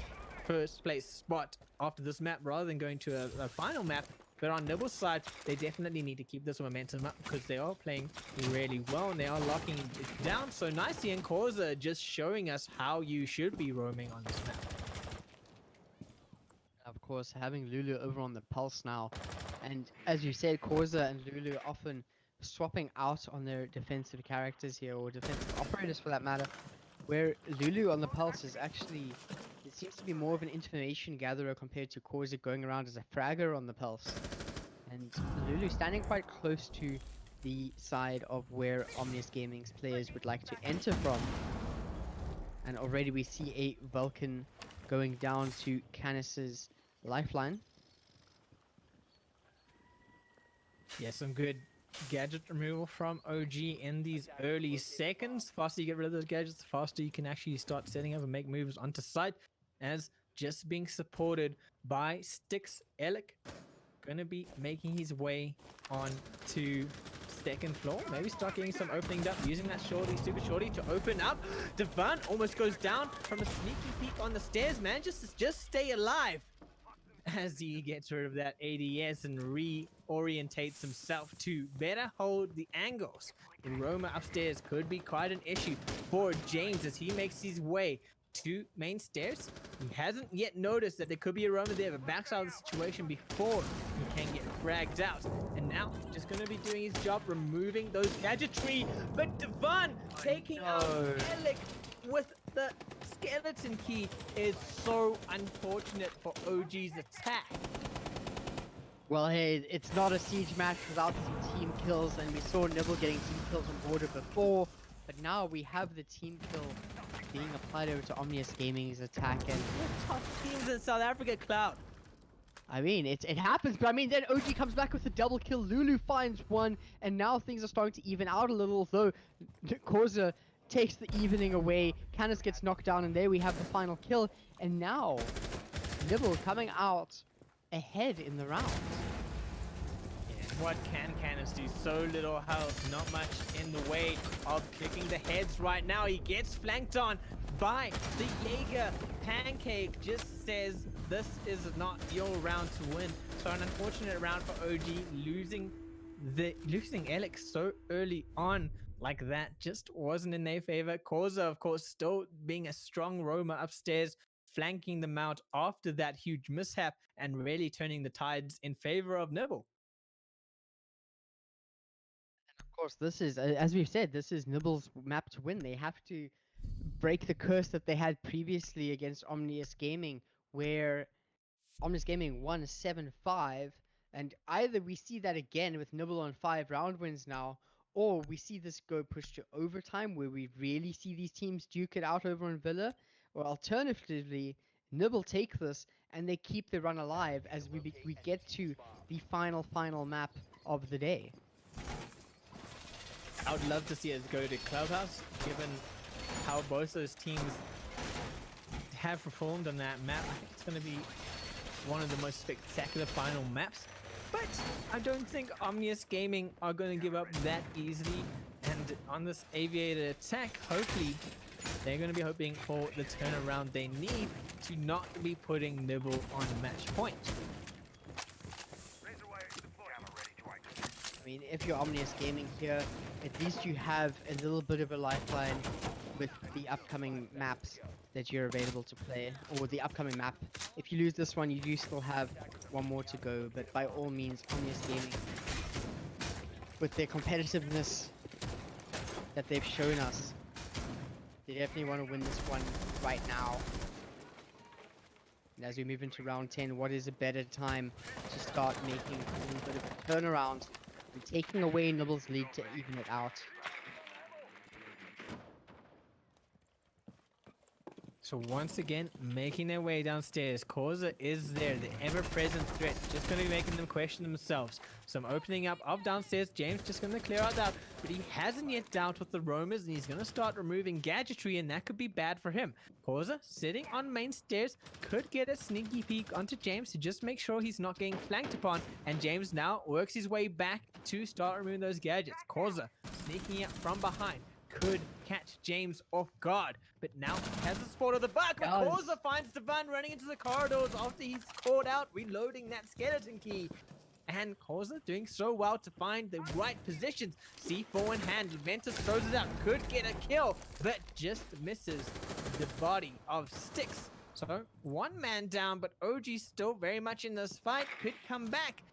first place spot after this map rather than going to a final map. But on Nibble's side, they definitely need to keep this momentum up because they are playing really well and they are locking it down so nicely. And Causa just showing us how you should be roaming on this map. Of course, having Lulu over on the pulse now, and as you said, Causa and Lulu often swapping out on their defensive characters here, or defensive operators for that matter, where Lulu on the pulse is actually, it seems to be more of an information gatherer compared to Causa going around as a fragger on the pulse. And Lulu standing quite close to the side of where Omnius Gaming's players would like to enter from. And already we see a Vulcan going down to Canis's lifeline. Yeah, some good gadget removal from OG in these early seconds. The faster you get rid of those gadgets, the faster you can actually start setting up and make moves onto site. As just being supported by Styx Alec, gonna be making his way on to second floor. Maybe start getting some opening up, using that shorty, super shorty to open up. Devon almost goes down from a sneaky peek on the stairs, man. Just stay alive as he gets rid of that ADS and reorientates himself to better hold the angles. The Roma upstairs could be quite an issue for James as he makes his way to main stairs. He hasn't yet noticed that there could be a Roma there, but backs out of the situation before he can get fragged out. And now just going to be doing his job, removing those gadgetry. But Devon taking out Alec with the skeleton key is so unfortunate for OG's attack. Well, hey, it's not a siege match without some team kills, and we saw Nibble getting team kills on border before, but now we have the team kill being applied over to Omnius Gaming's attack, and Top teams in South Africa, Cloud. I mean, it happens, but I mean, then OG comes back with a double kill, Lulu finds one, and now things are starting to even out a little, though Causa takes the evening away, Canis gets knocked down, and there we have the final kill, and now Nibble coming out ahead in the round. What can Canis do? So little health, not much in the way of clicking the heads right now. He gets flanked on by the Jaeger. Pancake just says this is not your round to win. So an unfortunate round for OG, losing Alex so early on like that just wasn't in their favor. Causa, of course, still being a strong roamer upstairs, flanking them out after that huge mishap and really turning the tides in favor of Nibble. Of course, this is, as we've said, this is Nibble's map to win. They have to break the curse that they had previously against Omnius Gaming, where Omnius Gaming won 7-5, and either we see that again with Nibble on 5 round wins now, or we see this go push to overtime, where we really see these teams duke it out over in Villa, or alternatively, Nibble take this and they keep the run alive as we get to the final map of the day. I would love to see us go to Clubhouse, given how both those teams have performed on that map. I think it's going to be one of the most spectacular final maps. But I don't think Omnius Gaming are going to give up that easily. And on this Aviator attack, hopefully, they're going to be hoping for the turnaround they need to not be putting Nibble on match point. I mean, if you're Omnius Gaming here, at least you have a little bit of a lifeline with the upcoming maps that you're available to play, or the upcoming map. If you lose this one, you do still have one more to go, but by all means, Omnius Gaming, with their competitiveness that they've shown us, they definitely want to win this one right now. And as we move into round 10, what is a better time to start making a little bit of a turnaround and taking away Nibble's lead to even it out? So once again, making their way downstairs. Causa is there, the ever-present threat. Just going to be making them question themselves. Some opening up of downstairs. James just going to clear out that, but he hasn't yet dealt with the roamers, and he's going to start removing gadgetry, and that could be bad for him. Causa sitting on main stairs could get a sneaky peek onto James to just make sure he's not getting flanked upon, and James now works his way back to start removing those gadgets. Causa sneaking up from behind. Could catch James off guard, but now he has the spot of the back. But Causa finds Devan running into the corridors after he's caught out, reloading that skeleton key. And Causa doing so well to find the right positions. C4 in hand, Ventus throws it out, could get a kill, but just misses the body of Styx. So one man down, but OG still very much in this fight, could come back.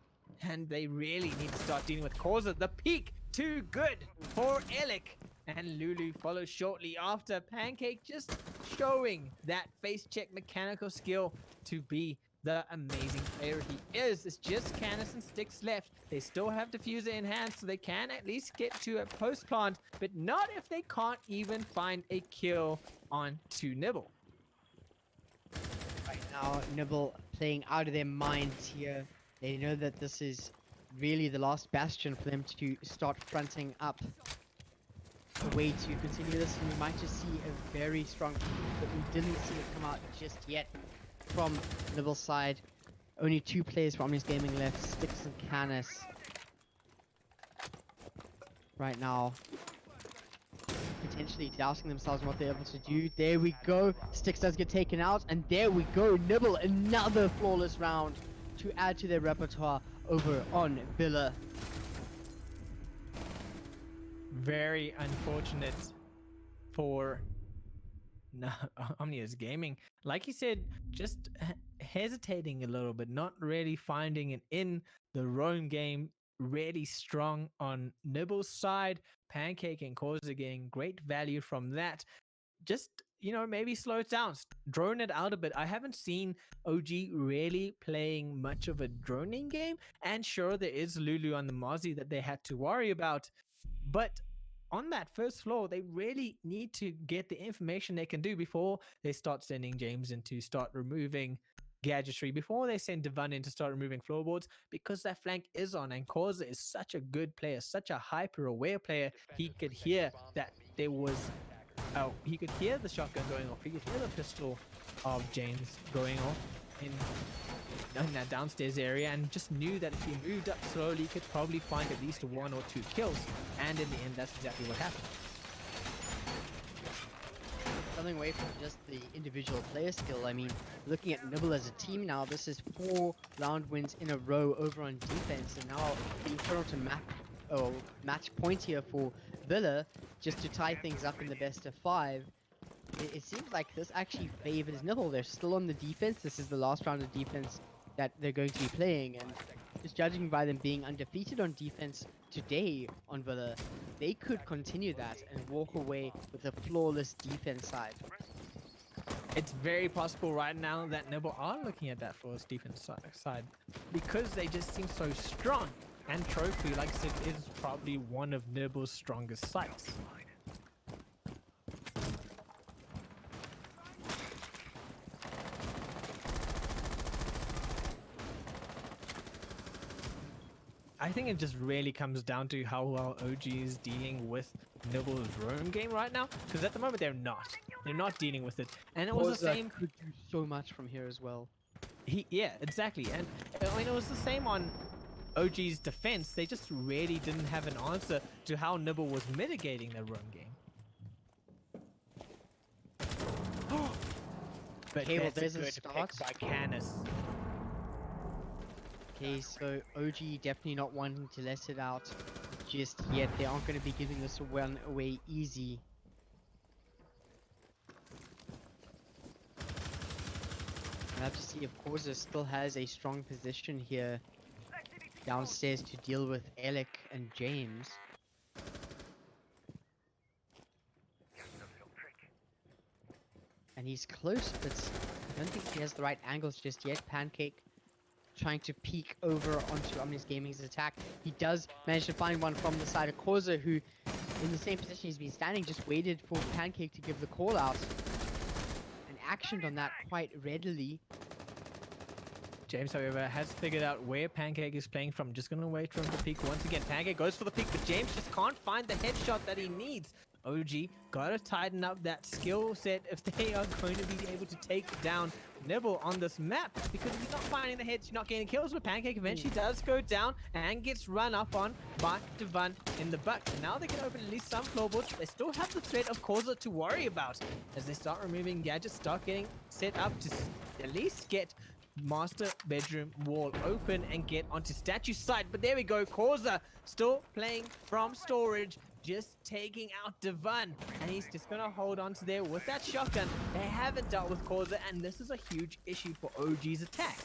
And they really need to start dealing with Causa. The peak, too good for Elik. And Lulu follows shortly after. Pancake just showing that face check mechanical skill to be the amazing player he is. It's just Canis and Styx left. They still have Diffuser in hand, so they can at least get to a post plant, but not if they can't even find a kill on to Nibble. Right now, Nibble playing out of their minds here. They know that this is really the last bastion for them to start fronting up a way to continue this, and we might just see a very strong peak, but we didn't see it come out just yet from Nibble's side. Only 2 players from Omnius Gaming left, Styx and Canis. Right now, potentially doubting themselves on what they're able to do. There we go, Styx does get taken out, and there we go, Nibble, another flawless round to add to their repertoire over on Villa. Very unfortunate for Omnius Gaming. Like you said, just hesitating a little bit, not really finding it in the roam game. Really strong on Nibble's side. Pancake and Causa getting great value from that. Just, you know, maybe slow it down, drone it out a bit. I haven't seen OG really playing much of a droning game, and sure, there is Lulu on the Mozzie that they had to worry about, but on that first floor, they really need to get the information they can do before they start sending James in to start removing gadgetry, before they send Devan in to start removing floorboards, because that flank is on, and Causa is such a good player, such a hyper-aware player. He could hear that there was... Oh, he could hear the shotgun going off. He could hear the pistol of James going off in that downstairs area, and just knew that if he moved up slowly, he could probably find at least 1 or 2 kills. And in the end, that's exactly what happened. Something away from just the individual player skill. I mean, looking at Nibble as a team now, this is 4 round wins in a row over on defense, and now being thrown to match point here for Villa, just to tie things up in the best of 5. It seems like this actually favors Nibble. They're still on the defense. This is the last round of defense that they're going to be playing, and just judging by them being undefeated on defense today on Villa, they could continue that and walk away with a flawless defense side. It's very possible right now that Nibble are looking at that flawless defense side, because they just seem so strong. And Trophy, like I said, is probably one of Nibble's strongest sites. I think it just really comes down to how well OG is dealing with Nibble's roam game right now. Because at the moment they're not. They're not dealing with it. And it was the Forza same. could do so much from here as well. Yeah, exactly. And I mean, it was the same on OG's defense. They just really didn't have an answer to how Nibble was mitigating their roam game. But Okay, well, that's there's a good start. pick by Canis. Okay, so OG definitely not wanting to let it out just yet. They aren't going to be giving this one away easy. I have to see if Corza still has a strong position here downstairs to deal with Alec and James. And he's close, but I don't think he has the right angles just yet. Pancake trying to peek over onto Omnis Gaming's attack. He does manage to find one from the side of Corza, who in the same position he's been standing, just waited for Pancake to give the call out. And actioned on that quite readily. James, however, has figured out where Pancake is playing from. Just going to wait for him to peek once again. Pancake goes for the peek, but James just can't find the headshot that he needs. OG got to tighten up that skill set if they are going to be able to take down Nibble on this map, because if you're not finding the hits, you're not getting kills. But Pancake eventually does go down and gets run up on by Devon in the butt. And now they can open at least some floorboards. They still have the threat of Corza to worry about as they start removing gadgets, start getting set up to at least get master bedroom wall open and get onto statue side. But there we go, Corza still playing from storage, just taking out Devon, and he's just gonna hold on to there with that shotgun. They haven't dealt with Corza, and this is a huge issue for OG's attack.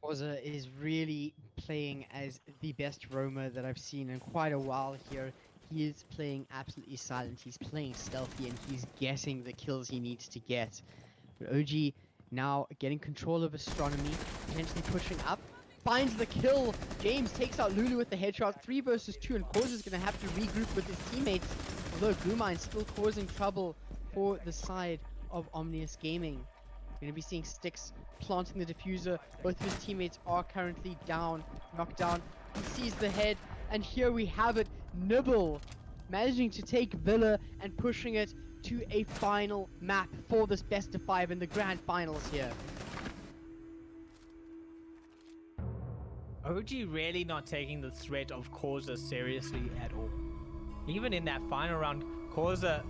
Corza is really playing as the best roamer that I've seen in quite a while here. He is playing absolutely silent, he's playing stealthy, and he's getting the kills he needs to get. But OG now getting control of Astronomy, potentially pushing up, finds the kill. James takes out Lulu with the headshot, 3 versus 2, and Corza's going to have to regroup with his teammates, although Gumine's still causing trouble for the side of Omnius Gaming. We're going to be seeing Styx planting the diffuser. Both of his teammates are currently down, knocked down. He sees the head, and here we have it. Nibble managing to take Villa and pushing it to a final map for this best of 5 in the grand finals here. OG really not taking the threat of Corza seriously at all. Even in that final round, Corza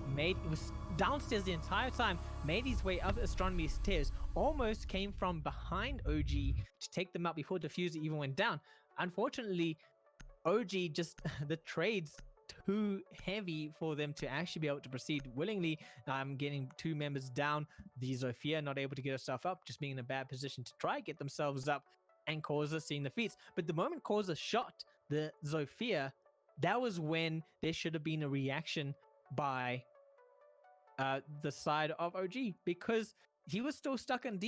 was downstairs the entire time, made his way up Astronomy stairs, almost came from behind OG to take them out before Diffuser even went down. Unfortunately, OG just, the trades too heavy for them to actually be able to proceed willingly. Getting 2 members down, the Zofia not able to get herself up, just being in a bad position to try get themselves up, and Corza seeing the feats. But the moment Corza shot the Zofia, that was when there should have been a reaction by the side of OG, because he was still stuck in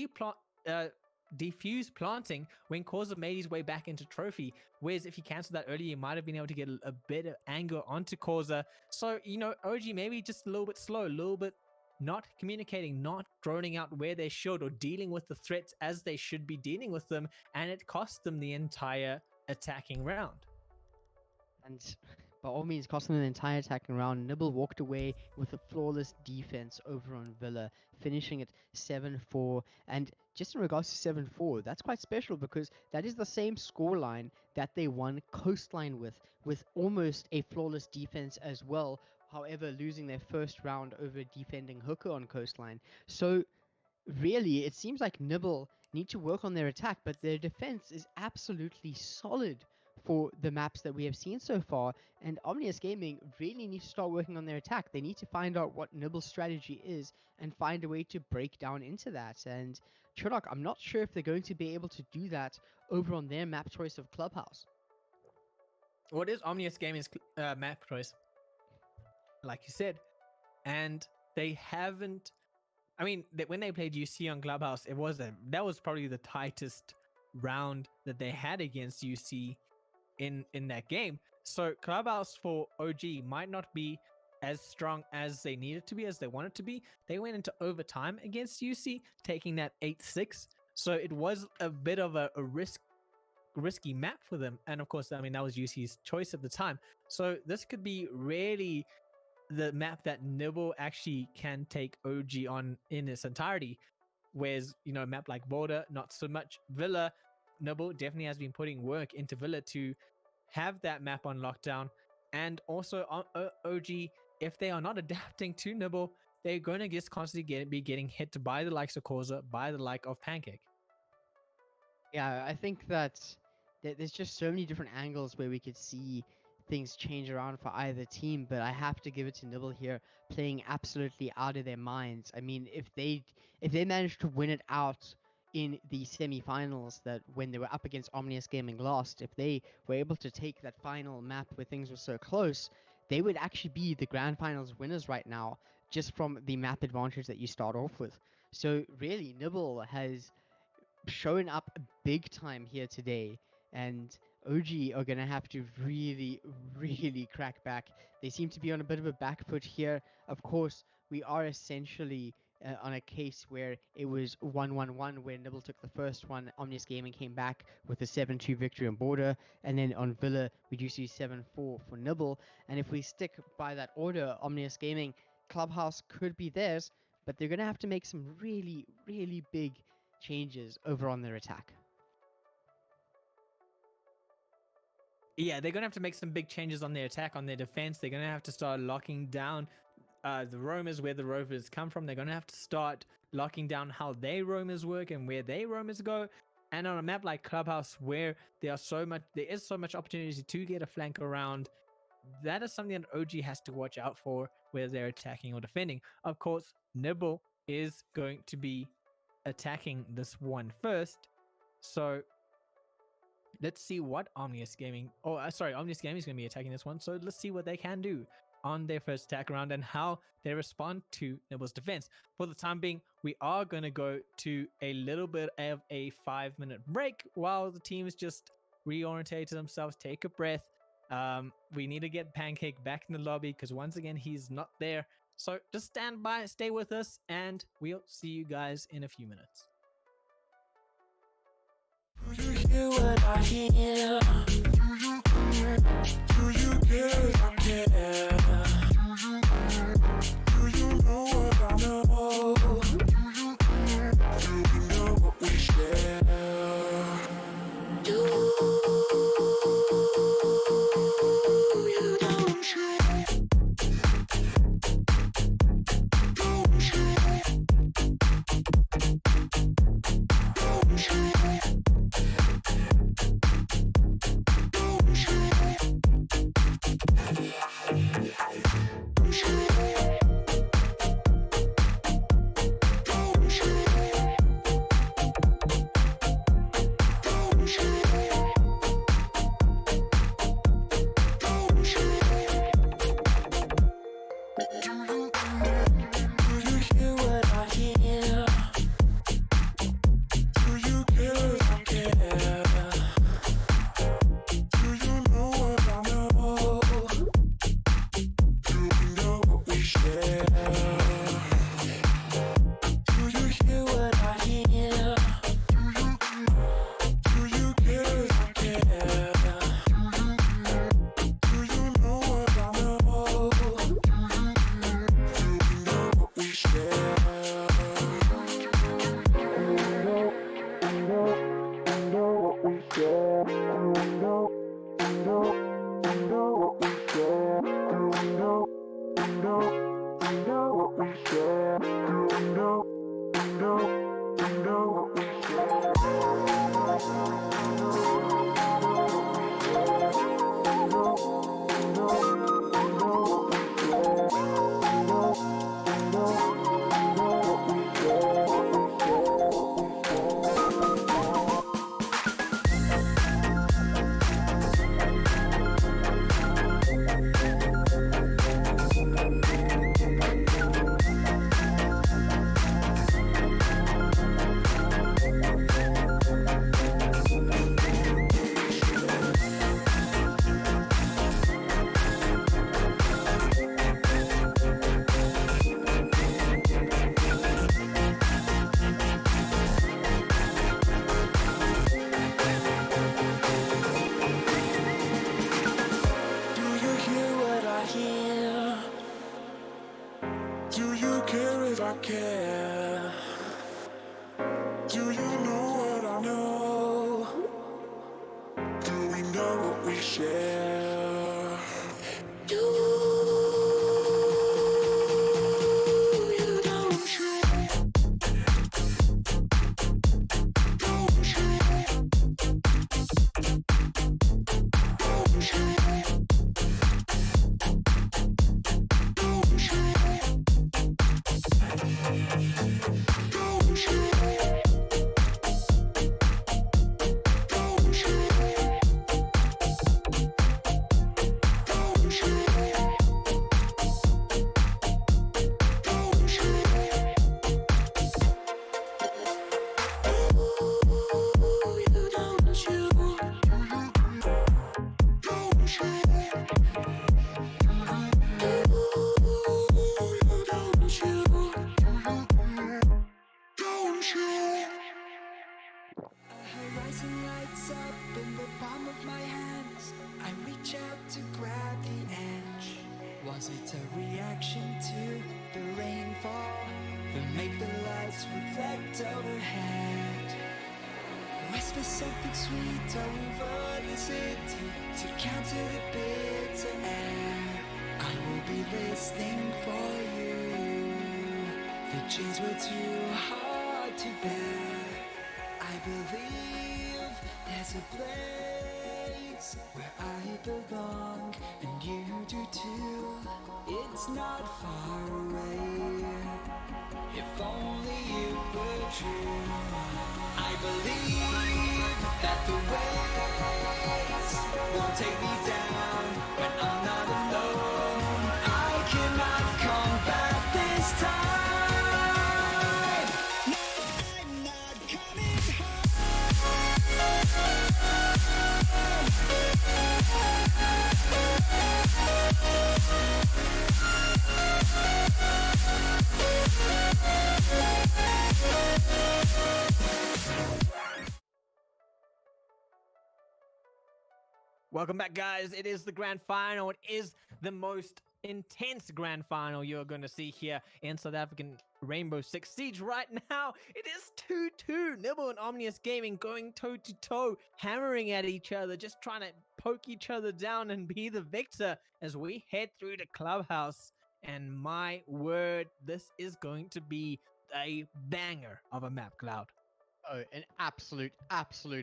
defuse planting when Corza made his way back into trophy. Whereas if he cancelled that earlier, he might have been able to get a bit of anger onto Corza. So, you know, OG maybe just a little bit slow, a little bit not communicating, not droning out where they should, or dealing with the threats as they should be dealing with them, and it cost them the entire attacking round. And by all means, costing them the entire attacking round. Nibble walked away with a flawless defense over on Villa, finishing at 7-4. And just in regards to 7-4, that's quite special because that is the same scoreline that they won Coastline with almost a flawless defense as well. However, losing their first round over defending Hooker on Coastline. So really, it seems like Nibble need to work on their attack, but their defense is absolutely solid for the maps that we have seen so far, and Omnius Gaming really need to start working on their attack. They need to find out what Nibble's strategy is and find a way to break down into that. And Churlock, I'm not sure if they're going to be able to do that over on their map choice of Clubhouse. What is Omnius Gaming's map choice? Like you said, and they haven't. I mean, when they played UC on Clubhouse, that was probably the tightest round that they had against UC in that game. So Clubhouse for OG might not be as strong as they needed to be, as they wanted to be. They went into overtime against UC, taking that 8-6. So it was a bit of a risk risky map for them. And of course, I mean, that was UC's choice at the time. So this could be really the map that Nibble actually can take OG on in its entirety. Whereas, a map like Border, not so much. Villa, Nibble definitely has been putting work into Villa to have that map on lockdown. And also OG, if they are not adapting to Nibble, they're going to just constantly be getting hit by the likes of Corza, by the like of Pancake. Yeah, I think that there's just so many different angles where we could see things change around for either team, but I have to give it to Nibble here, playing absolutely out of their minds. I mean, if they managed to win it out in the semi-finals, that when they were up against Omnius Gaming lost, if they were able to take that final map where things were so close, they would actually be the grand finals winners right now, just from the map advantage that you start off with. So really, Nibble has showing up big time here today, and OG are gonna have to really, really crack back. They seem to be on a bit of a back foot here. Of course, we are essentially on a case where it was 1-1-1, where Nibble took the first one. Omnius Gaming came back with a 7-2 victory on Border, and then on Villa we do see 7-4 for Nibble. And if we stick by that order, Omnius Gaming Clubhouse could be theirs, but they're gonna have to make some really, really big changes over on their attack. Yeah, they're going to have to make some big changes on their attack, on their defense. They're going to have to start locking down the roamers, where the roamers come from. They're going to have to start locking down how their roamers work and where their roamers go. And on a map like Clubhouse, where there is so much opportunity to get a flank around, that is something that OG has to watch out for, whether they're attacking or defending. Of course, Nibble is going to be attacking this one first. So let's see what Omnius Gaming is going to be attacking this one. So let's see what they can do on their first attack round and how they respond to Nibble's defense. For the time being, we are going to go to a little bit of a 5-minute break while the teams just reorientate themselves, take a breath. We need to get Pancake back in the lobby because once again, he's not there. So just stand by, stay with us, and we'll see you guys in a few minutes. Do you hear what I hear? Do you care if I care? Do you know what I know? Do you know what we share? Do you don't you? Don't you? don't care. Do you know what I know? Do we know what we share? You don't you? Don't horizon lights up in the palm of my hands. I reach out to grab the edge. Was it a reaction to the rainfall that made the lights reflect overhead? Whisper something sweet over the city to counter the bitter air. I will be listening for you. The chains were too hard to bear. I believe there's a place where I belong, and you do too. It's not far away. If only it were true. I believe that the waves won't take me down when I'm not alone. I cannot come back this time. No, I'm not coming Welcome back, guys. It is the grand final. It is the most intense grand final you're going to see here in South African Rainbow Six Siege right now. It is 2-2. Nibble and Omnius Gaming going toe-to-toe, hammering at each other, just trying to poke each other down and be the victor as we head through the clubhouse. And my word, this is going to be a banger of a map, Cloud. Oh, an absolute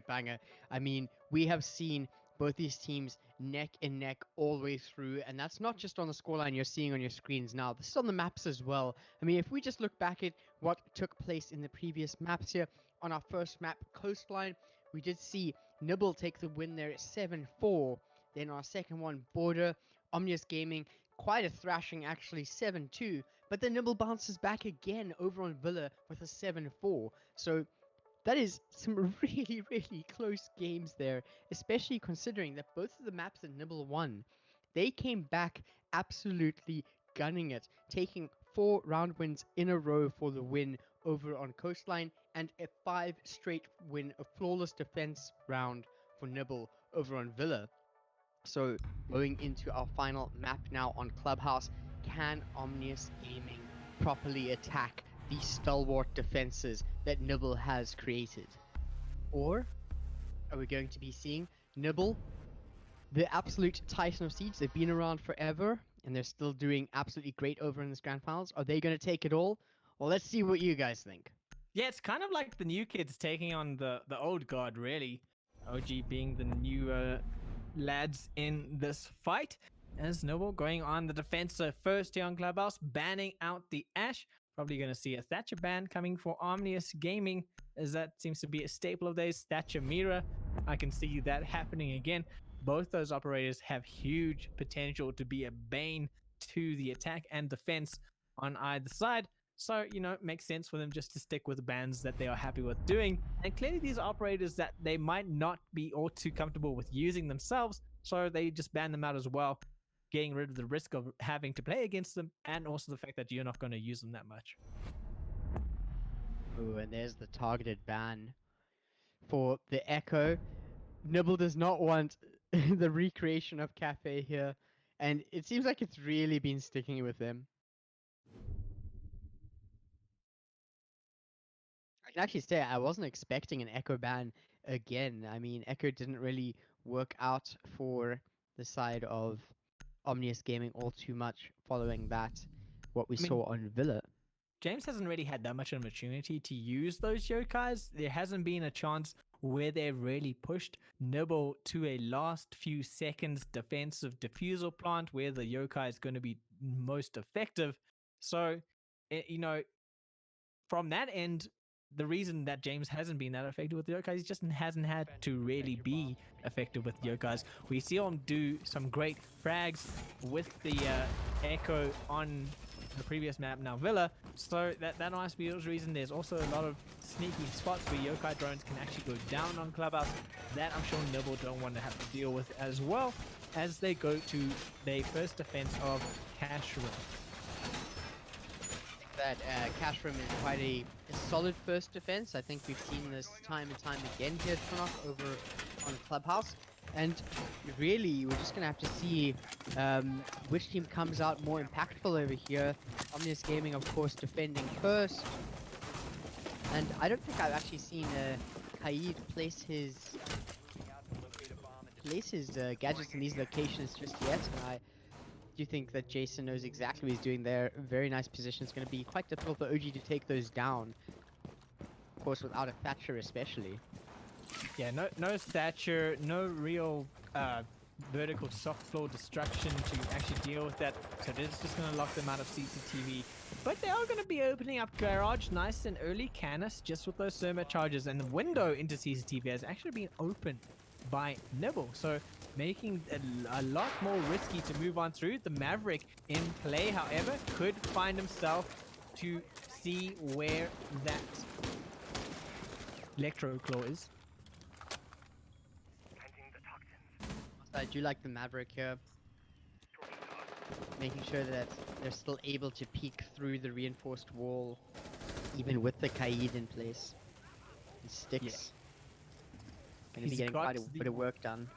banger. I mean, we have seen both these teams neck and neck all the way through, and that's not just on the scoreline you're seeing on your screens now. This is on the maps as well. I mean, if we just look back at what took place in the previous maps here, on our first map, Coastline, we did see Nibble take the win there at 7-4. Then our second one, Border, Omnius Gaming, quite a thrashing actually, 7-2. But then Nibble bounces back again over on Villa with a 7-4. So that is some really close games there, especially considering that both of the maps that Nibble won, they came back absolutely gunning it, taking 4 round wins in a row for the win over on Coastline, and a 5 straight win, a flawless defense round for Nibble over on Villa. So going into our final map now on Clubhouse, can Omnius Gaming properly attack the stalwart defenses that Nibble has created? Or are we going to be seeing Nibble, the absolute titan of Siege? They've been around forever and they're still doing absolutely great over in this grand finals. Are they going to take it all? Well, let's see what you guys think. Yeah, it's kind of like the new kids taking on the old guard, really. OG being the new lads in this fight. As Noble going on the defensive first here on Clubhouse, banning out the Ash. Probably going to see a Thatcher ban coming for Omnius Gaming, as that seems to be a staple of theirs. Thatcher Mira, I can see that happening again. Both those operators have huge potential to be a bane to the attack and defense on either side. So, you know, it makes sense for them just to stick with the bans that they are happy with doing. And clearly these are operators that they might not be all too comfortable with using themselves, so they just ban them out as well, getting rid of the risk of having to play against them, and also the fact that you're not going to use them that much. Oh, and there's the targeted ban for the Echo. Nibble does not want the recreation of Cafe here, and it seems like it's really been sticking with them. can actually say I wasn't expecting an Echo ban again. I mean, Echo didn't really work out for the side of Omnius Gaming all too much following that, what we I mean, saw on Villa. James hasn't really had that much of an opportunity to use those yokais. There hasn't been a chance where they've really pushed Nibble to a last few seconds defensive diffusal plant where the yokai is going to be most effective. So, you know, from that end, the reason that James hasn't been that effective with the yokais, he just hasn't had to really be effective with yokais. We see him do some great frags with the Echo on the previous map, now Villa. So that must be the reason. There's also a lot of sneaky spots where yokai drones can actually go down on Clubhouse. That I'm sure Nibble don't want to have to deal with, as well as they go to their first defense of Cash Room. That Cash Room is quite a solid first defense. I think we've seen this time and time again here at Tronock over on Clubhouse. And really, we're just going to have to see which team comes out more impactful over here. Omnius Gaming, of course, defending first. And I don't think I've actually seen Kaid place his gadgets in these locations just yet. And I do think that Jason knows exactly what he's doing there. Very nice position. It's going to be quite difficult for OG to take those down. Of course, without a Thatcher especially. Yeah, no Thatcher, no real vertical soft floor destruction to actually deal with that. So this is just going to lock them out of CCTV. But they are going to be opening up Garage nice and early. Canis just with those Surma charges. And the window into CCTV has actually been opened by Nibble. So making a lot more risky to move on through. The Maverick in play, however, could find himself to see where that Electro Claw is. I do like the Maverick here. Making sure that they're still able to peek through the reinforced wall, even with the Kaid in place. And Sticks. Gonna be He's getting got quite a the- bit of work done.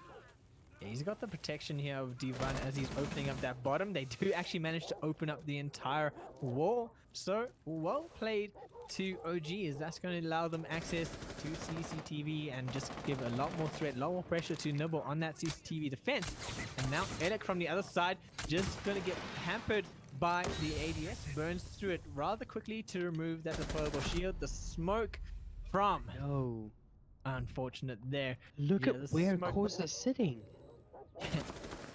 Yeah, he's got the protection here of Divan as he's opening up that bottom. They do actually manage to open up the entire wall. So, well played to OG, as that's going to allow them access to CCTV and just give a lot more threat, a lot more pressure to Nibble on that CCTV defense. And now Elec from the other side just going to get hampered by the ADS. Burns through it rather quickly to remove that deployable shield. The smoke from... No. Unfortunate there. Look Yeah, at the where smoke- Koza's sitting.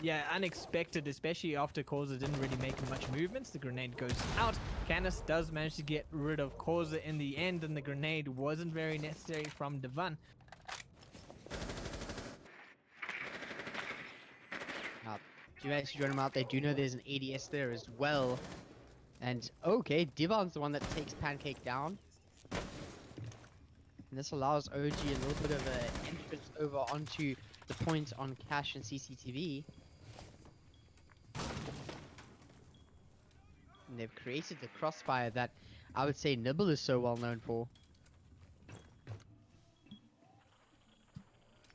Yeah, unexpected, especially after Causa didn't really make much movements. The grenade goes out. Canis does manage to get rid of Causa in the end, and the grenade wasn't very necessary from Divan. Do you manage to join them out? They do know there's an ADS there as well. And okay, Divan's the one that takes Pancake down. And this allows OG a little bit of an entrance over onto the point on Cash and CCTV. And they've created the crossfire that I would say Nibble is so well known for.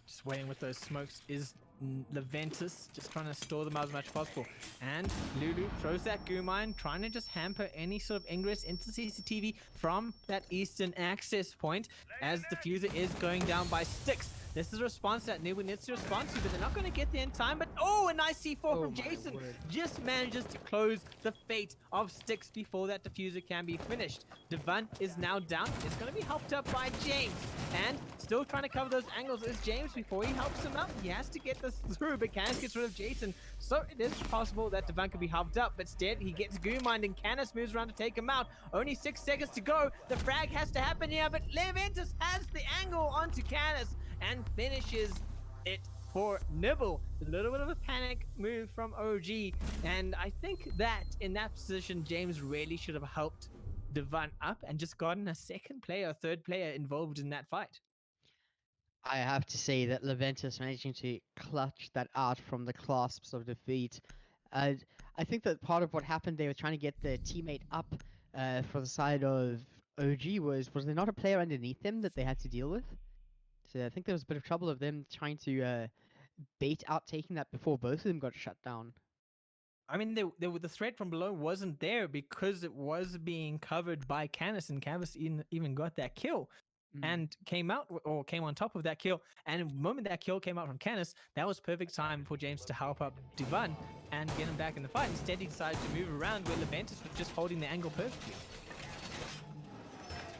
Just waiting with those smokes is Leventus, just trying to store them out as much as possible. And Lulu throws that goo mine, trying to just hamper any sort of ingress into CCTV from that eastern access point as the fuser is going down by 6. This is a response that Nibble needs to respond to, but they're not going to get there in time. But oh, a nice C4 from my Jason. word. Just manages to close the fate of Sticks before that diffuser can be finished. Divan is now down. It's going to be helped up by James. And still trying to cover those angles is James before he helps him up. He has to get this through, but Canis gets rid of Jason. So it is possible that Divan could be helped up, but instead he gets goo mined and Canis moves around to take him out. Only 6 seconds to go. The frag has to happen here, but Leventus has the angle onto Canis and finishes it for Nibble. A little bit of a panic move from OG, and I think that in that position James really should have helped Divan up and just gotten a second player, third player involved in that fight. I have to say that Leventus managing to clutch that out from the clasps of defeat. I think that part of what happened, they were trying to get their teammate up for the side of OG. Was there not a player underneath them that they had to deal with? So I think there was a bit of trouble of them trying to bait out taking that before both of them got shut down. I mean, the threat from below wasn't there because it was being covered by Canis, and Canvas even got that kill and came out or came on top of that kill. And the moment that kill came out from Canis, that was perfect time for James to help up Divan and get him back in the fight. Instead, he decided to move around where Leventus was just holding the angle perfectly.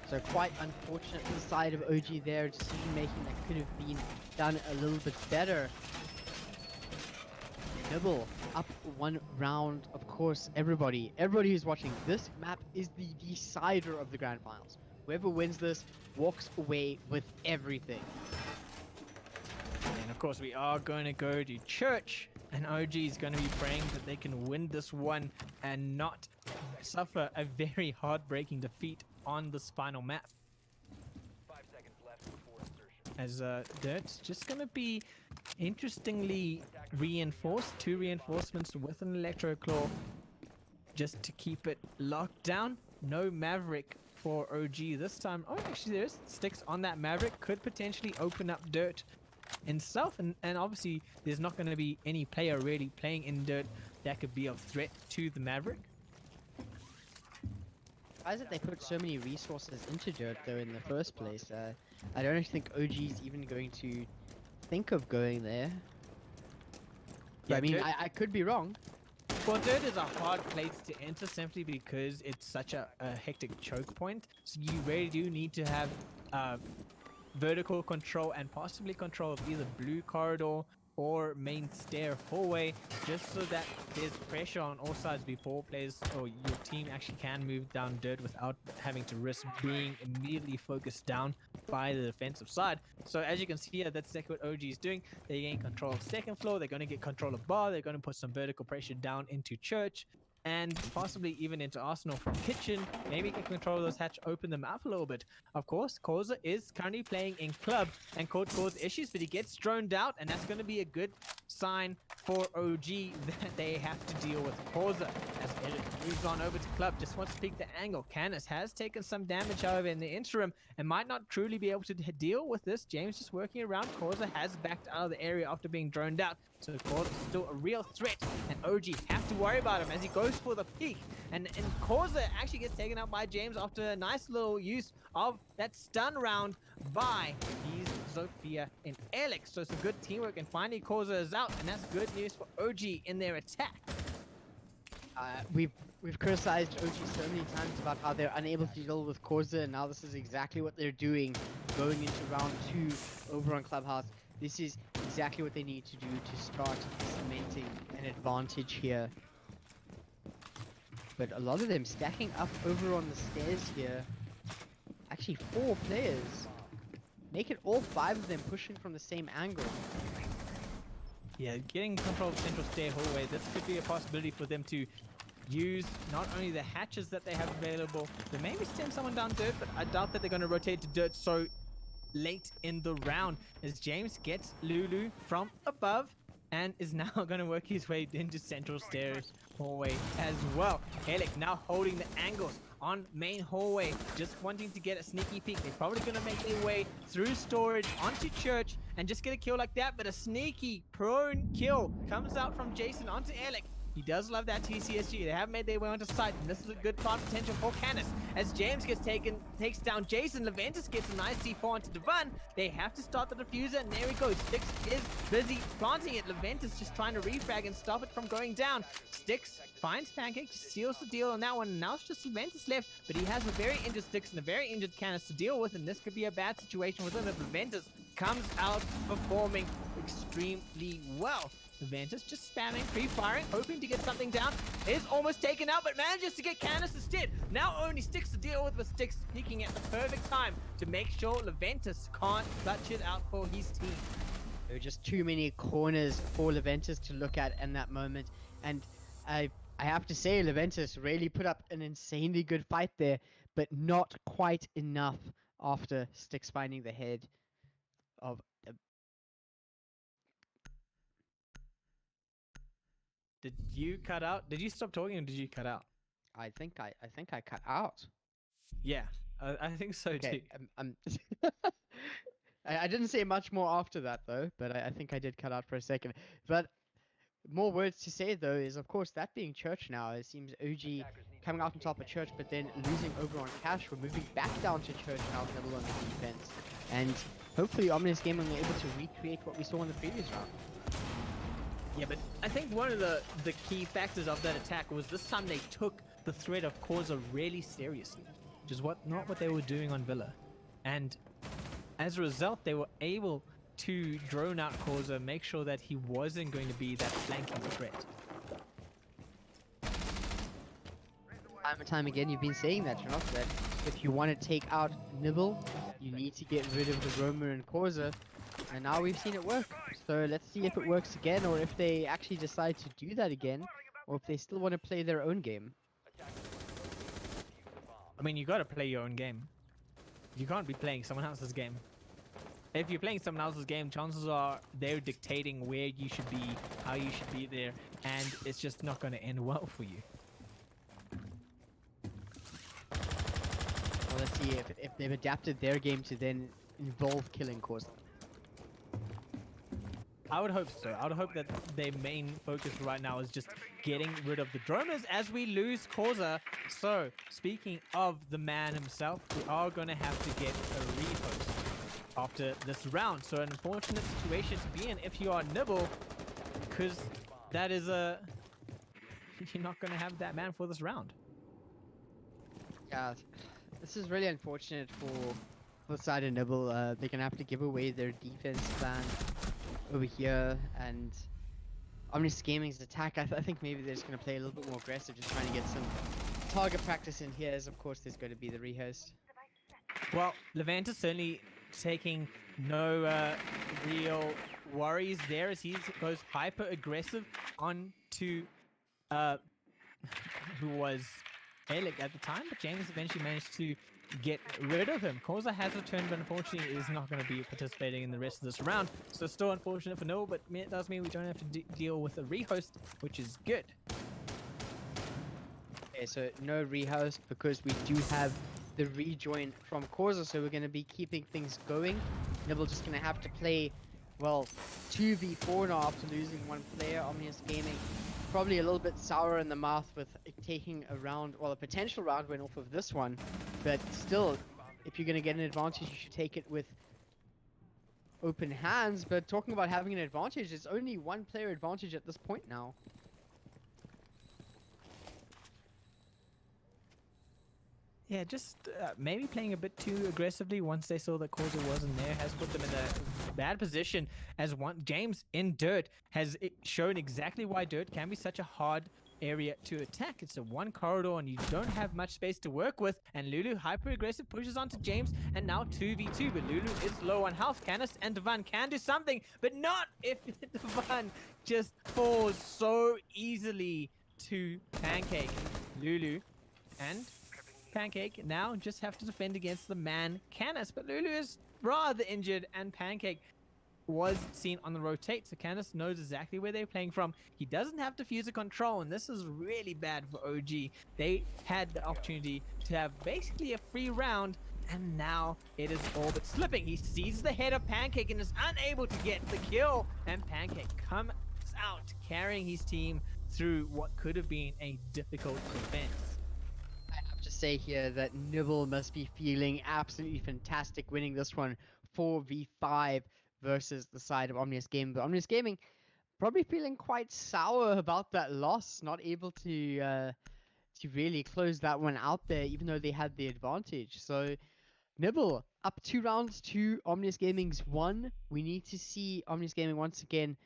So quite unfortunate for the side of OG there. Decision making that could have been done a little bit better. Nibble up one round. Of course, everybody who's watching, this map is the decider of the grand finals. Whoever wins this walks away with everything. And of course, we are going to go to church, and OG is going to be praying that they can win this one and not suffer a very heartbreaking defeat on this final map. 5 seconds left before insertion. As Dirt's just going to be interestingly reinforced. 2 reinforcements with an Electro Claw just to keep it locked down. No Maverick for OG this time. Oh, actually there is Sticks on that Maverick. Could potentially open up Dirt himself, and obviously there's not going to be any player really playing in Dirt that could be of threat to the Maverick. Why is it they put so many resources into Dirt though in the first place? I don't think OG's even going to think of going there. But, Yeah, I mean, Dirt- I could be wrong. Well, Dirt is a hard place to enter simply because it's such a hectic choke point. So you really do need to have vertical control and possibly control of either blue corridor or main stair hallway, just so that there's pressure on all sides before players or your team actually can move down Dirt without having to risk being immediately focused down by the defensive side. So as you can see here, that's exactly what OG is doing. They gain control of second floor, they're going to get control of bar, they're going to put some vertical pressure down into church, and possibly even into Arsenal from kitchen. Maybe get control of those hatch, open them up a little bit. Of course, Causa is currently playing in club and could cause issues, but he gets droned out, and that's going to be a good sign for OG that they have to deal with Causa. As Eric moves on over to club, just wants to peek the angle. Canis has taken some damage, however, in the interim, and might not truly be able to deal with this. James just working around. Causa has backed out of the area after being droned out, so Causa is still a real threat, and OG have to worry about him as he goes for the peek. And Causa actually gets taken out by James after a nice little use of that stun round by his Zofia and Alex. So some good teamwork, and finally Causa is out, and that's good news for OG in their attack. We've criticized OG so many times about how they're unable to deal with Causa, and now this is exactly what they're doing going into round 2 over on Clubhouse. This is exactly what they need to do to start cementing an advantage here. But a lot of them stacking up over on the stairs here. Actually 4 players. Make it all 5 of them pushing from the same angle. Yeah, getting control of central stair hallway, this could be a possibility for them to use not only the hatches that they have available, but maybe send someone down Dirt, but I doubt that they're going to rotate to Dirt so late in the round, as James gets Lulu from above and is now going to work his way into central stairs hallway as well. Helic now holding the angles on main hallway, just wanting to get a sneaky peek. They're probably going to make their way through storage onto church and just get a kill like that, but a sneaky prone kill comes out from Jason onto Alec. He does love that TCSG. They have made their way onto site, and this is a good plant potential for Canis. As James takes down Jason, Leventus gets a nice C4 onto Devon. They have to start the diffuser, and there we go. Sticks is busy planting it. Leventus just trying to refrag and stop it from going down. Sticks finds Pancake, seals the deal on that one, and now it's just Leventus left, but he has a very injured Sticks and a very injured Canis to deal with, and this could be a bad situation with him if Leventus comes out performing extremely well. Leventus just spamming, pre-firing, hoping to get something down. Is almost taken out, but manages to get Canis instead. Now only Sticks to deal with Sticks peeking at the perfect time to make sure Leventus can't clutch it out for his team. There were just too many corners for Leventus to look at in that moment, and I have to say Leventus really put up an insanely good fight there, but not quite enough after Sticks finding the head of Did you cut out? Did you stop talking or did you cut out? I think I cut out. Yeah, I think so too. Okay, I didn't say much more after that though, but I think I did cut out for a second. But more words to say though is, of course, that being Church now. It seems OG coming out on top of Church, but then losing over on Cash. We're moving back down to Church now, Nibble on the defense. And hopefully Omnis Gaming are able to recreate what we saw in the previous round. Yeah, but I think one of the key factors of that attack was this time they took the threat of Causa really seriously, which is not what they were doing on Villa. And as a result, they were able to drone out Causa, make sure that he wasn't going to be that flanking threat. Time and time again, you've been saying that, Janot, that if you want to take out Nibble, you need to get rid of the Roamer and Causa. And now we've seen it work. So let's see if it works again, or if they actually decide to do that again, or if they still want to play their own game. I mean, you got to play your own game. You can't be playing someone else's game. If you're playing someone else's game, chances are they're dictating where you should be, how you should be there, and it's just not going to end well for you. Well, let's see if they've adapted their game to then involve killing Causa. I would hope so. I would hope that their main focus right now is just getting rid of the droners as we lose Causa. So, speaking of the man himself, we are going to have to get a repost after this round. So, an unfortunate situation to be in if you are Nibble, because that is a... You're not going to have that man for this round. Yeah, this is really unfortunate for the side of Nibble. They're going to have to give away their defense plan over here, and Omnis Gaming's attack, I think maybe they're just going to play a little bit more aggressive, just trying to get some target practice in here, as of course there's going to be the rehost. Well, Levant is certainly taking no real worries there as he goes hyper aggressive on to who was Alec at the time, but James eventually managed to get rid of him. Causa has returned, but unfortunately is not going to be participating in the rest of this round. So still unfortunate for Nibble, but it does mean we don't have to deal with a rehost, which is good. Okay, so no rehost because we do have the rejoin from Causa, so we're going to be keeping things going. Nibble just going to have to play, well, 2v4 now after losing one player. Omnius Gaming probably a little bit sour in the mouth with taking a round, well, a potential round win off of this one, but still, if you're going to get an advantage, you should take it with open hands. But talking about having an advantage, it's only one player advantage at this point now. Yeah, just maybe playing a bit too aggressively once they saw that Causa wasn't there has put them in a bad position, as James in Dirt has shown exactly why Dirt can be such a hard area to attack. It's a one corridor and you don't have much space to work with, and Lulu hyper aggressive pushes onto James, and now 2v2, but Lulu is low on health. Canis and Devan can do something, but not if Devan just falls so easily to Pancake. Lulu and Pancake now just have to defend against the man Canis, but Lulu is rather injured and Pancake was seen on the rotate, so Canis knows exactly where they're playing from. He doesn't have diffuser control, and this is really bad for OG. They had the opportunity to have basically a free round, and now it is all but slipping. He sees the head of Pancake and is unable to get the kill, and Pancake comes out carrying his team through what could have been a difficult defense. To say here that Nibble must be feeling absolutely fantastic winning this one 4v5 versus the side of Omnius Gaming. But Omnius Gaming probably feeling quite sour about that loss, not able to really close that one out there, even though they had the advantage. So Nibble up 2 rounds to Omnius Gaming's 1. We need to see Omnius Gaming once again,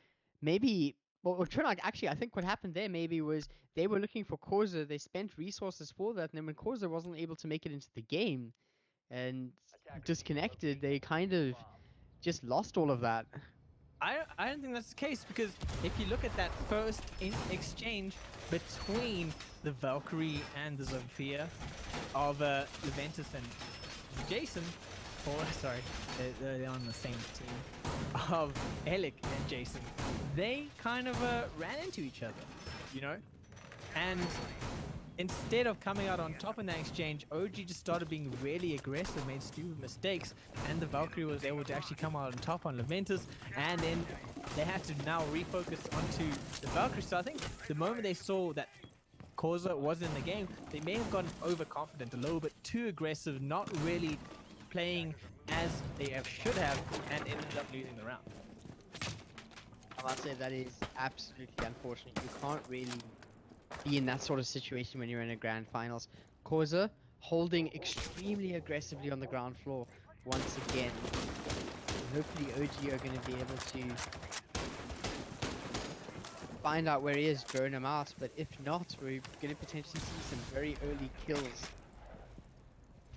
maybe. Well, actually, I think what happened there maybe was they were looking for Causa. They spent resources for that, and then when Causa wasn't able to make it into the game and disconnected, they kind of just lost all of that. I don't think that's the case, because if you look at that first exchange between the Valkyrie and the Zofia of Leventus and Jason, or sorry, they're on the same team, of Alec and Jason, they kind of ran into each other, you know? And instead of coming out on top in that exchange, OG just started being really aggressive, made stupid mistakes, and the Valkyrie was able to actually come out on top on Leventus, and then they had to now refocus onto the Valkyrie. So I think the moment they saw that Corza was in the game, they may have gotten overconfident, a little bit too aggressive, not really playing as they should have, and ended up losing the round. I must say that is absolutely unfortunate. You can't really be in that sort of situation when you're in a grand finals. Corza holding extremely aggressively on the ground floor once again. Hopefully OG are going to be able to find out where he is, burn him out, but if not, we're going to potentially see some very early kills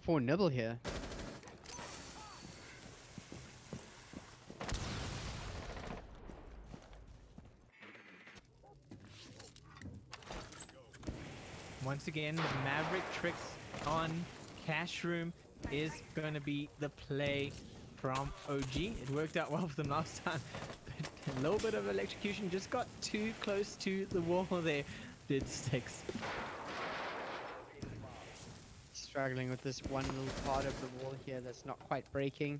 for Nibble here. Once again, the Maverick tricks on Cash Room is going to be the play from OG. It worked out well for them last time, but a little bit of electrocution just got too close to the wall there, did Sticks. Struggling with this one little part of the wall here that's not quite breaking.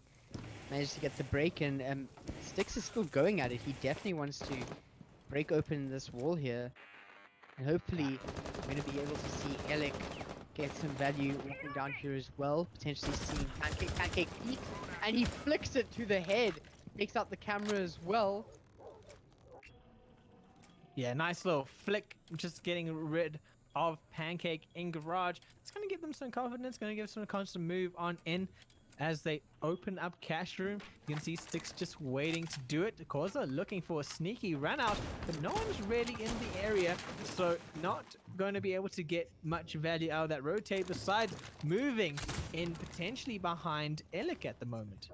Managed to get the break, and Sticks is still going at it. He definitely wants to break open this wall here. And hopefully, we're going to be able to see Alec get some value walking down here as well. Potentially seeing Pancake peek, and he flicks it to the head. Takes out the camera as well. Yeah, nice little flick, just getting rid of Pancake in Garage. It's going to give them some confidence, going to give some confidence to move on in. As they open up Cash Room, you can see Sticks just waiting to do it. Corza looking for a sneaky run out, but no one's really in the area, so not going to be able to get much value out of that rotate, besides moving in potentially behind Elik at the moment.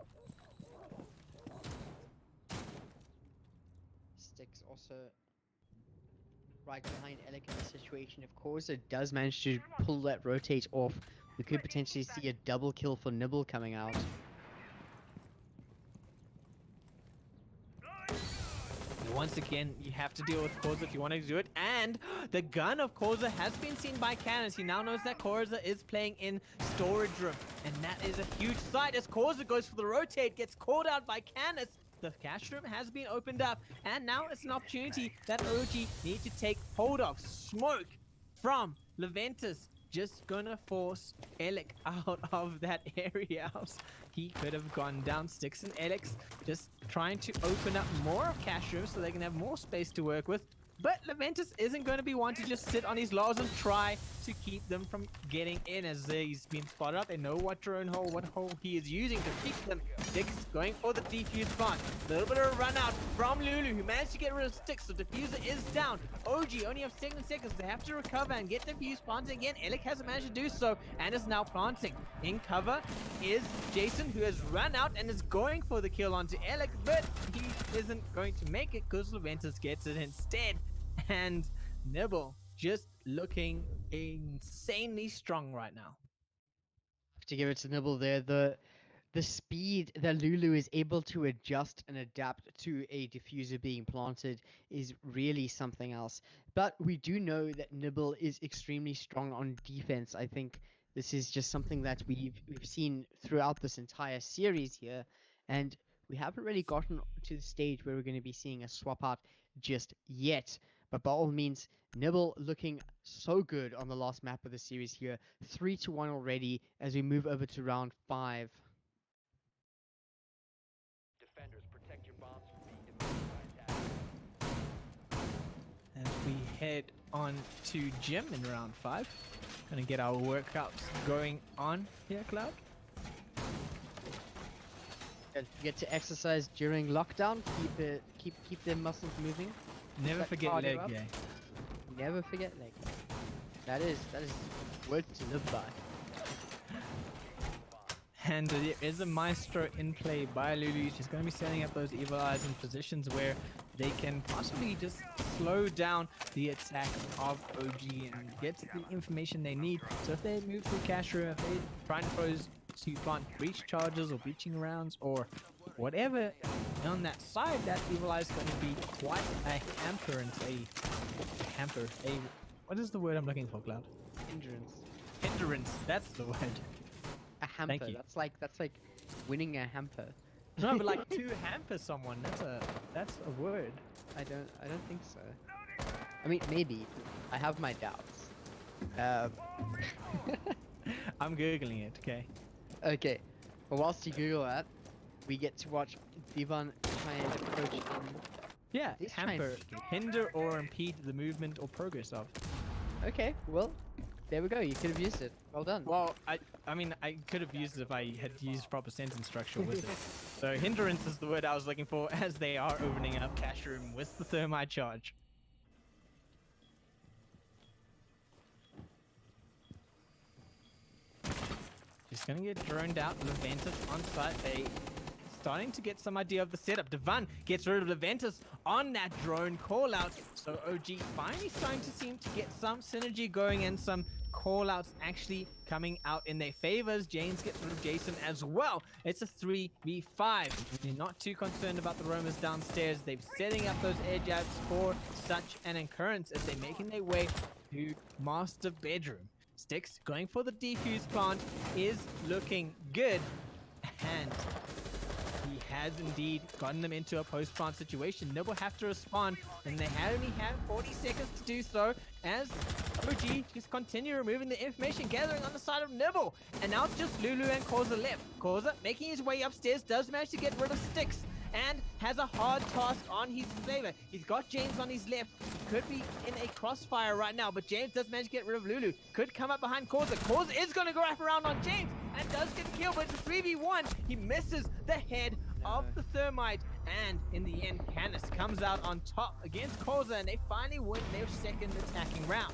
Sticks also right behind Alec in the situation. If Corza does manage to pull that rotate off, we could potentially see a double kill for Nibble coming out. Once again, you have to deal with Corza if you want to do it. And the gun of Corza has been seen by Canis. He now knows that Corza is playing in storage room. And that is a huge sight as Corza goes for the rotate, gets called out by Canis. The Cash Room has been opened up. And now it's an opportunity that OG need to take hold of. Smoke from Leventus. Just gonna force Alec out of that area else. He could have gone down. Sticks and Alex just trying to open up more of Cash Room so they can have more space to work with. But Leventus isn't going to be one to just sit on his laurels and try to keep them from getting in as he's been spotted out. They know what drone hole, what hole he is using to keep them. Sticks going for the defuse spot. A little bit of a run out from Lulu, who managed to get rid of Sticks. The diffuser is down. OG only have 7 seconds. They have to recover and get defuse planting again. Alec hasn't managed to do so and is now planting. In cover is Jason, who has run out and is going for the kill onto Alec, but he isn't going to make it because Leventus gets it instead. And Nibble just looking insanely strong right now. Have to give it to Nibble there. The speed that Lulu is able to adjust and adapt to a diffuser being planted is really something else. But we do know that Nibble is extremely strong on defense. I think this is just something that we've seen throughout this entire series here, and we haven't really gotten to the stage where we're going to be seeing a swap out just yet. But by all means, Nibble looking so good on the last map of the series here. 3-1 already as we move over to round 5. Defenders, protect your bombs from being defended by attackers. As we head on to gym in round 5. Gonna get our workouts going on here, Cloud. Don't forget to exercise during lockdown. Keep their muscles moving. Never That forget cardio leg up. day. Never forget leg. That is worth to live by. And there is a Maestro in play by Lulu. She's going to be setting up those Evil Eyes in positions where they can possibly just slow down the attack of OG and get the information they need. So if they move through Cash Room, if they try and pose to plant breach charges or breaching rounds or whatever on that side, that Evil Eye is going to be quite a hamper and what is the word I'm looking for, Cloud? Hindrance. That's the word. A hamper. you. That's like winning a hamper. No, but like to hamper someone, that's a word. I don't think so. I mean, maybe. I have my doubts. Uh, I'm googling it. Okay. okay. But whilst you Google that, we get to watch Divan try and approach in. Yeah, He's trying hamper, to- hinder or impede the movement or progress of. Okay, well, there we go. You could have used it. Well done. Well, I mean, I could have used it if I had used proper sentence structure with it. So hindrance is the word I was looking for, as they are opening up cash room with the thermite charge. Just gonna get droned out. Leventus on site. They starting to get some idea of the setup. Devan gets rid of Leventus on that drone call out. So OG finally starting to seem to get some synergy going and some call outs actually coming out in their favors. James gets rid of Jason as well. It's a 3v5. They're not too concerned about the roamers downstairs. They're setting up those air jabs for such an occurrence as they're making their way to master bedroom. Sticks going for the defuse plant is looking good, and he has indeed gotten them into a post-plant situation. Nibble have to respond, and they only have 40 seconds to do so as OG just continue removing the information gathering on the side of Nibble. And now it's just Lulu and Causa left. Causa, making his way upstairs, does manage to get rid of Sticks and has a hard task on his flavor. He's got James on his left. Could be in a crossfire right now, but James does manage to get rid of Lulu. Could come up behind Causa. Causa is going to go wrap around on James and does get the kill, but it's a 3v1. He misses the head of the thermite, and in the end, Canis comes out on top against Causa, and they finally win their second attacking round.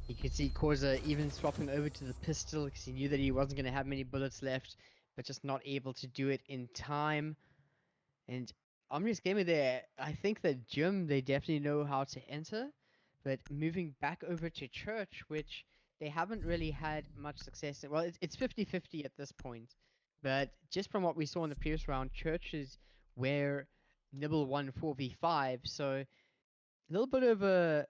You could see Causa even swapping over to the pistol because he knew that he wasn't going to have many bullets left, but just not able to do it in time. And Omnius Gamer there, I think that Gym, they definitely know how to enter, but moving back over to Church, which they haven't really had much success in. Well, it's 50-50 at this point, but just from what we saw in the previous round, Church is where Nibble won 4v5, so a little bit of a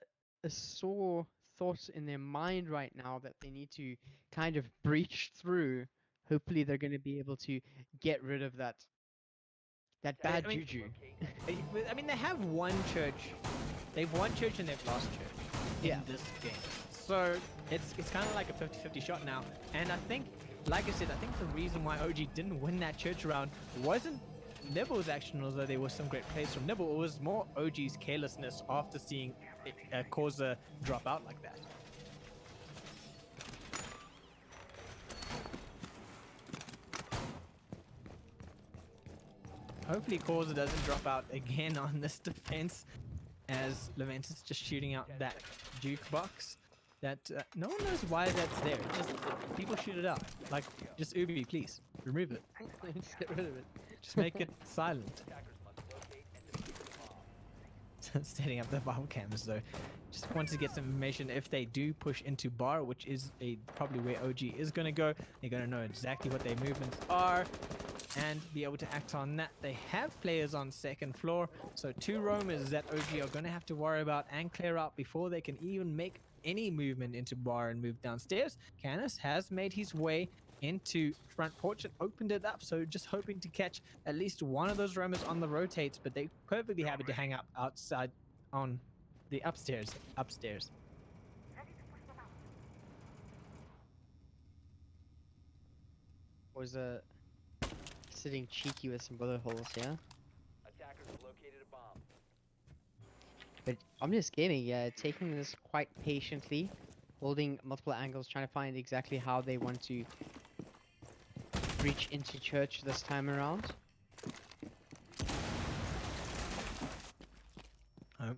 sore thought in their mind right now that they need to kind of breach through. Hopefully they're going to be able to get rid of that bad I mean- juju. I mean, they have one church. They've won church and they've lost church in this game. So it's kind of like a 50-50 shot now. And I think, like I said, I think the reason why OG didn't win that church round wasn't Nibble's action, although there was some great plays from Nibble. It was more OG's carelessness after seeing Causa drop out like that. Hopefully Causa doesn't drop out again on this defense, as Leventus just shooting out that jukebox that no one knows why that's there. Just people shoot it out. Like, just Ubi, please remove it. Just get rid of it. Just make it silent. Attackers must locate and defuse the bomb. Setting up the bubble cams though. Just wanted to get some information if they do push into bar, which is probably where OG is going to go. They're going to know exactly what their movements are and be able to act on that. They have players on second floor, so 2 roamers that OG are going to have to worry about and clear out before they can even make any movement into bar and move downstairs. Canis has made his way into front porch and opened it up, so just hoping to catch at least one of those roamers on the rotates, but they perfectly happy to hang out outside on the upstairs. Was sitting cheeky with some bullet holes, yeah? Attackers have located a bomb. But Omnius Gaming, yeah, taking this quite patiently, holding multiple angles, trying to find exactly how they want to breach into church this time around.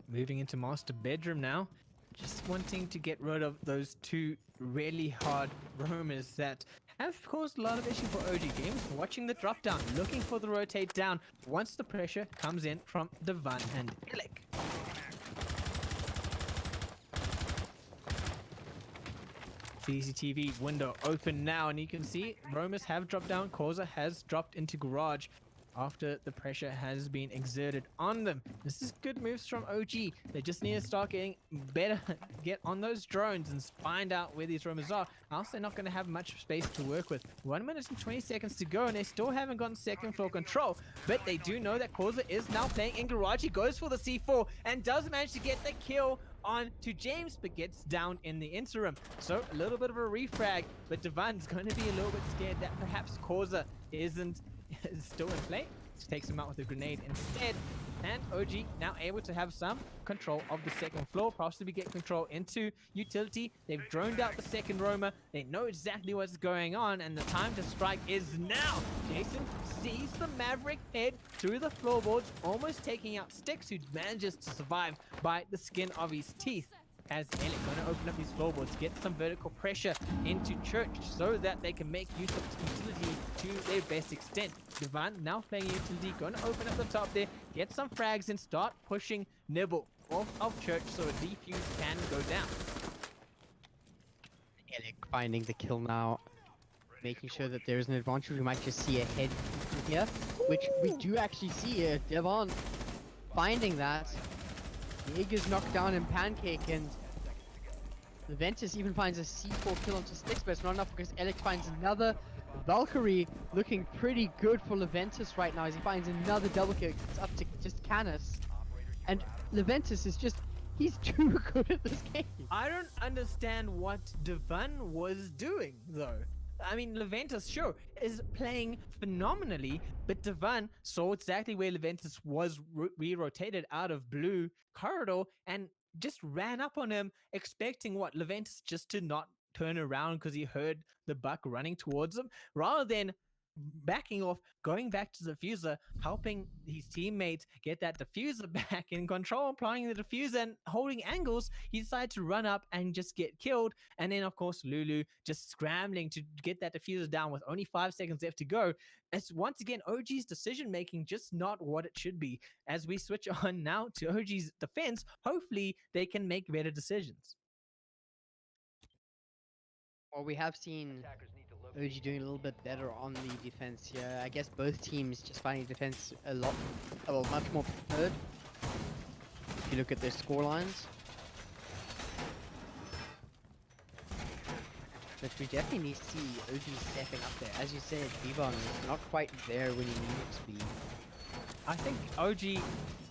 Moving into master bedroom now. Just wanting to get rid of those 2 really hard roamers that have caused a lot of issue for OG Games. Watching the drop down, looking for the rotate down once the pressure comes in from Devan and Illik. CCTV window open now, and you can see roamers have dropped down. Causa has dropped into garage. after the pressure has been exerted on them. This is good moves from OG. They just need to start getting better, get on those drones and find out where these roamers are. Else they're not going to have much space to work with. 1 minute and 20 seconds to go, and they still haven't gotten second floor control. But they do know that Causa is now playing in garage. He goes for the C4 and does manage to get the kill on to James, but gets down in the interim. So a little bit of a refrag, but Devan's going to be a little bit scared that perhaps Causa isn't still in play. He takes him out with a grenade instead. And OG now able to have some control of the second floor, possibly get control into utility. They've droned out the second roamer. They know exactly what's going on, and the time to strike is now. Jason sees the Maverick head through the floorboards, almost taking out Styx, who manages to survive by the skin of his teeth. As Elec going to open up these floorboards, get some vertical pressure into Church so that they can make use of utility to their best extent. Devan now playing utility, going to open up the top there, get some frags and start pushing Nibble off of Church so a defuse can go down. Elec finding the kill now, making sure that there is an advantage. We might just see a head here, which we do actually see here. Devon finding that. Jaeger's knocked down in Pancake, and Leventus even finds a C4 kill onto Styx, but it's not enough because Elec finds another Valkyrie, looking pretty good for Leventus right now as he finds another double kill. It's up to just Canis, and Leventus is just, he's too good at this game. I don't understand what Devan was doing though. I mean, Leventus, sure, is playing phenomenally, but Devan saw exactly where Leventus was re-rotated out of blue corridor and just ran up on him, expecting what? Leventus just to not turn around because he heard the buck running towards him, rather than backing off, going back to the diffuser, helping his teammate get that diffuser back in control, applying the diffuser and holding angles. He decided to run up and just get killed. And then, of course, Lulu just scrambling to get that diffuser down with only 5 seconds left to go. It's once again OG's decision making just not what it should be. As we switch on now to OG's defense, hopefully they can make better decisions. Well, we have seen OG doing a little bit better on the defense here. I guess both teams just finding defense much more preferred. If you look at their score lines. But we definitely need to see OG stepping up there. As you said, Devon is not quite there when he needs to be. I think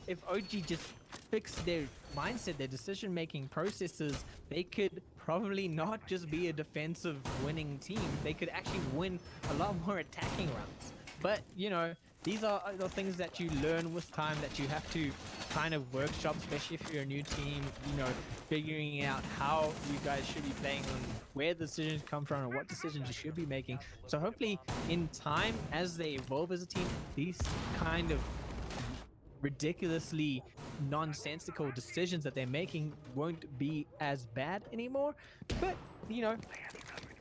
if OG just fixed their mindset, their decision-making processes, they could probably not just be a defensive winning team. They could actually win a lot more attacking rounds. But, you know, these are the things that you learn with time, that you have to kind of workshop, especially if you're a new team, you know, figuring out how you guys should be playing and where the decisions come from and what decisions you should be making. So hopefully in time, as they evolve as a team, these kind of ridiculously nonsensical decisions that they're making won't be as bad anymore. But, you know,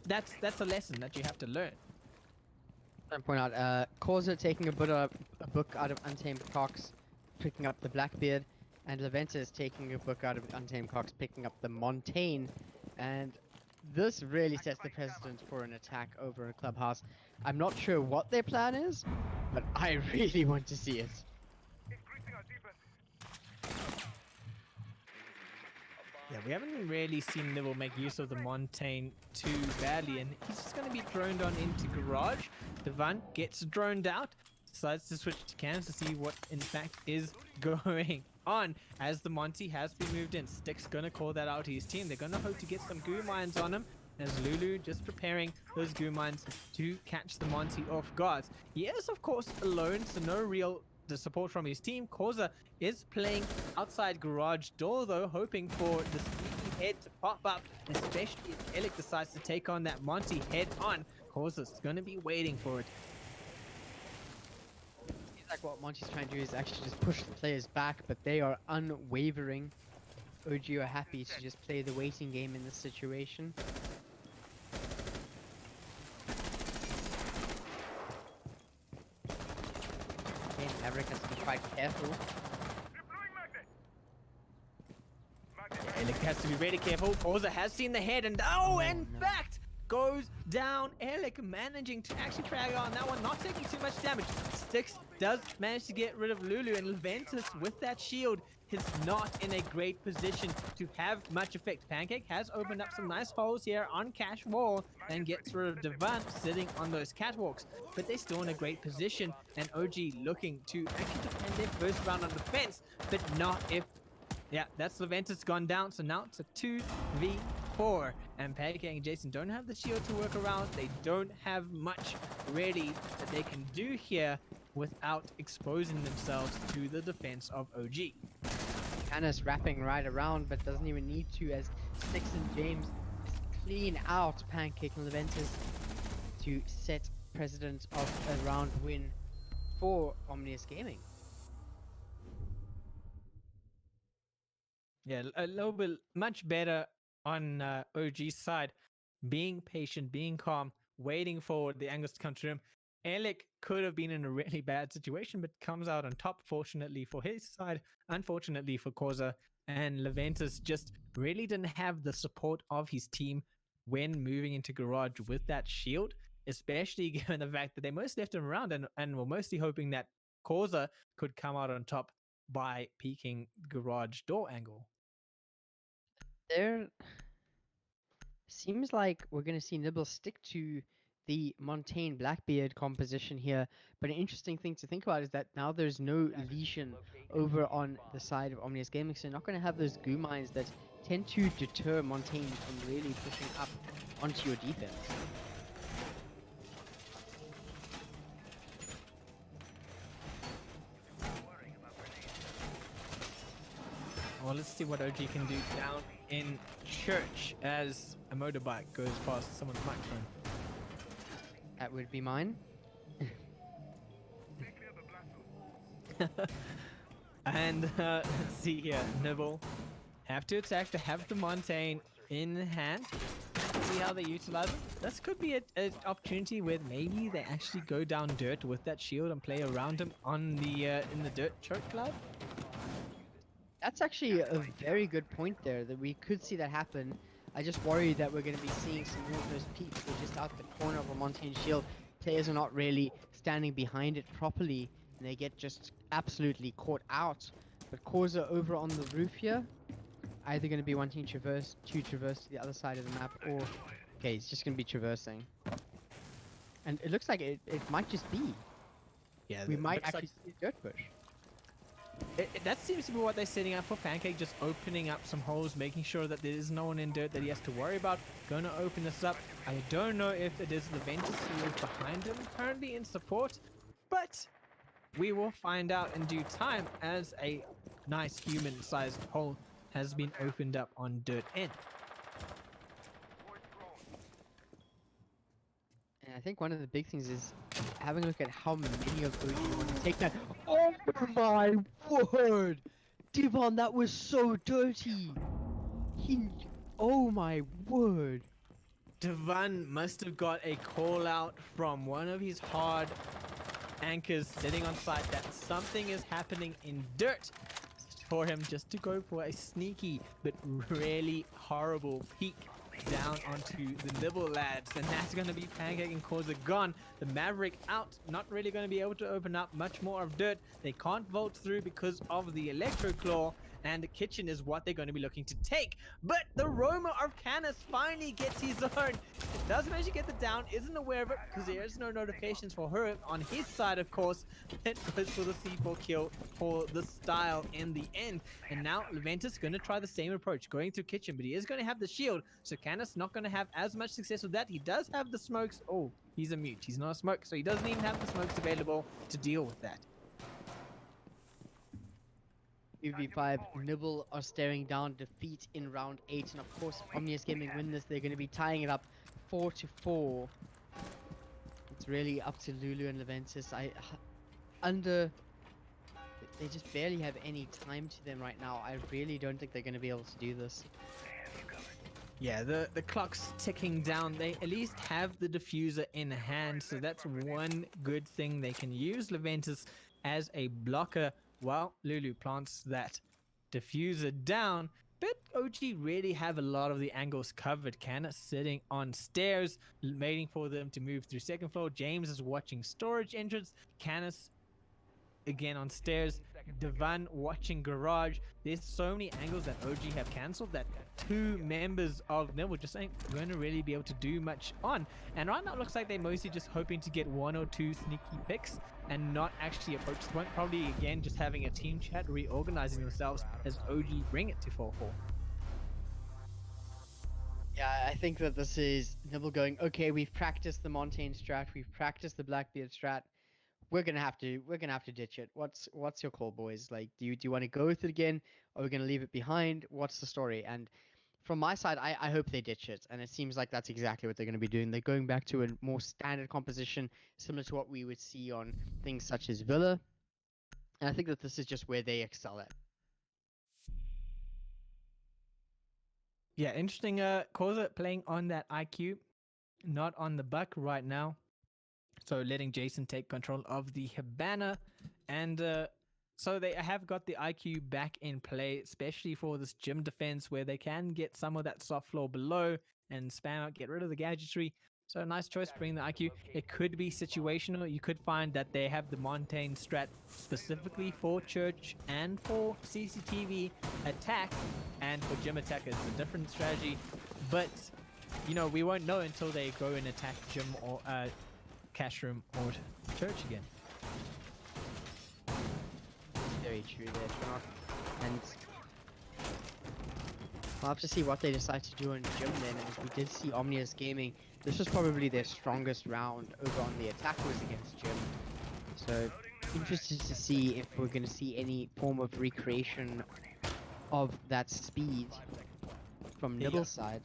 that's a lesson that you have to learn. I point out, Causa taking a book out of Untamed Cox, picking up the Blackbeard, and Leventus taking a book out of Untamed Cox, picking up the Montaigne, and this really sets the precedent for an attack over a clubhouse. I'm not sure what their plan is, but I really want to see it. Yeah, we haven't really seen Nibble make use of the Montaigne too badly, and he's just going to be droned on into garage. Devan gets droned out, decides to switch to cams to see what in fact is going on as the Monty has been moved in. Stick's going to call that out to his team. They're going to hope to get some goo mines on him, as Lulu just preparing those goo mines to catch the Monty off guard. He is, of course, alone, so no real support from his team. Causa is playing outside garage door though, hoping for the sneaky head to pop up, especially if Elec decides to take on that Monty head on. Causa's going to be waiting for it. Seems like what Monty's trying to do is actually just push the players back, but they are unwavering. OG are happy to just play the waiting game in this situation. Maverick has to be quite careful. Elec has to be really careful. Causa has seen the head and in fact goes down. Elec managing to actually frag on that one, not taking too much damage. Styx does manage to get rid of Lulu, and Leventus with that shield is not in a great position to have much effect. Pancake has opened up some nice holes here on Cash Wall and gets rid of Devant sitting on those catwalks, but they're still in a great position, and OG looking to actually defend their first round on defense, but not if yeah, that's Leventus gone down, so now it's a 2v4. And Pancake and Jason don't have the shield to work around. They don't have much really that they can do here without exposing themselves to the defense of OG. Canis wrapping right around, but doesn't even need to, as Six and James clean out Pancake and Leventus to set precedent of a round win for Omnius Gaming. Yeah, a little bit much better on OG's side. Being patient, being calm, waiting for the angles to come to him. Alec could have been in a really bad situation, but comes out on top, fortunately for his side, unfortunately for Causa. And Leventus just really didn't have the support of his team when moving into Garage with that shield, especially given the fact that they most left him around and were mostly hoping that Causa could come out on top by peeking Garage door angle. There seems like we're going to see Nibble stick to the Montaigne Blackbeard composition here, but an interesting thing to think about is that now there's no lesion over on the side of Omnius Gaming, so you're not going to have those goo mines that tend to deter Montaigne from really pushing up onto your defense. Well, let's see what OG can do down in church as a motorbike goes past someone's microphone. That would be mine. And let's see here, Nibble have to attack to have the Montaigne in hand. See how they utilize it. This could be an opportunity where maybe they actually go down dirt with that shield and play around him on the in the dirt choke cloud. That's actually a very good point there, that we could see that happen. I just worry that we're going to be seeing some more of those peaks that are just out the corner of a Montaigne shield. Players are not really standing behind it properly, and they get just absolutely caught out. But Causa over on the roof here, either going to be wanting to traverse to the other side of the map, or okay, it's just going to be traversing. And it looks like it might just be. Yeah, We it might looks actually see a dirt push. that seems to be what they're setting up for Pancake, just opening up some holes, making sure that there is no one in dirt that he has to worry about. Going to open this up. I don't know if it is Leventus who is behind him currently in support, but we will find out in due time as a nice human-sized hole has been opened up on dirt end. And I think one of the big things is having a look at how many of OG want to take that. Oh my word! Devon, that was so dirty! Oh my word! Devan must have got a call out from one of his hard anchors sitting on site that something is happening in dirt for him just to go for a sneaky but really horrible peek down onto the Nibble lads, and that's going to be Pancake and Causa gone. The Maverick out, not really going to be able to open up much more of dirt. They can't vault through because of the Electro Claw, and the kitchen is what they're going to be looking to take. But the Roma of Canis finally gets his own. Does manage to get the down, isn't aware of it because there is no notifications for her on his side, of course. It goes for the C4 kill for the style in the end. And now Leventus going to try the same approach, going through kitchen, but he is going to have the shield, so Canis not going to have as much success with that. He does have the smokes. Oh, he's a mute. He's not a smoke, so he doesn't even have the smokes available to deal with that. 2v5, Nibble are staring down defeat in round 8, and of course if Omnius Gaming win this, they're going to be tying it up 4-4. It's really up to Lulu and Leventus. They just barely have any time to them right now. I really don't think they're going to be able to do this. Yeah, the clock's ticking down. They at least have the diffuser in hand, so that's one good thing they can use Leventus as a blocker while Lulu plants that diffuser down. But OG really have a lot of the angles covered. Canis sitting on stairs, waiting for them to move through second floor. James is watching storage entrance. Canis again on stairs. Divan watching garage. There's so many angles that OG have cancelled that two members of Nibble just ain't going to really be able to do much on. And right now it looks like they're mostly just hoping to get one or two sneaky picks and not actually approach the point. Probably again just having a team chat, reorganizing themselves as OG bring it to 4-4. Yeah, I think that this is Nibble going, okay, we've practiced the Montaigne strat, we've practiced the Blackbeard strat. We're gonna have to ditch it. What's your call, boys? Like, do you want to go with it again? Or are we gonna leave it behind? What's the story? And from my side, I hope they ditch it. And it seems like that's exactly what they're gonna be doing. They're going back to a more standard composition, similar to what we would see on things such as Villa. And I think that this is just where they excel at. Yeah, interesting. Causa playing on that IQ, not on the buck right now. So letting Jason take control of the Habana, and so they have got the IQ back in play, especially for this gym defense where they can get some of that soft floor below and spam out, get rid of the gadgetry. So a nice choice bringing the IQ. It could be situational. You could find that they have the Montaigne strat specifically for church and for CCTV attack, and for gym attack it's a different strategy. But you know, we won't know until they go and attack gym or cash room or church again. Very true there, Trevor. And we'll have to see what they decide to do on gym then. And we did see Omnius Gaming. This was probably their strongest round over on the attack was against gym. So interested to see if we're going to see any form of recreation of that speed from Nibble's side.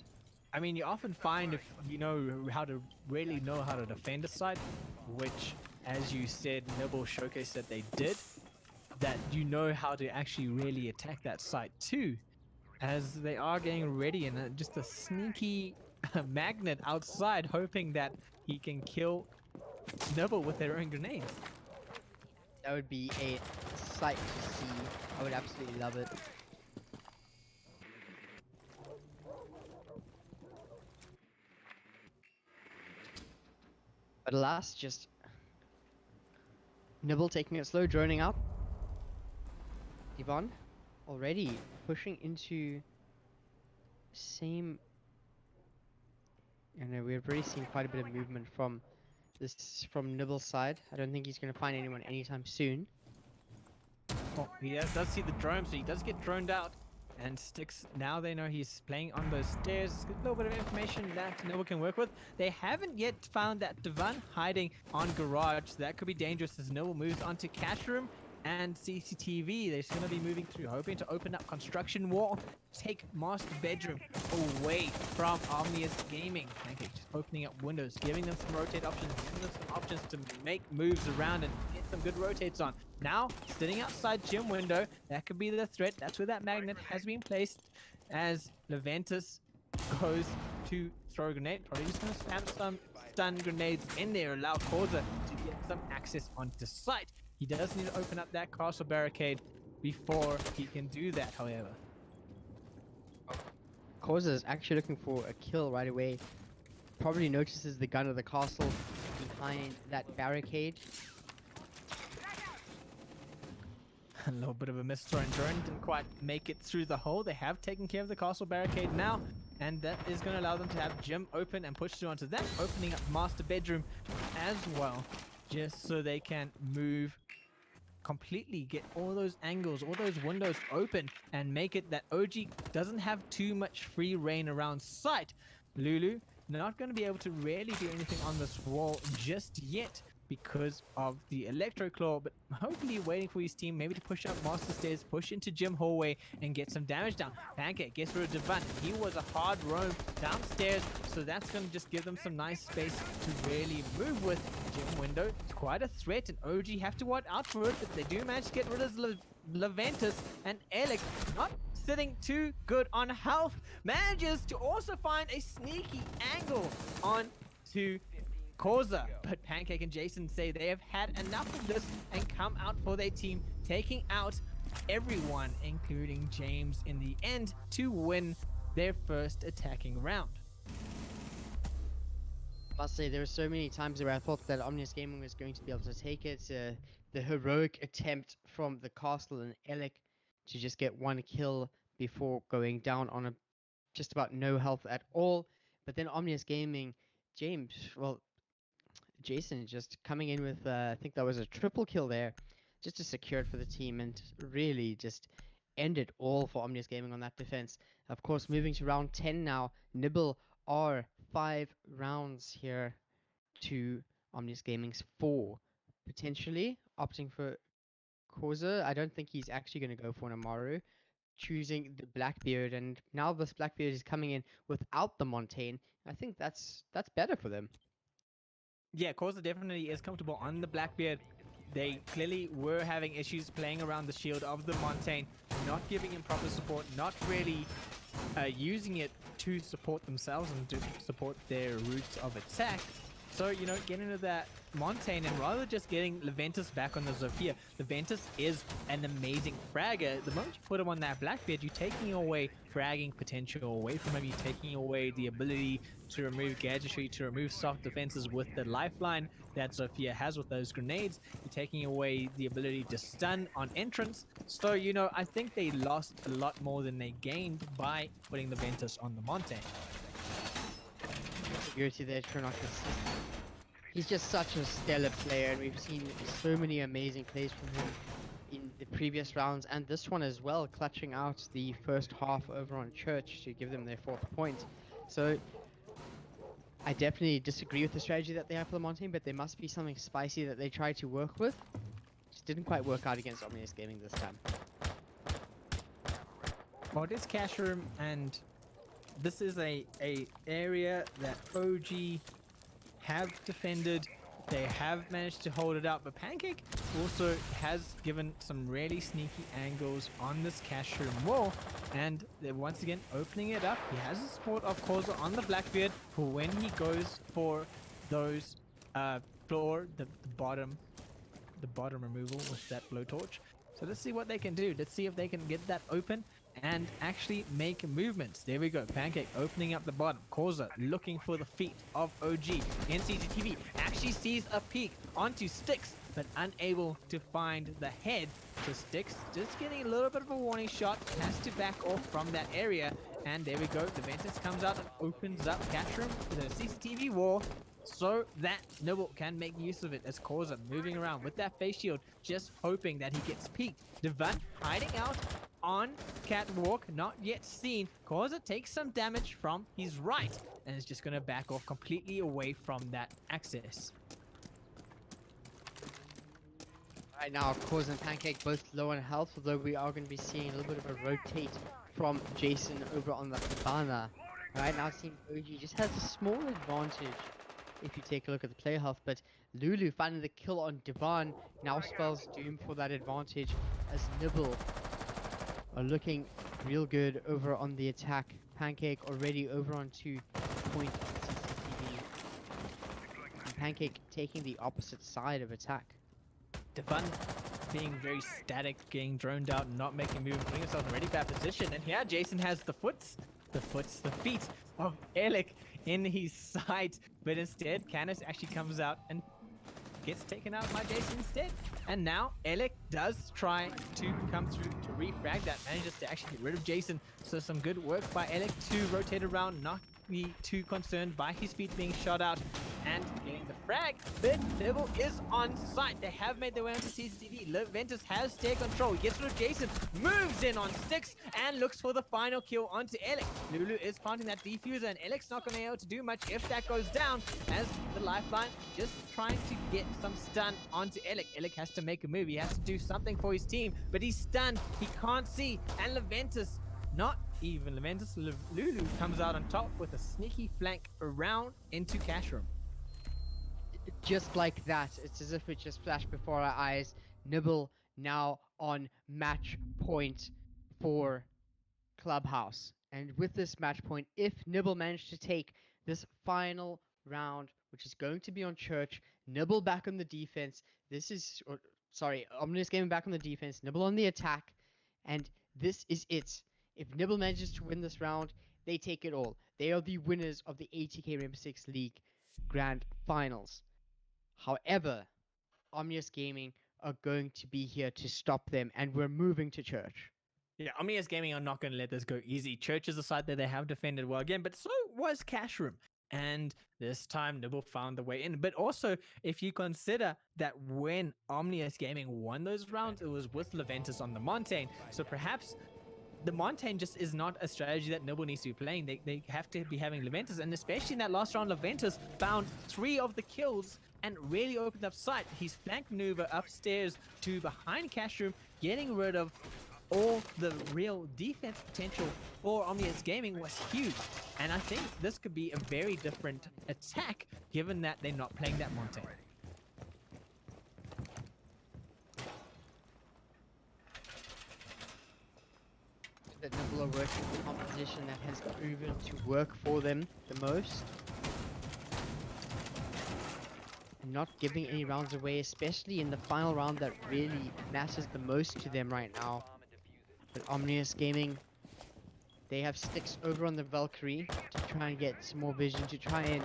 I mean, you often find if you know how to really know how to defend a site, which, as you said, Nibble showcased that they did, that you know how to actually really attack that site too, as they are getting ready and just a sneaky magnet outside, hoping that he can kill Nibble with their own grenades. That would be a sight to see. I would absolutely love it. But alas, just Nibble taking it slow, droning out. Yvonne already pushing into same. I know we've already seen quite a bit of movement from Nibble's side. I don't think he's going to find anyone anytime soon. Oh, he does see the drone, so he does get droned out. And Sticks, now they know he's playing on those stairs. A little bit of information that Nibble can work with. They haven't yet found that Divan hiding on garage. So that could be dangerous as Nibble moves onto cash room and CCTV. They're just going to be moving through, hoping to open up construction wall, take master bedroom away from Omnius Gaming. Pancake just opening up windows, giving them some rotate options, giving them some options to make moves around and get some good rotates on. Now, sitting outside gym window, that could be the threat. That's where that magnet has been placed as Leventus goes to throw a grenade. Probably just going to spam some stun grenades in there, allow Causa to get some access onto site. He does need to open up that castle barricade before he can do that, however. Causa is actually looking for a kill right away. Probably notices the gun of the castle behind that barricade. A little bit of a misthrown drone, didn't quite make it through the hole. They have taken care of the castle barricade now, and that is going to allow them to have gym open and push through onto that, opening up master bedroom as well, just so they can move completely, get all those angles, all those windows open, and make it that OG doesn't have too much free reign around sight. Lulu not going to be able to really do anything on this wall just yet because of the electro claw, but hopefully waiting for his team maybe to push up master stairs, push into gym hallway and get some damage down. Pancake gets rid of Divan. He was a hard roam downstairs, so that's going to just give them some nice space to really move with. Gym window, it's quite a threat, and OG have to watch out for it, but they do manage to get rid of Leventus, and Alex not sitting too good on health, manages to also find a sneaky angle on to Causa, but Pancake and Jason say they have had enough of this and come out for their team, taking out everyone, including James, in the end to win their first attacking round. I must say, there were so many times where I thought that Omnius Gaming was going to be able to take it. the heroic attempt from the castle and Elec to just get one kill before going down on a just about no health at all. But then Omnius Gaming, James, well, Jason just coming in with I think that was a triple kill there, just to secure it for the team and really just end it all for Omnius Gaming on that defense. Of course, moving to round 10 now. Nibble are 5 rounds here to Omnius Gaming's 4, potentially opting for Causa. I don't think he's actually going to go for an Amaru, choosing the Blackbeard, and now this Blackbeard is coming in without the Montaigne. I think that's better for them. Yeah, Corsa definitely is comfortable on the Blackbeard. They clearly were having issues playing around the shield of the Montaigne, not giving him proper support, not really using it to support themselves and to support their routes of attack. So, you know, get into that Montaigne and rather just getting Leventus back on the Zofia. Leventus is an amazing fragger. The moment you put him on that Blackbeard, you're taking away fragging potential away from him. You're taking away the ability to remove gadgetry, to remove soft defenses with the lifeline that Zofia has with those grenades. You're taking away the ability to stun on entrance. So, you know, I think they lost a lot more than they gained by putting Leventus on the Montaigne. Security there, Trinok is he's just such a stellar player, and we've seen so many amazing plays from him in the previous rounds and this one as well, clutching out the first half over on Church to give them their 4th point. So I definitely disagree with the strategy that they have for the Montaigne, but there must be something spicy that they try to work with. Just didn't quite work out against Omnius Gaming this time. Well, it is cash room, and this is a area that OG have defended. They have managed to hold it out, but Pancake also has given some really sneaky angles on this cash room wall, and they're once again opening it up. He has the support of Corsa on the Blackbeard for when he goes for those floor, the bottom removal with that blowtorch. So let's see what they can do. Let's see if they can get that open and actually make movements. There we go. Pancake opening up the bottom. Corsa looking for the feet of OG. NCTV actually sees a peek onto Styx, but unable to find the head. So Styx just getting a little bit of a warning shot. Has to back off from that area. And there we go. The Ventus comes out and opens up Catchroom with a CCTV wall, so that Nibble can make use of it as Corsa moving around with that face shield, just hoping that he gets peeked. Devan hiding out on catwalk, not yet seen. Corsa takes some damage from his right and is just going to back off completely away from that access. Right now, Corsa and Pancake both low on health, although we are going to be seeing a little bit of a rotate from Jason over on the Cabana. Right now, it seems OG just has a small advantage if you take a look at the player health, but Lulu finding the kill on Divan now spells doom for that advantage as Nibble are looking real good over on the attack. Pancake already over on 2 point CCTV. And Pancake taking the opposite side of attack. Devan being very static, getting droned out, not making moves, putting himself in a really bad position. And here Jason has the feet of Alec in his sight. But instead, Canis actually comes out and gets taken out by Jason instead. And now Alec does try to come through to refrag that, manages to actually get rid of Jason. So some good work by Alec to rotate around, not be too concerned by his feet being shot out and getting the frag. But Nibble is on site. They have made their way onto CCTV. Leventus has take control. Gets rid of Jason, moves in on Styx, and looks for the final kill onto Alec. Lulu is planting that defuser, and Alec's not going to be able to do much if that goes down, as the lifeline just trying to get some stun onto Alec. Alec has to make a move. He has to do something for his team, but he's stunned. He can't see, and Leventus, not even Leventus, Lulu comes out on top with a sneaky flank around into Cash Room. Just like that, it's as if it just flashed before our eyes. Nibble now on match point for Clubhouse. And with this match point, if Nibble managed to take this final round, which is going to be on Church, Nibble back on the defense, Omnius Gaming back on the defense, Nibble on the attack, and this is it. If Nibble manages to win this round, they take it all. They are the winners of the ATK Rainbow Six League Grand Finals. However, Omnius Gaming are going to be here to stop them, and we're moving to church. Yeah, Omnius Gaming are not going to let this go easy. Church is a side that they have defended well again, but so was Cash Room. And this time, Nibble found the way in. But also, if you consider that when Omnius Gaming won those rounds, it was with Leventus on the Montaigne. So perhaps the Montaigne just is not a strategy that Nibble needs to be playing. They have to be having Leventus, and especially in that last round, Leventus found 3 of the kills and really opened up sight. His flank maneuver upstairs to behind Cash Room, getting rid of all the real defense potential for Omnius Gaming was huge. And I think this could be a very different attack given that they're not playing that Montaigne. That Nibble are working with a composition that has proven to work for them the most. And not giving any rounds away, especially in the final round that really matters the most to them right now. But Omnius Gaming, they have sticks over on the Valkyrie to try and get some more vision, to try and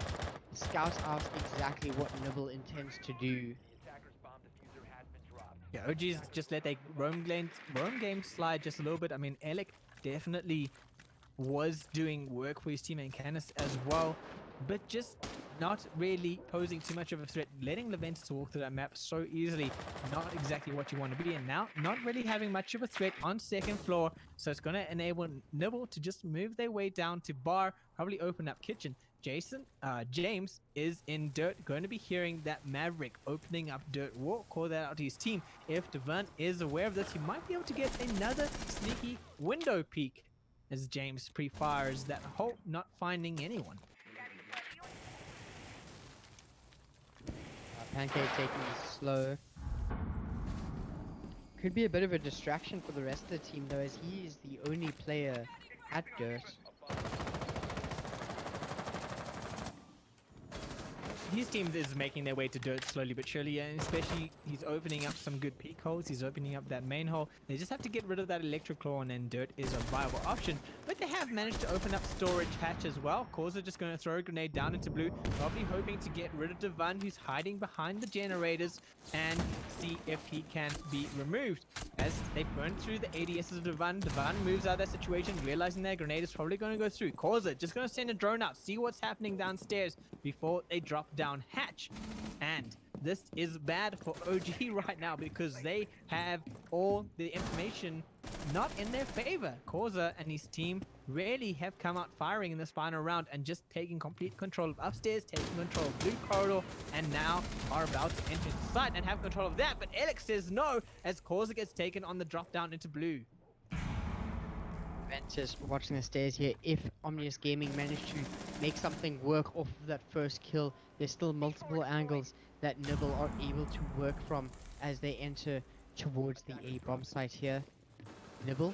scout out exactly what Nibble intends to do. The attacker's bomb diffuser has been dropped. Yeah, OG's just let their roam game slide just a little bit. I mean, Alec definitely was doing work for his teammate Canis as well, but just not really posing too much of a threat. Letting Leventus walk through that map so easily, not exactly what you want to be. And now, not really having much of a threat on second floor, so it's going to enable Nibble to just move their way down to bar, probably open up kitchen. James is in dirt, going to be hearing that Maverick opening up dirt. Will call that out to his team. If Devon is aware of this, he might be able to get another sneaky window peek as James pre-fires that hole, not finding anyone. Pancake taking it slow. Could be a bit of a distraction for the rest of the team though, as he is the only player at dirt. His team is making their way to dirt slowly but surely, and especially he's opening up some good peak holes. He's opening up that main hole. They just have to get rid of that electric claw, and then dirt is a viable option. But they have managed to open up storage hatch as well. Causa just going to throw a grenade down into blue, probably hoping to get rid of Devon, who's hiding behind the generators, and see if he can be removed. As they burn through the ADSs of Devon, Devon moves out of that situation, realizing that grenade is probably going to go through. Causa just going to send a drone out, see what's happening downstairs before they drop down hatch. And this is bad for OG right now because they have all the information not in their favor. Causa and his team really have come out firing in this final round and just taking complete control of upstairs, taking control of blue corridor, and now are about to enter the site and have control of that. But Alex says no as Causa gets taken on the drop down into blue. Ventus watching the stairs here. If Omnius Gaming managed to make something work off of that first kill, there's still multiple angles that Nibble are able to work from as they enter towards the A bomb site here. Nibble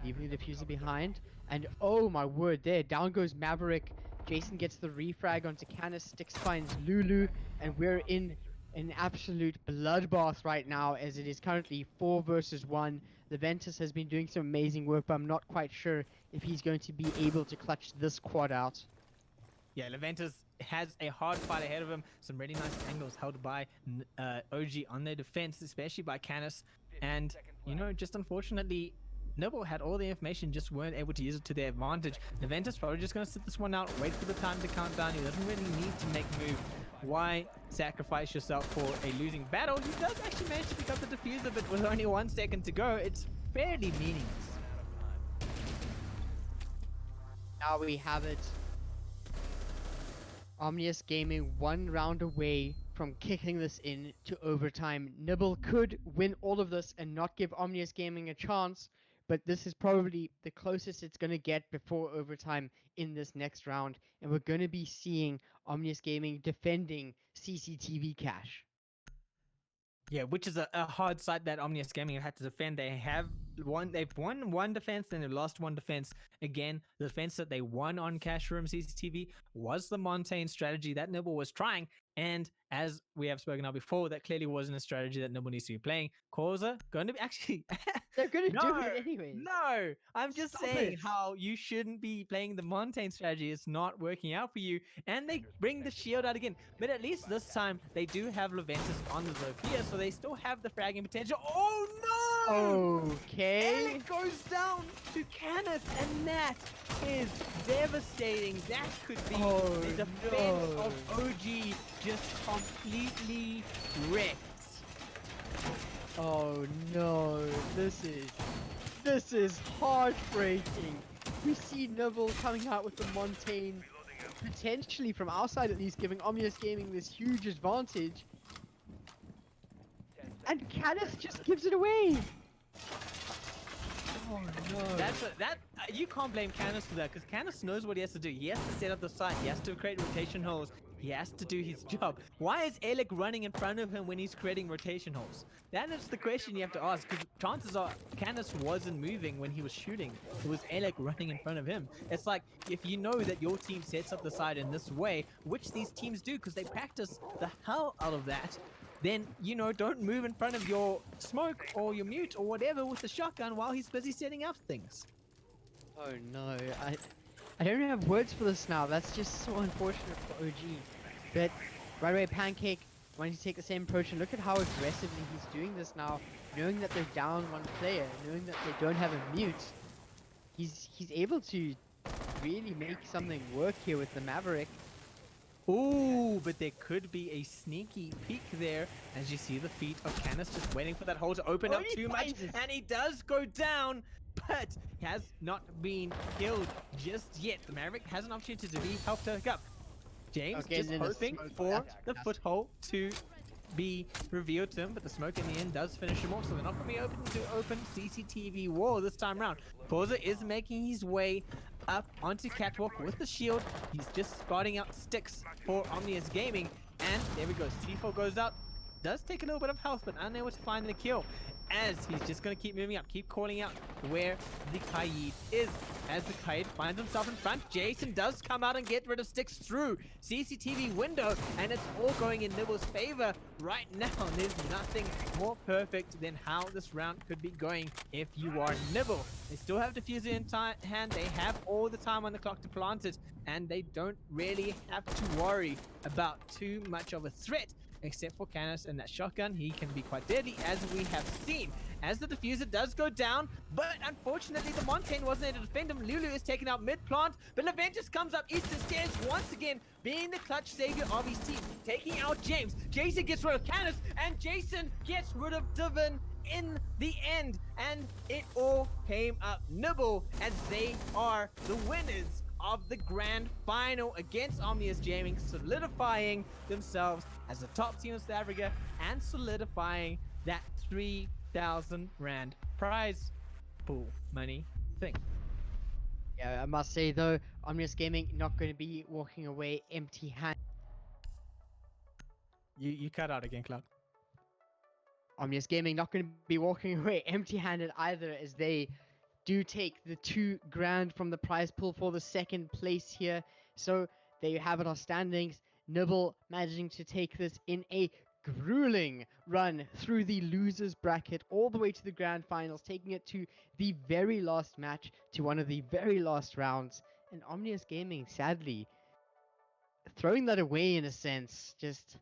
leaving the diffuser behind, and oh my word, there down goes Maverick. Jason gets the refrag onto Canis, Styx finds Lulu, and we're in an absolute bloodbath right now as it is currently 4 versus 1. Leventus has been doing some amazing work, but I'm not quite sure if he's going to be able to clutch this quad out. Yeah, Leventus has a hard fight ahead of him. Some really nice angles held by OG on their defense, especially by Canis. And, you know, just unfortunately, Nibble had all the information, just weren't able to use it to their advantage. Leventus probably just going to sit this one out, wait for the time to count down. He doesn't really need to make a move. Why sacrifice yourself for a losing battle? He does actually manage to pick up the diffuser, but with only 1 second to go, it's fairly meaningless. Now we have it. Omnius Gaming 1 round away from kicking this in to overtime. Nibble could win all of this and not give Omnius Gaming a chance, but this is probably the closest it's going to get before overtime in this next round, and we're going to be seeing Omnius Gaming defending CCTV cache. Yeah, which is a hard site that Omnius Gaming had to defend. They have they've won one defense, then they've lost one defense. Again, the defense that they won on Cash Room CCTV was the Montaigne strategy that Nibble was trying. And as we have spoken of before, that clearly wasn't a strategy that Nibble needs to be playing. Causa going to be actually They're gonna do No, it anyways. no, I'm just Stop saying it. how you shouldn't be playing the Montaigne strategy. It's not working out for you. And they bring the shield out again. But at least this time, they do have Leventus on the Zofia, so they still have the fragging potential. Oh no! Okay. And it goes down to Canis, and that is devastating. That could be Oh, the defense no. of OG just completely wrecked. Oh no, this is heartbreaking. We see Nibble coming out with the Montaigne, potentially from our side at least, giving Omnius Gaming this huge advantage. And Canis just gives it away. Oh no. You can't blame Canis for that, because Canis knows what he has to do. He has to set up the site. He has to create rotation holes. He has to do his job. Why is Alec running in front of him when he's creating rotation holes? That is the question you have to ask, because chances are Canis wasn't moving when he was shooting. It was Alec running in front of him. It's like, if you know that your team sets up the site in this way, which these teams do because they practice the hell out of that, then, you know, don't move in front of your smoke or your mute or whatever with the shotgun while he's busy setting up things. Oh no, I don't have words for this now. That's just so unfortunate for OG. But right away, Pancake wanting to take the same approach, and look at how aggressively he's doing this now, knowing that they're down one player, knowing that they don't have a mute. He's able to really make something work here with the Maverick. Ooh, but there could be a sneaky peek there as you see the feet of Canis just waiting for that hole to open Oh, up he too much, finds it. and he does go down, but he has not been killed just yet. The Maverick has an opportunity to be helped up. James Okay, just then the hoping smoke for attack the has- foothold to be revealed to him, but the smoke in the end does finish him off, so they're not going to be open to open CCTV wall this time around. Causa is making his way up onto Catwalk with the shield. He's just spotting out sticks for Omnius Gaming, and there we go. C4 goes out, does take a little bit of health, but unable to find the kill, as he's just going to keep moving up, keep calling out where the Kaid is. As the Kaid finds himself in front, Jason does come out and get rid of sticks through CCTV window, and it's all going in Nibble's favor right now. There's nothing more perfect than how this round could be going if you are Nibble. They still have Diffuser in hand, they have all the time on the clock to plant it, and they don't really have to worry about too much of a threat. Except for Canis and that shotgun, he can be quite deadly, as we have seen. As the diffuser does go down, but unfortunately the Montaigne wasn't able to defend him. Lulu is taken out mid-plant, but Leventus comes up eastern stairs once again, being the clutch savior of his team, taking out James. Jason gets rid of Canis, and Jason gets rid of Divin in the end. And it all came up Nibble, as they are the winners of the grand final against Omnius Gaming, solidifying themselves as the top team of South Africa and solidifying that 3,000 Rand prize pool money thing. Yeah, I must say though, Omnius Gaming not going to be walking away empty-handed. You cut out again, Cloud. Omnius Gaming not going to be walking away empty-handed either, as they do take the 2 grand from the prize pool for the second place here. So there you have it, our standings. Nibble managing to take this in a grueling run through the losers bracket all the way to the grand finals, taking it to the very last match, to one of the very last rounds. And Omnius Gaming sadly throwing that away in a sense. Just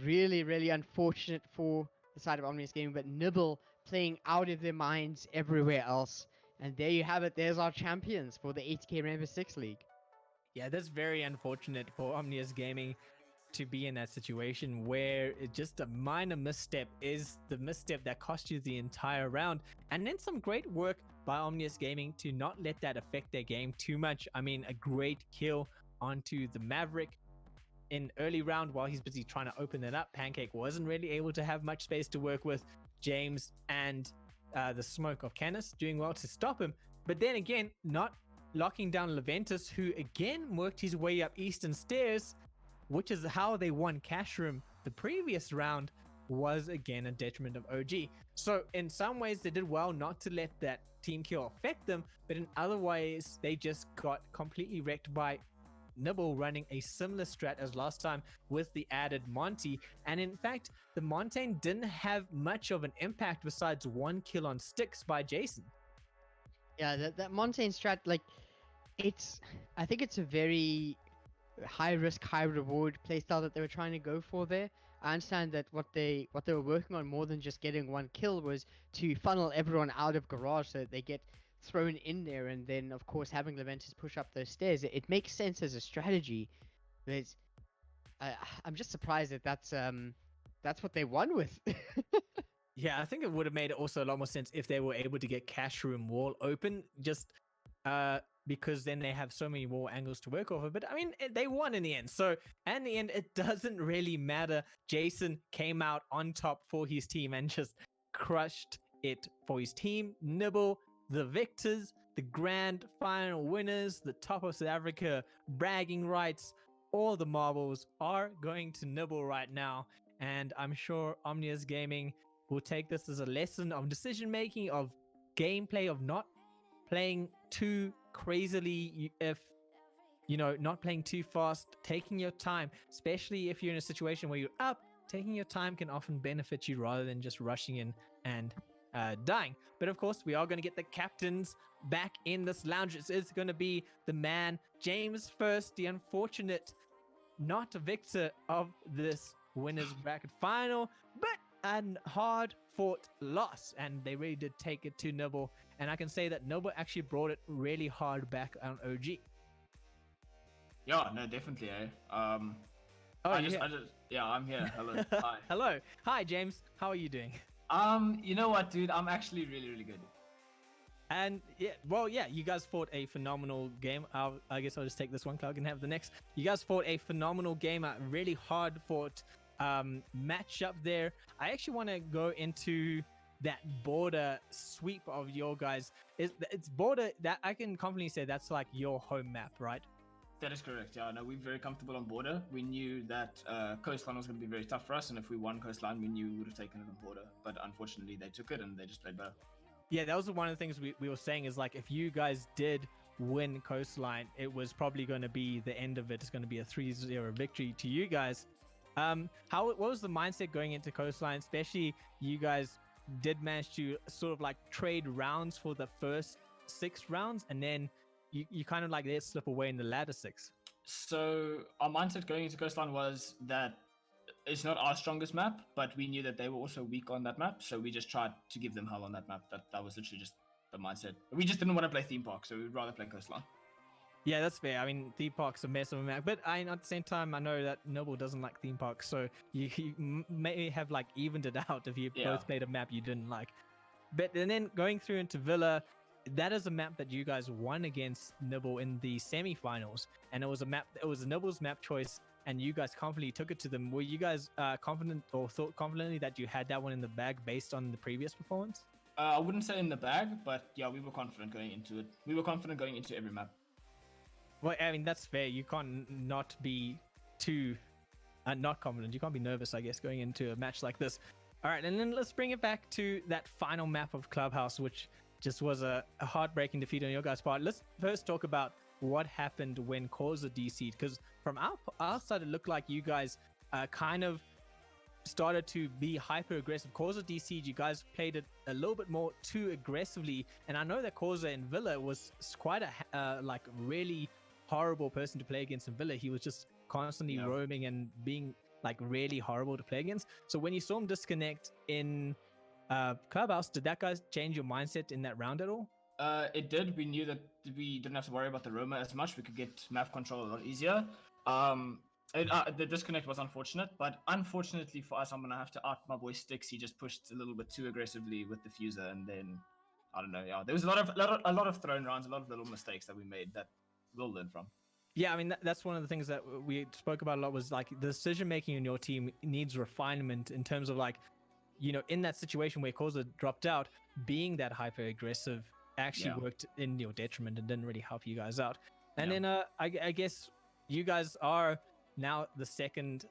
really unfortunate for the side of Omnius Gaming, but Nibble playing out of their minds everywhere else. And there you have it. There's our champions for the 80k Rainbow Six League. Yeah, that's very unfortunate for Omnius Gaming to be in that situation where just a minor misstep is the misstep that cost you the entire round. And then some great work by Omnius Gaming to not let that affect their game too much. I mean, a great kill onto the Maverick in early round while he's busy trying to open it up. Pancake wasn't really able to have much space to work with. James and the smoke of Canis doing well to stop him. But then again, not locking down Leventus, who again worked his way up eastern stairs, which is how they won Cash Room the previous round. was again a detriment of OG. So in some ways they did well not to let that team kill affect them, but in other ways they just got completely wrecked by Nibble running a similar strat as last time with the added Monty. And in fact, the Montaigne didn't have much of an impact besides 1 kill on sticks by Jason. Yeah, that Montaigne strat, like, I think it's a very high risk, high reward playstyle that they were trying to go for there. I understand that what they were working on more than just getting 1 kill was to funnel everyone out of garage so that they get thrown in there, and then of course having Leventus push up those stairs. It makes sense as a strategy, but I'm just surprised that that's what they won with. Yeah, I think it would have made it also a lot more sense if they were able to get cash room wall open, just because then they have so many more angles to work over. But I mean, they won in the end. So in the end, it doesn't really matter. Jason came out on top for his team and just crushed it for his team. Nibble, the victors, the grand final winners, the top of South Africa, bragging rights. All the marbles are going to Nibble right now. And I'm sure Omnius Gaming will take this as a lesson of decision making, of gameplay, of not playing too crazily, if not playing too fast, taking your time, especially if you're in a situation where you're up. Taking your time can often benefit you rather than just rushing in and dying. But of course, we are going to get the captains back in this lounge. It's going to be the man James first, the unfortunate not victor of this winners bracket final, but a hard fought loss, and they really did take it to Nibble. And I can say that Nibble actually brought it really hard back on OG. Yeah, no, definitely. Oh, I'm here. Hello. Hi. Hello. Hi, James. How are you doing? You know what, dude? I'm actually really, really good. And yeah, you guys fought a phenomenal game. I guess I'll just take this one, Clark, and have the next. You guys fought a phenomenal game, a really hard fought matchup there. I actually want to go into that border sweep of your guys. It's border that I can confidently say that's like your home map, right? That is correct. Yeah, no, we're very comfortable on border. We knew that coastline was going to be very tough for us, and if we won coastline, we knew we would have taken it on border. But unfortunately, they took it and they just played better. Yeah, that was one of the things we were saying is like if you guys did win coastline, it was probably going to be the end of it. It's going to be a 3-0 victory to you guys. What was the mindset going into coastline? Especially you guys did manage to sort of like trade rounds for the first 6 rounds, and then you kind of like let it slip away in the latter 6. So our mindset going into coastline was that it's not our strongest map, but we knew that they were also weak on that map, so we just tried to give them hell on that map. That was literally just the mindset. We just didn't want to play theme park, so we'd rather play coastline. Yeah, that's fair. I mean, theme park's a mess of a map, but at the same time, I know that Nibble doesn't like theme parks, so you may have like evened it out if you both played a map you didn't like. But and then going through into Villa, that is a map that you guys won against Nibble in the semi-finals, and it was Nibble's map choice, and you guys confidently took it to them. Were you guys confident or thought confidently that you had that one in the bag based on the previous performance? I wouldn't say in the bag, but yeah, we were confident going into it. We were confident going into every map. Well, I mean, that's fair. You can't not be too not confident. You can't be nervous, I guess, going into a match like this. All right, and then let's bring it back to that final map of Clubhouse, which just was a heartbreaking defeat on your guys' part. Let's first talk about what happened when Causa DC'd, because from our side, it looked like you guys kind of started to be hyper aggressive. Causa DC'd, you guys played it a little bit more too aggressively, and I know that Causa in Villa was quite a like really horrible person to play against in Villa. He was just constantly roaming and being like really horrible to play against. So when you saw him disconnect in Clubhouse, did that guys change your mindset in that round at all? It did. We knew that we didn't have to worry about the roamer as much. We could get map control a lot easier. The disconnect was unfortunate, but unfortunately for us, I'm gonna have to out my boy Sticks. He just pushed a little bit too aggressively with the fuser, and then I don't know. Yeah, there was a lot of thrown rounds, a lot of little mistakes that we made that we'll learn from. Yeah, I mean, that's one of the things that we spoke about a lot, was like the decision making in your team needs refinement in terms of like, in that situation where Causa dropped out, being that hyper aggressive actually worked in your detriment and didn't really help you guys out. And then I guess you guys are now the second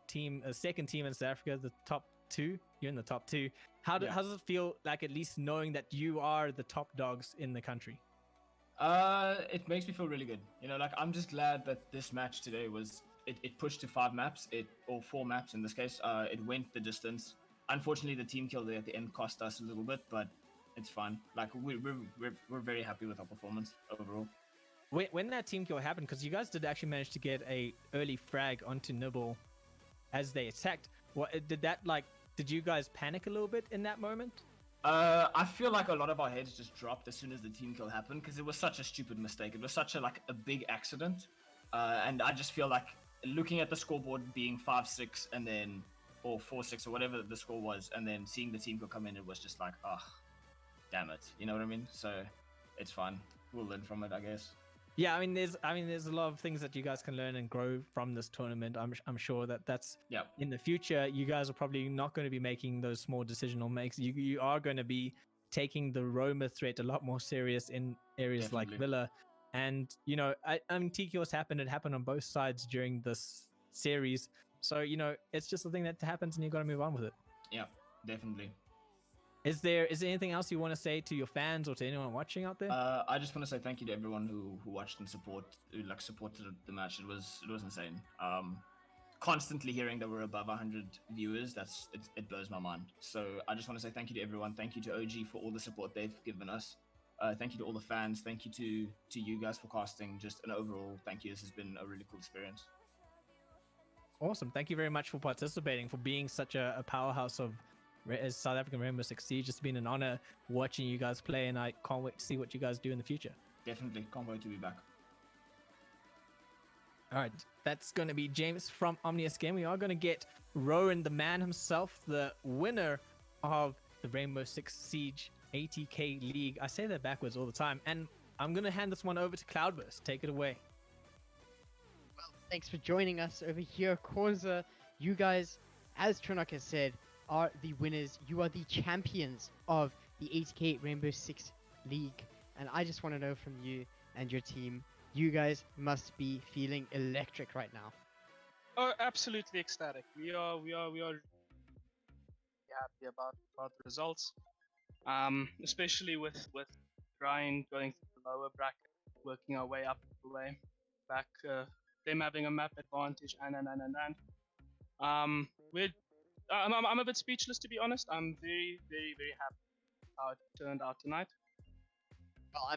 team in South Africa, the top two. You're in the top two. How Yeah. does it feel like, at least knowing that you are the top dogs in the country? It makes me feel really good. You know, like I'm just glad that this match today it pushed to 5 maps, or 4 maps in this case. It went the distance. Unfortunately, the team kill there at the end cost us a little bit, but it's fine. Like we're very happy with our performance overall. When that team kill happened, because you guys did actually manage to get a early frag onto Nibble as they attacked. What did that like? Did you guys panic a little bit in that moment? I feel like a lot of our heads just dropped as soon as the team kill happened because it was such a stupid mistake. It was such a big accident, and I just feel like looking at the scoreboard being 5-6 and then or 4-6 or whatever the score was, and then seeing the team kill come in, it was just like, oh, damn it. You know what I mean? So it's fine. We'll learn from it, I guess. Yeah, I mean, there's a lot of things that you guys can learn and grow from this tournament. I'm sure that's Yeah. in the future. You guys are probably not going to be making those small decisional makes. You are going to be taking the Roma threat a lot more serious in areas like Definitely. Villa, and I mean, TQS happened. It happened on both sides during this series, so it's just a thing that happens, and you got to move on with it. Yeah, definitely. Is there anything else you want to say to your fans or to anyone watching out there? I just want to say thank you to everyone who watched and supported the match. It was insane. Constantly hearing that we're above 100 viewers, it blows my mind. So I just want to say thank you to everyone. Thank you to OG for all the support they've given us. Thank you to all the fans. Thank you to you guys for casting. Just an overall thank you. This has been a really cool experience. Awesome. Thank you very much for participating, for being such a powerhouse of as South African Rainbow Six Siege. It's been an honor watching you guys play, and I can't wait to see what you guys do in the future. Definitely can't wait to be back. All right, that's going to be James from Omnius Game. We are going to get Rowan, the man himself, the winner of the Rainbow Six Siege 80K League. I say that backwards all the time, and I'm going to hand this one over to Cloudburst. Take it away. Well, thanks for joining us over here, Causa. You guys, as Trinok has said, are the winners. You are the champions of the 80K Rainbow Six League. And I just want to know from you and your team, you guys must be feeling electric right now. Oh, absolutely ecstatic. We are happy about the results. Especially with Ryan going through the lower bracket, working our way up the way back, them having a map advantage, and I'm a bit speechless, to be honest. I'm very, very, very happy how it turned out tonight. Well,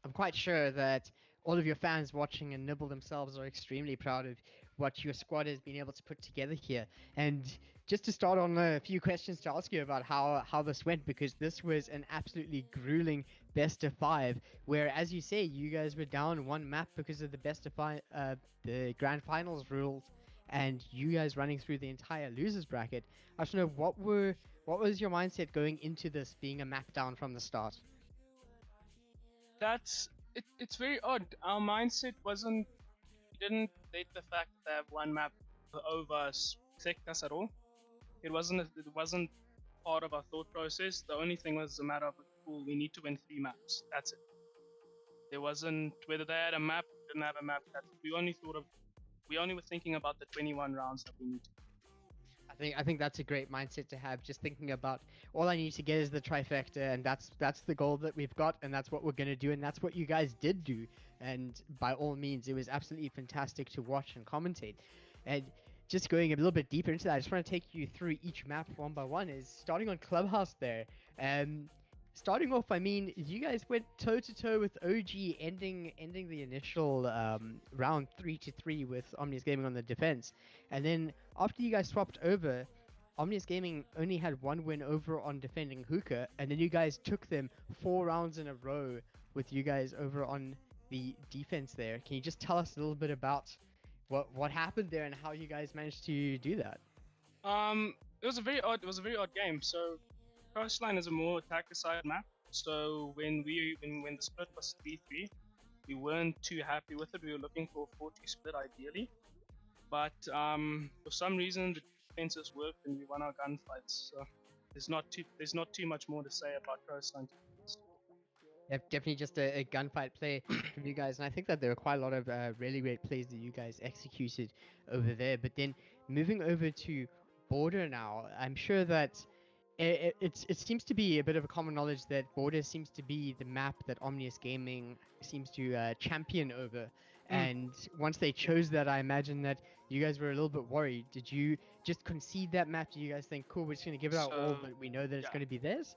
I'm quite sure that all of your fans watching and Nibble themselves are extremely proud of what your squad has been able to put together here. And just to start on a few questions to ask you about how this went, because this was an absolutely grueling best of 5, where, as you say, you guys were down one map because of the the grand finals rules, and you guys running through the entire losers bracket. I just know what was your mindset going into this being a map down from the start? It's very odd. Our mindset wasn't. We didn't let the fact that they have one map over us affect us at all. It wasn't part of our thought process. The only thing was a matter of, cool, we need to win 3 maps. That's it. There wasn't whether they had a map, didn't have a map. We only were thinking about the 21 rounds that we need to. I think that's a great mindset to have. Just thinking about, all I need to get is the trifecta, and that's the goal that we've got, and that's what we're gonna do, and that's what you guys did do. And by all means, it was absolutely fantastic to watch and commentate. And just going a little bit deeper into that, I just want to take you through each map one by one. Is starting on Clubhouse there. Starting off, I mean, you guys went toe to toe with OG, ending the initial round 3-3 with Omnius Gaming on the defense, and then after you guys swapped over, Omnius Gaming only had one win over on defending Hookah, and then you guys took them 4 rounds in a row with you guys over on the defense there. Can you just tell us a little bit about what happened there and how you guys managed to do that? It was a very odd game. So Coastline is a more attacker side map. So when the split was 3-3, we weren't too happy with it. We were looking for a 4-2 split ideally. But for some reason the defenses worked and we won our gunfights. So there's not too much more to say about Coastline. Yep, definitely just a gunfight play from you guys, and I think that there were quite a lot of really great plays that you guys executed over there. But then moving over to Border now, I'm sure that it seems to be a bit of a common knowledge that Border seems to be the map that Omnius Gaming seems to champion over. And once they chose that, I imagine that you guys were a little bit worried. Did you just concede that map? Do you guys think, cool, we're just going to give it our all, So, but we know that it's yeah. going to be theirs?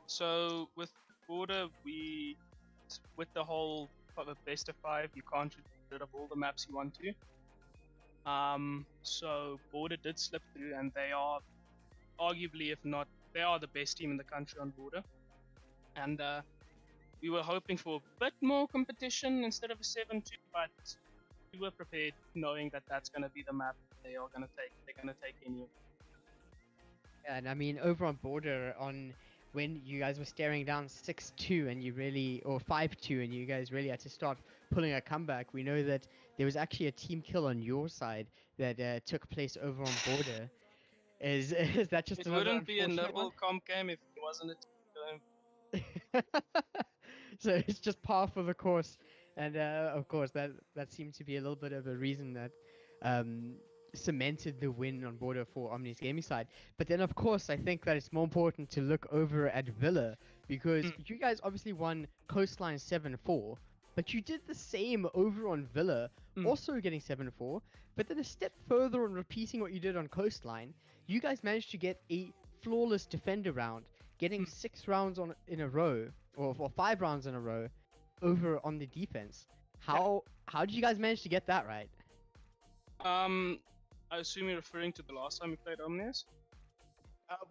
So with Border, with the whole best of 5, you can't get rid of all the maps you want to. So Border did slip through, and they are arguably, if not, they are the best team in the country on Border. And we were hoping for a bit more competition instead of a 7-2, but we were prepared, knowing that that's going to be the map they are going to take. They're going to take anyway. And I mean, over on Border, on when you guys were staring down 6-2 and you really, or 5-2, and you guys really had to start pulling a comeback, we know that there was actually a team kill on your side that took place over on Border. Is that just It another wouldn't be a unfortunate one? Nibble comp game if it wasn't a team game. So it's just par for the course, and of course that seemed to be a little bit of a reason that um, cemented the win on Border for Omni's gaming side. But then of course I think that it's more important to look over at Villa, because you guys obviously won Coastline 7-4, but you did the same over on Villa, also getting 7-4. But then a step further on repeating what you did on Coastline, you guys managed to get a flawless defender round, getting 6 rounds in a row, or 5 rounds in a row, over on the defense. How did you guys manage to get that right? I assume you're referring to the last time we played Omnius?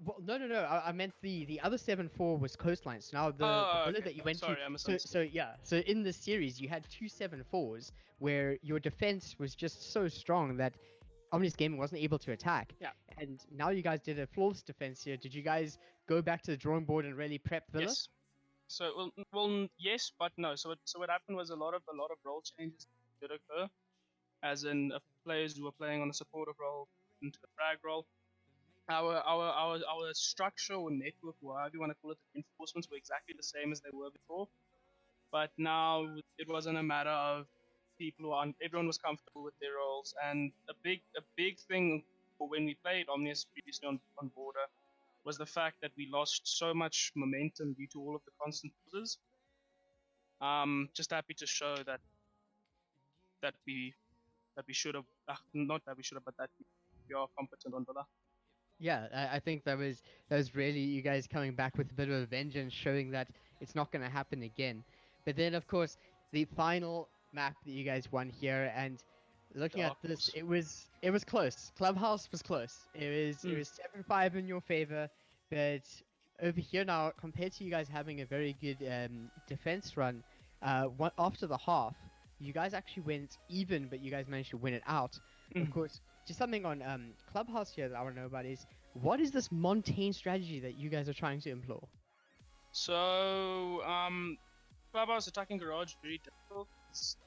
Well, no. I meant the other 7-4 was Coastline. So now the villa okay. that you went Sorry, I to. misunderstood. So in this series, you had 2 7-4s where your defense was just so strong that Omnis Gaming wasn't able to attack. Yeah. And now you guys did a flawless defense here. Did you guys go back to the drawing board and really prep Villa? Yes. So well, yes, but no. So what happened was a lot of role changes did occur, as in players who were playing on a supportive role into the frag role. Our structure or network, or however you want to call it, the reinforcements were exactly the same as they were before. But now it wasn't a matter of everyone was comfortable with their roles, and a big thing for when we played Omnius previously on Border was the fact that we lost so much momentum due to all of the constant pauses. Just happy to show that we should have not that we should have, but that we are competent on Villa. Yeah, I think that was really you guys coming back with a bit of a vengeance, showing that it's not going to happen again. But then, of course, the final map that you guys won here, and looking at this, it was close. Clubhouse was close. It was 7-5 in your favor, but over here now, compared to you guys having a very good defense run, after the half, you guys actually went even, but you guys managed to win it out. Of course, just something on Clubhouse here that I want to know about is, what is this Montaigne strategy that you guys are trying to employ? So, Clubhouse attacking garage, very difficult. It's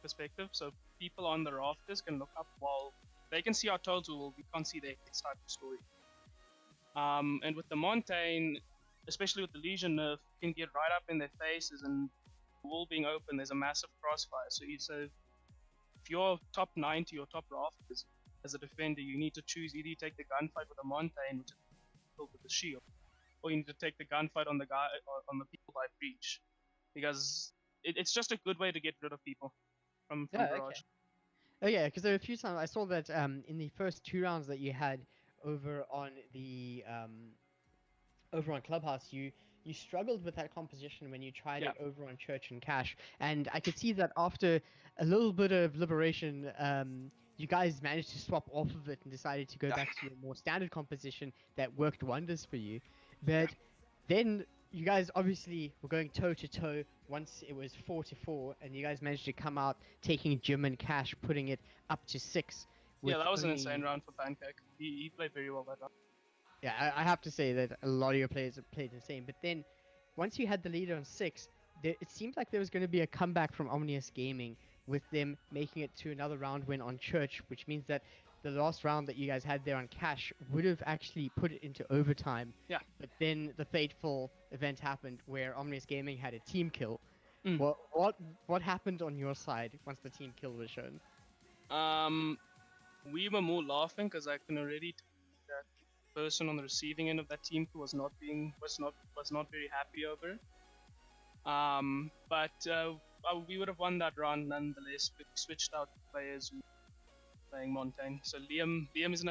perspective. So people on the rafters can look up while they can see our total. We can't see their type of story. And with the Montaigne, especially with the Legion nerf, you can get right up in their faces, and the wall being open, there's a massive crossfire. So if you're top 90 or top rafters as a defender, you need to choose either you take the gunfight with a Montaigne, which is filled with the shield, or you need to take the gunfight on the guy on the people by breach, because it's just a good way to get rid of people from garage. Okay. Oh yeah, because there were a few times I saw that in the first 2 rounds that you had over on the over on Clubhouse, you struggled with that composition when you tried it over on Church and Cash, and I could see that after a little bit of liberation, you guys managed to swap off of it and decided to go back to your more standard composition that worked wonders for you. But then you guys obviously were going toe to toe once it was 4-4, and you guys managed to come out taking Jim and Cash, putting it up to 6. Yeah, that was an insane round for Pancake. He played very well that round. Yeah, I have to say that a lot of your players have played insane. But then, once you had the lead on 6, it seemed like there was going to be a comeback from Omnius Gaming, with them making it to another round win on Church, which means that the last round that you guys had there on Cash would have actually put it into overtime. Yeah. But then the fateful event happened where Omnius Gaming had a team kill. What happened on your side once the team kill was shown? we were more laughing because I can already tell that the person on the receiving end of that team was not very happy over it. But we would have won that round nonetheless. We switched out players who were playing Montaigne. So Liam isn't.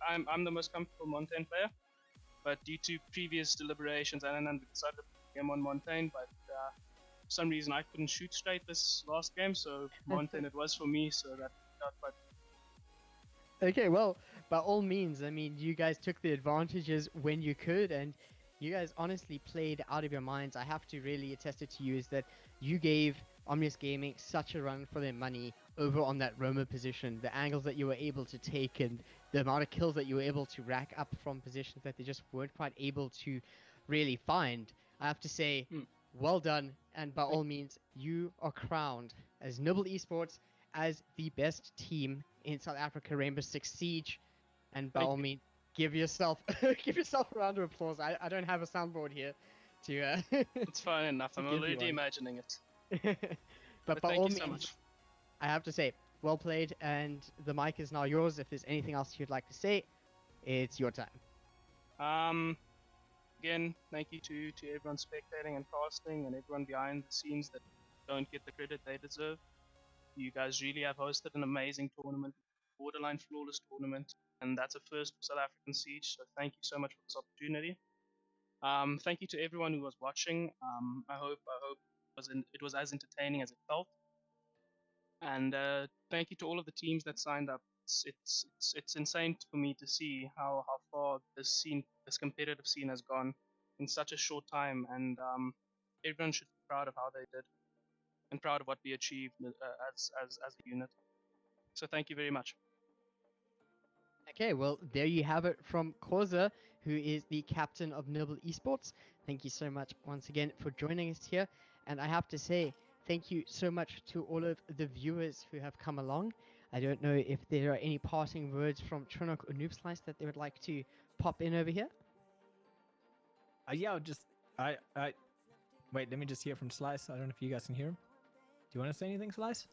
I'm the most comfortable Montaigne player, but due to previous deliberations, and then we decided to put him on Montaigne. But for some reason, I couldn't shoot straight this last game, so Montaigne it was for me. So that worked out quite. Okay, well, by all means, I mean, you guys took the advantages when you could, and you guys honestly played out of your minds. I have to really attest it to you is that you gave Omnius Gaming such a run for their money over on that Roma position. The angles that you were able to take and the amount of kills that you were able to rack up from positions that they just weren't quite able to really find. I have to say, well done, and by all means, you are crowned as Nibble Esports as the best team in South Africa Rainbow Six Siege, and by Thank all you. means, give yourself give yourself a round of applause. I don't have a soundboard here to It's fine enough. to I'm give you already one. imagining it. but But by thank all you so means, much. I have to say, well played, and the mic is now yours. If there's anything else you'd like to say, it's your time. Um, Again, thank you to everyone spectating and casting and everyone behind the scenes that don't get the credit they deserve. You guys really have hosted an amazing tournament, borderline flawless tournament, and that's a first for South African Siege. So thank you so much for this opportunity. Thank you to everyone who was watching. I hope it was as entertaining as it felt. And thank you to all of the teams that signed up. It's insane for me to see how far this competitive scene has gone in such a short time, and everyone should be proud of how they did and proud of what we achieved as a unit. So thank you very much. Okay, well, there you have it from Koza, who is the captain of Nibble Esports. Thank you so much once again for joining us here. And I have to say, thank you so much to all of the viewers who have come along. I don't know if there are any parting words from Trinok or Noob Slice that they would like to pop in over here. Yeah, I wait. Let me just hear from Slice. I don't know if you guys can hear him. Do you want to say anything, Slice?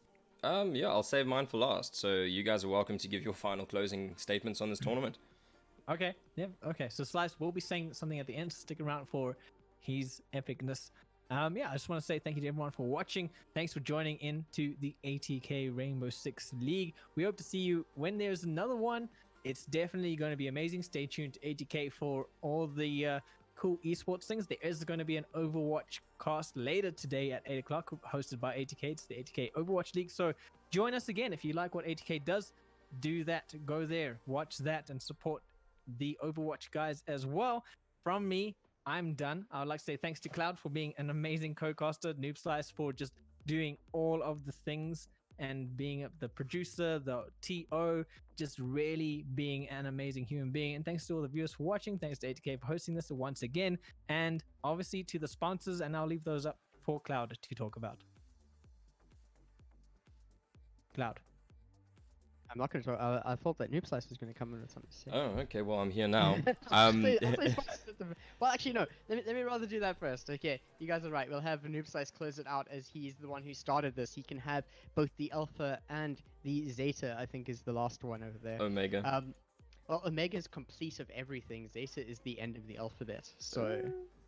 Yeah, I'll save mine for last. So you guys are welcome to give your final closing statements on this tournament. Okay. Yeah. Okay. So Slice will be saying something at the end. So stick around for his epicness. Yeah, I just want to say thank you to everyone for watching. Thanks for joining into the ATK Rainbow Six League. We hope to see you when there's another one. It's definitely going to be amazing. Stay tuned to ATK for all the cool esports things. There is going to be an Overwatch cast later today at 8 o'clock, hosted by ATK. It's the ATK Overwatch League. So join us again. If you like what ATK does, do that. Go there, watch that, and support the Overwatch guys as well. From me, I'm done. I would like to say thanks to Cloud for being an amazing co-caster, Noob Slice for just doing all of the things and being the producer, the TO, just really being an amazing human being. And thanks to all the viewers for watching. Thanks to ATK for hosting this once again. And obviously to the sponsors, and I'll leave those up for Cloud to talk about. Cloud. I'm not going to talk. I thought that Noob Slice was going to come in with something to say. Oh, okay. Well, I'm here now. I'll say Spice at the- well, actually, no. Let me rather do that first. Okay, you guys are right. We'll have Noob Slice close it out as he's the one who started this. He can have both the Alpha and the Zeta, I think is the last one over there. Omega. Well, Omega is complete of everything. Zeta is the end of the alphabet. So,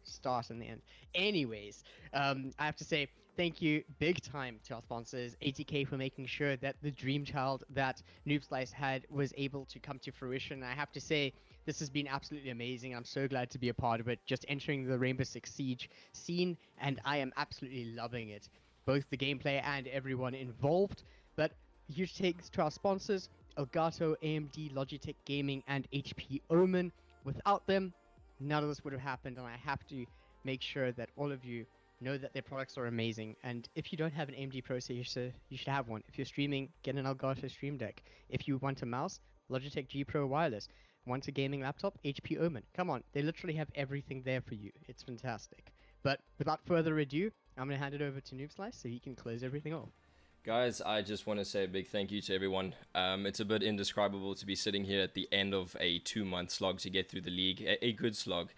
start and the end. Anyways, I have to say thank you big time to our sponsors, ATK, for making sure that the dream child that Noob Slice had was able to come to fruition. I have to say this has been absolutely amazing. I'm so glad to be a part of it. Just entering the Rainbow Six Siege scene, and I am absolutely loving it. Both the gameplay and everyone involved. But huge thanks to our sponsors, Elgato, AMD, Logitech Gaming, and HP Omen. Without them, none of this would have happened, and I have to make sure that all of you know that their products are amazing. And if you don't have an AMD processor, you should have one. If you're streaming, get an Elgato Stream Deck. If you want a mouse, Logitech G Pro Wireless. Want a gaming laptop? HP Omen. Come on, they literally have everything there for you. It's fantastic. But without further ado, I'm going to hand it over to Noob Slice so he can close everything off. Guys, I just want to say a big thank you to everyone. It's a bit indescribable to be sitting here at the end of a 2-month slog to get through the league, a good slog.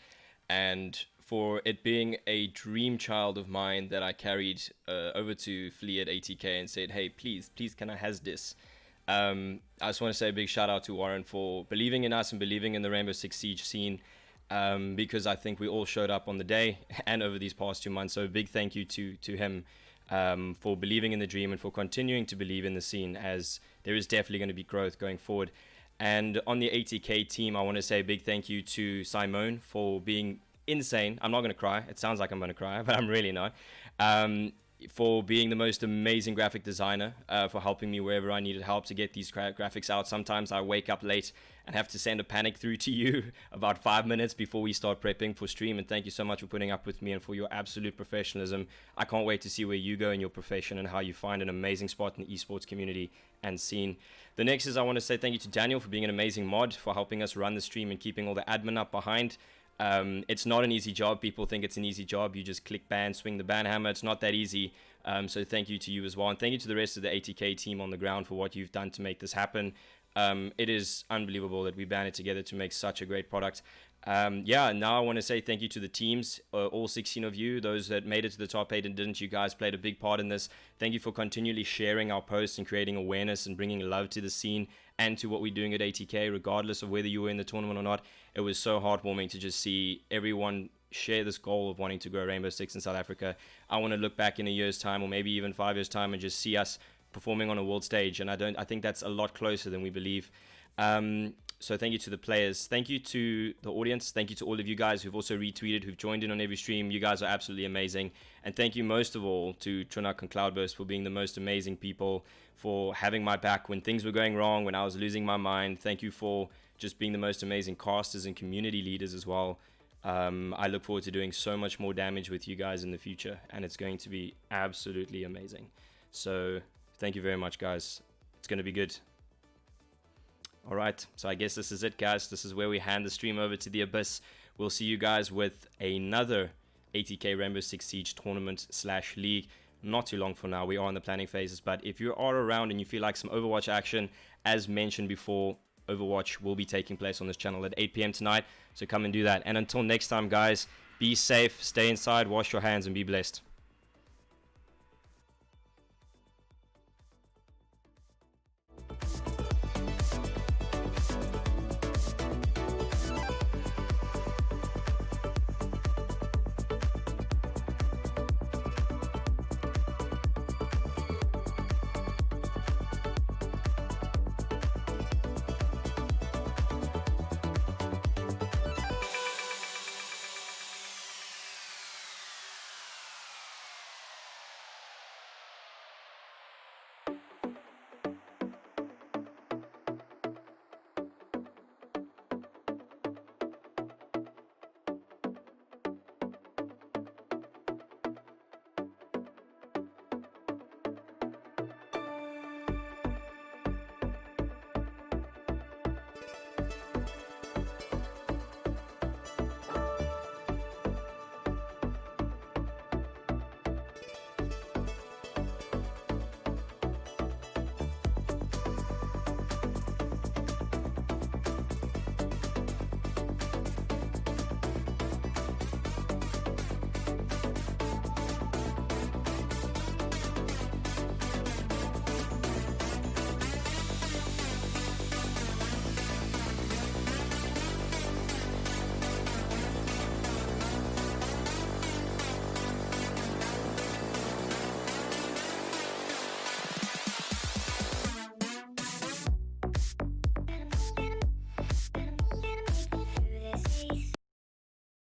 And for it being a dream child of mine that I carried over to Flea at ATK and said, hey, please, can I has this? I just want to say a big shout out to Warren for believing in us and believing in the Rainbow Six Siege scene, because I think we all showed up on the day and over these past 2 months. So a big thank you to him for believing in the dream and for continuing to believe in the scene, as there is definitely going to be growth going forward. And on the ATK team, I want to say a big thank you to Simone for being insane. I'm not going to cry. It sounds like I'm going to cry, but I'm really not. For being the most amazing graphic designer, for helping me wherever I needed help to get these graphics out. Sometimes I wake up late and have to send a panic through to you about 5 minutes before we start prepping for stream. And thank you so much for putting up with me and for your absolute professionalism. I can't wait to see where you go in your profession and how you find an amazing spot in the esports community and scene. The next is I want to say thank you to Daniel for being an amazing mod, for helping us run the stream and keeping all the admin up behind. It's not an easy job. People think it's an easy job. You just click ban, swing the ban hammer. It's not that easy. So thank you to you as well. And thank you to the rest of the ATK team on the ground for what you've done to make this happen. It is unbelievable that we banded together to make such a great product. Yeah, now I want to say thank you to the teams, all 16 of you, those that made it to the top 8 and didn't. You guys played a big part in this. Thank you for continually sharing our posts and creating awareness and bringing love to the scene and to what we're doing at ATK, regardless of whether you were in the tournament or not. It was so heartwarming to just see everyone share this goal of wanting to grow Rainbow Six in South Africa. I want to look back in a year's time or maybe even 5 years' time and just see us performing on a world stage, and I think that's a lot closer than we believe. So thank you to the players, thank you to the audience, thank you to all of you guys who've also retweeted, who've joined in on every stream. You guys are absolutely amazing. And thank you most of all to Trinak and Cloudburst for being the most amazing people, for having my back when things were going wrong, when I was losing my mind. Thank you for just being the most amazing casters and community leaders as well. I look forward to doing so much more damage with you guys in the future, and it's going to be absolutely amazing. So thank you very much, guys. It's going to be good. All right, so I guess this is it, guys. This is where we hand the stream over to the Abyss. We'll see you guys with another ATK Rainbow Six Siege tournament / league. Not too long from now. We are in the planning phases, but if you are around and you feel like some Overwatch action, as mentioned before, Overwatch will be taking place on this channel at 8 p.m. tonight, so come and do that. And until next time, guys, be safe, stay inside, wash your hands, and be blessed.